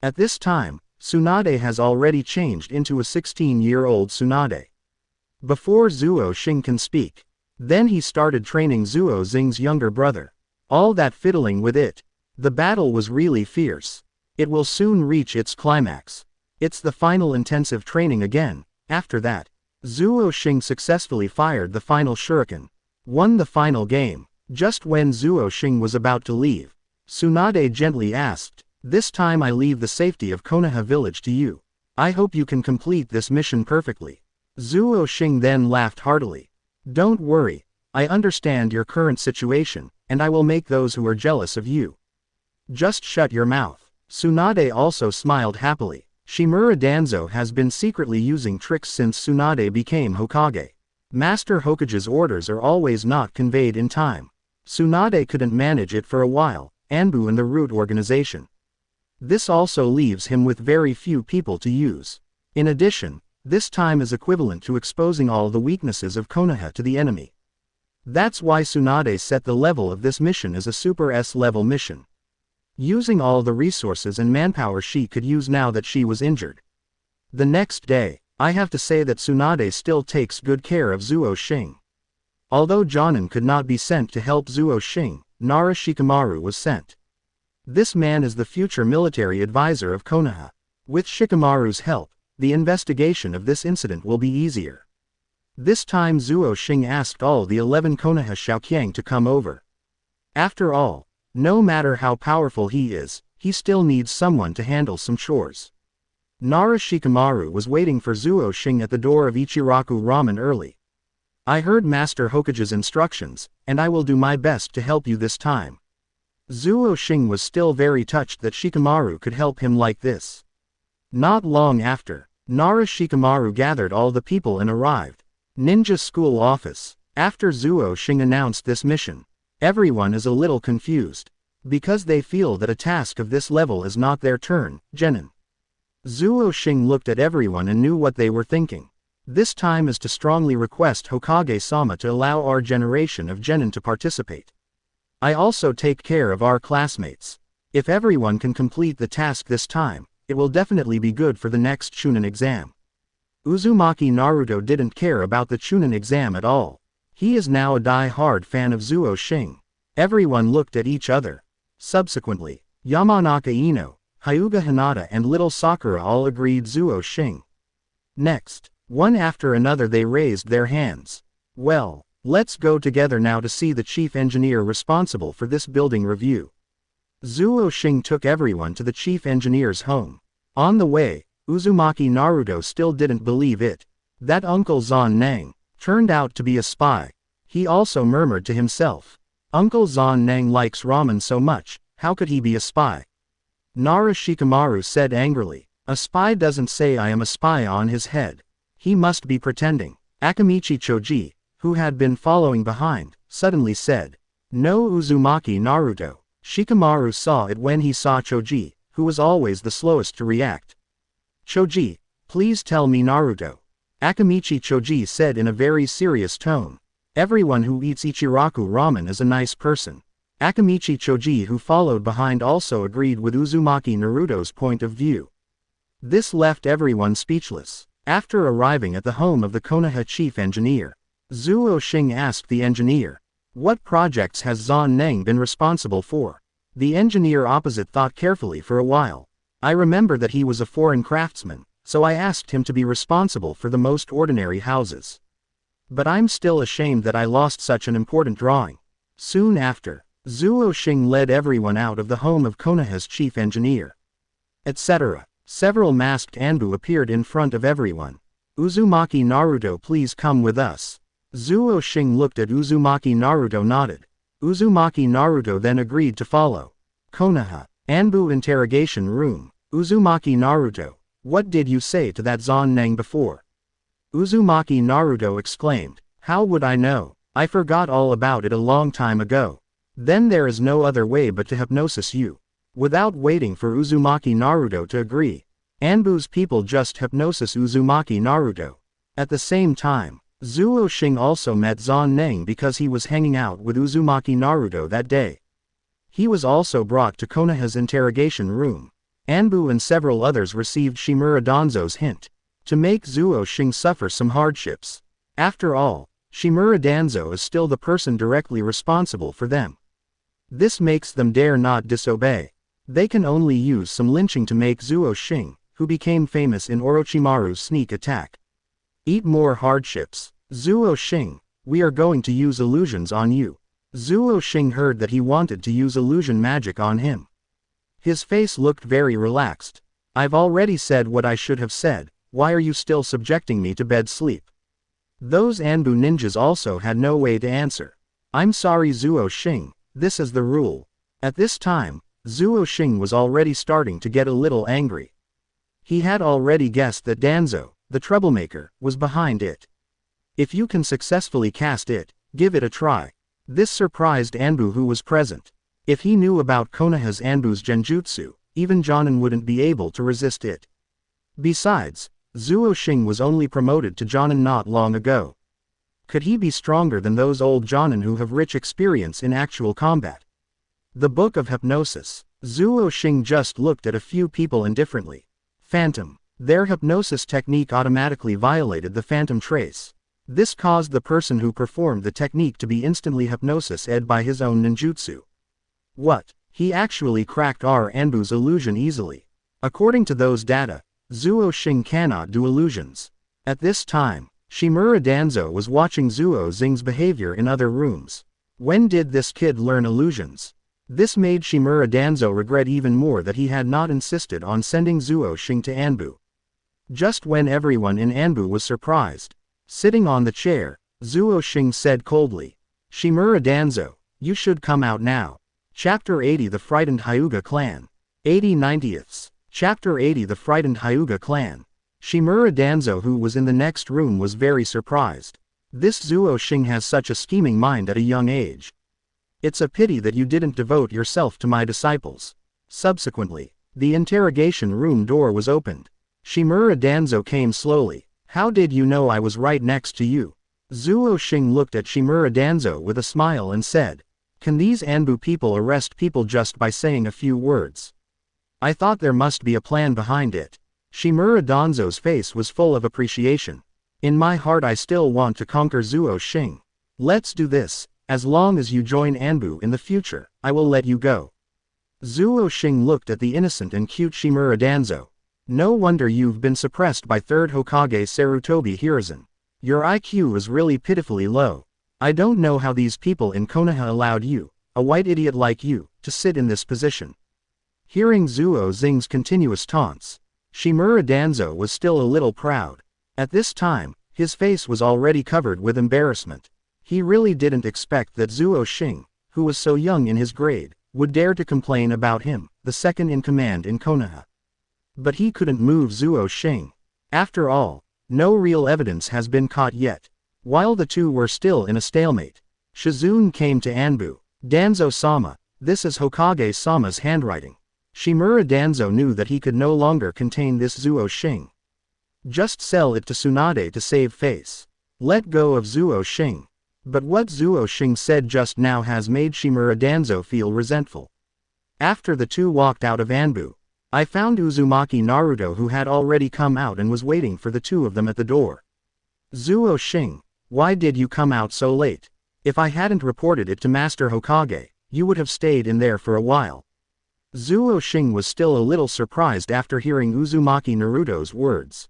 At this time, Tsunade has already changed into a 16-year-old Tsunade. Before Zuo Xing can speak, then he started training Zuo Xing's younger brother. All that fiddling with it. The battle was really fierce. It will soon reach its climax. It's the final intensive training again. After that, Zuo Xing successfully fired the final shuriken. Won the final game. Just when Zuo Xing was about to leave, Tsunade gently asked, "This time I leave the safety of Konoha village to you. I hope you can complete this mission perfectly." Zuo Xing then laughed heartily. "Don't worry, I understand your current situation, and I will make those who are jealous of you. Just shut your mouth." Tsunade also smiled happily. Shimura Danzo has been secretly using tricks since Tsunade became Hokage. Master Hokage's orders are always not conveyed in time. Tsunade couldn't manage it for a while, Anbu and the Root organization. This also leaves him with very few people to use. In addition, this time is equivalent to exposing all the weaknesses of Konoha to the enemy. That's why Tsunade set the level of this mission as a Super S level mission. Using all the resources and manpower she could use now that she was injured. The next day, I have to say that Tsunade still takes good care of Zuo Xing. Although Jonin could not be sent to help Zuo Xing, Nara Shikamaru was sent. This man is the future military advisor of Konoha. With Shikamaru's help, the investigation of this incident will be easier. This time Zuo Xing asked all the 11 Konoha Xiaoqiang to come over. After all, no matter how powerful he is, he still needs someone to handle some chores. Nara Shikamaru was waiting for Zuo Xing at the door of Ichiraku Ramen early. "I heard Master Hokage's instructions, and I will do my best to help you this time." Zuo Xing was still very touched that Shikamaru could help him like this. Not long after, Nara Shikamaru gathered all the people and arrived. Ninja School Office. After Zuo Xing announced this mission, everyone is a little confused, because they feel that a task of this level is not their turn. Genin. Zuo Xing looked at everyone and knew what they were thinking. This time is to strongly request Hokage-sama to allow our generation of genin to participate. I also take care of our classmates. If everyone can complete the task this time, it will definitely be good for the next Chunin exam. Uzumaki Naruto didn't care about the Chunin exam at all. He is now a die-hard fan of Zuo Xing. Everyone looked at each other. Subsequently, Yamanaka Ino, Hyuga Hinata and little Sakura all agreed Zuo Xing. Next, one after another they raised their hands. "Well, let's go together now to see the chief engineer responsible for this building review." Zuo Xing took everyone to the chief engineer's home. On the way, Uzumaki Naruto still didn't believe it. That Uncle Zon Nang turned out to be a spy. He also murmured to himself, "Uncle Zon Nang likes ramen so much, how could he be a spy?" Nara Shikamaru said angrily, "A spy doesn't say I am a spy on his head. He must be pretending." Akamichi Choji, who had been following behind, suddenly said, "No, Uzumaki Naruto." Shikamaru saw it when he saw Choji, who was always the slowest to react. "Choji, please tell me Naruto." Akamichi Choji said in a very serious tone. Everyone who eats Ichiraku ramen is a nice person. Akamichi Choji, who followed behind, also agreed with Uzumaki Naruto's point of view. This left everyone speechless. After arriving at the home of the Konoha chief engineer, Zuo Xing asked the engineer, "What projects has Zon Nang been responsible for?" The engineer opposite thought carefully for a while. "I remember that he was a foreign craftsman, so I asked him to be responsible for the most ordinary houses. But I'm still ashamed that I lost such an important drawing." Soon after, Zuo Xing led everyone out of the home of Konoha's chief engineer. Etc. Several masked Anbu appeared in front of everyone. "Uzumaki Naruto, please come with us." Zuo Xing looked at Uzumaki Naruto, nodded. Uzumaki Naruto then agreed to follow. Konoha. Anbu interrogation room. "Uzumaki Naruto, what did you say to that Zon Nang before?" Uzumaki Naruto exclaimed, "How would I know? I forgot all about it a long time ago." "Then there is no other way but to hypnosis you." Without waiting for Uzumaki Naruto to agree, Anbu's people just hypnosis Uzumaki Naruto. At the same time, Zuo Xing also met Zan Neng because he was hanging out with Uzumaki Naruto that day. He was also brought to Konoha's interrogation room. Anbu and several others received Shimura Danzo's hint to make Zuo Xing suffer some hardships. After all, Shimura Danzo is still the person directly responsible for them. This makes them dare not disobey. They can only use some lynching to make Zuo Xing, who became famous in Orochimaru's sneak attack. Eat more hardships. Zuo Xing, we are going to use illusions on you. Zuo Xing heard that he wanted to use illusion magic on him. His face looked very relaxed. I've already said what I should have said, why are you still subjecting me to bed sleep? Those Anbu ninjas also had no way to answer. I'm sorry Zuo Xing, this is the rule. At this time, Zuo Xing was already starting to get a little angry. He had already guessed that Danzo, the troublemaker, was behind it. If you can successfully cast it, give it a try. This surprised Anbu who was present. If he knew about Konoha's Anbu's genjutsu, even Jonin wouldn't be able to resist it. Besides, Zuo Xing was only promoted to Jonin not long ago. Could he be stronger than those old Jonin who have rich experience in actual combat? The Book of Hypnosis. Zuo Xing just looked at a few people indifferently. Phantom. Their hypnosis technique automatically violated the phantom trace. This caused the person who performed the technique to be instantly hypnosis-ed by his own ninjutsu. What? He actually cracked our Anbu's illusion easily. According to those data, Zuo Xing cannot do illusions. At this time, Shimura Danzo was watching Zuo Xing's behavior in other rooms. When did this kid learn illusions? This made Shimura Danzo regret even more that he had not insisted on sending Zuo Xing to Anbu. Just when everyone in Anbu was surprised, sitting on the chair, Zuo Xing said coldly, Shimura Danzo, you should come out now. Chapter 80 The Frightened Hyuga Clan. 80/90ths. Chapter 80 The Frightened Hyuga Clan. Shimura Danzo who was in the next room was very surprised. This Zuo Xing has such a scheming mind at a young age. It's a pity that you didn't devote yourself to my disciples. Subsequently, the interrogation room door was opened. Shimura Danzo came slowly. How did you know I was right next to you? Zuo Xing looked at Shimura Danzo with a smile and said, can these Anbu people arrest people just by saying a few words? I thought there must be a plan behind it. Shimura Danzo's face was full of appreciation. In my heart I still want to conquer Zuo Xing. Let's do this. As long as you join Anbu in the future, I will let you go. Zuo Xing looked at the innocent and cute Shimura Danzo. No wonder you've been suppressed by 3rd Hokage Sarutobi Hiruzen. Your IQ is really pitifully low. I don't know how these people in Konoha allowed you, a white idiot like you, to sit in this position. Hearing Zuo Xing's continuous taunts, Shimura Danzo was still a little proud. At this time, his face was already covered with embarrassment. He really didn't expect that Zuo Xing, who was so young in his grade, would dare to complain about him, the second in command in Konoha. But he couldn't move Zuo Xing. After all, no real evidence has been caught yet. While the two were still in a stalemate, Shizune came to Anbu. Danzo-sama, this is Hokage-sama's handwriting. Shimura Danzo knew that he could no longer contain this Zuo Xing. Just sell it to Tsunade to save face. Let go of Zuo Xing. But what Zuo Xing said just now has made Shimura Danzo feel resentful. After the two walked out of Anbu, I found Uzumaki Naruto who had already come out and was waiting for the two of them at the door. Zuo Xing, why did you come out so late? If I hadn't reported it to Master Hokage, you would have stayed in there for a while. Zuo Xing was still a little surprised after hearing Uzumaki Naruto's words.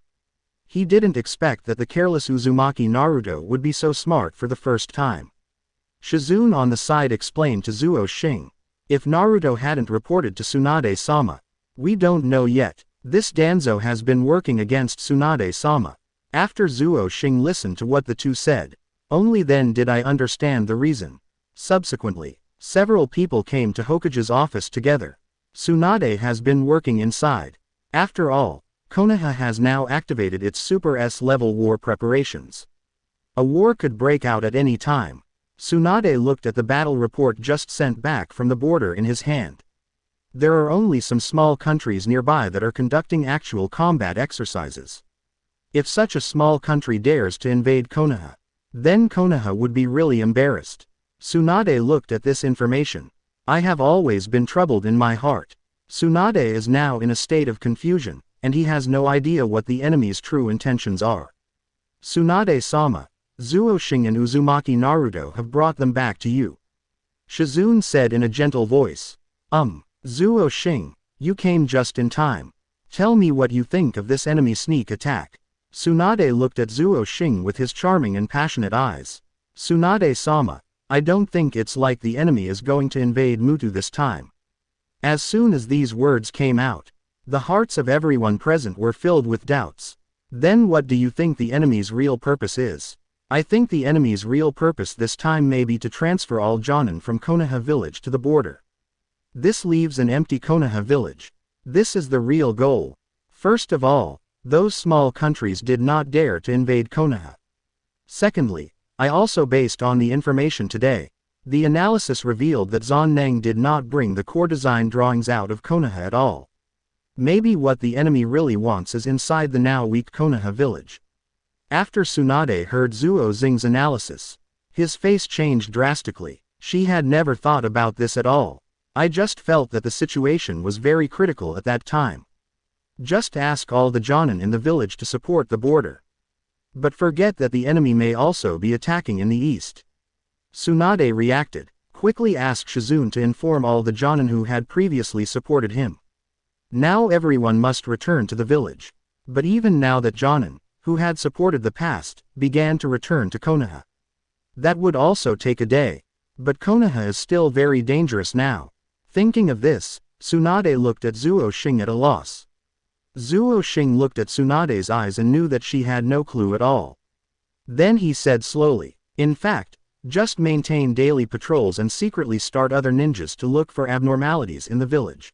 He didn't expect that the careless Uzumaki Naruto would be so smart for the first time. Shizune on the side explained to Zuo Xing. If Naruto hadn't reported to Tsunade-sama. We don't know yet. This Danzo has been working against Tsunade-sama. After Zuo Xing listened to what the two said, only then did I understand the reason. Subsequently, several people came to Hokage's office together. Tsunade has been working inside. After all, Konoha has now activated its Super S-level war preparations. A war could break out at any time. Tsunade looked at the battle report just sent back from the border in his hand. There are only some small countries nearby that are conducting actual combat exercises. If such a small country dares to invade Konoha, Then Konoha would be really embarrassed. Tsunade looked at this information. I have always been troubled in my heart. Tsunade is now in a state of confusion, and he has no idea what the enemy's true intentions are. Tsunade-sama, Zuo Xing and Uzumaki Naruto have brought them back to you. Shizune said in a gentle voice. Zuo Xing, you came just in time. Tell me what you think of this enemy sneak attack. Tsunade looked at Zuo Xing with his charming and passionate eyes. Tsunade-sama, I don't think it's like the enemy is going to invade Muto this time. As soon as these words came out, the hearts of everyone present were filled with doubts. Then what do you think the enemy's real purpose is? I think the enemy's real purpose this time may be to transfer all Jonin from Konoha village to the border. This leaves an empty Konoha village. This is the real goal. First of all, those small countries did not dare to invade Konoha. Secondly, I also based on the information today. The analysis revealed that Zonneng did not bring the core design drawings out of Konoha at all. Maybe what the enemy really wants is inside the now weak Konoha village. After Tsunade heard Zuo Xing's analysis, his face changed drastically. She had never thought about this at all. I just felt that the situation was very critical at that time. Just ask all the Jonin in the village to support the border. But forget that the enemy may also be attacking in the east. Tsunade reacted, quickly asked Shizune to inform all the Jonin who had previously supported him. Now everyone must return to the village. But even now that Jonin, who had supported the past, began to return to Konoha. That would also take a day. But Konoha is still very dangerous now. Thinking of this, Tsunade looked at Zuo Xing at a loss. Zuo Xing looked at Tsunade's eyes and knew that she had no clue at all. Then he said slowly, in fact, just maintain daily patrols and secretly start other ninjas to look for abnormalities in the village.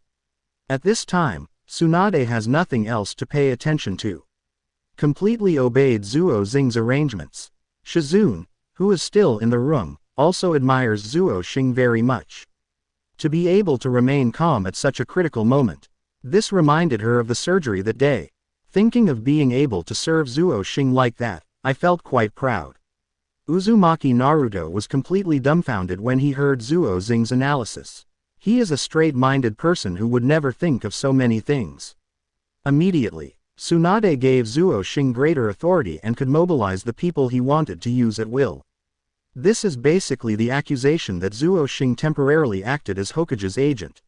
At this time, Tsunade has nothing else to pay attention to. Completely obeyed Zuo Xing's arrangements. Shizune, who is still in the room, also admires Zuo Xing very much. To be able to remain calm at such a critical moment. This reminded her of the surgery that day. Thinking of being able to serve Zuo Xing like that, I felt quite proud. Uzumaki Naruto was completely dumbfounded when he heard Zuo Xing's analysis. He is a straight-minded person who would never think of so many things. Immediately, Tsunade gave Zuo Xing greater authority and could mobilize the people he wanted to use at will. This is basically the accusation that Zuo Xing temporarily acted as Hokage's agent.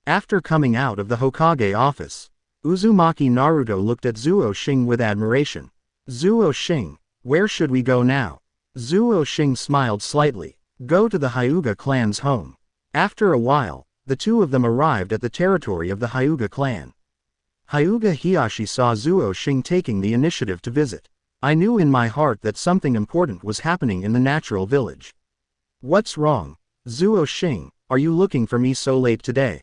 After coming out of the Hokage office, Uzumaki Naruto looked at Zuo Xing with admiration. Zuo Xing, where should we go now? Zuo Xing smiled slightly. Go to the Hyuga clan's home. After a while, the two of them arrived at the territory of the Hyuga clan. Hyuga Hiyashi saw Zuo Xing taking the initiative to visit. I knew in my heart that something important was happening in the natural village. What's wrong? Zuo Xing, are you looking for me so late today?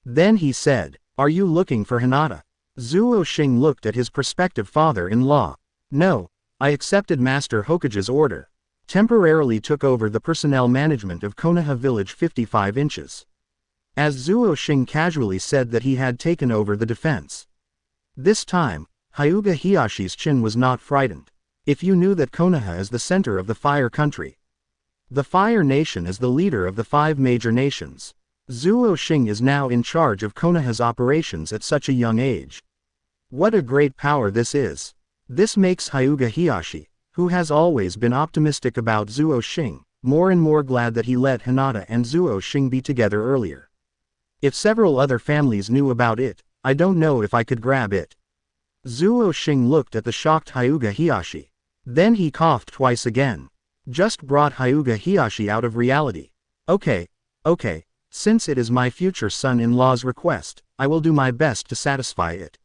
Then he said, are you looking for Hinata? Zuo Xing looked at his prospective father-in-law. No, I accepted Master Hokage's order. Temporarily took over the personnel management of Konoha village 55 inches. As Zuo Xing casually said that he had taken over the defense. This time, Hyuga Hiyashi's chin was not frightened. If you knew that Konoha is the center of the Fire Country. The Fire Nation is the leader of the 5 major nations. Zuo Xing is now in charge of Konoha's operations at such a young age. What a great power this is. This makes Hyuga Hiyashi, who has always been optimistic about Zuo Xing, more and more glad that he let Hinata and Zuo Xing be together earlier. If several other families knew about it, I don't know if I could grab it. Zuo Xing looked at the shocked Hyuga Hiyashi. Then he coughed twice again. Just brought Hyuga Hiyashi out of reality. Okay. Since it is my future son-in-law's request, I will do my best to satisfy it.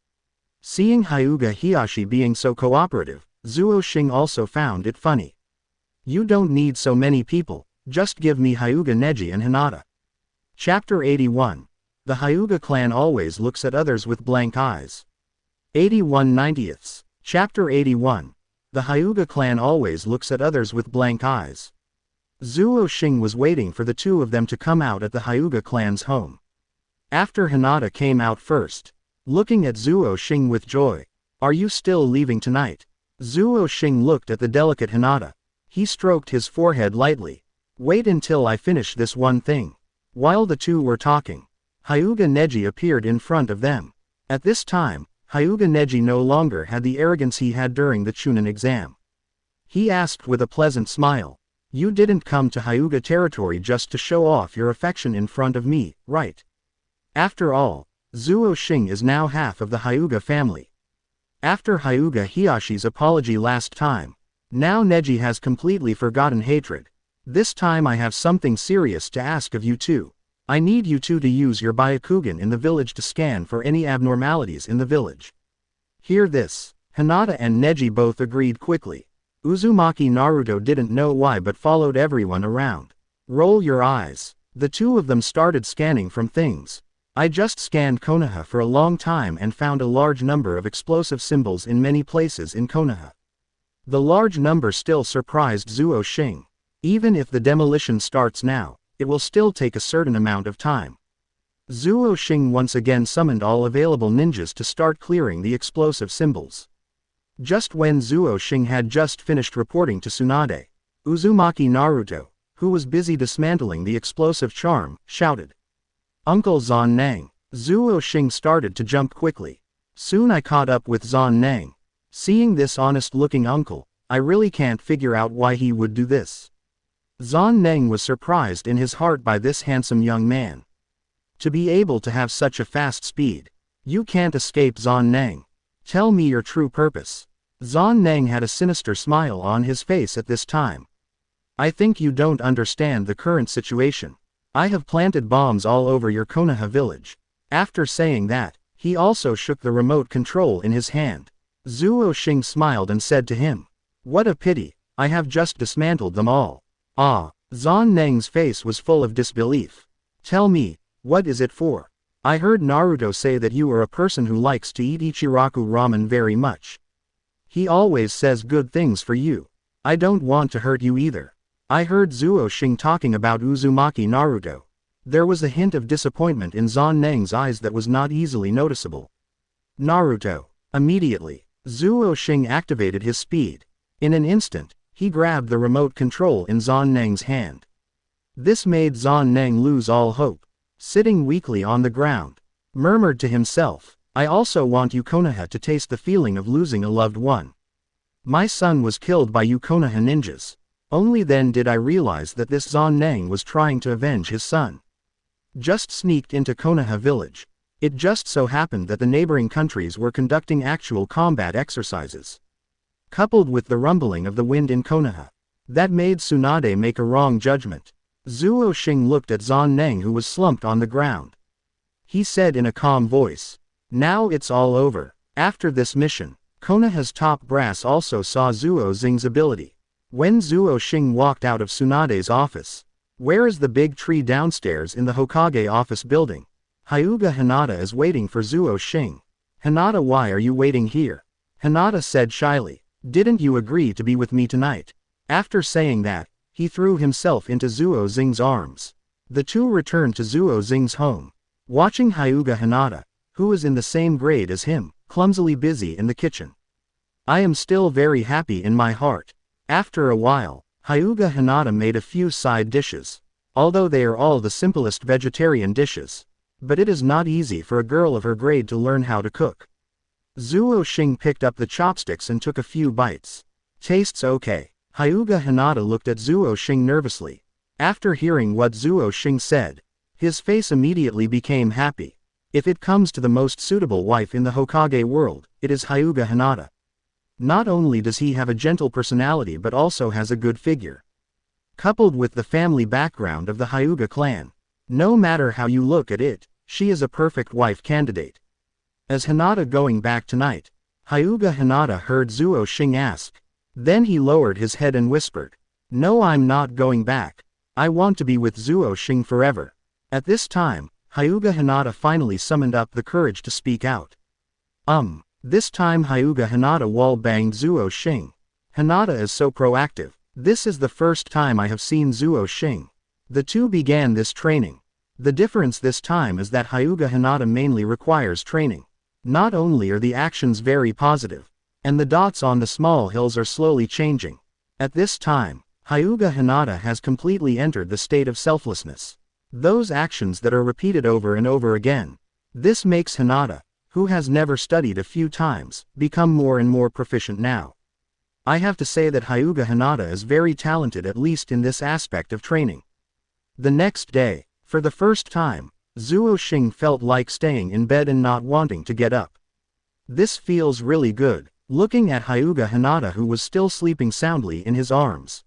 Seeing Hyuga Hiyashi being so cooperative, Zuo Xing also found it funny. You don't need so many people, just give me Hyuga Neji and Hinata. Chapter 81. The Hyuga clan always looks at others with blank eyes. 81/90. Chapter 81. The Hyuga clan always looks at others with blank eyes. Zuo Xing was waiting for the two of them to come out at the Hyuga clan's home. After Hinata came out first. Looking at Zuo Xing with joy. Are you still leaving tonight? Zuo Xing looked at the delicate Hinata. He stroked his forehead lightly. Wait until I finish this one thing. While the two were talking, Hyuga Neji appeared in front of them. At this time, Hyuga Neji no longer had the arrogance he had during the Chunin exam. He asked with a pleasant smile, "You didn't come to Hyuga territory just to show off your affection in front of me, right? After all, Zuo Xing is now half of the Hyuga family." After Hyuga Hiyashi's apology last time, now Neji has completely forgotten hatred. "This time I have something serious to ask of you two. I need you two to use your Byakugan in the village to scan for any abnormalities in the village." Hear this. Hinata and Neji both agreed quickly. Uzumaki Naruto didn't know why but followed everyone around. Roll your eyes. The two of them started scanning from things. I just scanned Konoha for a long time and found a large number of explosive symbols in many places in Konoha. The large number still surprised Zuo Xing. Even if the demolition starts now, it will still take a certain amount of time. Zuo Xing once again summoned all available ninjas to start clearing the explosive symbols. Just when Zuo Xing had just finished reporting to Tsunade, Uzumaki Naruto, who was busy dismantling the explosive charm, shouted, "Uncle Zon Nang." Zuo Xing started to jump quickly. Soon I caught up with Zon Nang. Seeing this honest-looking uncle, I really can't figure out why he would do this. Zon Nang was surprised in his heart by this handsome young man. To be able to have such a fast speed. You can't escape Zon Nang. Tell me your true purpose. Zon Nang had a sinister smile on his face at this time. I think you don't understand the current situation. I have planted bombs all over your Konoha village. After saying that, he also shook the remote control in his hand. Zuo Xing smiled and said to him, "What a pity, I have just dismantled them all." Ah, Zon Nang's face was full of disbelief. "Tell me, what is it for? I heard Naruto say that you are a person who likes to eat Ichiraku ramen very much. He always says good things for you. I don't want to hurt you either." I heard Zuo Xing talking about Uzumaki Naruto. There was a hint of disappointment in Zon Nang's eyes that was not easily noticeable. Naruto. Immediately, Zuo Xing activated his speed. In an instant, he grabbed the remote control in Zon Nang's hand. This made Zon Nang lose all hope. Sitting weakly on the ground, murmured to himself, "I also want you Konoha to taste the feeling of losing a loved one. My son was killed by you Konoha ninjas." Only then did I realize that this Zon Nang was trying to avenge his son. Just sneaked into Konoha village. It just so happened that the neighboring countries were conducting actual combat exercises. Coupled with the rumbling of the wind in Konoha, that made Tsunade make a wrong judgment. Zuo Xing looked at Zon Nang who was slumped on the ground. He said in a calm voice, "Now it's all over." After this mission, Konoha's top brass also saw Zuo Xing's ability. When Zuo Xing walked out of Tsunade's office, "Where is the big tree downstairs in the Hokage office building?" Hyuga Hinata is waiting for Zuo Xing. "Hinata, why are you waiting here?" Hinata said shyly, "Didn't you agree to be with me tonight?" After saying that, he threw himself into Zuo Xing's arms. The two returned to Zuo Xing's home. Watching Hyuga Hinata, who was in the same grade as him, clumsily busy in the kitchen. "I am still very happy in my heart." After a while, Hyuga Hinata made a few side dishes. Although they are all the simplest vegetarian dishes. But it is not easy for a girl of her grade to learn how to cook. Zuo Xing picked up the chopsticks and took a few bites. "Tastes okay." Hyuga Hinata looked at Zuo Xing nervously. After hearing what Zuo Xing said, his face immediately became happy. If it comes to the most suitable wife in the Hokage world, it is Hyuga Hinata. Not only does he have a gentle personality but also has a good figure. Coupled with the family background of the Hyuga clan, no matter how you look at it, she is a perfect wife candidate. Is Hinata going back tonight? Hyuga Hinata heard Zuo Xing ask. Then he lowered his head and whispered, "No, I'm not going back. I want to be with Zuo Xing forever." At this time, Hyuga Hinata finally summoned up the courage to speak out. This time Hyuga Hinata wall-banged Zuo Xing. Hinata is so proactive. This is the first time I have seen Zuo Xing. The two began this training. The difference this time is that Hyuga Hinata mainly requires training. Not only are the actions very positive, and the dots on the small hills are slowly changing. At this time, Hyuga Hinata has completely entered the state of selflessness. Those actions that are repeated over and over again. This makes Hinata, who has never studied a few times, become more and more proficient now. I have to say that Hyuga Hinata is very talented, at least in this aspect of training. The next day, for the first time, Zuo Xing felt like staying in bed and not wanting to get up. This feels really good, looking at Hyuga Hinata, who was still sleeping soundly in his arms.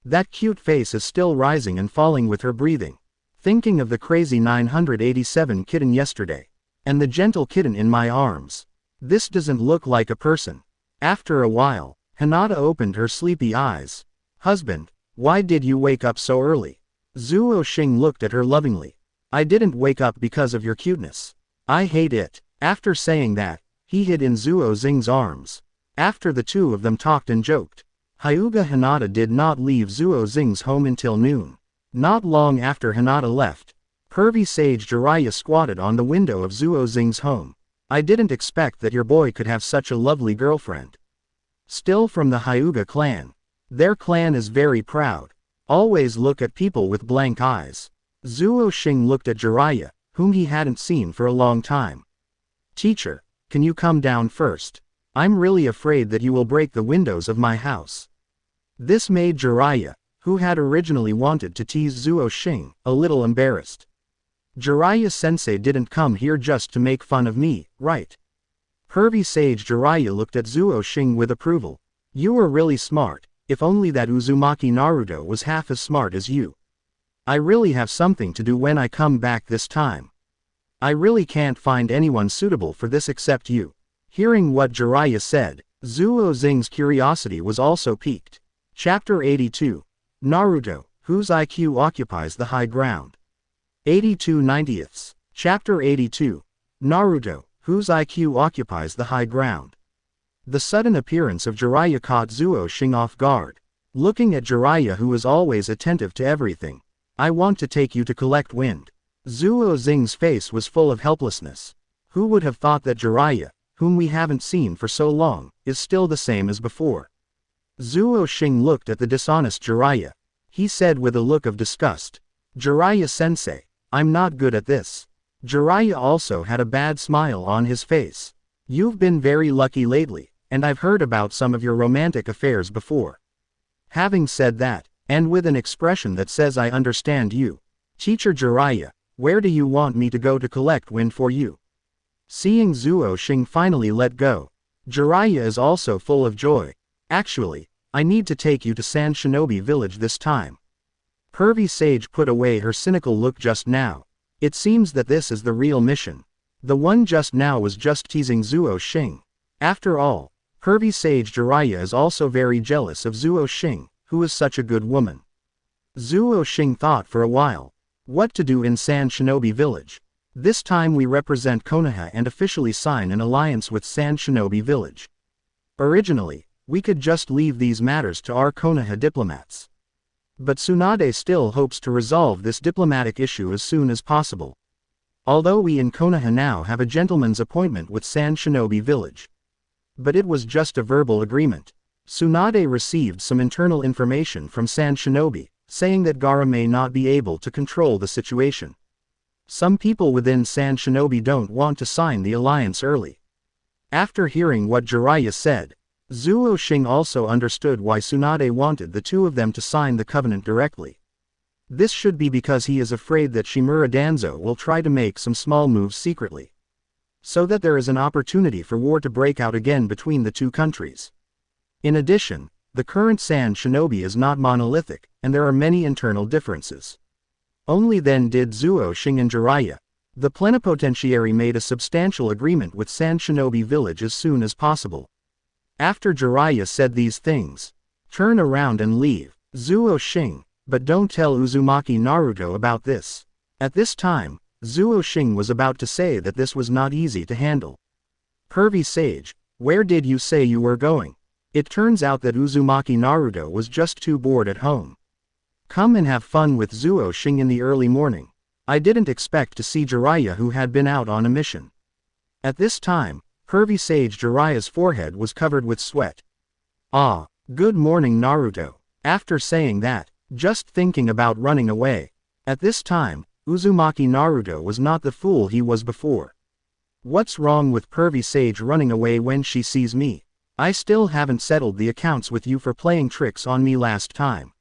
That cute face is still rising and falling with her breathing. Thinking of the crazy 987 kitten yesterday. And the gentle kitten in my arms. This doesn't look like a person. After a while, Hinata opened her sleepy eyes. Husband, why did you wake up so early? Zuo Xing looked at her lovingly. I didn't wake up because of your cuteness. I hate it. After saying that, he hid in Zuo Xing's arms. After the two of them talked and joked, Hyuga Hinata did not leave Zuo Xing's home until noon. Not long after Hinata left, pervy sage Jiraiya squatted on the window of Zuo Xing's home. I didn't expect that your boy could have such a lovely girlfriend. Still from the Hyuga clan. Their clan is very proud. Always look at people with blank eyes. Zuo Xing looked at Jiraiya, whom he hadn't seen for a long time. Teacher, can you come down first? I'm really afraid that you will break the windows of my house. This made Jiraiya, who had originally wanted to tease Zuo Xing, a little embarrassed. Jiraiya-sensei didn't come here just to make fun of me, right? Pervy sage Jiraiya looked at Zuo Xing with approval. You are really smart, if only that Uzumaki Naruto was half as smart as you. I really have something to do when I come back this time. I really can't find anyone suitable for this except you. Hearing what Jiraiya said, Zuo Xing's curiosity was also piqued. Chapter 82. Naruto, whose IQ occupies the high ground. 82/90ths. Chapter 82. Naruto, whose IQ occupies the high ground. The sudden appearance of Jiraiya caught Zuo Xing off guard. Looking at Jiraiya, who is always attentive to everything. I want to take you to collect wind. Zuo Xing's face was full of helplessness. Who would have thought that Jiraiya, whom we haven't seen for so long, is still the same as before? Zuo Xing looked at the dishonest Jiraiya. He said with a look of disgust, Jiraiya-sensei, I'm not good at this. Jiraiya also had a bad smile on his face. You've been very lucky lately, and I've heard about some of your romantic affairs before. Having said that, and with an expression that says I understand you, Teacher Jiraiya, where do you want me to go to collect wind for you? Seeing Zuo Xing finally let go, Jiraiya is also full of joy. Actually, I need to take you to Sand Shinobi Village this time. Pervy sage put away her cynical look just now. It seems that this is the real mission. The one just now was just teasing Zuo Xing. After all, pervy sage Jiraiya is also very jealous of Zuo Xing, who is such a good woman. Zuo Xing thought for a while. What to do in Sand Shinobi Village? This time we represent Konoha and officially sign an alliance with Sand Shinobi Village. Originally, we could just leave these matters to our Konoha diplomats. But Tsunade still hopes to resolve this diplomatic issue as soon as possible. Although we in Konoha now have a gentleman's appointment with Sand Shinobi Village. But it was just a verbal agreement. Tsunade received some internal information from Sand Shinobi, saying that Gaara may not be able to control the situation. Some people within Sand Shinobi don't want to sign the alliance early. After hearing what Jiraiya said, Zuo Xing also understood why Tsunade wanted the two of them to sign the covenant directly. This should be because he is afraid that Shimura Danzo will try to make some small moves secretly. So that there is an opportunity for war to break out again between the two countries. In addition, the current Sand Shinobi is not monolithic, and there are many internal differences. Only then did Zuo Xing and Jiraiya, the plenipotentiary, made a substantial agreement with Sand Shinobi Village as soon as possible. After Jiraiya said these things, turn around and leave, Zuo Xing, but don't tell Uzumaki Naruto about this. At this time, Zuo Xing was about to say that this was not easy to handle. Pervy sage, where did you say you were going? It turns out that Uzumaki Naruto was just too bored at home. Come and have fun with Zuo Xing in the early morning. I didn't expect to see Jiraiya, who had been out on a mission. At this time, pervy sage Jiraiya's forehead was covered with sweat. Ah, Good morning, Naruto. After saying that, just thinking about running away. At this time, Uzumaki Naruto was not the fool he was before. What's wrong with pervy sage running away when she sees me? I still haven't settled the accounts with you for playing tricks on me last time.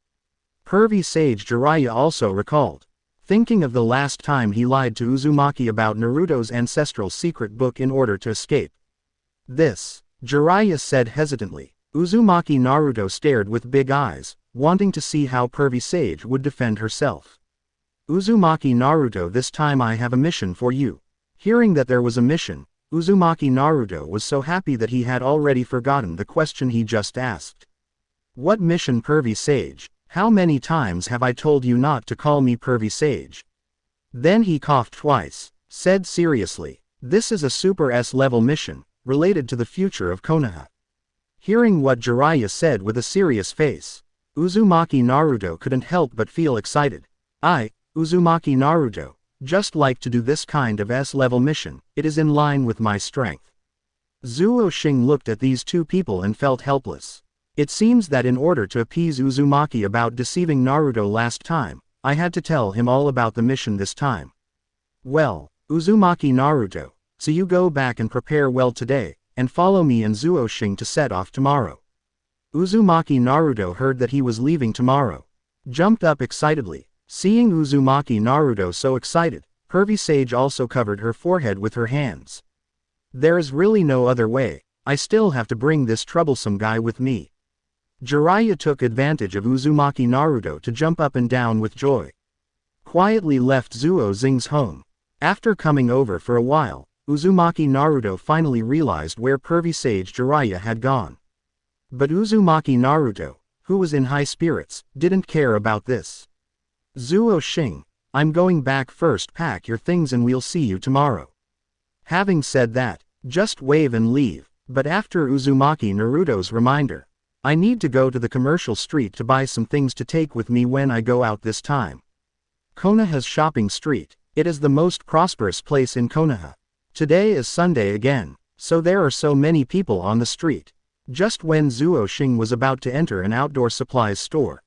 Pervy sage Jiraiya also recalled. Thinking of the last time he lied to Uzumaki about Naruto's ancestral secret book in order to escape. This, Jiraiya said hesitantly. Uzumaki Naruto stared with big eyes, wanting to see how pervy sage would defend herself. Uzumaki Naruto, this time I have a mission for you. Hearing that there was a mission, Uzumaki Naruto was so happy that he had already forgotten the question he just asked. What mission, pervy sage? How many times have I told you not to call me pervy sage? Then he coughed twice, said seriously, this is a Super S level mission, related to the future of Konoha. Hearing what Jiraiya said with a serious face, Uzumaki Naruto couldn't help but feel excited. I, Uzumaki Naruto, just like to do this kind of S-level mission, it is in line with my strength. Zuo Xing looked at these two people and felt helpless. It seems that in order to appease Uzumaki about deceiving Naruto last time, I had to tell him all about the mission this time. Well, Uzumaki Naruto, so you go back and prepare well today, and follow me and Zuo Xing to set off tomorrow. Uzumaki Naruto heard that he was leaving tomorrow. Jumped up excitedly. Seeing Uzumaki Naruto so excited, pervy sage also covered her forehead with her hands. There is really no other way, I still have to bring this troublesome guy with me. Jiraiya took advantage of Uzumaki Naruto to jump up and down with joy. Quietly left Zuo Xing's home. After coming over for a while, Uzumaki Naruto finally realized where pervy sage Jiraiya had gone. But Uzumaki Naruto, who was in high spirits, didn't care about this. Zuo Xing, I'm going back first, pack your things and we'll see you tomorrow. Having said that, just wave and leave, but after Uzumaki Naruto's reminder, I need to go to the commercial street to buy some things to take with me when I go out this time. Konoha's shopping street, it is the most prosperous place in Konoha. Today is Sunday again, so there are so many people on the street. Just when Zuo Xing was about to enter an outdoor supplies store.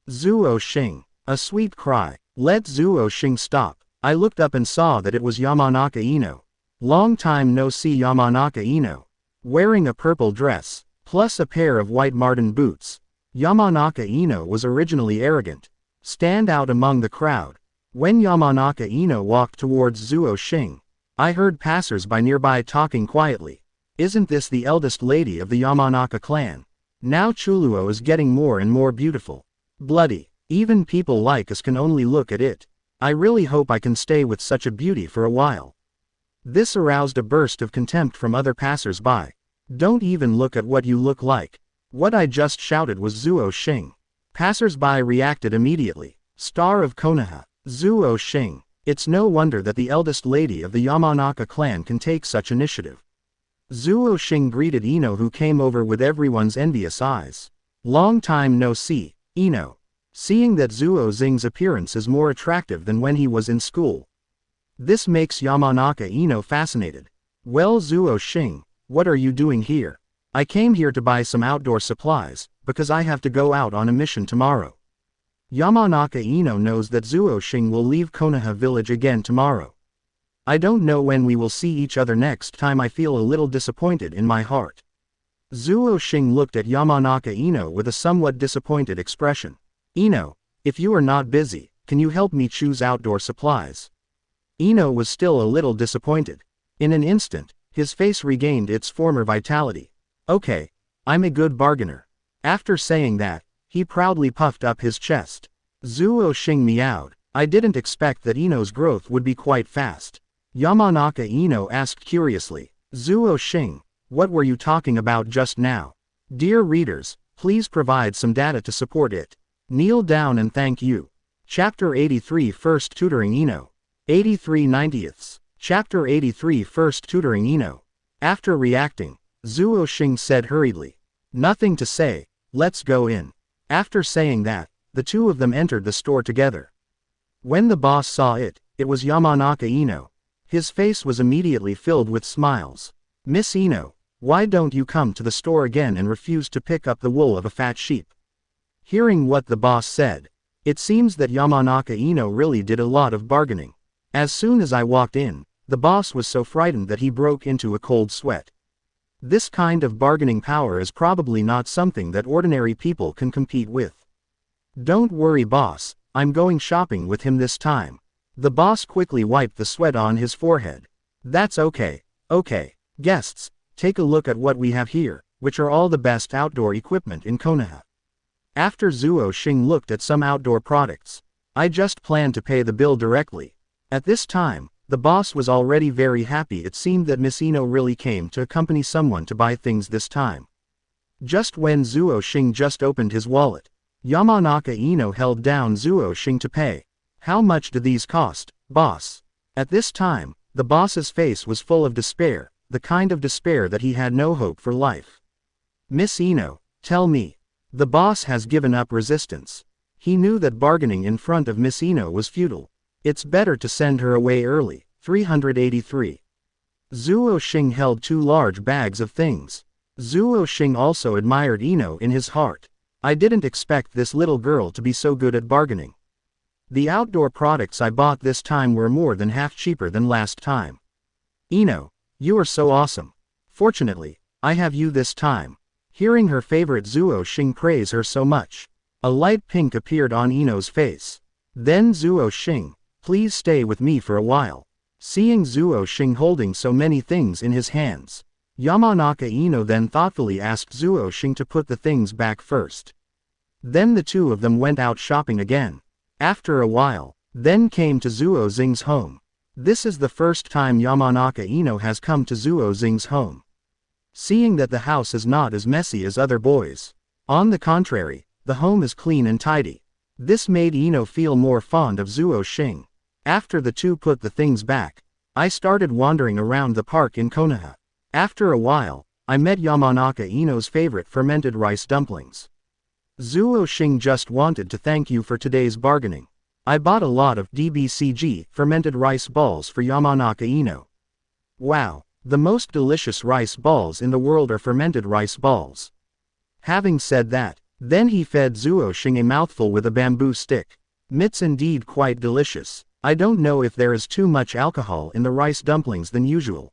Zuo Xing. A sweet cry let Zuo Xing stop. I looked up and saw that it was Yamanaka Ino. Long time no see Yamanaka Ino. Wearing a purple dress, plus a pair of white marten boots. Yamanaka Ino was originally arrogant. Stand out among the crowd. When Yamanaka Ino walked towards Zuo Xing, I heard passers-by nearby talking quietly. Isn't this the eldest lady of the Yamanaka clan? Now Chuluo is getting more and more beautiful. Bloody. Even people like us can only look at it. I really hope I can stay with such a beauty for a while. This aroused a burst of contempt from other passers-by. Don't even look at what you look like. What I just shouted was Zuo Xing. Passers-by reacted immediately. Star of Konoha, Zuo Xing. It's no wonder that the eldest lady of the Yamanaka clan can take such initiative. Zuo Xing greeted Ino, who came over with everyone's envious eyes. Long time no see, Ino. Seeing that Zuo Xing's appearance is more attractive than when he was in school. This makes Yamanaka Ino fascinated. Well, Zuo Xing, what are you doing here? I came here to buy some outdoor supplies, because I have to go out on a mission tomorrow. Yamanaka Ino knows that Zuo Xing will leave Konoha village again tomorrow. I don't know when we will see each other next time. I feel a little disappointed in my heart. Zuo Xing looked at Yamanaka Ino with a somewhat disappointed expression. Ino, if you are not busy, can you help me choose outdoor supplies? Ino was still a little disappointed. In an instant, his face regained its former vitality. Okay, I'm a good bargainer. After saying that, he proudly puffed up his chest. Zuo Xing meowed. I didn't expect that Ino's growth would be quite fast. Yamanaka Ino asked curiously. Zuo Xing, what were you talking about just now? Dear readers, please provide some data to support it. Kneel down and thank you. Chapter 83 First Tutoring Ino. 83 90ths. Chapter 83 First Tutoring Ino. After reacting, Zuo Xing said hurriedly. Nothing to say, let's go in. After saying that, the two of them entered the store together. When the boss saw it, it was Yamanaka Ino. His face was immediately filled with smiles. Miss Ino, Why don't you come to the store again and refuse to pick up the wool of a fat sheep? Hearing what the boss said, it seems that Yamanaka Ino really did a lot of bargaining. As soon as I walked in, the boss was so frightened that he broke into a cold sweat. This kind of bargaining power is probably not something that ordinary people can compete with. Don't worry boss, I'm going shopping with him this time. The boss quickly wiped the sweat on his forehead. That's okay. Okay, guests, take a look at what we have here, which are all the best outdoor equipment in Konoha. After Zuo Xing looked at some outdoor products, I just planned to pay the bill directly. At this time, the boss was already very happy. It seemed that Miss Ino really came to accompany someone to buy things this time. Just when Zuo Xing just opened his wallet, Yamanaka Ino held down Zuo Xing to pay. How much do these cost, boss? At this time, the boss's face was full of despair, the kind of despair that he had no hope for life. Miss Ino, tell me. The boss has given up resistance. He knew that bargaining in front of Miss Ino was futile. It's better to send her away early. 383. Zuo Xing held 2 large bags of things. Zuo Xing also admired Ino in his heart. I didn't expect this little girl to be so good at bargaining. The outdoor products I bought this time were more than half cheaper than last time. Ino, you are so awesome. Fortunately, I have you this time. Hearing her favorite Zuo Xing praise her so much, a light pink appeared on Ino's face. Then Zuo Xing, please stay with me for a while. Seeing Zuo Xing holding so many things in his hands, Yamanaka Ino then thoughtfully asked Zuo Xing to put the things back first. Then the two of them went out shopping again. After a while, then came to Zuo Xing's home. This is the first time Yamanaka Ino has come to Zuo Xing's home. Seeing that the house is not as messy as other boys. On the contrary, the home is clean and tidy. This made Ino feel more fond of Zuo Xing. After the two put the things back, I started wandering around the park in Konoha. After a while, I met Yamanaka Ino's favorite fermented rice dumplings. Zuo Xing just wanted to thank you for today's bargaining. I bought a lot of DBCG fermented rice balls for Yamanaka Ino. Wow, the most delicious rice balls in the world are fermented rice balls. Having said that, then he fed Zuo Xing a mouthful with a bamboo stick. It's indeed quite delicious. I don't know if there is too much alcohol in the rice dumplings than usual.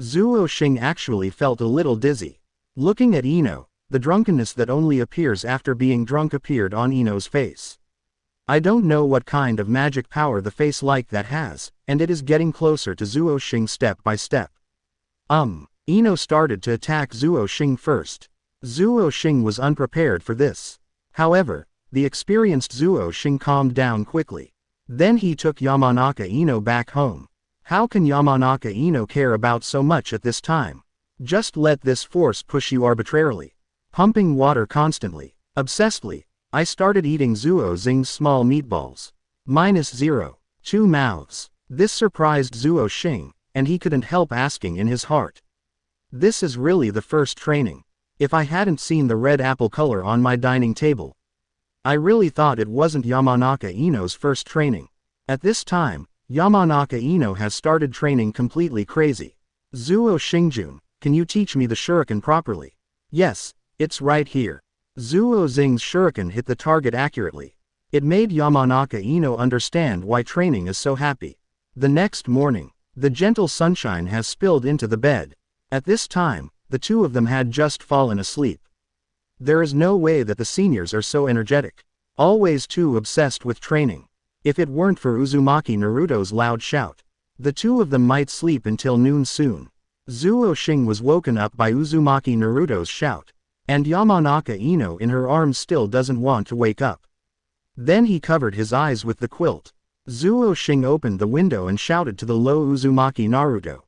Zuo Xing actually felt a little dizzy. Looking at Ino, the drunkenness that only appears after being drunk appeared on Ino's face. I don't know what kind of magic power the face like that has, and it is getting closer to Zuo Xing step by step. Ino started to attack Zuo Xing first. Zuo Xing was unprepared for this. However, the experienced Zuo Xing calmed down quickly. Then he took Yamanaka Ino back home. How can Yamanaka Ino care about so much at this time? Just let this force push you arbitrarily. Pumping water constantly, obsessively, I started eating Zuo Xing's small meatballs. -2 mouths. This surprised Zuo Xing, and he couldn't help asking in his heart. This is really the first training. If I hadn't seen the red apple color on my dining table, I really thought it wasn't Yamanaka Ino's first training. At this time, Yamanaka Ino has started training completely crazy. Zuo Xingjun, can you teach me the shuriken properly? Yes, it's right here. Zuo Xing's shuriken hit the target accurately. It made Yamanaka Ino understand why training is so happy. The next morning, the gentle sunshine has spilled into the bed. At this time, the two of them had just fallen asleep. There is no way that the seniors are so energetic. Always too obsessed with training. If it weren't for Uzumaki Naruto's loud shout, the two of them might sleep until noon soon. Zuo Xing was woken up by Uzumaki Naruto's shout, and Yamanaka Ino in her arms still doesn't want to wake up. Then he covered his eyes with the quilt. Zuo Xing opened the window and shouted to the low Uzumaki Naruto.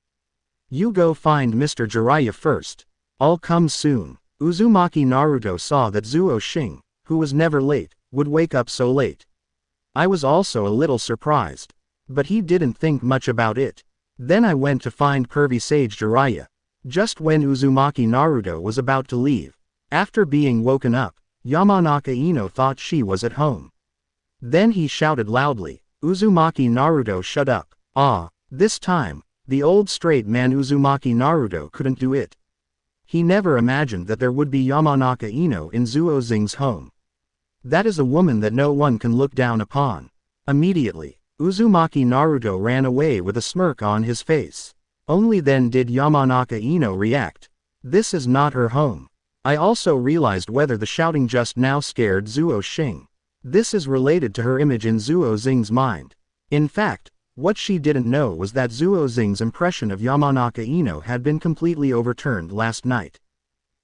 You go find Mr. Jiraiya first. I'll come soon. Uzumaki Naruto saw that Zuo Xing, who was never late, would wake up so late. I was also a little surprised. But he didn't think much about it. Then I went to find pervy sage Jiraiya. Just when Uzumaki Naruto was about to leave. After being woken up, Yamanaka Ino thought she was at home. Then he shouted loudly, Uzumaki Naruto, shut up. This time, the old straight man Uzumaki Naruto couldn't do it. He never imagined that there would be Yamanaka Ino in Zuo Xing's home. That is a woman that no one can look down upon. Immediately, Uzumaki Naruto ran away with a smirk on his face. Only then did Yamanaka Ino react. This is not her home. I also realized whether the shouting just now scared Zuo Xing. This is related to her image in Zuo Xing's mind. In fact, what she didn't know was that Zuo Xing's impression of Yamanaka Ino had been completely overturned last night.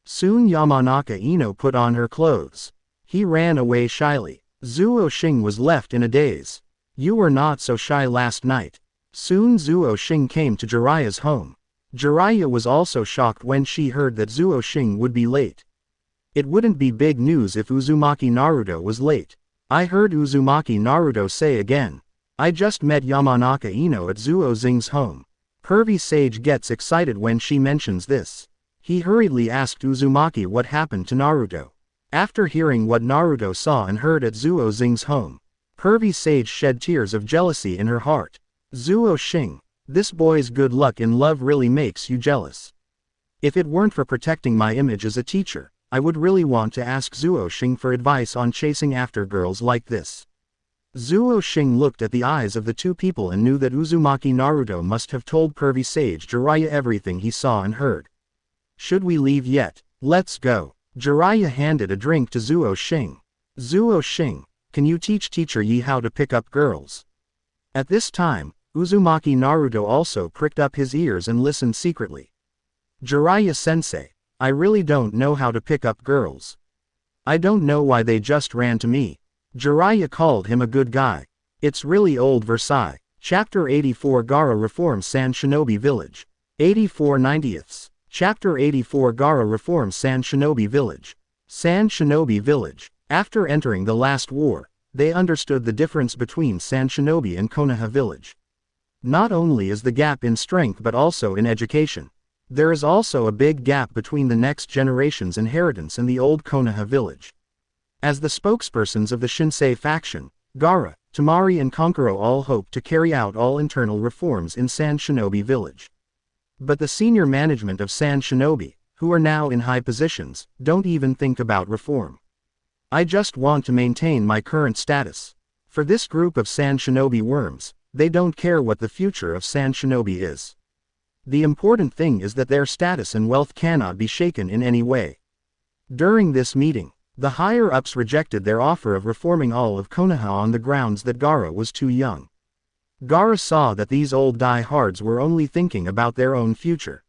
Soon Yamanaka Ino put on her clothes. He ran away shyly. Zuo Xing was left in a daze. You were not so shy last night. Soon Zuo Xing came to Jiraiya's home. Jiraiya was also shocked when she heard that Zuo Xing would be late. It wouldn't be big news if Uzumaki Naruto was late. I heard Uzumaki Naruto say again. I just met Yamanaka Ino at Zuo Xing's home. Pervy Sage gets excited when she mentions this. He hurriedly asked Uzumaki what happened to Naruto. After hearing what Naruto saw and heard at Zuo Xing's home, Pervy Sage shed tears of jealousy in her heart. Zuo Xing, this boy's good luck in love really makes you jealous. If it weren't for protecting my image as a teacher, I would really want to ask Zuo Xing for advice on chasing after girls like this. Zuo Xing looked at the eyes of the two people and knew that Uzumaki Naruto must have told Pervy Sage Jiraiya everything he saw and heard. Should we leave yet? Let's go. Jiraiya handed a drink to Zuo Xing. Zuo Xing, can you teach Teacher Yi how to pick up girls? At this time, Uzumaki Naruto also pricked up his ears and listened secretly. Jiraiya-sensei, I really don't know how to pick up girls. I don't know why they just ran to me. Jiraiya called him a good guy. It's really old Versailles. Chapter 84 Gaara reforms Sand Shinobi Village. 84 90ths. Chapter 84 Gaara reforms Sand Shinobi Village. Sand Shinobi Village. After entering the last war, they understood the difference between Sand Shinobi and Konoha Village. Not only is the gap in strength but also in education. There is also a big gap between the next generation's inheritance and the old Konoha Village. As the spokespersons of the Shinsei faction, Gaara, Temari and Kankuro all hope to carry out all internal reforms in Sand Shinobi Village. But the senior management of Sand Shinobi, who are now in high positions, don't even think about reform. I just want to maintain my current status. For this group of Sand Shinobi worms, they don't care what the future of Sand Shinobi is. The important thing is that their status and wealth cannot be shaken in any way. During this meeting, the higher-ups rejected their offer of reforming all of Konoha on the grounds that Gaara was too young. Gaara saw that these old die-hards were only thinking about their own future.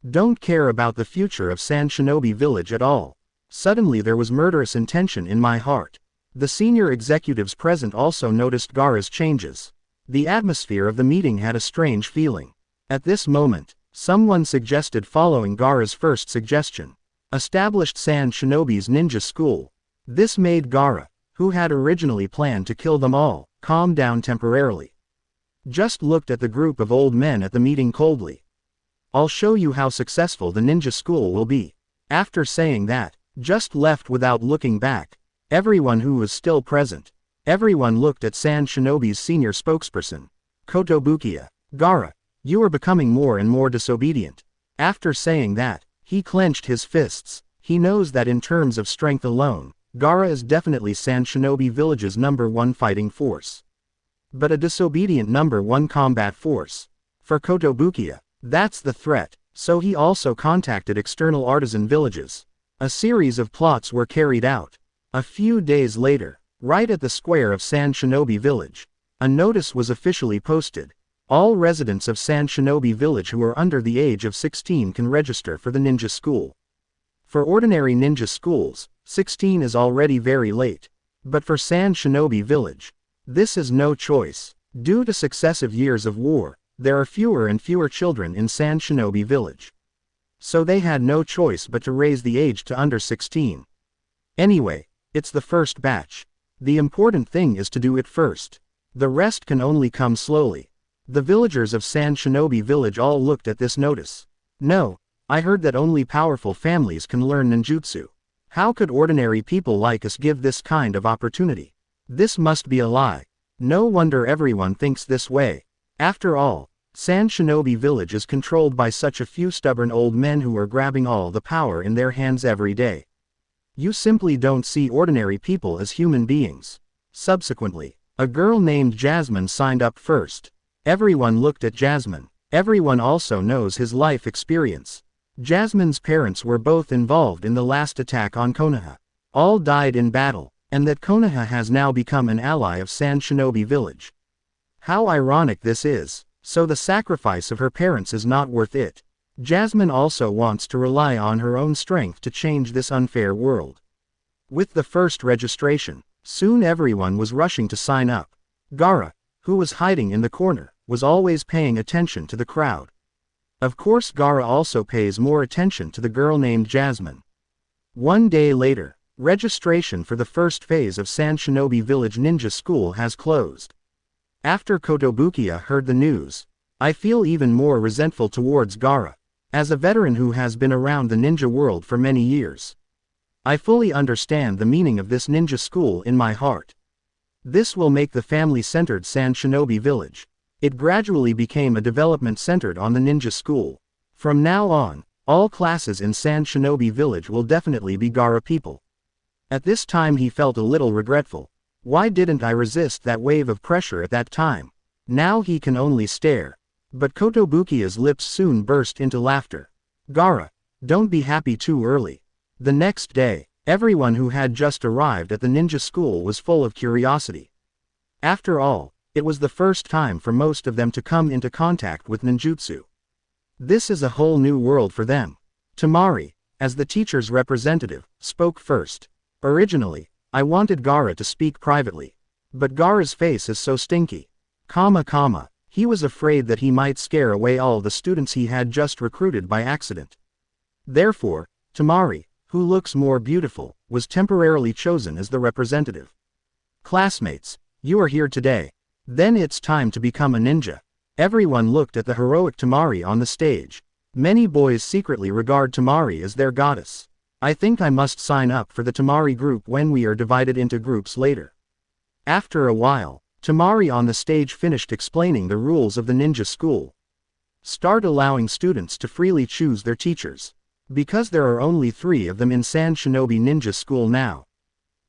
Don't care about the future of Sand Shinobi Village at all. Suddenly there was murderous intention in my heart. The senior executives present also noticed Gaara's changes. The atmosphere of the meeting had a strange feeling. At this moment, someone suggested following Gaara's first suggestion. Established Sand Shinobi's ninja school. This made Gaara, who had originally planned to kill them all, calm down temporarily. Just looked at the group of old men at the meeting coldly. I'll show you how successful the ninja school will be. After saying that, just left without looking back. Everyone who was still present. Everyone looked at Sand Shinobi's senior spokesperson. Kotobukiya. Gaara, you are becoming more and more disobedient. After saying that, he clenched his fists. He knows that in terms of strength alone, Gaara is definitely Sand Shinobi Village's #1 fighting force. But a disobedient #1 combat force. For Kotobukiya, that's the threat, so he also contacted external artisan villages. A series of plots were carried out. A few days later, right at the square of Sand Shinobi Village, a notice was officially posted. All residents of Sand Shinobi Village who are under the age of 16 can register for the ninja school. For ordinary ninja schools, 16 is already very late. But for Sand Shinobi Village, this is no choice. Due to successive years of war, there are fewer and fewer children in Sand Shinobi Village. So they had no choice but to raise the age to under 16. Anyway, it's the first batch. The important thing is to do it first. The rest can only come slowly. The villagers of Sand Shinobi Village all looked at this notice. No, I heard that only powerful families can learn ninjutsu. How could ordinary people like us give this kind of opportunity? This must be a lie. No wonder everyone thinks this way. After all, Sand Shinobi Village is controlled by such a few stubborn old men who are grabbing all the power in their hands every day. You simply don't see ordinary people as human beings. Subsequently, a girl named Jasmine signed up first. Everyone looked at Jasmine. Everyone also knows his life experience. Jasmine's parents were both involved in the last attack on Konoha. All died in battle, and that Konoha has now become an ally of Sand Shinobi Village. How ironic this is. So the sacrifice of her parents is not worth it. Jasmine also wants to rely on her own strength to change this unfair world. With the first registration, soon everyone was rushing to sign up. Gaara, who was hiding in the corner, was always paying attention to the crowd. Of course Gaara also pays more attention to the girl named Jasmine. One day later, registration for the first phase of Sand Shinobi Village Ninja School has closed. After Kotobukiya heard the news, I feel even more resentful towards Gaara. As a veteran who has been around the ninja world for many years, I fully understand the meaning of this ninja school in my heart. This will make the family-centered Sand Shinobi Village. It gradually became a development centered on the ninja school. From now on, all classes in Sand Shinobi Village will definitely be Gaara people. At this time he felt a little regretful. Why didn't I resist that wave of pressure at that time? Now he can only stare. But Kotobukiya's lips soon burst into laughter. Gaara, don't be happy too early. The next day, everyone who had just arrived at the ninja school was full of curiosity. After all, it was the first time for most of them to come into contact with ninjutsu. This is a whole new world for them. Temari, as the teacher's representative, spoke first. Originally, I wanted Gaara to speak privately. But Gaara's face is so stinky. He was afraid that he might scare away all the students he had just recruited by accident. Therefore, Temari, who looks more beautiful, was temporarily chosen as the representative. Classmates, you are here today. Then it's time to become a ninja. Everyone looked at the heroic Temari on the stage. Many boys secretly regard Temari as their goddess. I think I must sign up for the Temari group when we are divided into groups later. After a while, Temari on the stage finished explaining the rules of the ninja school. Start allowing students to freely choose their teachers. Because there are only 3 of them in Sand Shinobi Ninja School now.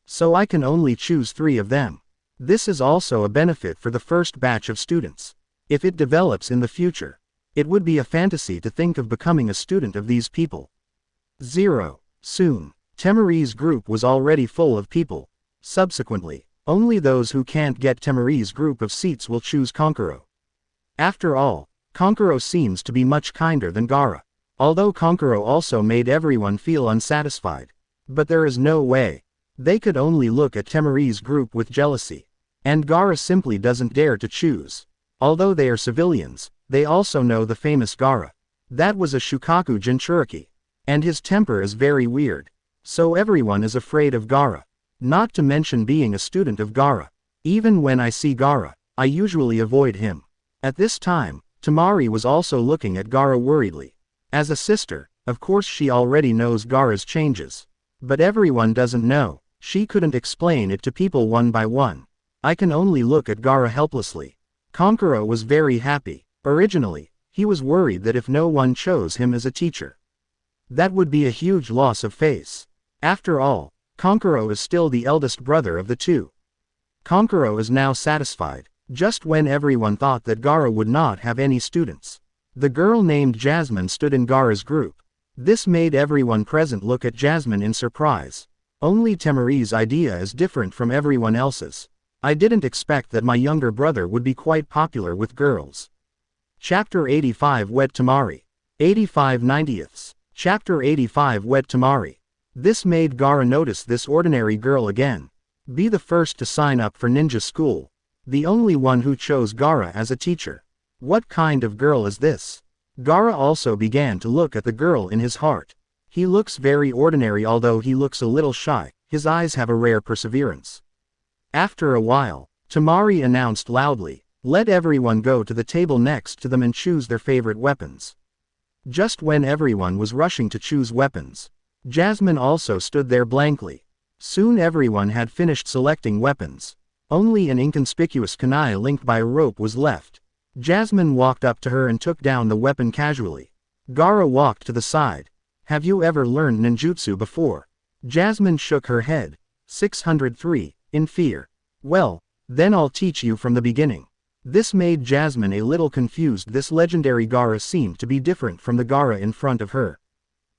So I can only choose 3 of them. This is also a benefit for the first batch of students. If it develops in the future, it would be a fantasy to think of becoming a student of these people. 0. Soon, Temari's group was already full of people. Subsequently, only those who can't get Temari's group of seats will choose Konkuro. After all, Konkuro seems to be much kinder than Gaara. Although Konkuro also made everyone feel unsatisfied. But there is no way. They could only look at Temari's group with jealousy. And Gaara simply doesn't dare to choose. Although they are civilians, they also know the famous Gaara. That was a Shukaku Jinchuriki. And his temper is very weird. So everyone is afraid of Gaara. Not to mention being a student of Gaara. Even when I see Gaara, I usually avoid him. At this time, Temari was also looking at Gaara worriedly. As a sister, of course she already knows Gaara's changes. But everyone doesn't know. She couldn't explain it to people one by one. I can only look at Gaara helplessly. Konkuro was very happy. Originally, he was worried that if no one chose him as a teacher, that would be a huge loss of face. After all, Konkuro is still the eldest brother of the 2. Konkuro is now satisfied, just when everyone thought that Gaara would not have any students. The girl named Jasmine stood in Gaara's group. This made everyone present look at Jasmine in surprise. Only Temari's idea is different from everyone else's. I didn't expect that my younger brother would be quite popular with girls. Chapter 85 Wed Temari. 85 90ths. Chapter 85 Wed Temari. This made Gaara notice this ordinary girl again. Be the first to sign up for ninja school. The only one who chose Gaara as a teacher. What kind of girl is this? Gaara also began to look at the girl in his heart. He looks very ordinary, although he looks a little shy. His eyes have a rare perseverance. After a while, Temari announced loudly, "Let everyone go to the table next to them and choose their favorite weapons." Just when everyone was rushing to choose weapons, Jasmine also stood there blankly. Soon everyone had finished selecting weapons. Only an inconspicuous kunai linked by a rope was left. Jasmine walked up to her and took down the weapon casually. Gaara walked to the side. Have you ever learned ninjutsu before? Jasmine shook her head. 603, in fear. Well, then I'll teach you from the beginning. This made Jasmine a little confused. This legendary Gaara seemed to be different from the Gaara in front of her.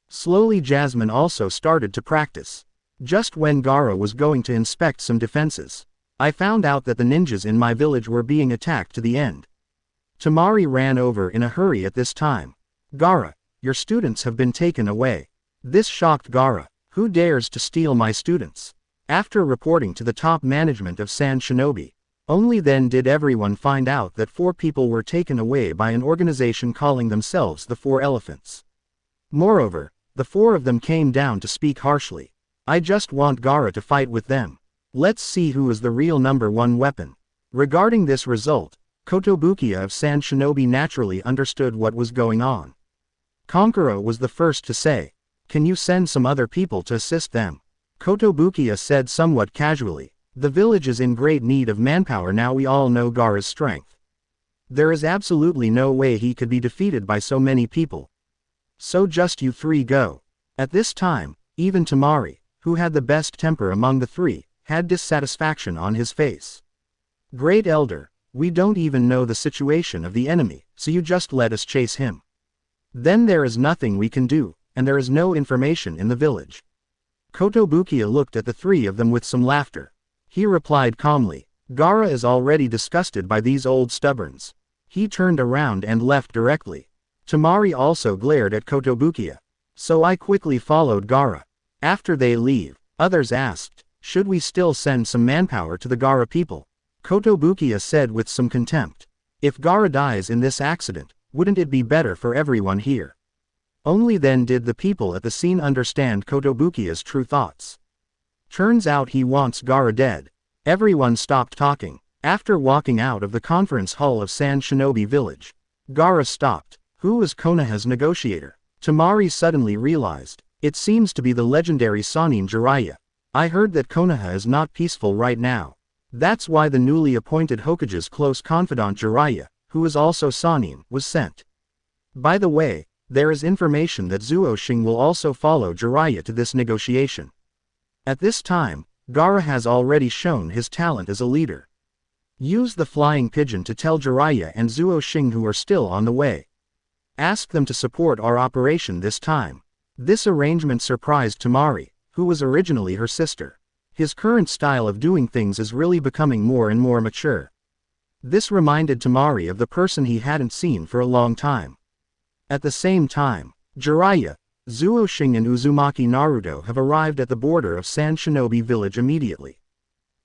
Slowly Jasmine also started to practice. Just when Gaara was going to inspect some defenses, I found out that the ninjas in my village were being attacked to the end. Temari ran over in a hurry at this time. Gaara, your students have been taken away. This shocked Gaara. Who dares to steal my students? After reporting to the top management of Sand Shinobi, only then did everyone find out that 4 people were taken away by an organization calling themselves the 4 Elephants. Moreover, the 4 of them came down to speak harshly. I just want Gaara to fight with them. Let's see who is the real number 1 weapon. Regarding this result, Kotobukiya of Sand Shinobi naturally understood what was going on. Konkuro was the first to say, "Can you send some other people to assist them?" Kotobukiya said somewhat casually, "The village is in great need of manpower now. We all know Gaara's strength. There is absolutely no way he could be defeated by so many people. So just you 3 go." At this time, even Temari, who had the best temper among the 3, had dissatisfaction on his face. "Great Elder, we don't even know the situation of the enemy, so you just let us chase him. Then there is nothing we can do, and there is no information in the village." Kotobukiya looked at the 3 of them with some laughter. He replied calmly, "Gaara is already disgusted by these old stubborns." He turned around and left directly. Temari also glared at Kotobukiya. "So I quickly followed Gaara." After they leave, others asked, "Should we still send some manpower to the Gaara people?" Kotobukiya said with some contempt, "If Gaara dies in this accident, wouldn't it be better for everyone here?" Only then did the people at the scene understand Kotobukiya's true thoughts. Turns out he wants Gaara dead. Everyone stopped talking. After walking out of the conference hall of Sand Shinobi village, Gaara stopped. Who was Konoha's negotiator? Temari suddenly realized. It seems to be the legendary Sannin Jiraiya. I heard that Konoha is not peaceful right now. That's why the newly appointed Hokage's close confidant Jiraiya, who is also Sannin, was sent. By the way, there is information that Zuo Xing will also follow Jiraiya to this negotiation. At this time, Gaara has already shown his talent as a leader. Use the flying pigeon to tell Jiraiya and Zuo Xing who are still on the way. Ask them to support our operation this time. This arrangement surprised Temari, who was originally her sister. His current style of doing things is really becoming more and more mature. This reminded Temari of the person he hadn't seen for a long time. At the same time, Jiraiya, Zuo Xing and Uzumaki Naruto have arrived at the border of Sand Shinobi village immediately.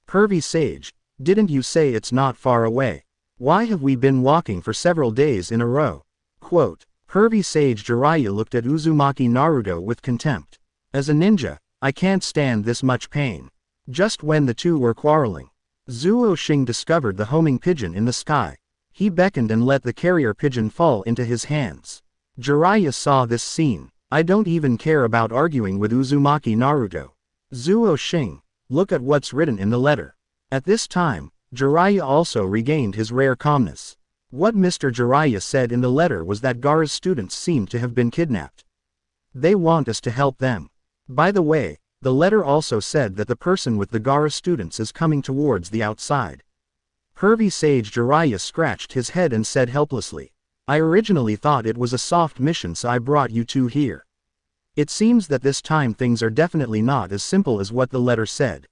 "Pervy Sage, didn't you say it's not far away? Why have we been walking for several days in a row?" Quote, Pervy Sage Jiraiya looked at Uzumaki Naruto with contempt. "As a ninja, I can't stand this much pain." Just when the two were quarreling, Zuo Xing discovered the homing pigeon in the sky. He beckoned and let the carrier pigeon fall into his hands. Jiraiya saw this scene. "I don't even care about arguing with Uzumaki Naruto. Zuo Xing, look at what's written in the letter." At this time, Jiraiya also regained his rare calmness. What Mr. Jiraiya said in the letter was that Gaara's students seem to have been kidnapped. They want us to help them. By the way, the letter also said that the person with the Gaara students is coming towards the outside. Pervy Sage Jiraiya scratched his head and said helplessly, "I originally thought it was a soft mission, so I brought you two here. It seems that this time things are definitely not as simple as what the letter said."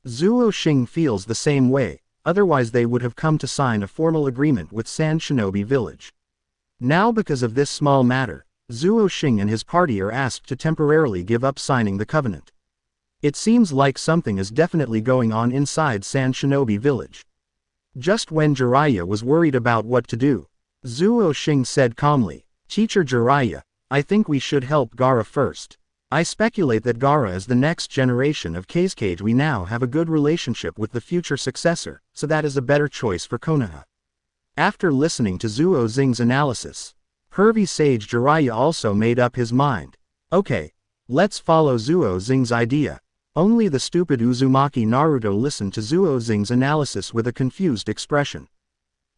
Zuo Xing feels the same way, otherwise they would have come to sign a formal agreement with Sand Shinobi village. Now because of this small matter, Zuo Xing and his party are asked to temporarily give up signing the covenant. It seems like something is definitely going on inside Sand Shinobi village. Just when Jiraiya was worried about what to do, Zuo Xing said calmly, "Teacher Jiraiya, I think we should help Gaara first. I speculate that Gaara is the next generation of Kazekage. We now have a good relationship with the future successor, so that is a better choice for Konoha." After listening to Zuo Xing's analysis, Pervy Sage Jiraiya also made up his mind. "Okay, let's follow Zuo Xing's idea." Only the stupid Uzumaki Naruto listened to Zuo Xing's analysis with a confused expression.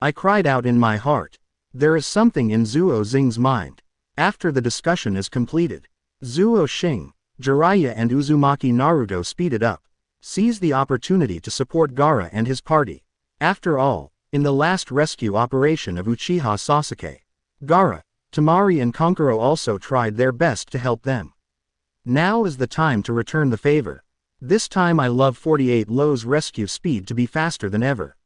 I cried out in my heart. There is something in Zuo Xing's mind. After the discussion is completed, Zuo Xing, Jiraiya and Uzumaki Naruto speeded up, seized the opportunity to support Gaara and his party. After all, in the last rescue operation of Uchiha Sasuke, Gaara, Temari and Kankuro also tried their best to help them. Now is the time to return the favor. This time I love 48 Low's rescue speed to be faster than ever.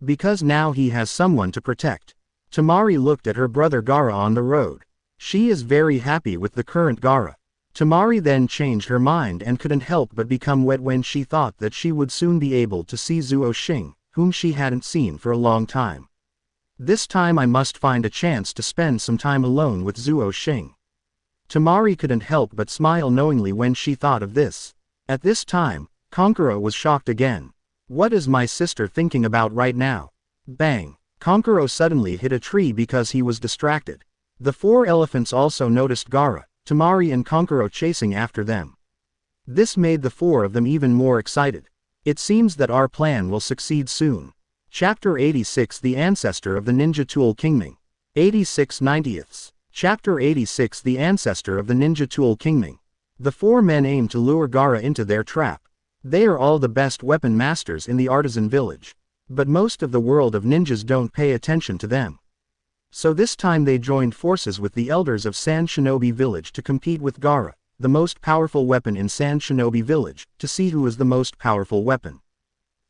Because now he has someone to protect. Temari looked at her brother Gaara on the road. She is very happy with the current Gaara. Temari then changed her mind and couldn't help but become wet when she thought that she would soon be able to see Zuo Xing, whom she hadn't seen for a long time. This time I must find a chance to spend some time alone with Zuo Xing. Temari couldn't help but smile knowingly when she thought of this. At this time, Kankuro was shocked again. What is my sister thinking about right now? Bang! Kankuro suddenly hit a tree because he was distracted. The four elephants also noticed Gaara, Temari and Kankuro chasing after them. This made the four of them even more excited. It seems that our plan will succeed soon. Chapter 86 The Ancestor of the Ninja Tool Kingming. 86 90ths. Chapter 86 The Ancestor of the Ninja Tool Kingming. The four men aim to lure Gaara into their trap. They are all the best weapon masters in the artisan village. But most of the world of ninjas don't pay attention to them. So this time they joined forces with the elders of Sand Shinobi Village to compete with Gaara, the most powerful weapon in Sand Shinobi Village, to see who is the most powerful weapon.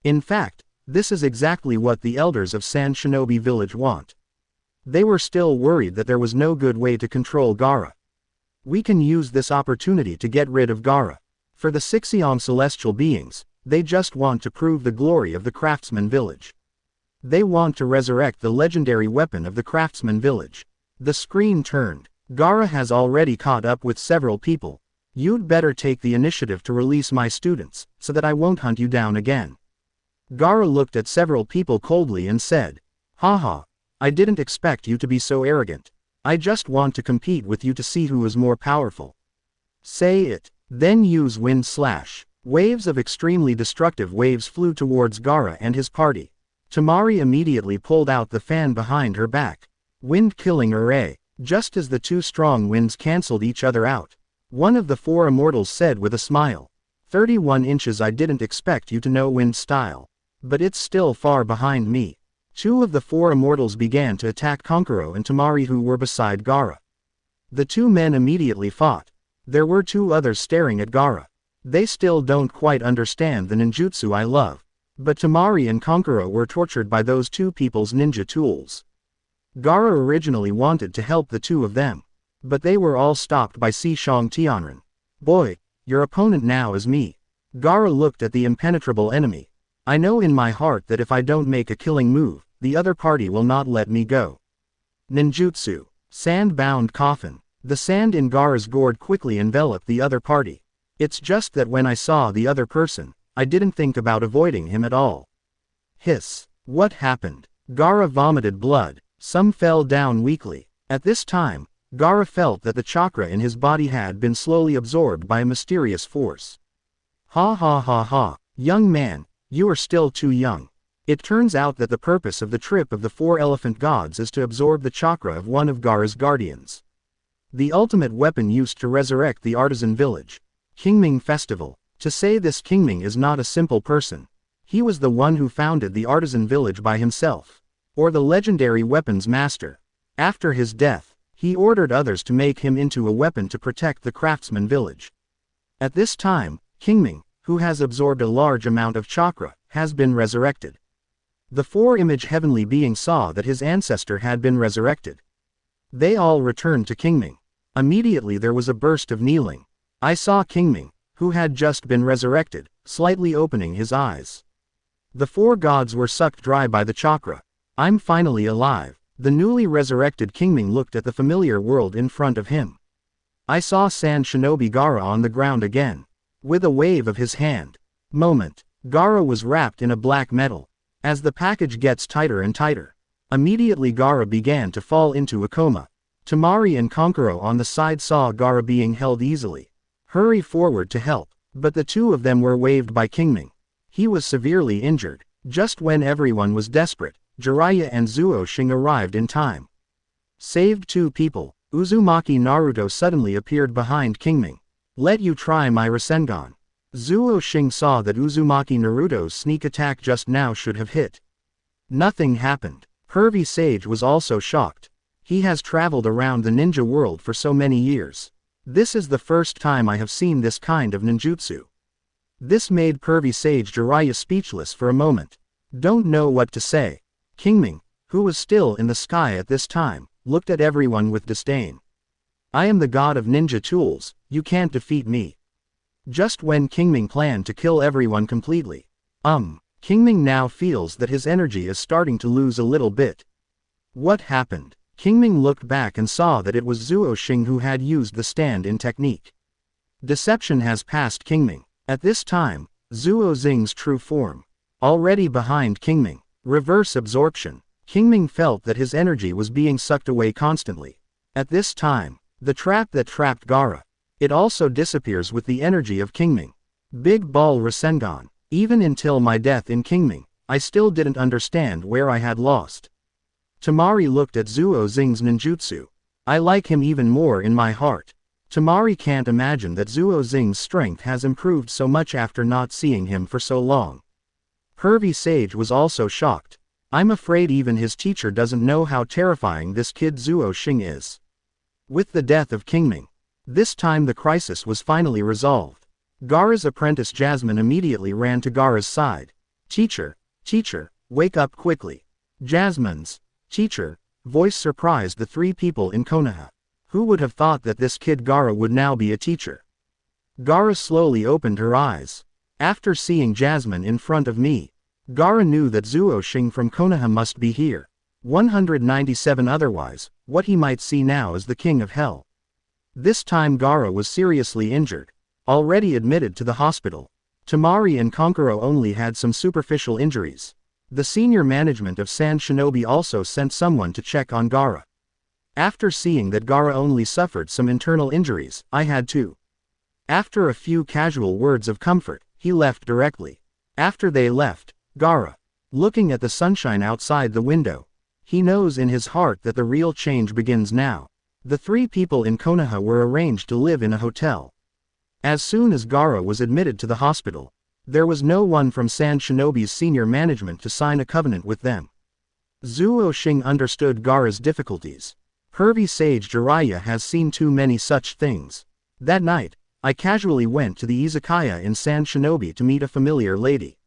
In fact, this is exactly what the elders of Sand Shinobi Village want. They were still worried that there was no good way to control Gaara. We can use this opportunity to get rid of Gaara. For the Sixion celestial beings, they just want to prove the glory of the Craftsman Village. They want to resurrect the legendary weapon of the Craftsman Village. The screen turned. Gaara has already caught up with several people. You'd better take the initiative to release my students, so that I won't hunt you down again. Gaara looked at several people coldly and said, Haha, I didn't expect you to be so arrogant. I just want to compete with you to see who is more powerful. Say it. Then use Wind Slash. Waves of extremely destructive waves flew towards Gaara and his party. Temari immediately pulled out the fan behind her back. Wind-killing array. Just as the two strong winds cancelled each other out, one of the four immortals said with a smile, 31 inches. I didn't expect you to know wind style. But it's still far behind me. Two of the four immortals began to attack Kankuro and Temari who were beside Gaara. The two men immediately fought. There were two others staring at Gaara. They still don't quite understand the ninjutsu I love. But Temari and Kankuro were tortured by those two people's ninja tools. Gaara originally wanted to help the two of them. But they were all stopped by Shang Tianren. Boy, your opponent now is me. Gaara looked at the impenetrable enemy. I know in my heart that if I don't make a killing move, the other party will not let me go. Ninjutsu. Sand-bound coffin. The sand in Gaara's gourd quickly enveloped the other party. It's just that when I saw the other person, I didn't think about avoiding him at all. Hiss. What happened? Gaara vomited blood. Some fell down weakly. At this time, Gaara felt that the chakra in his body had been slowly absorbed by a mysterious force. Ha ha ha ha. Young man, you are still too young. It turns out that the purpose of the trip of the four elephant gods is to absorb the chakra of one of Gaara's guardians. The ultimate weapon used to resurrect the artisan village. Kingming Festival. To say this Kingming is not a simple person. He was the one who founded the artisan village by himself. Or the legendary weapons master. After his death, he ordered others to make him into a weapon to protect the craftsman village. At this time, Kingming, who has absorbed a large amount of chakra, has been resurrected. The four-image heavenly beings saw that his ancestor had been resurrected. They all returned to Kingming. Immediately there was a burst of kneeling. I saw Kingming, who had just been resurrected, slightly opening his eyes. The four gods were sucked dry by the chakra. I'm finally alive. The newly resurrected Kingming looked at the familiar world in front of him. I saw Sand Shinobi Gaara on the ground again. With a wave of his hand. Gaara was wrapped in a black metal. As the package gets tighter and tighter, immediately Gaara began to fall into a coma. Temari and Kankuro on the side saw Gaara being held easily. Hurry forward to help. But the two of them were waved by Kingming. He was severely injured. Just when everyone was desperate, Jiraiya and Zuo Xing arrived in time. Saved 2 people. Uzumaki Naruto suddenly appeared behind Kingming. Let you try my Rasengan. Zuo Xing saw that Uzumaki Naruto's sneak attack just now should have hit. Nothing happened. Pervy Sage was also shocked. He has traveled around the ninja world for so many years. This is the first time I have seen this kind of ninjutsu. This made Pervy Sage Jiraiya speechless for a moment. Don't know what to say. Kingming, who was still in the sky at this time, looked at everyone with disdain. I am the god of ninja tools, you can't defeat me. Just when Kingming planned to kill everyone completely. Kingming now feels that his energy is starting to lose a little bit. What happened? Kingming looked back and saw that it was Zuo Xing who had used the stand-in technique. Deception has passed Kingming. At this time, Zuo Xing's true form. Already behind Kingming. Reverse absorption. Kingming felt that his energy was being sucked away constantly. At this time, the trap that trapped Gaara. It also disappears with the energy of Kingming. Big Ball Rasengan. Even until my death in Kingming, I still didn't understand where I had lost. Temari looked at Zuo Xing's ninjutsu. I like him even more in my heart. Temari can't imagine that Zuo Xing's strength has improved so much after not seeing him for so long. Pervy Sage was also shocked. I'm afraid even his teacher doesn't know how terrifying this kid Zuo Xing is. With the death of Kingming, this time the crisis was finally resolved. Gaara's apprentice Jasmine immediately ran to Gaara's side. Teacher, wake up quickly. Jasmine's teacher voice surprised the 3 people in Konoha. Who would have thought that this kid Gaara would now be a teacher? Gaara slowly opened her eyes. After seeing Jasmine in front of me, Gaara knew that Zuo Xing from Konoha must be here. 197 otherwise, what he might see now is the king of hell. This time Gaara was seriously injured. Already admitted to the hospital. Temari and Konkuro only had some superficial injuries. The senior management of Sand Shinobi also sent someone to check on Gaara. After seeing that Gaara only suffered some internal injuries, I had to. After a few casual words of comfort, he left directly. After they left, Gaara, looking at the sunshine outside the window, he knows in his heart that the real change begins now. The 3 people in Konoha were arranged to live in a hotel. As soon as Gaara was admitted to the hospital, there was no one from Sand Shinobi's senior management to sign a covenant with them. Zuo Xing understood Gaara's difficulties. Pervy Sage Jiraiya has seen too many such things. That night, I casually went to the izakaya in Sand Shinobi to meet a familiar lady.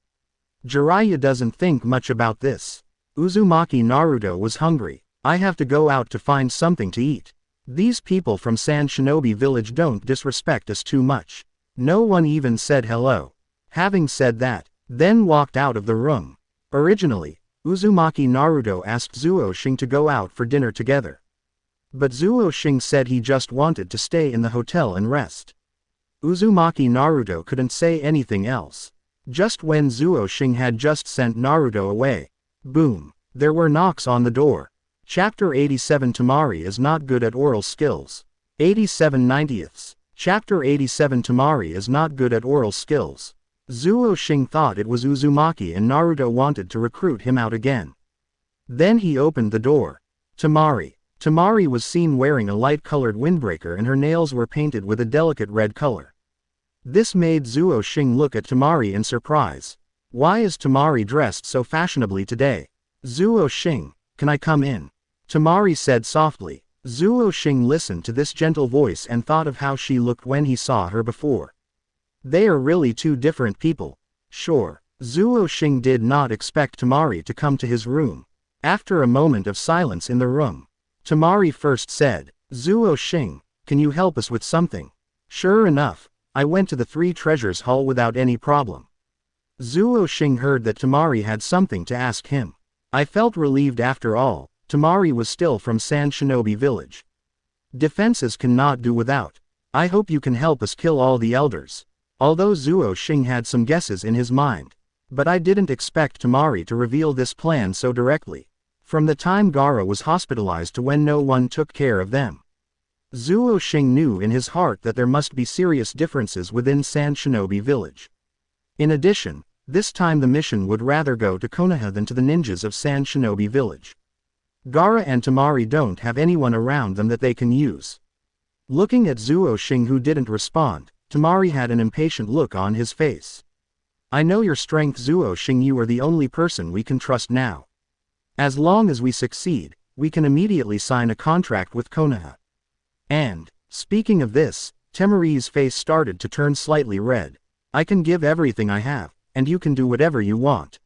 Jiraiya doesn't think much about this. Uzumaki Naruto was hungry. I have to go out to find something to eat. These people from Sand Shinobi village don't disrespect us too much. No one even said hello. Having said that, then walked out of the room. Originally, Uzumaki Naruto asked Zuo Xing to go out for dinner together. But Zuo Xing said he just wanted to stay in the hotel and rest. Uzumaki Naruto couldn't say anything else. Just when Zuo Xing had just sent Naruto away. Boom. There were knocks on the door. Chapter 87 Temari is not good at oral skills. 87 90ths. Chapter 87 Temari is not good at oral skills. Zuo Xing thought it was Uzumaki and Naruto wanted to recruit him out again. Then he opened the door. Temari. Temari was seen wearing a light-colored windbreaker and her nails were painted with a delicate red color. This made Zuo Xing look at Temari in surprise. Why is Temari dressed so fashionably today? Zuo Xing, can I come in? Temari said softly. Zuo Xing listened to this gentle voice and thought of how she looked when he saw her before. They are really 2 different people. Sure. Zuo Xing did not expect Temari to come to his room. After a moment of silence in the room, Temari first said, Zuo Xing, can you help us with something? Sure enough, I went to the 3 treasures hall without any problem. Zuo Xing heard that Temari had something to ask him. I felt relieved after all. Temari was still from Sand Shinobi village. Defenses cannot do without. I hope you can help us kill all the elders. Although Zuo Xing had some guesses in his mind. But I didn't expect Temari to reveal this plan so directly. From the time Gaara was hospitalized to when no one took care of them. Zuo Xing knew in his heart that there must be serious differences within Sand Shinobi village. In addition, This time the mission would rather go to Konoha than to the ninjas of Sand Shinobi Village. Gaara and Temari don't have anyone around them that they can use. Looking at Zuo Xing, who didn't respond, Temari had an impatient look on his face. I know your strength, Zuo Xing. You are the only person we can trust now. As long as we succeed, we can immediately sign a contract with Konoha. And, speaking of this, Temari's face started to turn slightly red. I can give everything I have, and you can do whatever you want.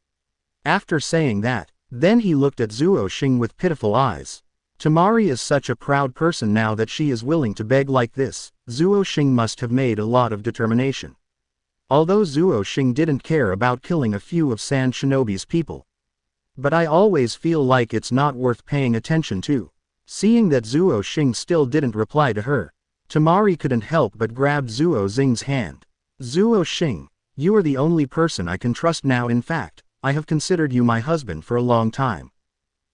After saying that, then he looked at Zuo Xing with pitiful eyes. Temari is such a proud person now that she is willing to beg like this. Zuo Xing must have made a lot of determination. Although Zuo Xing didn't care about killing a few of Sand Shinobi's people. But I always feel like it's not worth paying attention to. Seeing that Zuo Xing still didn't reply to her, Temari couldn't help but grab Zuo Xing's hand. Zuo Xing, you are the only person I can trust now. In fact, I have considered you my husband for a long time.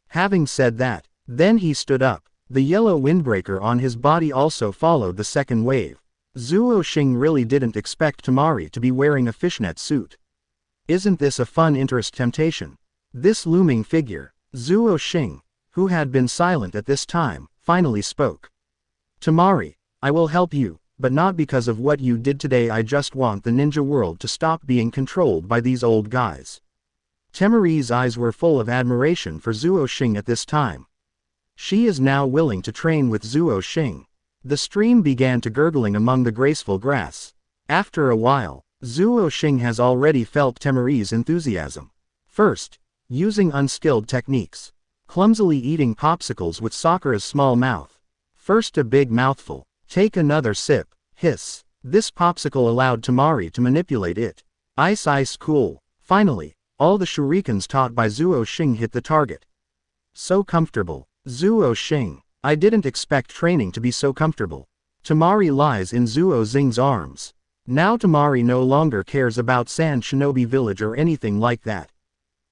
Having said that, then he stood up. The yellow windbreaker on his body also followed the second wave. Zuo Xing really didn't expect Temari to be wearing a fishnet suit. Isn't this a fun interest temptation? This looming figure, Zuo Xing, who had been silent at this time, finally spoke. Temari, I will help you, but not because of what you did today. I just want the ninja world to stop being controlled by these old guys. Temari's eyes were full of admiration for Zuo Xing at this time. She is now willing to train with Zuo Xing. The stream began to gurgling among the graceful grass. After a while, Zuo Xing has already felt Temari's enthusiasm. First, using unskilled techniques. Clumsily eating popsicles with Sakura's small mouth. First a big mouthful, take another sip, hiss. This popsicle allowed Temari to manipulate it. Ice ice cool. Finally, all the shurikens taught by Zuo Xing hit the target. So comfortable. Zuo Xing, I didn't expect training to be so comfortable. Temari lies in Zuo Xing's arms. Now Temari no longer cares about Sand Shinobi Village or anything like that.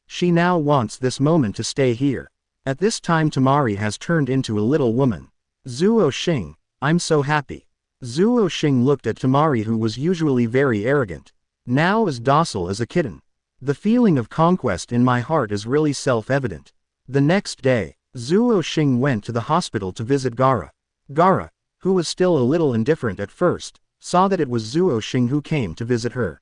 She now wants this moment to stay here. At this time Temari has turned into a little woman. Zuo Xing, I'm so happy. Zuo Xing looked at Temari, who was usually very arrogant, now as docile as a kitten. The feeling of conquest in my heart is really self-evident. The next day, Zuo Xing went to the hospital to visit Gaara. Gaara, who was still a little indifferent at first, saw that it was Zuo Xing who came to visit her.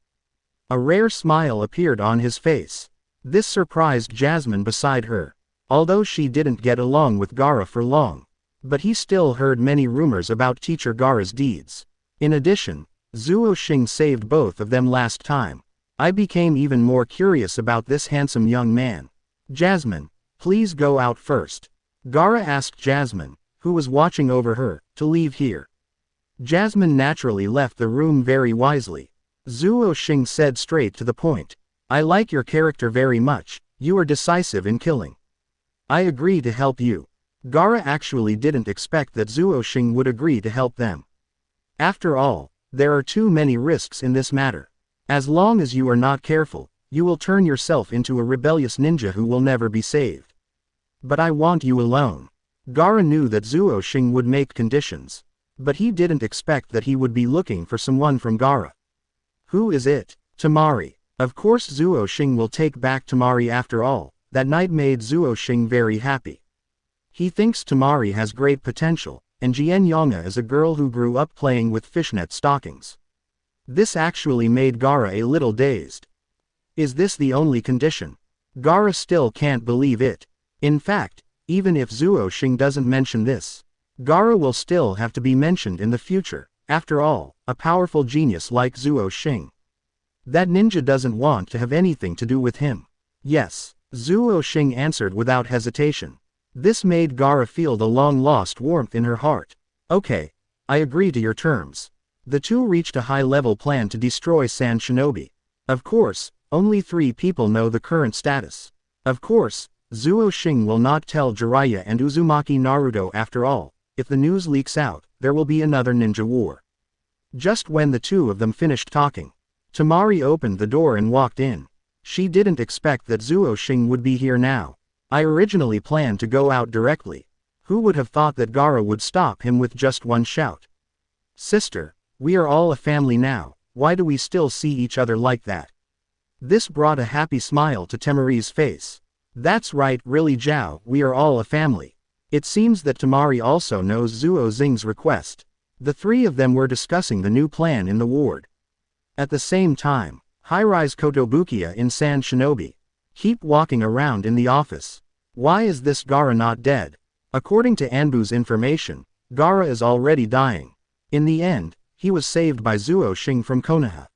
A rare smile appeared on his face. This surprised Jasmine beside her. Although she didn't get along with Gaara for long, but he still heard many rumors about teacher Gaara's deeds. In addition, Zuo Xing saved both of them last time. I became even more curious about this handsome young man. Jasmine, please go out first. Gaara asked Jasmine, who was watching over her, to leave here. Jasmine naturally left the room very wisely. Zuo Xing said straight to the point. I like your character very much, you are decisive in killing. I agree to help you. Gaara actually didn't expect that Zuo Xing would agree to help them. After all, there are too many risks in this matter. As long as you are not careful, you will turn yourself into a rebellious ninja who will never be saved. But I want you alone. Gaara knew that Zuo Xing would make conditions. But he didn't expect that he would be looking for someone from Gaara. Who is it? Temari. Of course Zuo Xing will take back Temari after all. That night made Zuo Xing very happy. He thinks Temari has great potential, and Jian Yonga is a girl who grew up playing with fishnet stockings. This actually made Gaara a little dazed. Is this the only condition? Gaara still can't believe it. In fact, even if Zuo Xing doesn't mention this, Gaara will still have to be mentioned in the future. After all, a powerful genius like Zuo Xing. That ninja doesn't want to have anything to do with him. Yes, Zuo Xing answered without hesitation. This made Gaara feel the long-lost warmth in her heart. Okay, I agree to your terms. The two reached a high-level plan to destroy Sand Shinobi. Of course, only 3 people know the current status. Of course, Zuo Xing will not tell Jiraiya and Uzumaki Naruto. After all, if the news leaks out, there will be another ninja war. Just when the two of them finished talking, Temari opened the door and walked in. She didn't expect that Zuo Xing would be here now. I originally planned to go out directly. Who would have thought that Gaara would stop him with just one shout? Sister, we are all a family now, why do we still see each other like that? This brought a happy smile to Temari's face. That's right, really Zhao, we are all a family. It seems that Temari also knows Zuo Xing's request. The three of them were discussing the new plan in the ward. At the same time, high-rise Kotobukiya in San Shinobi. Keep walking around in the office. Why is this Gaara not dead? According to Anbu's information, Gaara is already dying. In the end, he was saved by Zuo Xing from Konoha.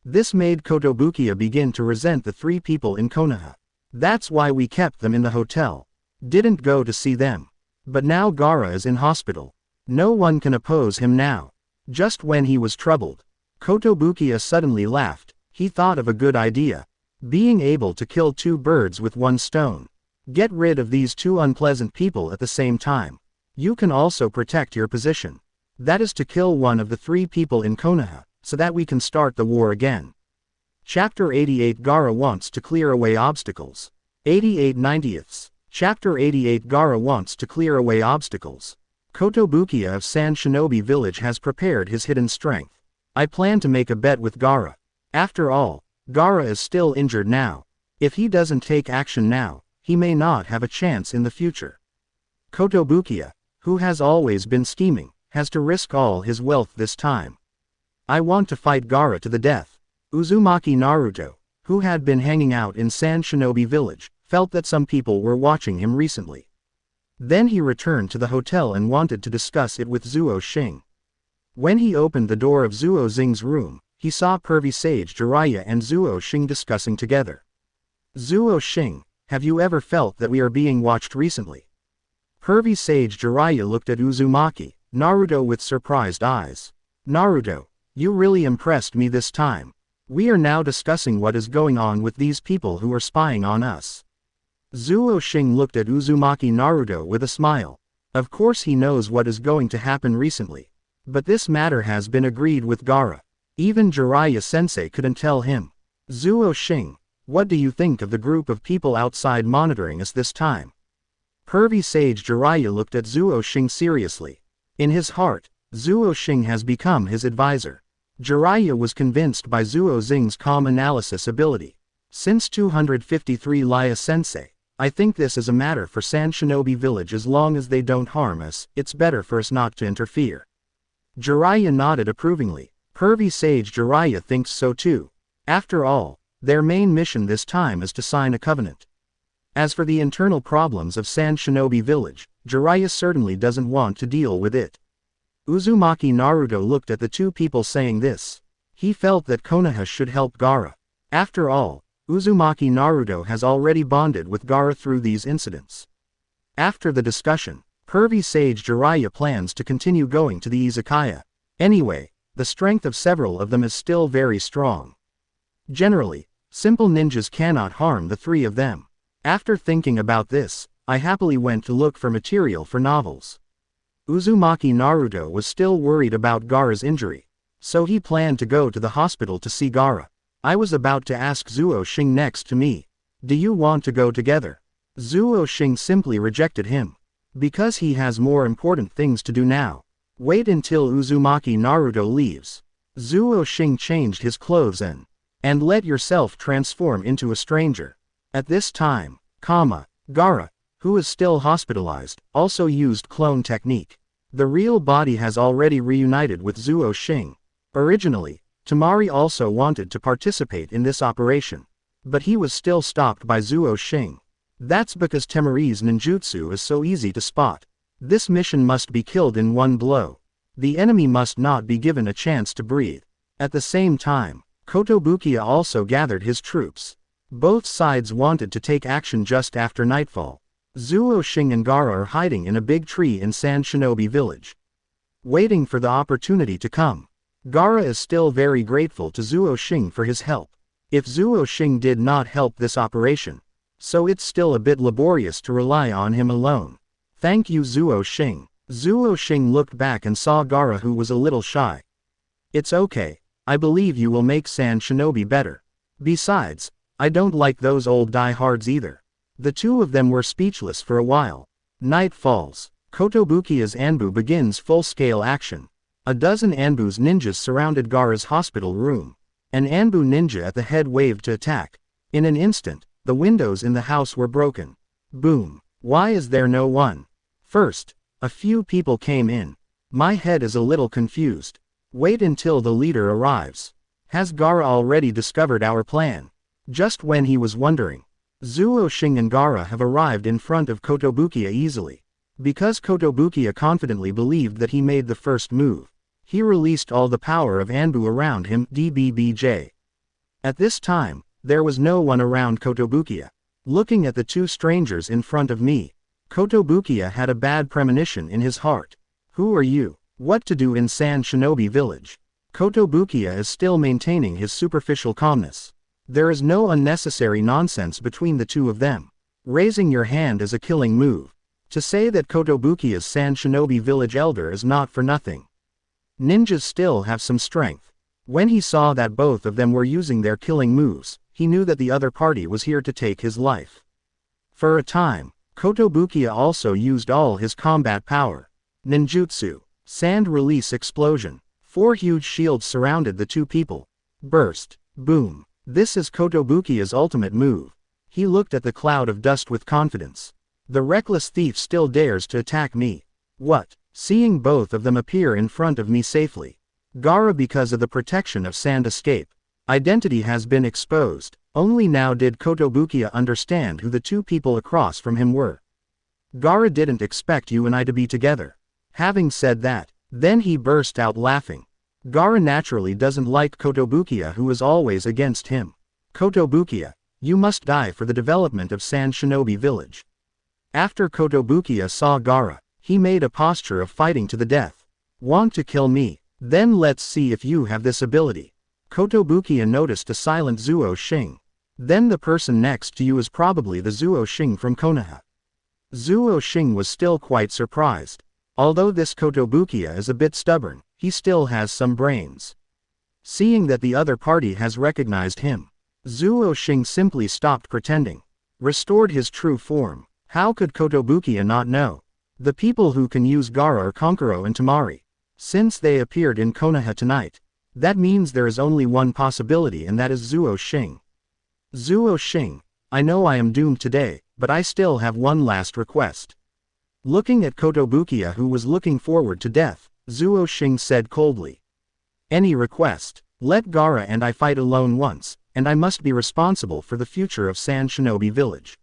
This made Kotobukiya begin to resent the three people in Konoha. That's why we kept them in the hotel. Didn't go to see them. But now Gaara is in hospital. No one can oppose him now. Just when he was troubled, Kotobukiya suddenly laughed. He thought of a good idea. Being able to kill two birds with one stone. Get rid of these two unpleasant people at the same time. You can also protect your position. That is to kill one of the three people in Konoha, so that we can start the war again. Chapter 88 Gaara wants to clear away obstacles. 88 90ths. Chapter 88 Gaara wants to clear away obstacles. Kotobukiya of San Shinobi Village has prepared his hidden strength. I plan to make a bet with Gaara. After all, Gaara is still injured now. If he doesn't take action now, he may not have a chance in the future. Kotobukiya, who has always been scheming, has to risk all his wealth this time. I want to fight Gaara to the death. Uzumaki Naruto, who had been hanging out in San Shinobi Village, felt that some people were watching him recently. Then he returned to the hotel and wanted to discuss it with Zuo Xing. When he opened the door of Zuo Xing's room, he saw pervy sage Jiraiya and Zuo Xing discussing together. Zuo Xing, have you ever felt that we are being watched recently? Pervy sage Jiraiya looked at Uzumaki Naruto with surprised eyes. Naruto, you really impressed me this time. We are now discussing what is going on with these people who are spying on us. Zuo Xing looked at Uzumaki Naruto with a smile. Of course he knows what is going to happen recently. But this matter has been agreed with Gaara. Even Jiraiya-sensei couldn't tell him. Zuo Xing, what do you think of the group of people outside monitoring us this time? Pervy sage Jiraiya looked at Zuo Xing seriously. In his heart, Zuo Xing has become his advisor. Jiraiya was convinced by Zuo Xing's calm analysis ability. Since 253 Lia-sensei, I think this is a matter for San Shinobi Village. As long as they don't harm us, it's better for us not to interfere. Jiraiya nodded approvingly. Pervy sage Jiraiya thinks so too. After all, their main mission this time is to sign a covenant. As for the internal problems of San Shinobi Village, Jiraiya certainly doesn't want to deal with it. Uzumaki Naruto looked at the two people saying this. He felt that Konoha should help Gaara. After all, Uzumaki Naruto has already bonded with Gaara through these incidents. After the discussion, pervy sage Jiraiya plans to continue going to the izakaya. Anyway, the strength of several of them is still very strong. Generally, simple ninjas cannot harm the three of them. After thinking about this, I happily went to look for material for novels. Uzumaki Naruto was still worried about Gaara's injury. So he planned to go to the hospital to see Gaara. I was about to ask Zuo Xing next to me. Do you want to go together? Zuo Xing simply rejected him. Because he has more important things to do now. Wait until Uzumaki Naruto leaves. Zuo Xing changed his clothes and let yourself transform into a stranger. At this time, Gaara, who is still hospitalized, also used clone technique. The real body has already reunited with Zuo Xing. Originally, Temari also wanted to participate in this operation. But he was still stopped by Zuo Xing. That's because Temari's ninjutsu is so easy to spot. This mission must be killed in one blow. The enemy must not be given a chance to breathe. At the same time, Kotobukiya also gathered his troops. Both sides wanted to take action just after nightfall. Zuo Xing and Gaara are hiding in a big tree in San Shinobi Village, waiting for the opportunity to come. Gaara is still very grateful to Zuo Xing for his help. If Zuo Xing did not help this operation, so it's still a bit laborious to rely on him alone. Thank you Zuo Xing. Zuo Xing looked back and saw Gaara, who was a little shy. It's okay, I believe you will make San Shinobi better. Besides, I don't like those old diehards either. The two of them were speechless for a while. Night falls. Kotobukiya's Anbu begins full-scale action. A dozen Anbu's ninjas surrounded Gaara's hospital room. An Anbu ninja at the head waved to attack. In an instant, the windows in the house were broken. Boom. Why is there no one? First, a few people came in. My head is a little confused. Wait until the leader arrives. Has Gaara already discovered our plan? Just when he was wondering, Zuo Xing and Gaara have arrived in front of Kotobukiya easily. Because Kotobukiya confidently believed that he made the first move, he released all the power of Anbu around him, DBBJ. At this time, there was no one around Kotobukiya. Looking at the two strangers in front of me, Kotobukiya had a bad premonition in his heart. Who are you? What to do in Sand Shinobi Village? Kotobukiya is still maintaining his superficial calmness. There is no unnecessary nonsense between the two of them. Raising your hand is a killing move. To say that Kotobukiya's Sand Shinobi Village elder is not for nothing. Ninjas still have some strength. When he saw that both of them were using their killing moves, he knew that the other party was here to take his life. For a time, Kotobukiya also used all his combat power. Ninjutsu. Sand release explosion. 4 huge shields surrounded the two people. Burst. Boom. This is Kotobukiya's ultimate move. He looked at the cloud of dust with confidence. The reckless thief still dares to attack me. What? Seeing both of them appear in front of me safely. Gaara, because of the protection of Sand, escape. Identity has been exposed. Only now did Kotobukiya understand who the two people across from him were. Gaara didn't expect you and I to be together. Having said that, then he burst out laughing. Gaara naturally doesn't like Kotobukiya, who is always against him. Kotobukiya, you must die for the development of Sand Shinobi Village. After Kotobukiya saw Gaara, he made a posture of fighting to the death. Want to kill me? Then let's see if you have this ability. Kotobukiya noticed a silent Zuo Xing. Then the person next to you is probably the Zuo Xing from Konoha. Zuo Xing was still quite surprised. Although this Kotobukiya is a bit stubborn, he still has some brains. Seeing that the other party has recognized him, Zuo Xing simply stopped pretending. Restored his true form. How could Kotobukiya not know? The people who can use Gaara are Konkuro and Temari. Since they appeared in Konoha tonight, that means there is only one possibility, and that is Zuo Xing. Zuo Xing, I know I am doomed today, but I still have one last request. Looking at Kotobukiya, who was looking forward to death, Zuo Xing said coldly. Any request? Let Gaara and I fight alone once, and I must be responsible for the future of Sand Shinobi Village.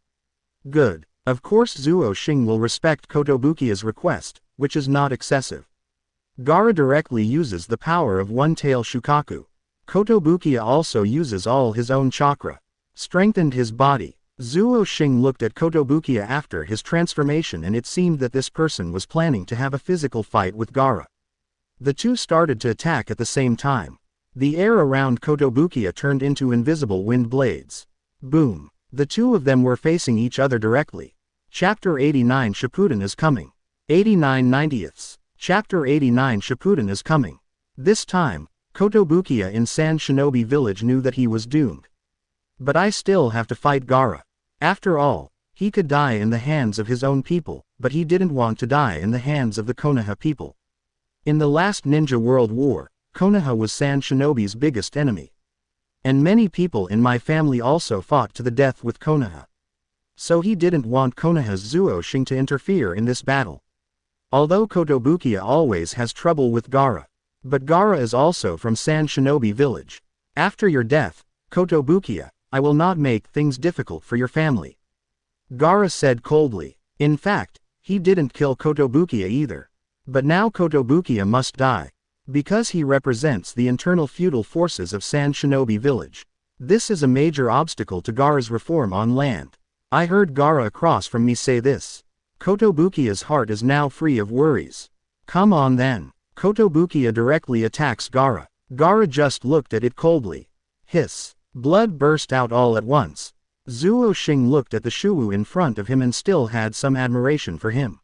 Good. Of course Zuo Xing will respect Kotobukiya's request, which is not excessive. Gaara directly uses the power of one-tail Shukaku. Kotobukiya also uses all his own chakra. Strengthened his body. Zuo Xing looked at Kotobukiya after his transformation, and it seemed that this person was planning to have a physical fight with Gaara. The two started to attack at the same time. The air around Kotobukiya turned into invisible wind blades. Boom. The two of them were facing each other directly. Chapter 89 Shippuden is coming. 89 90ths. Chapter 89 Shippuden is coming. This time, Kotobukiya in Sand Shinobi Village knew that he was doomed. But I still have to fight Gaara. After all, he could die in the hands of his own people, but he didn't want to die in the hands of the Konoha people. In the last Ninja World War, Konoha was Sand Shinobi's biggest enemy. And many people in my family also fought to the death with Konoha. So he didn't want Konoha's Zuo Xing to interfere in this battle. Although Kotobukiya always has trouble with Gaara. But Gaara is also from Sand Shinobi Village. After your death, Kotobukiya, I will not make things difficult for your family. Gaara said coldly. In fact, he didn't kill Kotobukiya either. But now Kotobukiya must die. Because he represents the internal feudal forces of Sand Shinobi Village. This is a major obstacle to Gaara's reform on land. I heard Gaara across from me say this. Kotobukiya's heart is now free of worries. Come on then. Kotobukiya directly attacks Gaara. Gaara just looked at it coldly. Hiss. Blood burst out all at once. Zuo Xing looked at the Shuwu in front of him and still had some admiration for him.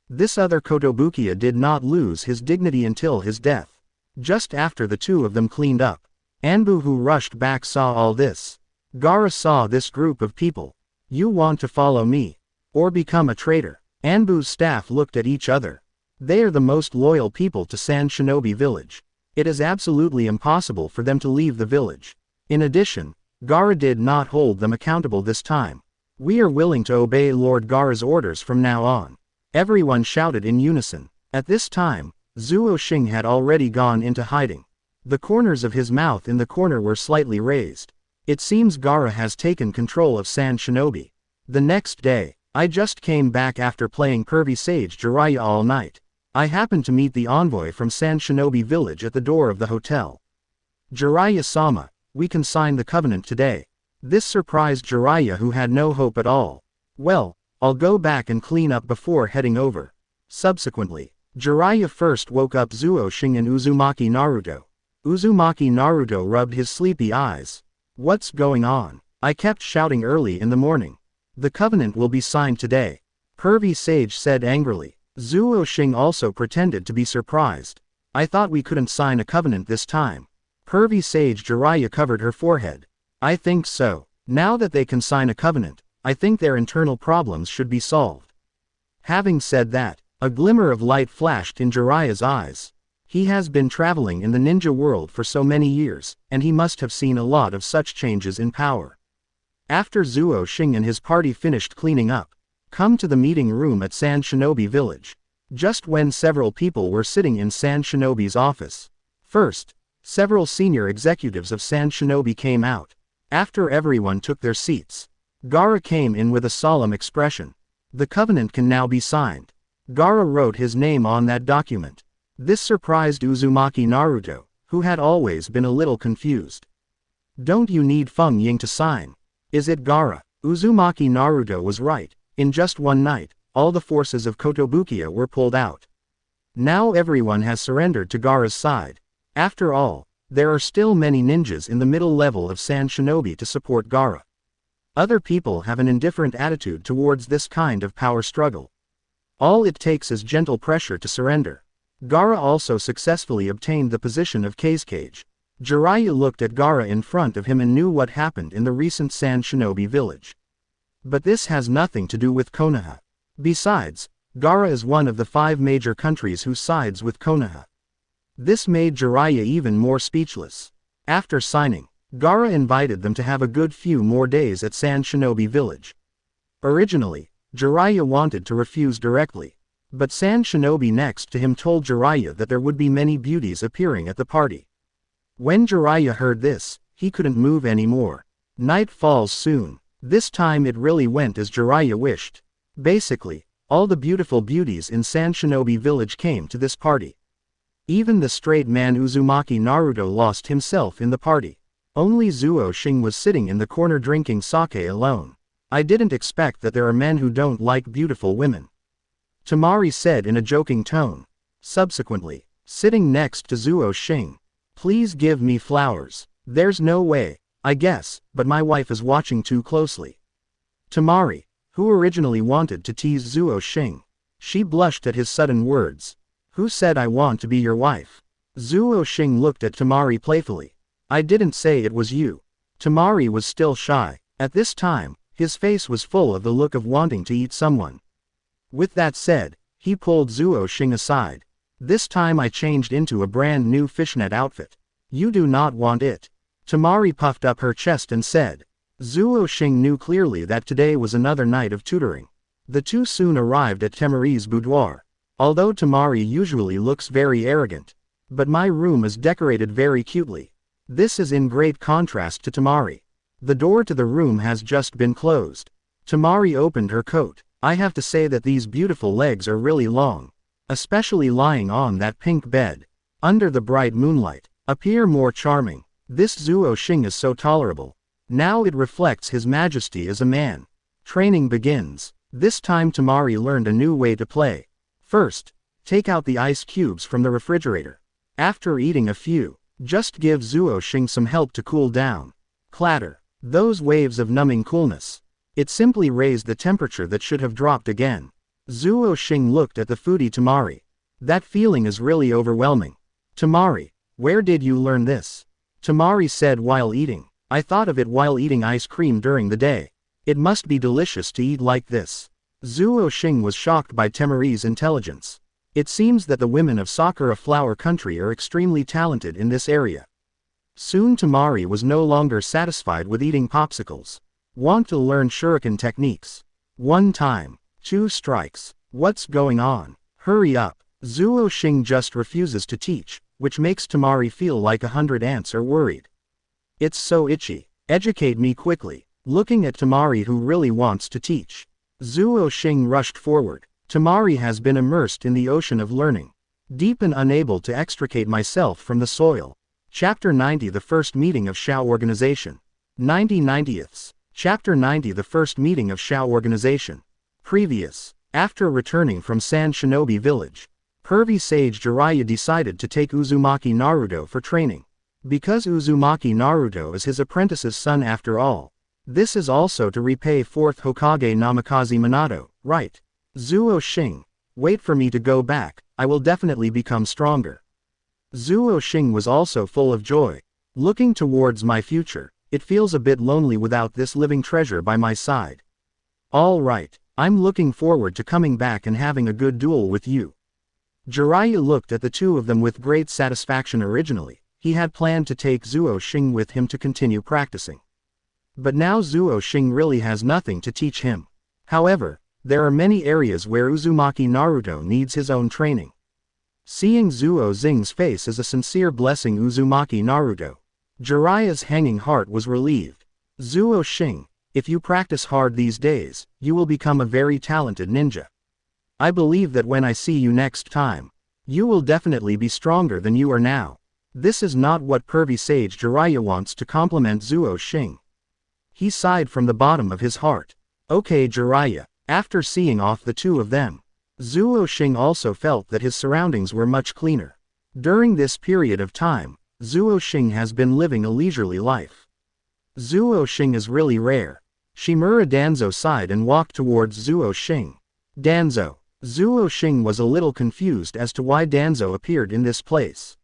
This other Kotobukiya did not lose his dignity until his death. Just after the two of them cleaned up. Anbu, who rushed back, saw all this. Gaara saw this group of people. You want to follow me? Or become a traitor? Anbu's staff looked at each other. They are the most loyal people to Sand Shinobi Village. It is absolutely impossible for them to leave the village. In addition, Gaara did not hold them accountable this time. We are willing to obey Lord Gaara's orders from now on. Everyone shouted in unison. At this time, Zuo Xing had already gone into hiding. The corners of his mouth in the corner were slightly raised. It seems Gaara has taken control of Sand Shinobi. The next day, I just came back after playing Pervy Sage Jiraiya all night. I happened to meet the envoy from Sand Shinobi village at the door of the hotel. Jiraiya-sama, we can sign the covenant today. This surprised Jiraiya, who had no hope at all. Well, I'll go back and clean up before heading over. Subsequently, Jiraiya first woke up Zuo Xing and Uzumaki Naruto. Uzumaki Naruto rubbed his sleepy eyes. What's going on? I kept shouting early in the morning. The covenant will be signed today. Pervy Sage said angrily. Zuo Xing also pretended to be surprised. I thought we couldn't sign a covenant this time. Pervy Sage Jiraiya covered her forehead. I think so. Now that they can sign a covenant, I think their internal problems should be solved. Having said that, a glimmer of light flashed in Jiraiya's eyes. He has been traveling in the ninja world for so many years, and he must have seen a lot of such changes in power. After Zuo Xing and his party finished cleaning up, come to the meeting room at Sand Shinobi village. Just when several people were sitting in Sand Shinobi's office. First, several senior executives of Sand Shinobi came out. After everyone took their seats, Gaara came in with a solemn expression. The covenant can now be signed. Gaara wrote his name on that document. This surprised Uzumaki Naruto, who had always been a little confused. Don't you need Feng Ying to sign? Is it Gaara? Uzumaki Naruto was right. In just one night, all the forces of Kotobukiya were pulled out. Now everyone has surrendered to Gaara's side. After all, there are still many ninjas in the middle level of Sand Shinobi to support Gaara. Other people have an indifferent attitude towards this kind of power struggle. All it takes is gentle pressure to surrender. Gaara also successfully obtained the position of Kazekage. Jiraiya looked at Gaara in front of him and knew what happened in the recent Sand Shinobi village. But this has nothing to do with Konoha. Besides, Gaara is one of the 5 major countries who sides with Konoha. This made Jiraiya even more speechless. After signing, Gaara invited them to have a good few more days at Sand Shinobi village. Originally, Jiraiya wanted to refuse directly. But Sand Shinobi next to him told Jiraiya that there would be many beauties appearing at the party. When Jiraiya heard this, he couldn't move anymore. Night falls soon. This time it really went as Jiraiya wished. Basically, all the beautiful beauties in Sand Shinobi village came to this party. Even the straight man Uzumaki Naruto lost himself in the party. Only Zuo Xing was sitting in the corner drinking sake alone. I didn't expect that there are men who don't like beautiful women. Tamari said in a joking tone. Subsequently, sitting next to Zuo Xing. Please give me flowers. There's no way, I guess, but my wife is watching too closely. Tamari, who originally wanted to tease Zuo Xing. She blushed at his sudden words. Who said I want to be your wife? Zuo Xing looked at Tamari playfully. I didn't say it was you. Tamari was still shy. At this time, his face was full of the look of wanting to eat someone. With that said, he pulled Zuo Xing aside. This time I changed into a brand new fishnet outfit. You do not want it. Tamari puffed up her chest and said. Zuo Xing knew clearly that today was another night of tutoring. The two soon arrived at Tamari's boudoir. Although Tamari usually looks very arrogant. But my room is decorated very cutely. This is in great contrast to Tamari. The door to the room has just been closed. Tamari opened her coat. I have to say that these beautiful legs are really long. Especially lying on that pink bed. Under the bright moonlight. Appear more charming. This Zuo Xing is so tolerable. Now it reflects his majesty as a man. Training begins. This time Tamari learned a new way to play. First, take out the ice cubes from the refrigerator. After eating a few, just give Zuo Xing some help to cool down. Clatter. Those waves of numbing coolness. It simply raised the temperature that should have dropped again. Zuo Xing looked at the foodie Tamari. That feeling is really overwhelming. Tamari, where did you learn this? Tamari said while eating. I thought of it while eating ice cream during the day. It must be delicious to eat like this. Zuo Xing was shocked by Tamari's intelligence. It seems that the women of Sakura Flower Country are extremely talented in this area. Soon Temari was no longer satisfied with eating popsicles. Want to learn shuriken techniques. 1 time. 2 strikes. What's going on? Hurry up. Zuo Xing just refuses to teach, which makes Temari feel like 100 ants are worried. It's so itchy. Educate me quickly. Looking at Temari who really wants to teach. Zuo Xing rushed forward. Temari has been immersed in the ocean of learning. Deep and unable to extricate myself from the soil. Chapter 90 The First Meeting of Shao Organization. 90/90ths. Chapter 90 The First Meeting of Shao Organization. Previous. After returning from San Shinobi Village, pervy sage Jiraiya decided to take Uzumaki Naruto for training. Because Uzumaki Naruto is his apprentice's son after all. This is also to repay 4th Hokage Namikaze Minato, right? Zuo Xing. Wait for me to go back, I will definitely become stronger. Zuo Xing was also full of joy. Looking towards my future, it feels a bit lonely without this living treasure by my side. All right, I'm looking forward to coming back and having a good duel with you. Jiraiya looked at the two of them with great satisfaction. Originally, he had planned to take Zuo Xing with him to continue practicing. But now Zuo Xing really has nothing to teach him. However, there are many areas where Uzumaki Naruto needs his own training. Seeing Zuo Xing's face as a sincere blessing Uzumaki Naruto, Jiraiya's hanging heart was relieved. Zuo Xing, if you practice hard these days, you will become a very talented ninja. I believe that when I see you next time, you will definitely be stronger than you are now. This is not what pervy sage Jiraiya wants to compliment Zuo Xing. He sighed from the bottom of his heart. Okay Jiraiya. After seeing off the two of them, Zuo Xing also felt that his surroundings were much cleaner. During this period of time, Zuo Xing has been living a leisurely life. Zuo Xing is really rare. Shimura Danzo sighed and walked towards Zuo Xing. Danzo. Zuo Xing was a little confused as to why Danzo appeared in this place.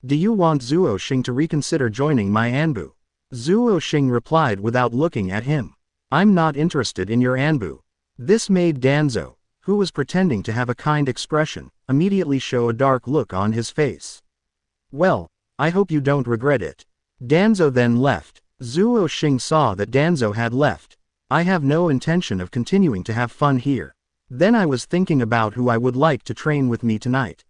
Do you want Zuo Xing to reconsider joining my Anbu? Zuo Xing replied without looking at him. I'm not interested in your Anbu. This made Danzo, who was pretending to have a kind expression, immediately show a dark look on his face. Well, I hope you don't regret it. Danzo then left. Zuo Xing saw that Danzo had left. I have no intention of continuing to have fun here. Then I was thinking about who I would like to train with me tonight.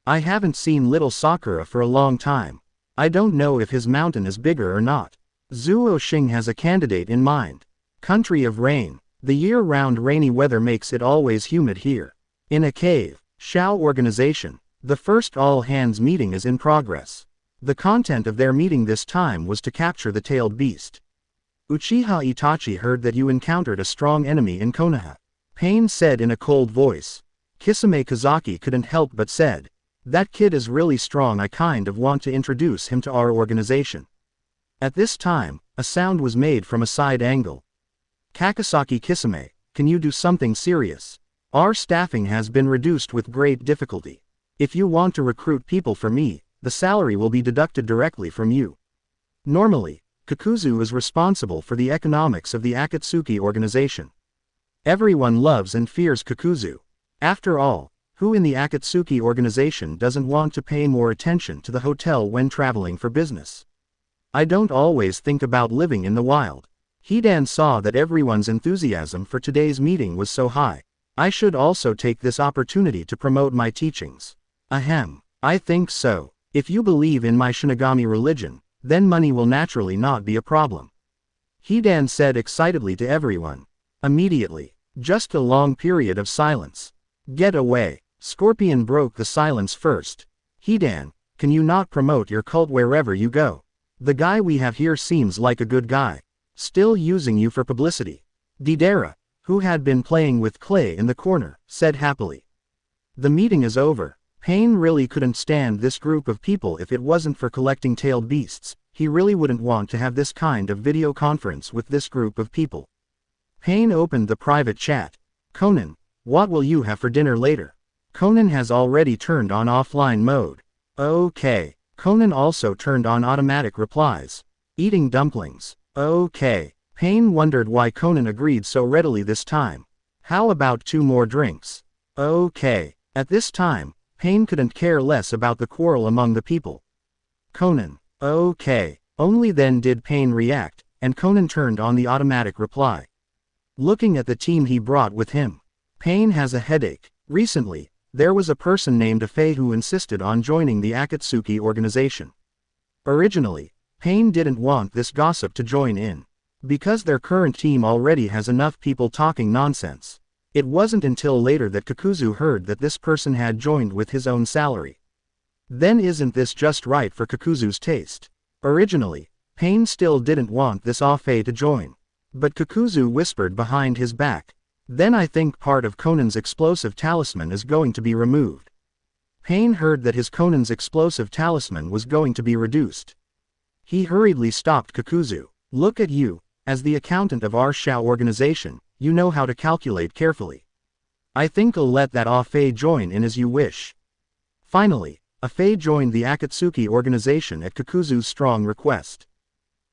I haven't seen little Sakura for a long time. I don't know if his mountain is bigger or not. Zuo Xing has a candidate in mind. Country of Rain. The year-round rainy weather makes it always humid here. In a cave, Shao Organization. The first all-hands meeting is in progress. The content of their meeting this time was to capture the tailed beast. Uchiha Itachi heard that you encountered a strong enemy in Konoha. Pain said in a cold voice. Kisame Kazaki couldn't help but said, that kid is really strong. I kind of want to introduce him to our organization. At this time, a sound was made from a side angle. Kakasaki Kisame, can you do something serious? Our staffing has been reduced with great difficulty. If you want to recruit people for me, the salary will be deducted directly from you. Normally, Kakuzu is responsible for the economics of the Akatsuki organization. Everyone loves and fears Kakuzu. After all, who in the Akatsuki organization doesn't want to pay more attention to the hotel when traveling for business? I don't always think about living in the wild. Hidan saw that everyone's enthusiasm for today's meeting was so high. I should also take this opportunity to promote my teachings. Ahem. I think so. If you believe in my Shinigami religion, then money will naturally not be a problem. Hidan said excitedly to everyone. Immediately, just a long period of silence. Get away. Scorpion broke the silence first. Hidan, can you not promote your cult wherever you go? The guy we have here seems like a good guy. Still using you for publicity. Deidara, who had been playing with clay in the corner, said happily. The meeting is over. Pain really couldn't stand this group of people. If it wasn't for collecting tailed beasts, he really wouldn't want to have this kind of video conference with this group of people. Pain opened the private chat. Conan, what will you have for dinner later? Conan has already turned on offline mode. Okay. Conan also turned on automatic replies. Eating dumplings. Okay. Pain wondered why Conan agreed so readily this time. How about 2 more drinks? Okay. At this time, Pain couldn't care less about the quarrel among the people. Conan. Okay. Only then did Pain react, and Conan turned on the automatic reply. Looking at the team he brought with him. Pain has a headache. Recently, there was a person named Afei who insisted on joining the Akatsuki organization. Originally, Pain didn't want this gossip to join in. Because their current team already has enough people talking nonsense. It wasn't until later that Kakuzu heard that this person had joined with his own salary. Then isn't this just right for Kakuzu's taste? Originally, Pain still didn't want this Afei to join. But Kakuzu whispered behind his back. Then I think part of Conan's explosive talisman is going to be removed. Pain heard that his Conan's explosive talisman was going to be reduced. He hurriedly stopped Kakuzu. Look at you, as the accountant of our Shao organization, you know how to calculate carefully. I think I'll let that Afei join in as you wish. Finally, Afei joined the Akatsuki organization at Kakuzu's strong request.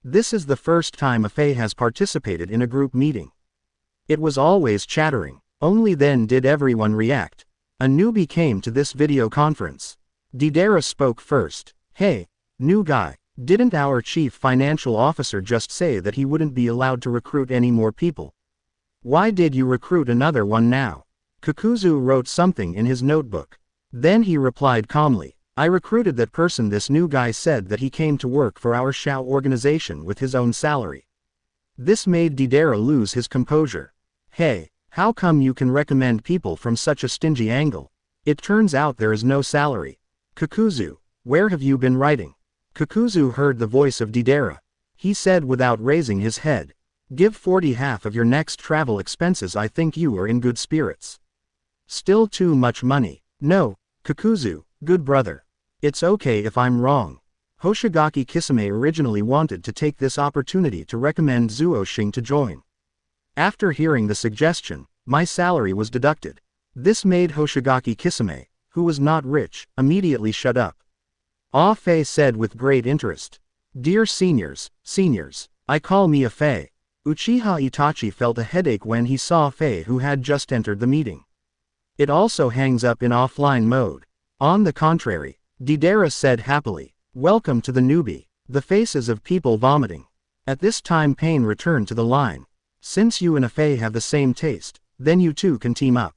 This is the first time Afei has participated in a group meeting. It was always chattering. Only then did everyone react. A newbie came to this video conference. Deidara spoke first. Hey, new guy, didn't our chief financial officer just say that he wouldn't be allowed to recruit any more people? Why did you recruit another one now? Kakuzu wrote something in his notebook. Then he replied calmly. I recruited that person. This new guy said that he came to work for our Shao organization with his own salary. This made Deidara lose his composure. Hey, how come you can recommend people from such a stingy angle? It turns out there is no salary. Kakuzu, where have you been writing? Kakuzu heard the voice of Deidara. He said without raising his head. Give 40 half of your next travel expenses. I think you are in good spirits. Still too much money. No, Kakuzu, good brother. It's okay if I'm wrong. Hoshigaki Kisame originally wanted to take this opportunity to recommend Zuo Xing to join. After hearing the suggestion, my salary was deducted. This made Hoshigaki Kisame, who was not rich, immediately shut up. Afei said with great interest. Dear seniors, I call me Afei. Uchiha Itachi felt a headache when he saw Afei, who had just entered the meeting. It also hangs up in offline mode. On the contrary, Deidara said happily. Welcome to the newbie. The faces of people vomiting. At this time Pain returned to the line. Since you and Afei have the same taste, then you two can team up.